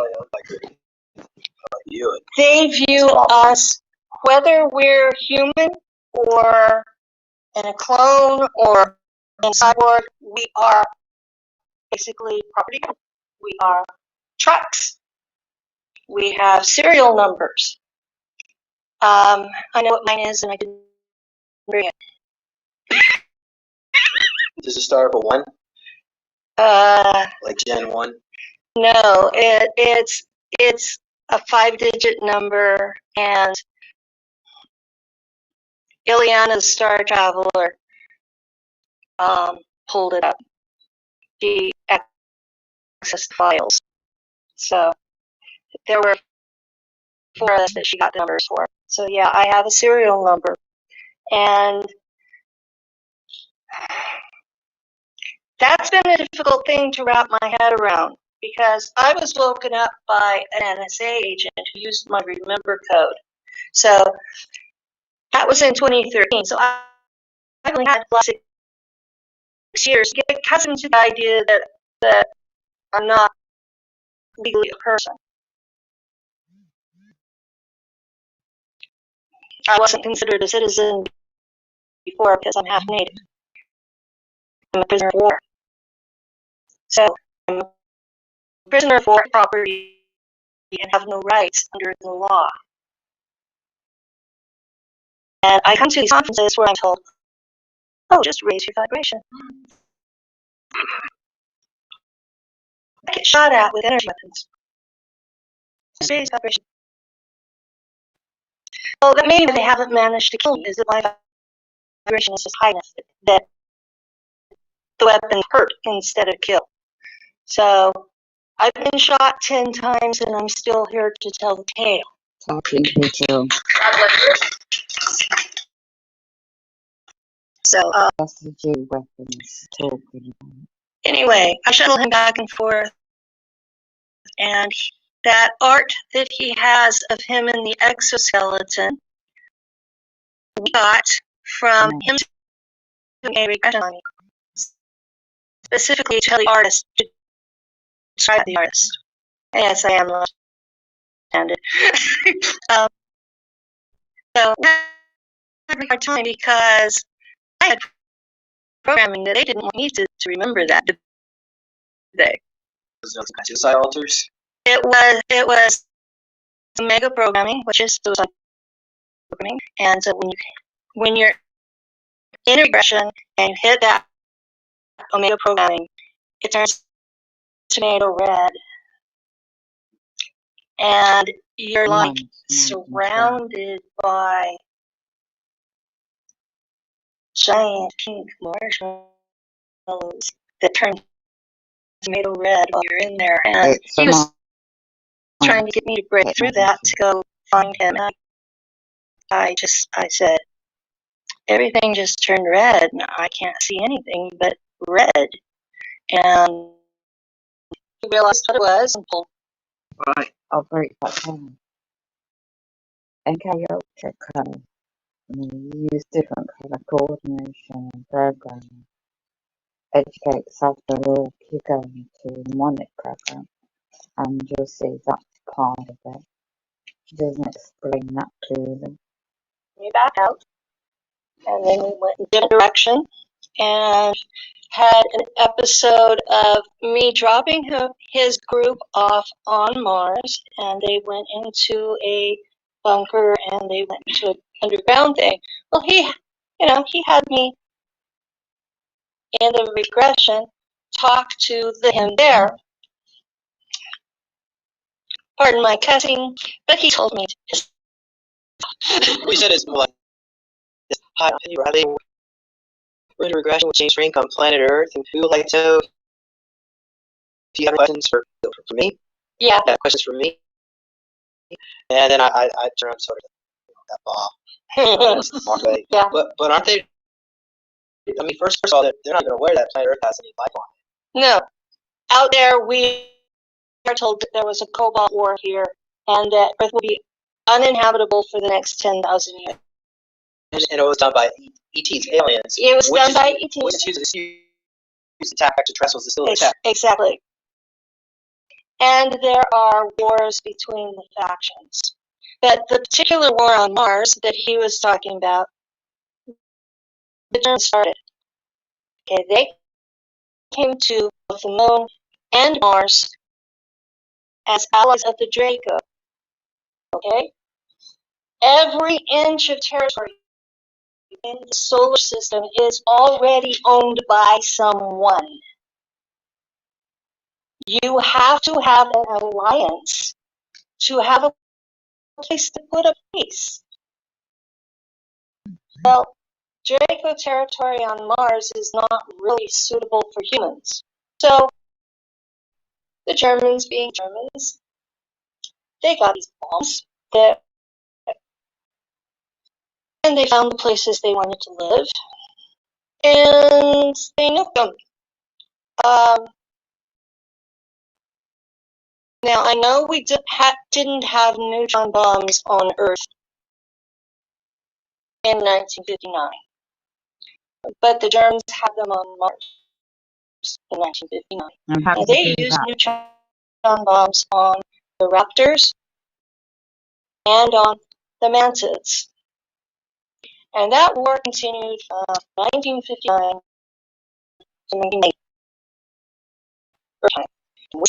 They view us, whether we're human or in a clone or in cyborg, we are basically property. We are trucks. We have serial numbers. I know what mine is, and I didn't bring it. Does it start with a 1? Like Gen 1? No, it's a 5-digit number, and Ileana's Star Traveler pulled it up. She accessed the files. So there were 4 of us that she got the numbers for. So yeah, I have a serial number. And That's been a difficult thing to wrap my head around because I was woken up by an NSA agent who used my remember code. So that was in 2013. So I've only had the last 6 years to get accustomed to the idea that I'm not legally a person. I wasn't considered a citizen before because I'm half native. I'm a prisoner of war. So I'm a prisoner of war property and have no rights under the law. And I come to these conferences where I'm told, oh, just raise your vibration. I get shot at with energy weapons. Just raise vibration. Well, that maybe they haven't managed to kill me is that my vibration is just high enough that the weapon hurt instead of kill. So I've been shot 10 times and I'm still here to tell the tale. Talking to Joe. So, That's the Jew weapons talking about. anyway, I shuttle him back and forth, and that art that he has of him in the exoskeleton, we got from him doing a regression on me, specifically to tell the artist to describe the artist. Yes, I am left-handed. So we had a hard time because I had programming that they didn't want me to remember that, did they? Was it suicide altars? It was mega programming, which is suicide programming, and so when you're in regression and you hit that omega programming, it turns tomato red, and you're like surrounded by giant pink marshmallows that turn tomato red while you're in there. And he was trying to get me to break through that to go find him. And I said, everything just turned red, and I can't see anything but red. And he realized what it was and pulled. Right, I'll break that down. In karaoke code, you use different colour coordination and programming. Educate yourself the law you're going to mnemonic program, and you'll see that's part of it. She doesn't explain that clearly. We back out, and then we went in a different direction and had an episode of me dropping his group off on Mars, and they went into a bunker and they went into an underground thing. Well, he had me in the regression talk to him there. Pardon my cussing, but he told me to. We said it's more like, hi, Riley. We're in a regression with James Rink on planet Earth, and we would like to know if you have questions for me. Yeah. Questions for me. And then I turn on sort of that ball. Walk away. Yeah. But aren't they? I mean, first of all, they're not even aware that planet Earth has any life on it. No. Out there, we are told that there was a cobalt war here, and that Earth will be uninhabitable for the next 10,000 years. And it was done by ETs, aliens. It was done by ETs. Which is used to attack extraterrestrials to still attack. Exactly. And there are wars between the factions. But the particular war on Mars that he was talking about, the Germans started. Okay, they came to both the Moon and Mars as allies of the Draco. Okay? Every inch of territory in the solar system is already owned by someone. You have to have an alliance to have a place to put a base. Well, Draco territory on Mars is not really suitable for humans. So, the Germans, being Germans, they got these bombs that, and they found the places they wanted to live, and they nuked them. Now, I know we didn't have neutron bombs on Earth in 1959, but the Germans had them on Mars in 1959. And they used neutron bombs on the Raptors and on the Mantids. And that war continued from 1959 to 1980. We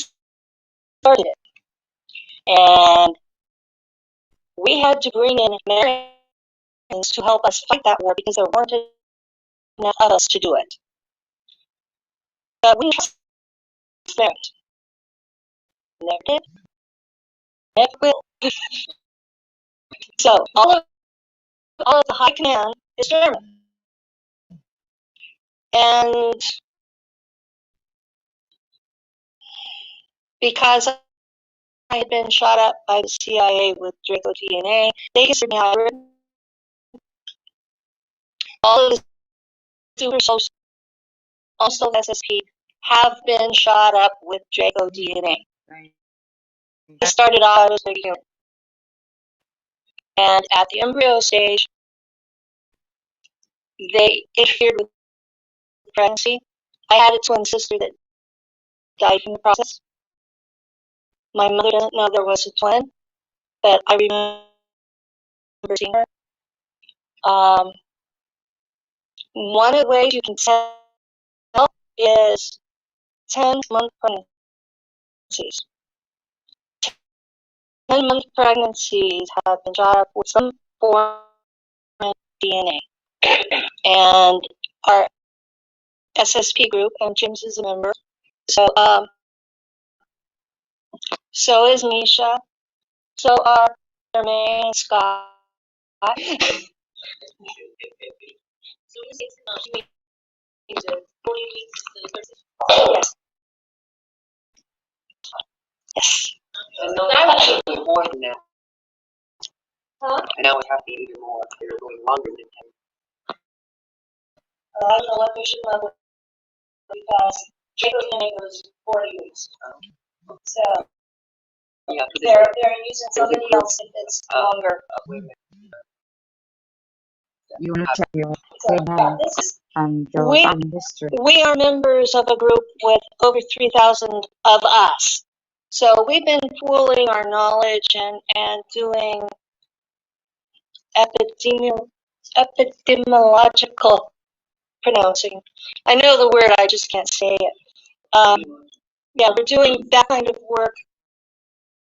started it. And we had to bring in Americans to help us fight that war because there weren't enough of us to do it. But we never did, never will. So all of the high command is German. And because I had been shot up by the CIA with Draco DNA, they considered me hybrid. All of the super soldiers, also SSP, have been shot up with Draco DNA. It started out as a human. And at the embryo stage, they interfered with pregnancy. I had a twin sister that died in the process. My mother doesn't know there was a twin, but I remember seeing her. One of the ways you can tell is 10-month pregnancies. 10-month pregnancies have been shot up with some form of DNA. And our SSP group, and James is a member, so is Misha, so are Jermaine and Scott. Yes. And now we have to be more than that. Huh? And now we have to be even more. They're going longer than 10. I don't know what we should level because Jacob Hennig was 40 weeks. So Yeah, they're using somebody else if it's longer. You want to check your So, name and your family history. We are members of a group with over 3,000 of us. So we've been pooling our knowledge and doing epidemiological pronouncing. I know the word, I just can't say it. Yeah, we're doing that kind of work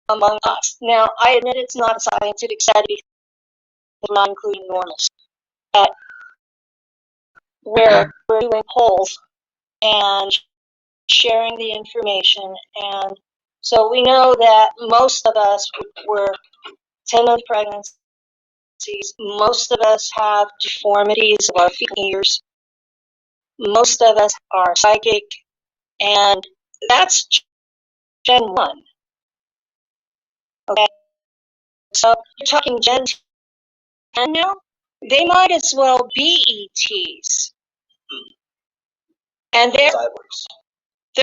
among us. Now, I admit it's not a scientific study, it's not including normals. But we're doing polls and sharing the information, and so we know that most of us were 10-month pregnancies. Most of us have deformities of our feet and ears. Most of us are psychic, and that's Gen 1. Okay, so you're talking Gen 10 now? They might as well be ETs. And they're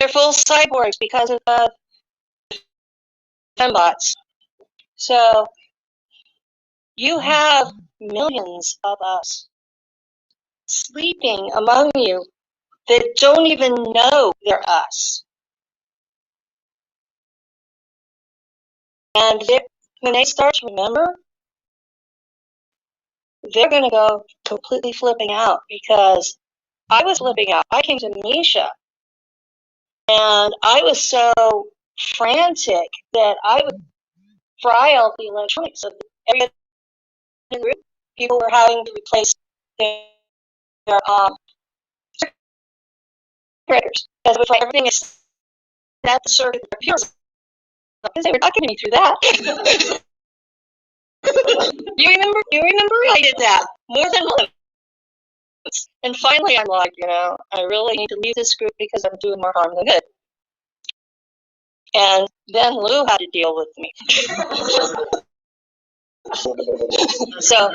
full cyborgs because of fembots. So you have millions of us sleeping among you that don't even know they're us. And when they start to remember, they're going to go completely flipping out because I was flipping out. I came to Misha, and I was so frantic that I would fry all the electronics of every group. People were having to replace their breakers because it was like everything is at the circuit appears because they were not getting me through that. You remember? I did that more than once. And finally, I'm like, I really need to leave this group because I'm doing more harm than good. And then Lou had to deal with me. So,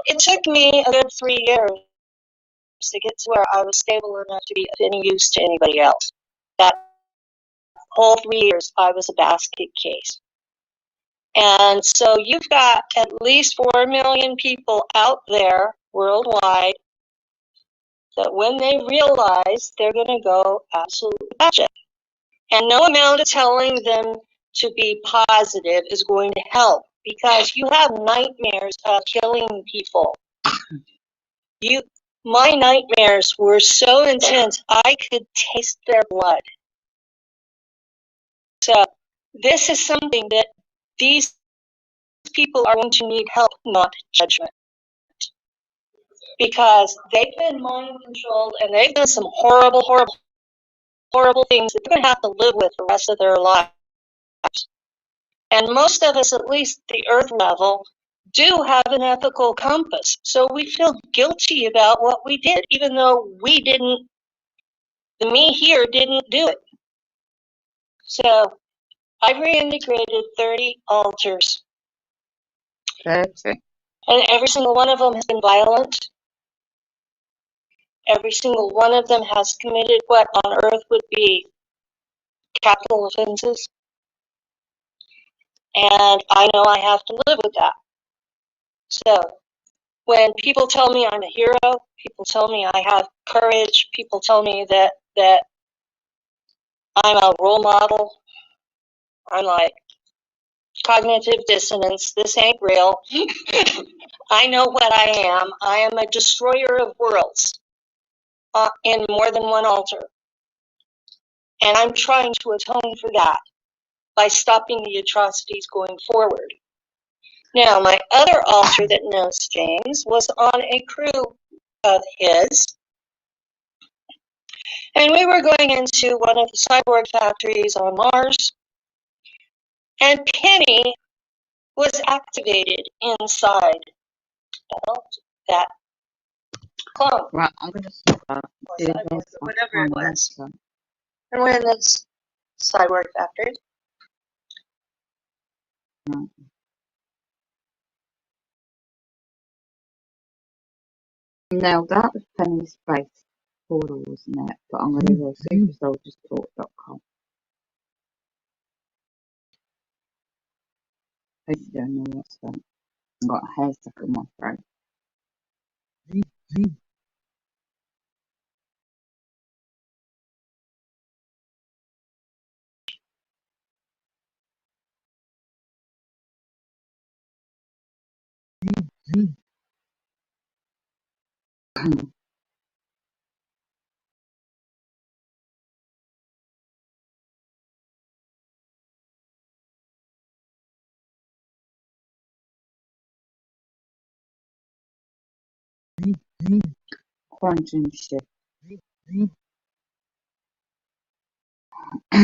it took me a good 3 years to get to where I was stable enough to be of any use to anybody else. whole 3 years, I was a basket case. And so you've got at least 4 million people out there worldwide that when they realize they're going to go absolutely batshit. And no amount of telling them to be positive is going to help because you have nightmares of killing people. My nightmares were so intense, I could taste their blood. So this is something that these people are going to need help, not judgment. Because they've been mind controlled and they've done some horrible, horrible, horrible things that they're going to have to live with the rest of their lives. And most of us, at least the earth level, do have an ethical compass. So we feel guilty about what we did, even though we didn't, the me here didn't do it. So I've reintegrated 30 altars. 30. And every single one of them has been violent. Every single one of them has committed what on earth would be capital offenses. And I know I have to live with that. So when people tell me I'm a hero, people tell me I have courage, people tell me that I'm a role model, I'm like, cognitive dissonance, this ain't real. I know what I am. I am a destroyer of worlds in more than one altar. And I'm trying to atone for that by stopping the atrocities going forward. Now, my other altar that knows James was on a crew of his, and we were going into one of the cyborg factories on Mars, and Penny was activated inside that clone. Right, I'm going to start. Do Cyborg, this whatever it on was. this one. And we're in this cyborg factory. Right. Now that was Penny's Space portal, wasn't it? But I'm going to go supersoldierstalk.com. I don't know what's that. I've got a hair stuck in my throat. Quantum shift. I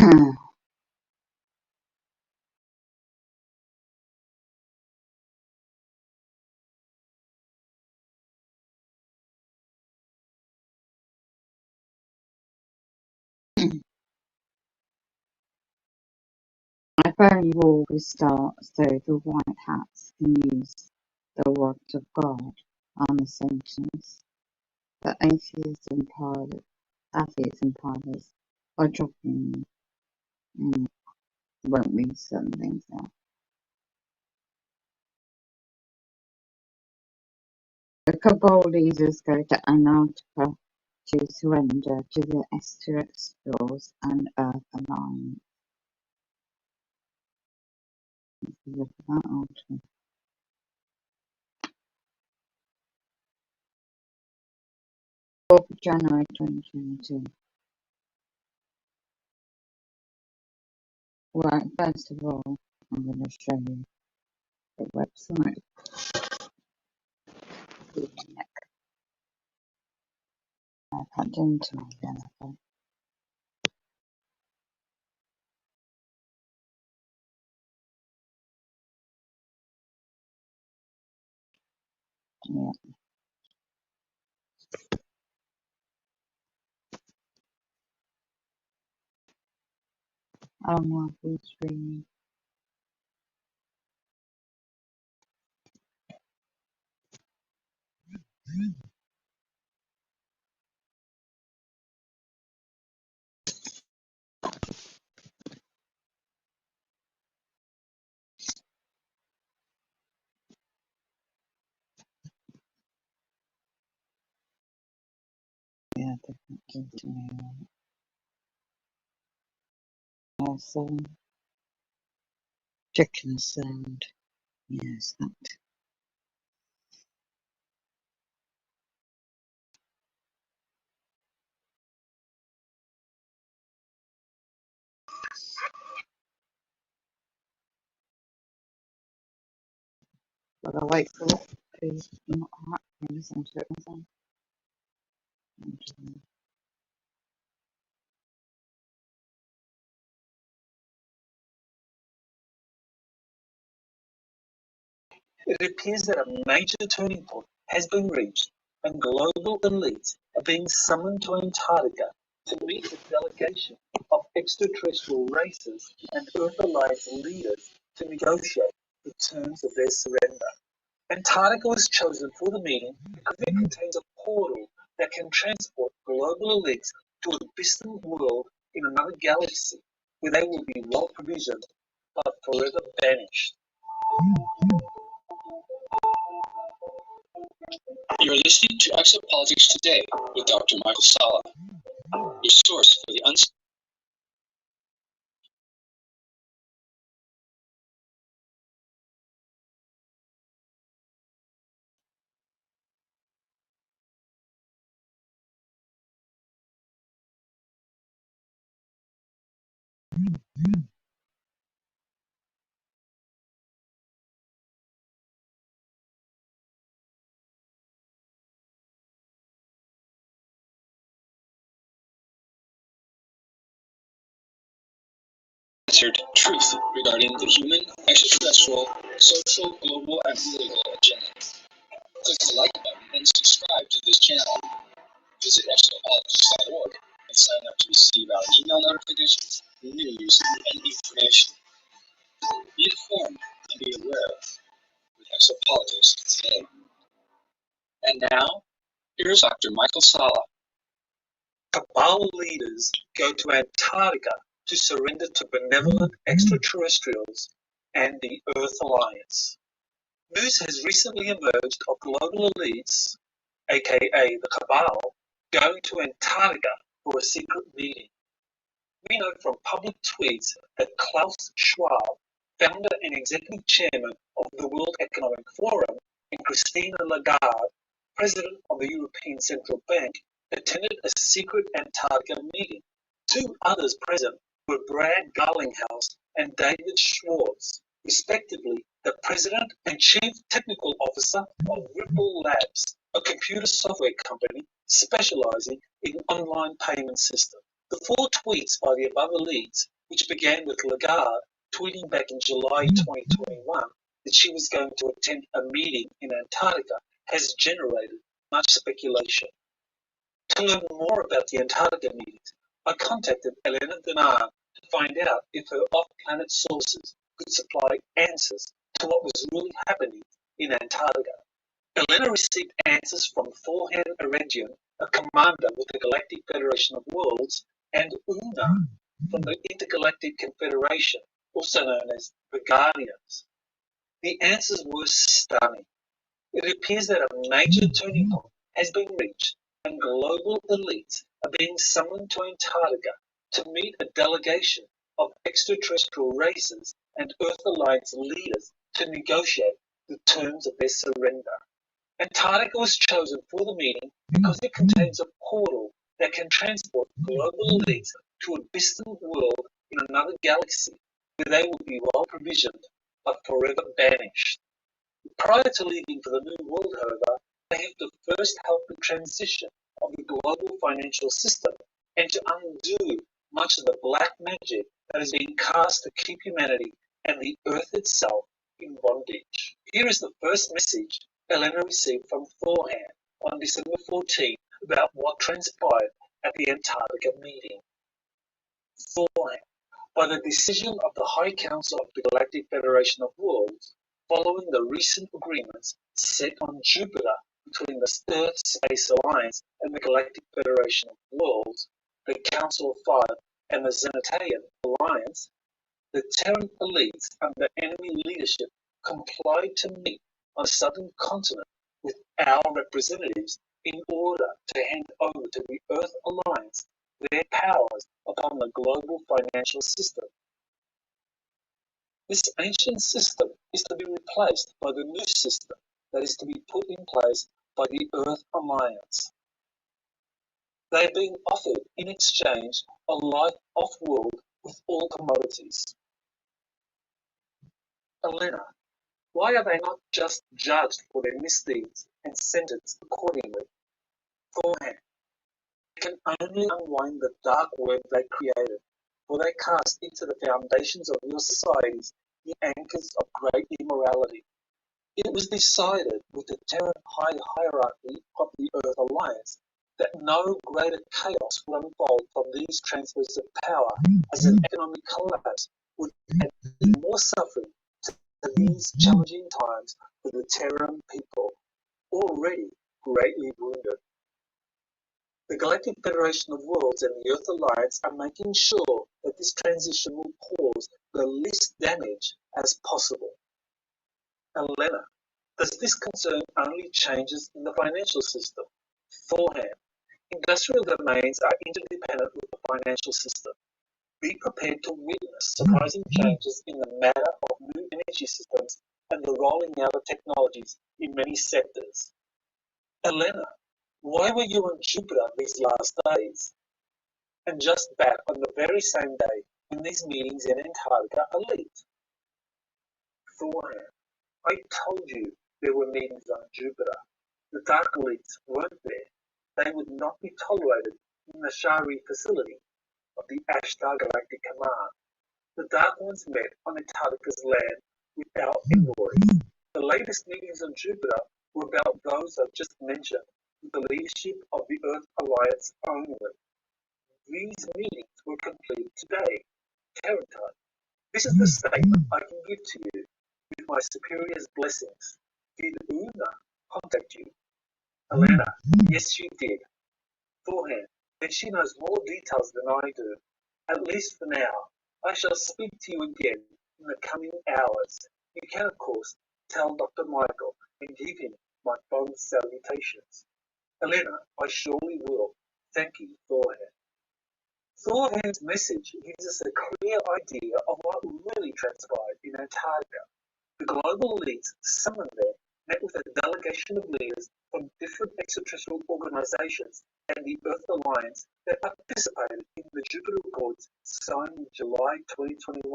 very will restart so the white hats can use the words of God on the sentinels. The atheists and pilots are dropping me. Won't read certain things out. The cabal leaders go to Antarctica to surrender to the extraterrestrials and Earth Alliance. Look at that altar. 4th of January 2022. Right, first of all, I'm going to show you the website. I can't do it again, I think. Yeah, I don't know if it's free. Continue. Also, chicken sound. Yes, that. But I wait for it to not hot and listen to it myself. It appears that a major turning point has been reached, and global elites are being summoned to Antarctica to meet a delegation of extraterrestrial races and Earth Alliance leaders to negotiate the terms of their surrender. Antarctica was chosen for the meeting because it contains a portal that can transport global elites to a distant world in another galaxy where they will be well provisioned but forever banished. You're listening to Exopolitics Today with Dr. Michael Sala, your source for the unanswered truth regarding the human, extraterrestrial, social, global, and political agenda. Click the like button and subscribe to this channel. Visit exopolitics.org and sign up to receive our email notifications, news, and information. Be informed and be aware with Exopolitics Today. And now, here's Dr. Michael Sala. Cabal leaders go to Antarctica to surrender to benevolent extraterrestrials and the Earth Alliance. News has recently emerged of global elites, aka the Cabal, going to Antarctica for a secret meeting. We know from public tweets that Klaus Schwab, founder and executive chairman of the World Economic Forum, and Christine Lagarde, president of the European Central Bank, attended a secret Antarctica meeting. Two others present were Brad Garlinghouse and David Schwartz, respectively the president and chief technical officer of Ripple Labs, a computer software company specializing in online payment systems. The four tweets by the above elites, which began with Lagarde tweeting back in July 2021 that she was going to attend a meeting in Antarctica, has generated much speculation. To learn more about the Antarctica meetings, I contacted Elena Denard to find out if her off-planet sources could supply answers to what was really happening in Antarctica. Elena received answers from Forhan Eregian, a commander with the Galactic Federation of Worlds, and Una from the Intergalactic Confederation, also known as the Guardians. The answers were stunning. It appears that a major turning point has been reached, and global elites are being summoned to Antarctica to meet a delegation of extraterrestrial races and Earth Alliance leaders to negotiate the terms of their surrender. Antarctica was chosen for the meeting because it contains a portal that can transport global elites to a distant world in another galaxy where they will be well provisioned but forever banished. Prior to leaving for the new world, however, they have to first help the transition of the global financial system and to undo much of the black magic that has been cast to keep humanity and the earth itself in bondage. Here is the first message Elena received from Forhan on December 14 about what transpired at the Antarctica meeting. Forhan, by the decision of the High Council of the Galactic Federation of Worlds, following the recent agreements set on Jupiter between the Earth Space Alliance and the Galactic Federation of Worlds, the Council of Five, and the Zenitaian Alliance, the Terran elites under enemy leadership complied to meet on the southern continent with our representatives in order to hand over to the Earth Alliance their powers upon the global financial system. This ancient system is to be replaced by the new system that is to be put in place by the Earth Alliance. They are being offered in exchange a life off-world with all commodities. Elena, why are they not just judged for their misdeeds and sentenced accordingly? Thorhan, they can only unwind the dark web they created, for they cast into the foundations of your societies the anchors of great immorality. It was decided with the Terran hierarchy of the Earth Alliance that no greater chaos would unfold from these transfers of power as an economic collapse would add even more suffering to these challenging times for the Terran people, already greatly wounded. The Galactic Federation of Worlds and the Earth Alliance are making sure that this transition will cause the least damage as possible. Elena, does this concern only changes in the financial system? Thorhan, industrial domains are interdependent with the financial system. Be prepared to witness surprising changes in the matter of new energy systems and the rolling out of technologies in many sectors. Elena, why were you on Jupiter these last days? And just back on the very same day when these meetings in Antarctica are leaked? Thorhan, I told you there were meetings on Jupiter. The Dark Elites weren't there. They would not be tolerated in the Shari facility of the Ashtar Galactic Command. The Dark Ones met on Antarctica's land without envoys. The latest meetings on Jupiter were about those I've just mentioned, with the leadership of the Earth Alliance only. These meetings were completed today. Terratide, this is the statement I can give to you with my superior's blessings. Did Una contact you? Elena, yes you did. Thorhan, then she knows more details than I do. At least for now. I shall speak to you again in the coming hours. You can, of course, tell Dr. Michael and give him my fond salutations. Elena, I surely will. Thank you, Thorhan. Thorhan's message gives us a clear idea of what really transpired in Antarctica. The global elites summoned there met with a delegation of leaders from different extraterrestrial organizations and the Earth Alliance that participated in the Jupiter Accords signed in July 2021.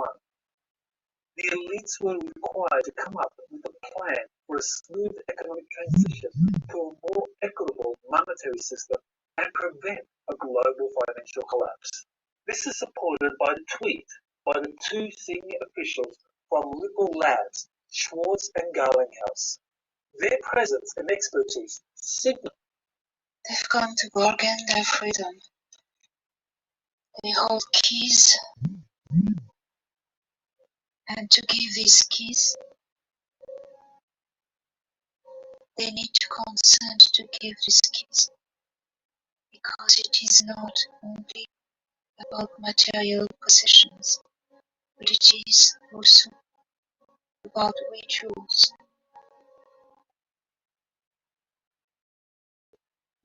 The elites were required to come up with a plan for a smooth economic transition to a more equitable monetary system and prevent a global financial collapse. This is supported by the tweet by the two senior officials from Ripple Labs, Schwartz and Garlinghouse. Their presence and expertise signal They've come to bargain their freedom. They hold keys, and to give these keys, they need to consent to give these keys, because it is not only about material possessions, but it is also about rituals.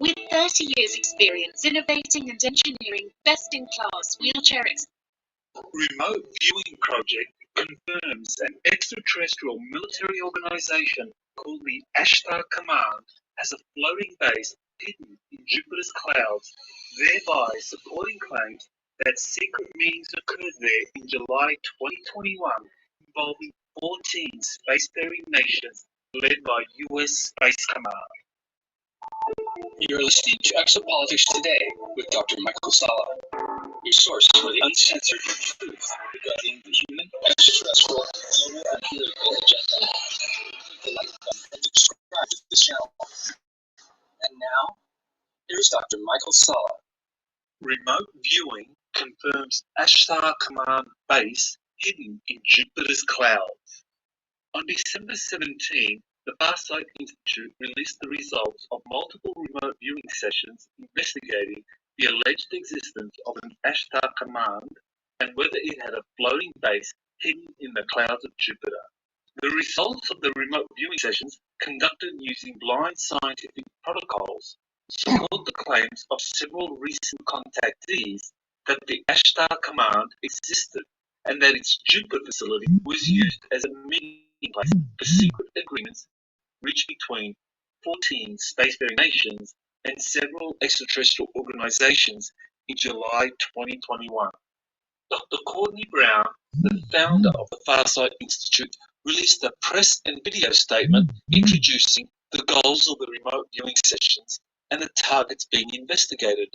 With 30 years experience innovating and engineering best-in-class wheelchair Remote Viewing Project confirms an extraterrestrial military organization called the Ashtar Command has a floating base hidden in Jupiter's clouds, thereby supporting claims that secret meetings occurred there in July 2021 involving 14 spacefaring nations led by US Space Command. You're listening to Exopolitics Today with Dr. Michael Sala, your source for the uncensored truth regarding the human, extraterrestrial, global, and political agenda. Click the like button and subscribe to this channel. And now, here's Dr. Michael Sala. Remote viewing confirms Ashtar Command base hidden in Jupiter's clouds. On December 17, the Farsight Institute released the results of multiple remote viewing sessions investigating the alleged existence of an Ashtar Command and whether it had a floating base hidden in the clouds of Jupiter. The results of the remote viewing sessions, conducted using blind scientific protocols, support the claims of several recent contactees that the Ashtar Command existed and that its Jupiter facility was used as a meeting place for secret agreements reached between 14 spacefaring nations and several extraterrestrial organizations in July 2021. Dr. Courtney Brown, the founder of the Farsight Institute, released a press and video statement introducing the goals of the remote viewing sessions and the targets being investigated.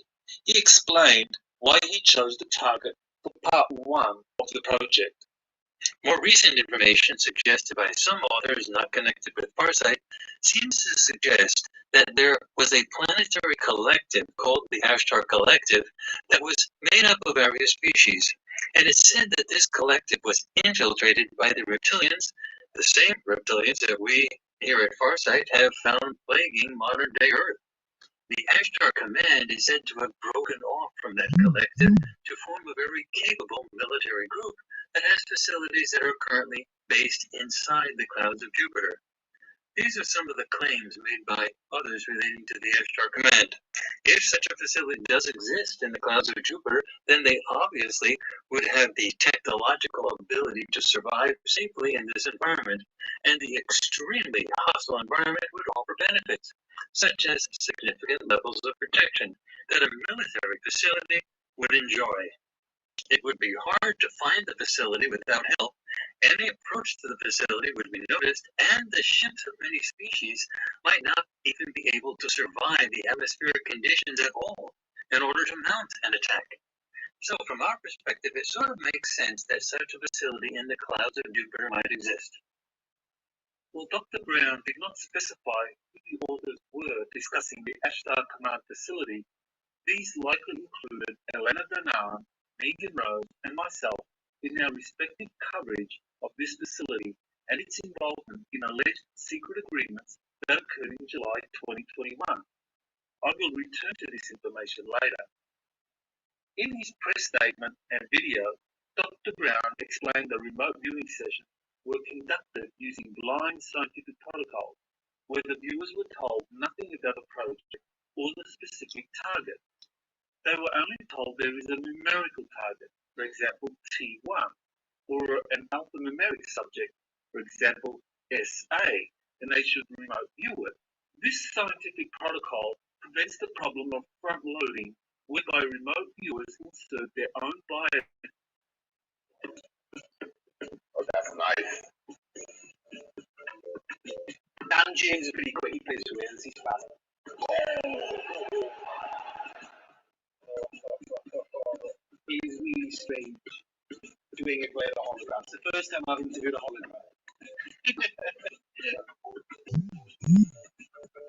He explained why he chose the target for part 1 of the project. More recent information suggested by some authors not connected with Farsight seems to suggest that there was a planetary collective called the Ashtar Collective that was made up of various species, and it's said that this collective was infiltrated by the reptilians, the same reptilians that we here at Farsight have found plaguing modern-day Earth. The Ashtar Command is said to have broken off from that collective to form a very capable military group that has facilities that are currently based inside the clouds of Jupiter. These are some of the claims made by others relating to the Ashtar Command. If such a facility does exist in the clouds of Jupiter, then they obviously would have the technological ability to survive safely in this environment, and the extremely hostile environment would offer benefits, such as significant levels of protection that a military facility would enjoy. It would be hard to find the facility without help. Any approach to the facility would be noticed, and the ships of many species might not even be able to survive the atmospheric conditions at all in order to mount an attack. So from our perspective, it sort of makes sense that such a facility in the clouds of Jupiter might exist. While Dr. Brown did not specify who the authors were discussing the Ashtar Command facility, these likely included Elena Donan, Megan Rose, and myself in our respective coverage of this facility and its involvement in alleged secret agreements that occurred in July 2021. I will return to this information later. In his press statement and video, Dr. Brown explained the remote viewing sessions were conducted using blind scientific protocols, where the viewers were told nothing about the project or the specific target. They were only told there is a numerical target, for example, T1, or an alphanumeric subject, for example, SA, and they should remote view it. This scientific protocol prevents the problem of front-loading, whereby remote viewers insert their own bias. Oh, that's nice. Dan James is pretty quick. He plays Wales. He's fast. He's really strange doing it by the hologram. It's the first time I've interviewed a hologram.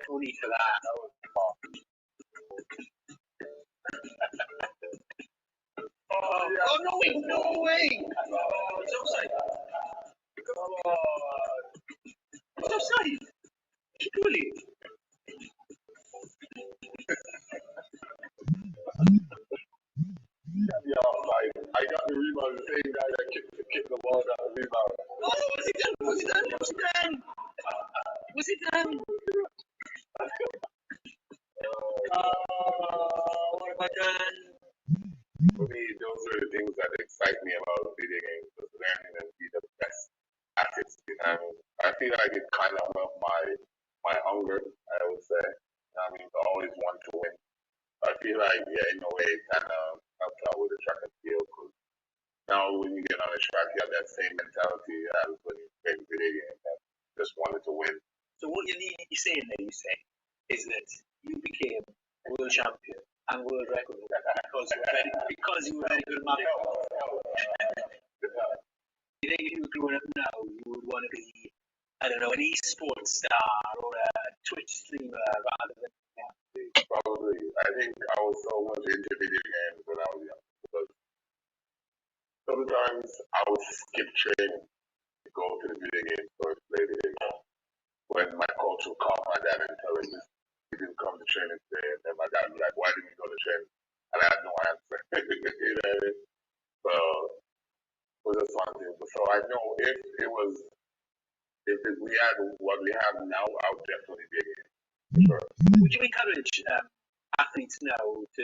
No need for that. Oh, no way! No way! Oh, it's offside. Come on. It's offside. Keep doing it. I got the rebound, the same guy that kicked the ball got the rebound. Oh, what's he done? What's he done? What's he done? What's he done? What have I done? For me, those are the things that excite me about video games, just learning and be the best at it. I feel like it kind of up my hunger, I would say. I mean, to always want to win. I feel like, yeah, in a way, it kind of helps out with the track and field. Because now when you get on the track, you have that same mentality you have when you play video games. That just wanted to win. So what you're saying there, you say, is that you became world champion and world record because you were very good at Mario. You think if you were growing up now, you would want to be, I don't know, an esports star or a Twitch streamer rather than Probably. I think I was so much into video games when I was young. Because sometimes I would skip training to go to the video game store to play video games. When my coach would call my dad and tell him he didn't come to training today, and then my dad would be like, "Why didn't you go to training?" And I had no answer. You know what I mean? So it was just one thing. So I know if we had what we have now, I would definitely be a game. Sure. Would you encourage athletes now to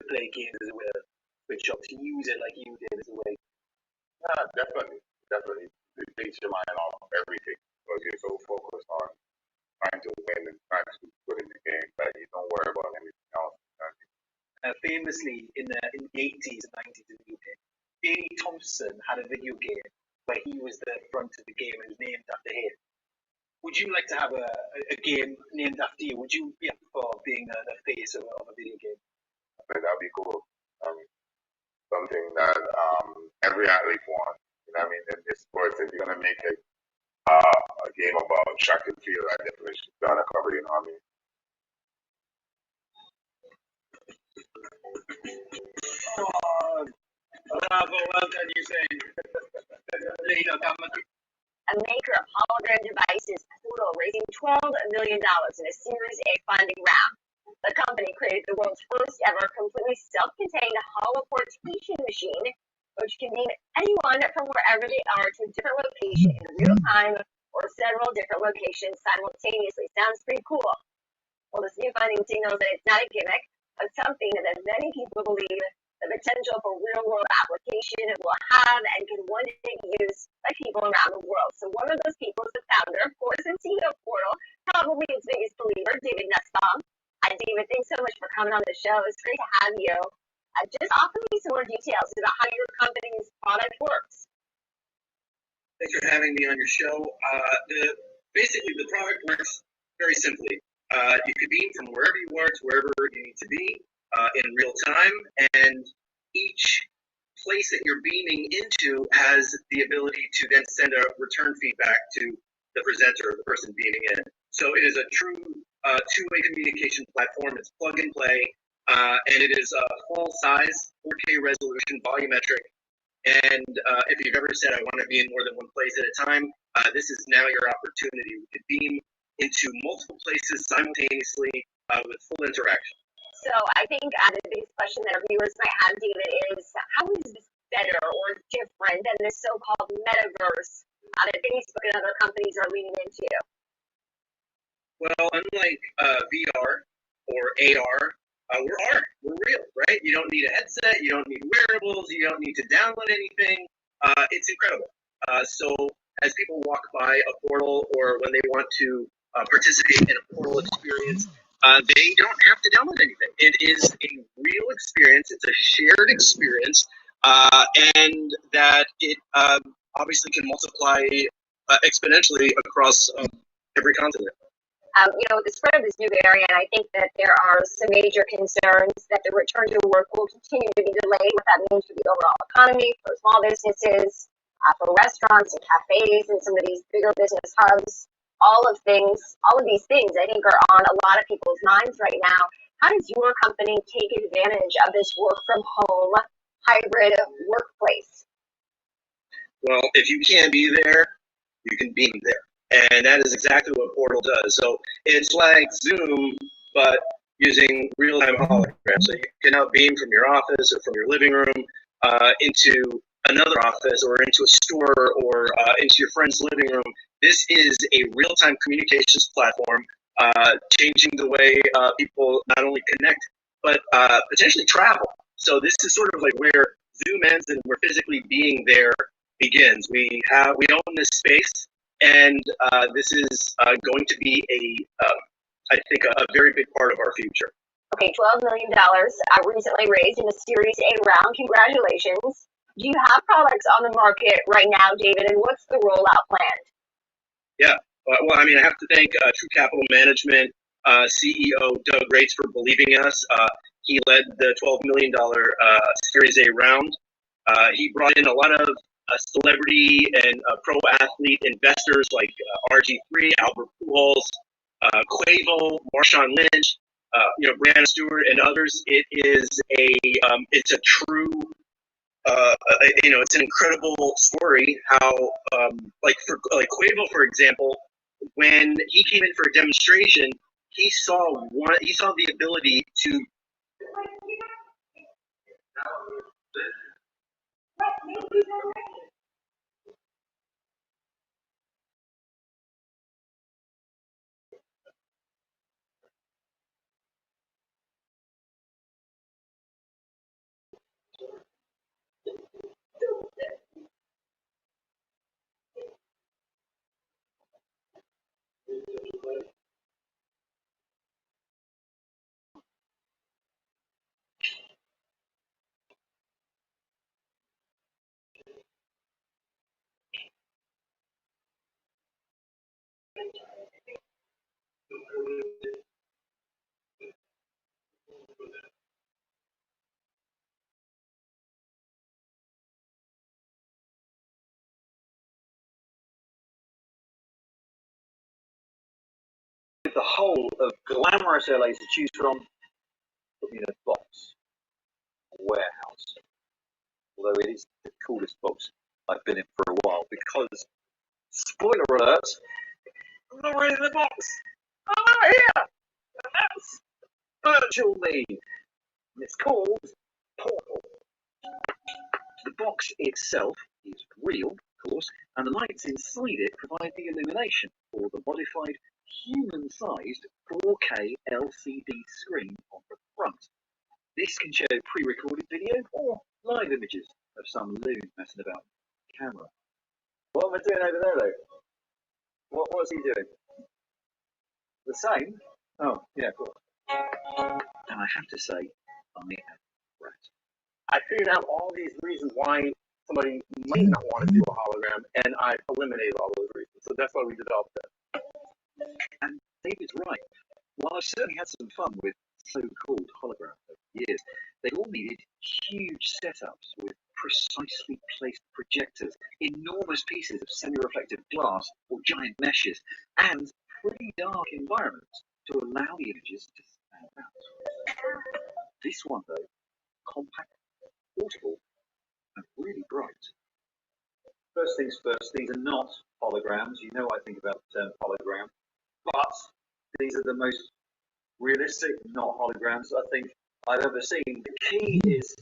play games as a way to switch up, to use it like you did as a way? Yeah, definitely, definitely. It takes your mind off of everything because you're so focused on trying to win and trying to do good in the game that you don't worry about anything else. Famously, in the 80s and 90s in the UK, Danny Thompson had a video game where he was the front of the game and it was named after him. Would you like to have a game named after you? Would you be up for being the face of a video game? I think that'd be cool. Something that every athlete wants. You know what I mean? In this sports, if you're gonna make a game about track and field, I definitely should gotta cover it. You know what I mean? Oh, bravo, well done, Usain. A maker of hologram devices, Portal, raising $12 million in a Series A funding round. The company created the world's first ever completely self-contained holoportation machine, which can beam anyone from wherever they are to a different location in real time or several different locations simultaneously. Sounds pretty cool. Well, this new funding signals that it's not a gimmick, but something that many people believe the potential for real-world application it will have and can one day be used by people around the world. So one of those people is the founder, of course, and CEO of Portal, probably its biggest believer, David Nussbaum. David, thanks so much for coming on the show. It's great to have you. Just offer me some more details about how your company's product works. Thanks for having me on your show. Basically, the product works very simply. You can beam from wherever you are to wherever you need to be in real time, and each place that you're beaming into has the ability to then send a return feedback to the presenter, the person beaming in. So it is a true two-way communication platform. It's plug and play, and it is full size, 4K resolution, volumetric. And if you've ever said, I want to be in more than one place at a time, this is now your opportunity. We can beam into multiple places simultaneously with full interaction. So I think the biggest question that our viewers might have, David, is how is this better or different than this so-called metaverse that Facebook and other companies are leaning into? Well, unlike VR or AR, we're art. We're real, right? You don't need a headset. You don't need wearables. You don't need to download anything. It's incredible. So as people walk by a portal or when they want to participate in a portal experience, they don't have to download anything. It is a real experience. It's a shared experience, and that it obviously can multiply exponentially across every continent. The spread of this new variant, I think that there are some major concerns that the return to work will continue to be delayed. What that means for the overall economy, for small businesses, for restaurants and cafes and some of these bigger business hubs. All of these things, I think, are on a lot of people's minds right now. How does your company take advantage of this work from home hybrid workplace? Well, if you can't be there, you can beam there. And that is exactly what Portal does. So it's like Zoom, but using real-time holograms. So you can now beam from your office or from your living room into another office or into a store or into your friend's living room. This is a real-time communications platform changing the way people not only connect, but potentially travel. So this is sort of like where Zoom ends and where physically being there begins. We own this space. And this is going to be I think, a very big part of our future. Okay, $12 million recently raised in the Series A round. Congratulations. Do you have products on the market right now, David, and what's the rollout plan? Yeah, well, I mean, I have to thank True Capital Management CEO Doug Rates for believing in us. He led the $12 million Series A round. He brought in a lot of celebrity and pro athlete investors like RG3, Albert Pujols, Quavo, Marshawn Lynch, Brianna Stewart, and others. It's a true, it's an incredible story. How, like Quavo, for example, when he came in for a demonstration, he saw the ability to. the whole of glamorous LA to choose from, put me in a box, a warehouse. Although it is the coolest box I've been in for a while because, spoiler alert, I'm not really in the box. I'm out here, and that's virtual me. And it's called Portal. The box itself is real, of course, and the lights inside it provide the illumination for the modified human-sized 4K LCD screen on the front. This can show pre-recorded video or live images of some loon messing about with the camera. What am I doing over there, though? What's he doing? The same? Oh, yeah, cool. And I have to say, I am right. I figured out all these reasons why somebody might not want to do a hologram, and I eliminated all those reasons. So that's why we developed it. And David's right. While I've certainly had some fun with so-called holograms over the years, they all needed huge setups with precisely placed projectors, enormous pieces of semi-reflective glass or giant meshes, and pretty dark environments to allow the images to stand out. This one, though, compact, portable, and really bright. First things first, these are not holograms. You know I think about the term hologram, but these are the most realistic, not holograms, I think I've ever seen. The key is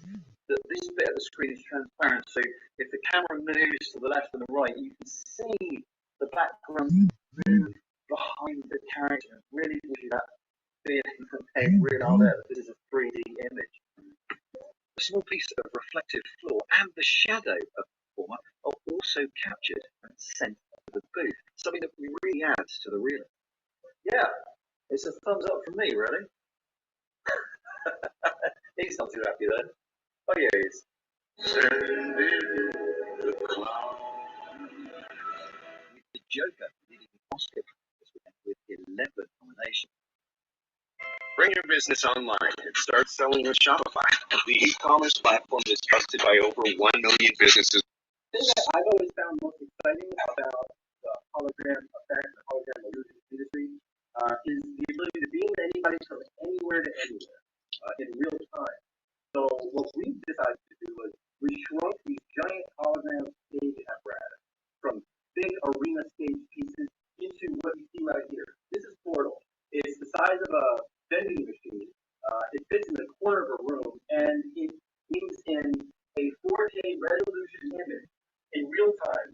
that this bit of the screen is transparent, so if the camera moves to the left and the right, you can see the background move behind the character. It really gives you that feeling that they really are there. This is a 3D image. A small piece of reflective floor and the shadow of the performer are also captured and sent to the booth, something that really adds to the realism. Yeah, it's a thumbs up from me, really. He's not too happy then. Oh yeah, he is. With the Joker leading the Oscar this weekend with 11 nominations. Bring your business online and start selling with Shopify, the e-commerce platform that's trusted by over 1 million businesses. The thing that I've always found most exciting about the hologram effect, the hologram illusion industry, is the ability to beam anybody from anywhere to anywhere in real time. So what we decided to do was we shrunk these giant hologram stage apparatus from big arena stage pieces into what you see right here. This is Portal. It's the size of a vending machine. It fits in the corner of a room, and it beams in a 4K resolution image in real time.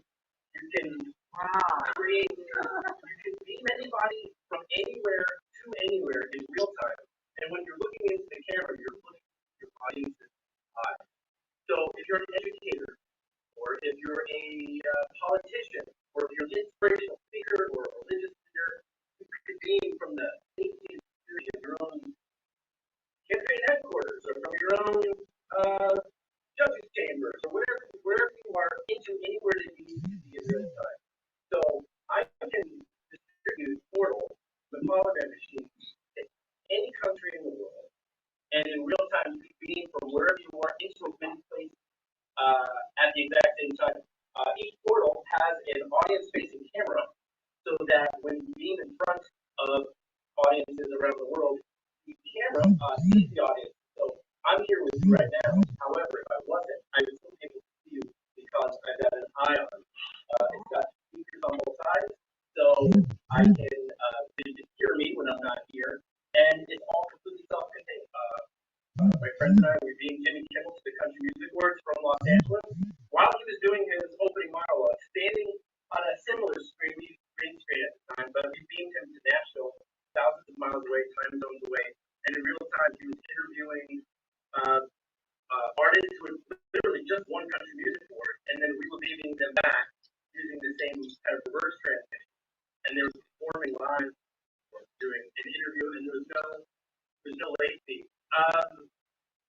You can create, you can beam anybody from anywhere to anywhere in real time. And when you're looking into the camera, you're looking at your audience's eyes. So if you're an educator, or if you're a politician, or if you're an inspirational speaker or a religious leader, you could beam from the safety and security of your own campaign headquarters, or from your own judges' chambers, or wherever you are, into anywhere that you need to be in real time. So I can distribute Portal, the hologram machine, in any country in the world, and in real time you can beam from wherever you are into as many places at the exact same time. Each portal has an audience-facing camera, so that when you beam in front of audiences around the world, the camera sees the audience. So I'm here with you right now. However, if I wasn't, I would still be able to see you because I've got an eye on. It's got speakers on both sides, so I can you can hear me when I'm not here, and it's all completely self-contained. My friends and I were being Jimmy Kimmel to the Country Music Awards from Los Angeles. While he was doing his opening monologue, standing on a similar screen, we used green screen at the time, but we beamed him to Nashville, thousands of miles away, time zones away, and in real time he was interviewing artists who had literally just won Country Music Award, and then we were beaming them back using the same kind of reverse transmission. And they were performing live, doing an interview, and there's no latency.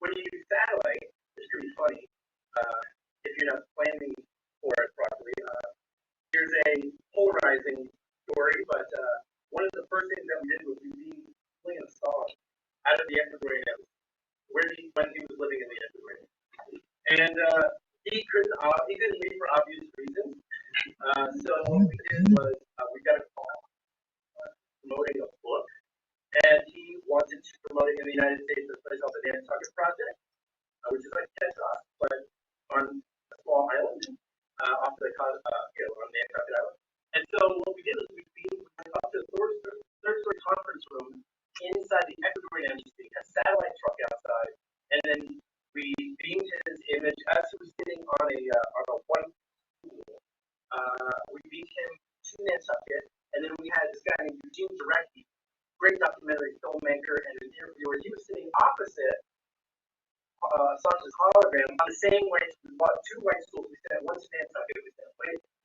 When you use satellite, it's pretty funny if you're not planning for it properly. Here's a polarizing story, but one of the first things that we did was we playing a song out of the Ecuadorian embassy, when he was living in the Ecuadorian. And he couldn't leave for obvious reasons. So what we did was we got a call promoting a book place called the Nantucket Project, which is like Tetra, but on a small island off the on Nantucket Island. And so what we did is we went up to the third-story conference room inside the Ecuadorian embassy, a satellite truck outside, and then we beamed his image as he was sitting on a white stool. We beamed him to Nantucket, and then we had this guy named Eugene Directy, great documentary filmmaker and an interviewer. He was sitting opposite Assange's hologram on the same way. We bought two white stools. We sent one to Nantucket, we sent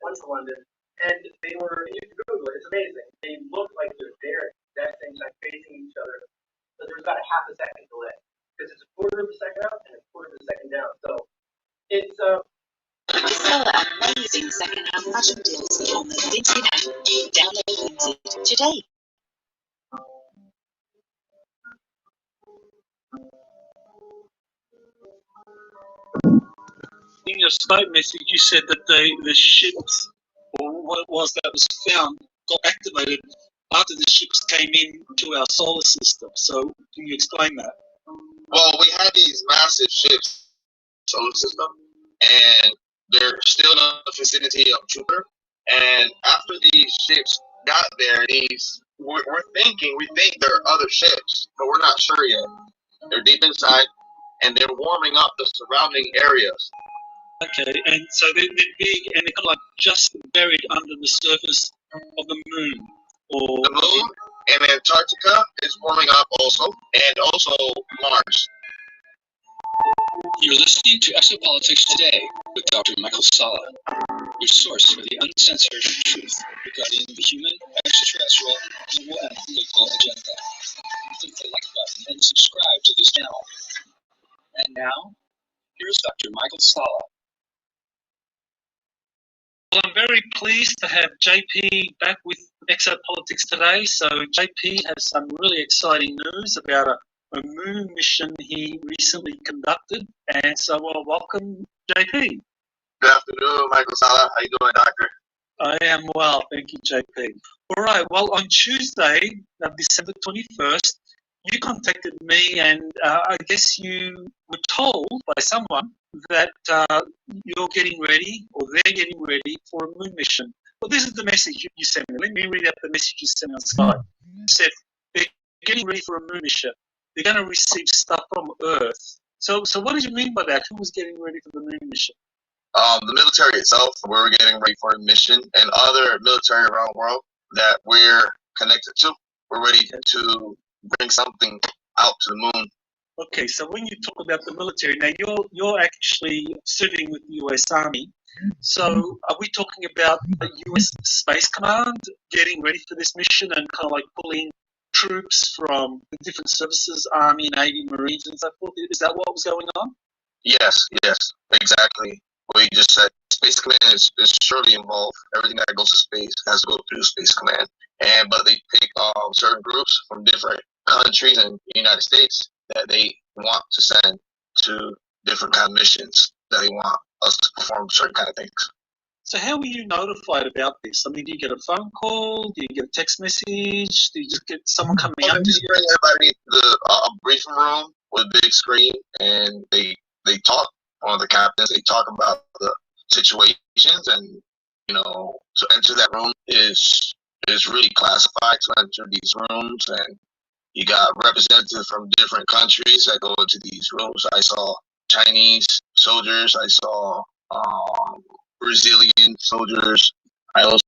one to London, and they were. You can Google it. It's amazing. They look like they're there at that same time, facing each other. But there's about a half a second delay because it's a quarter of a second up and a quarter of a second down. So it's Sell amazing second-hand fashion deals on the Vinted app. Download Vinted today. In your Skype message, you said that the ships, or what it was that was found, got activated after the ships came into our solar system. So can you explain that? Well, we had these massive ships, solar system, and they're still in the vicinity of Jupiter. And after these ships got there, we think there are other ships, but we're not sure yet. They're deep inside, and they're warming up the surrounding areas. Okay, and so they're big, and they're kind of like just buried under the surface of the moon. Or the moon and Antarctica is warming up also, and also Mars. You're listening to Exopolitics Today with Dr. Michael Sala, your source for the uncensored truth regarding the human, extraterrestrial, global, and political agenda. Click the like button and subscribe to this channel. And now, here's Dr. Michael Sala. Well, I'm very pleased to have JP back with Exopolitics Today. So JP has some really exciting news about a moon mission he recently conducted. And so, well, welcome, JP. Good afternoon, Michael Sala. How you doing, Doctor? I am well, thank you, JP. All right, well, on Tuesday, December 21st, you contacted me, and I guess you were told by someone that you're getting ready, or they're getting ready for a moon mission. Well, this is the message you sent me. Let me read out the message you sent me on Skype. You said, they're getting ready for a moon mission. They're going to receive stuff from Earth. So what did you mean by that? Who was getting ready for the moon mission? The military itself, we're getting ready for a mission, and other military around the world that we're connected to. We're ready to bring something out to the moon. Okay, so when you talk about the military, now you're actually serving with the U.S. Army. So are we talking about a U.S. Space Command getting ready for this mission and kind of like pulling troops from the different services, Army, Navy, Marines, and so forth? Is that what was going on? Yes, exactly. We just said Space Command is surely involved. Everything that goes to space has to go through Space Command. But they pick certain groups from different countries in the United States that they want to send to different kind of missions that they want us to perform certain kind of things. So how were you notified about this? I mean, do you get a phone call? Do you get a text message? Do you just get someone coming out? They just bring everybody to a briefing room with a big screen, and they talk. One of the captains, they talk about the situations, and to enter that room is really classified. To enter these rooms, and you got representatives from different countries that go into these rooms. I saw Chinese soldiers. I saw Brazilian soldiers. I also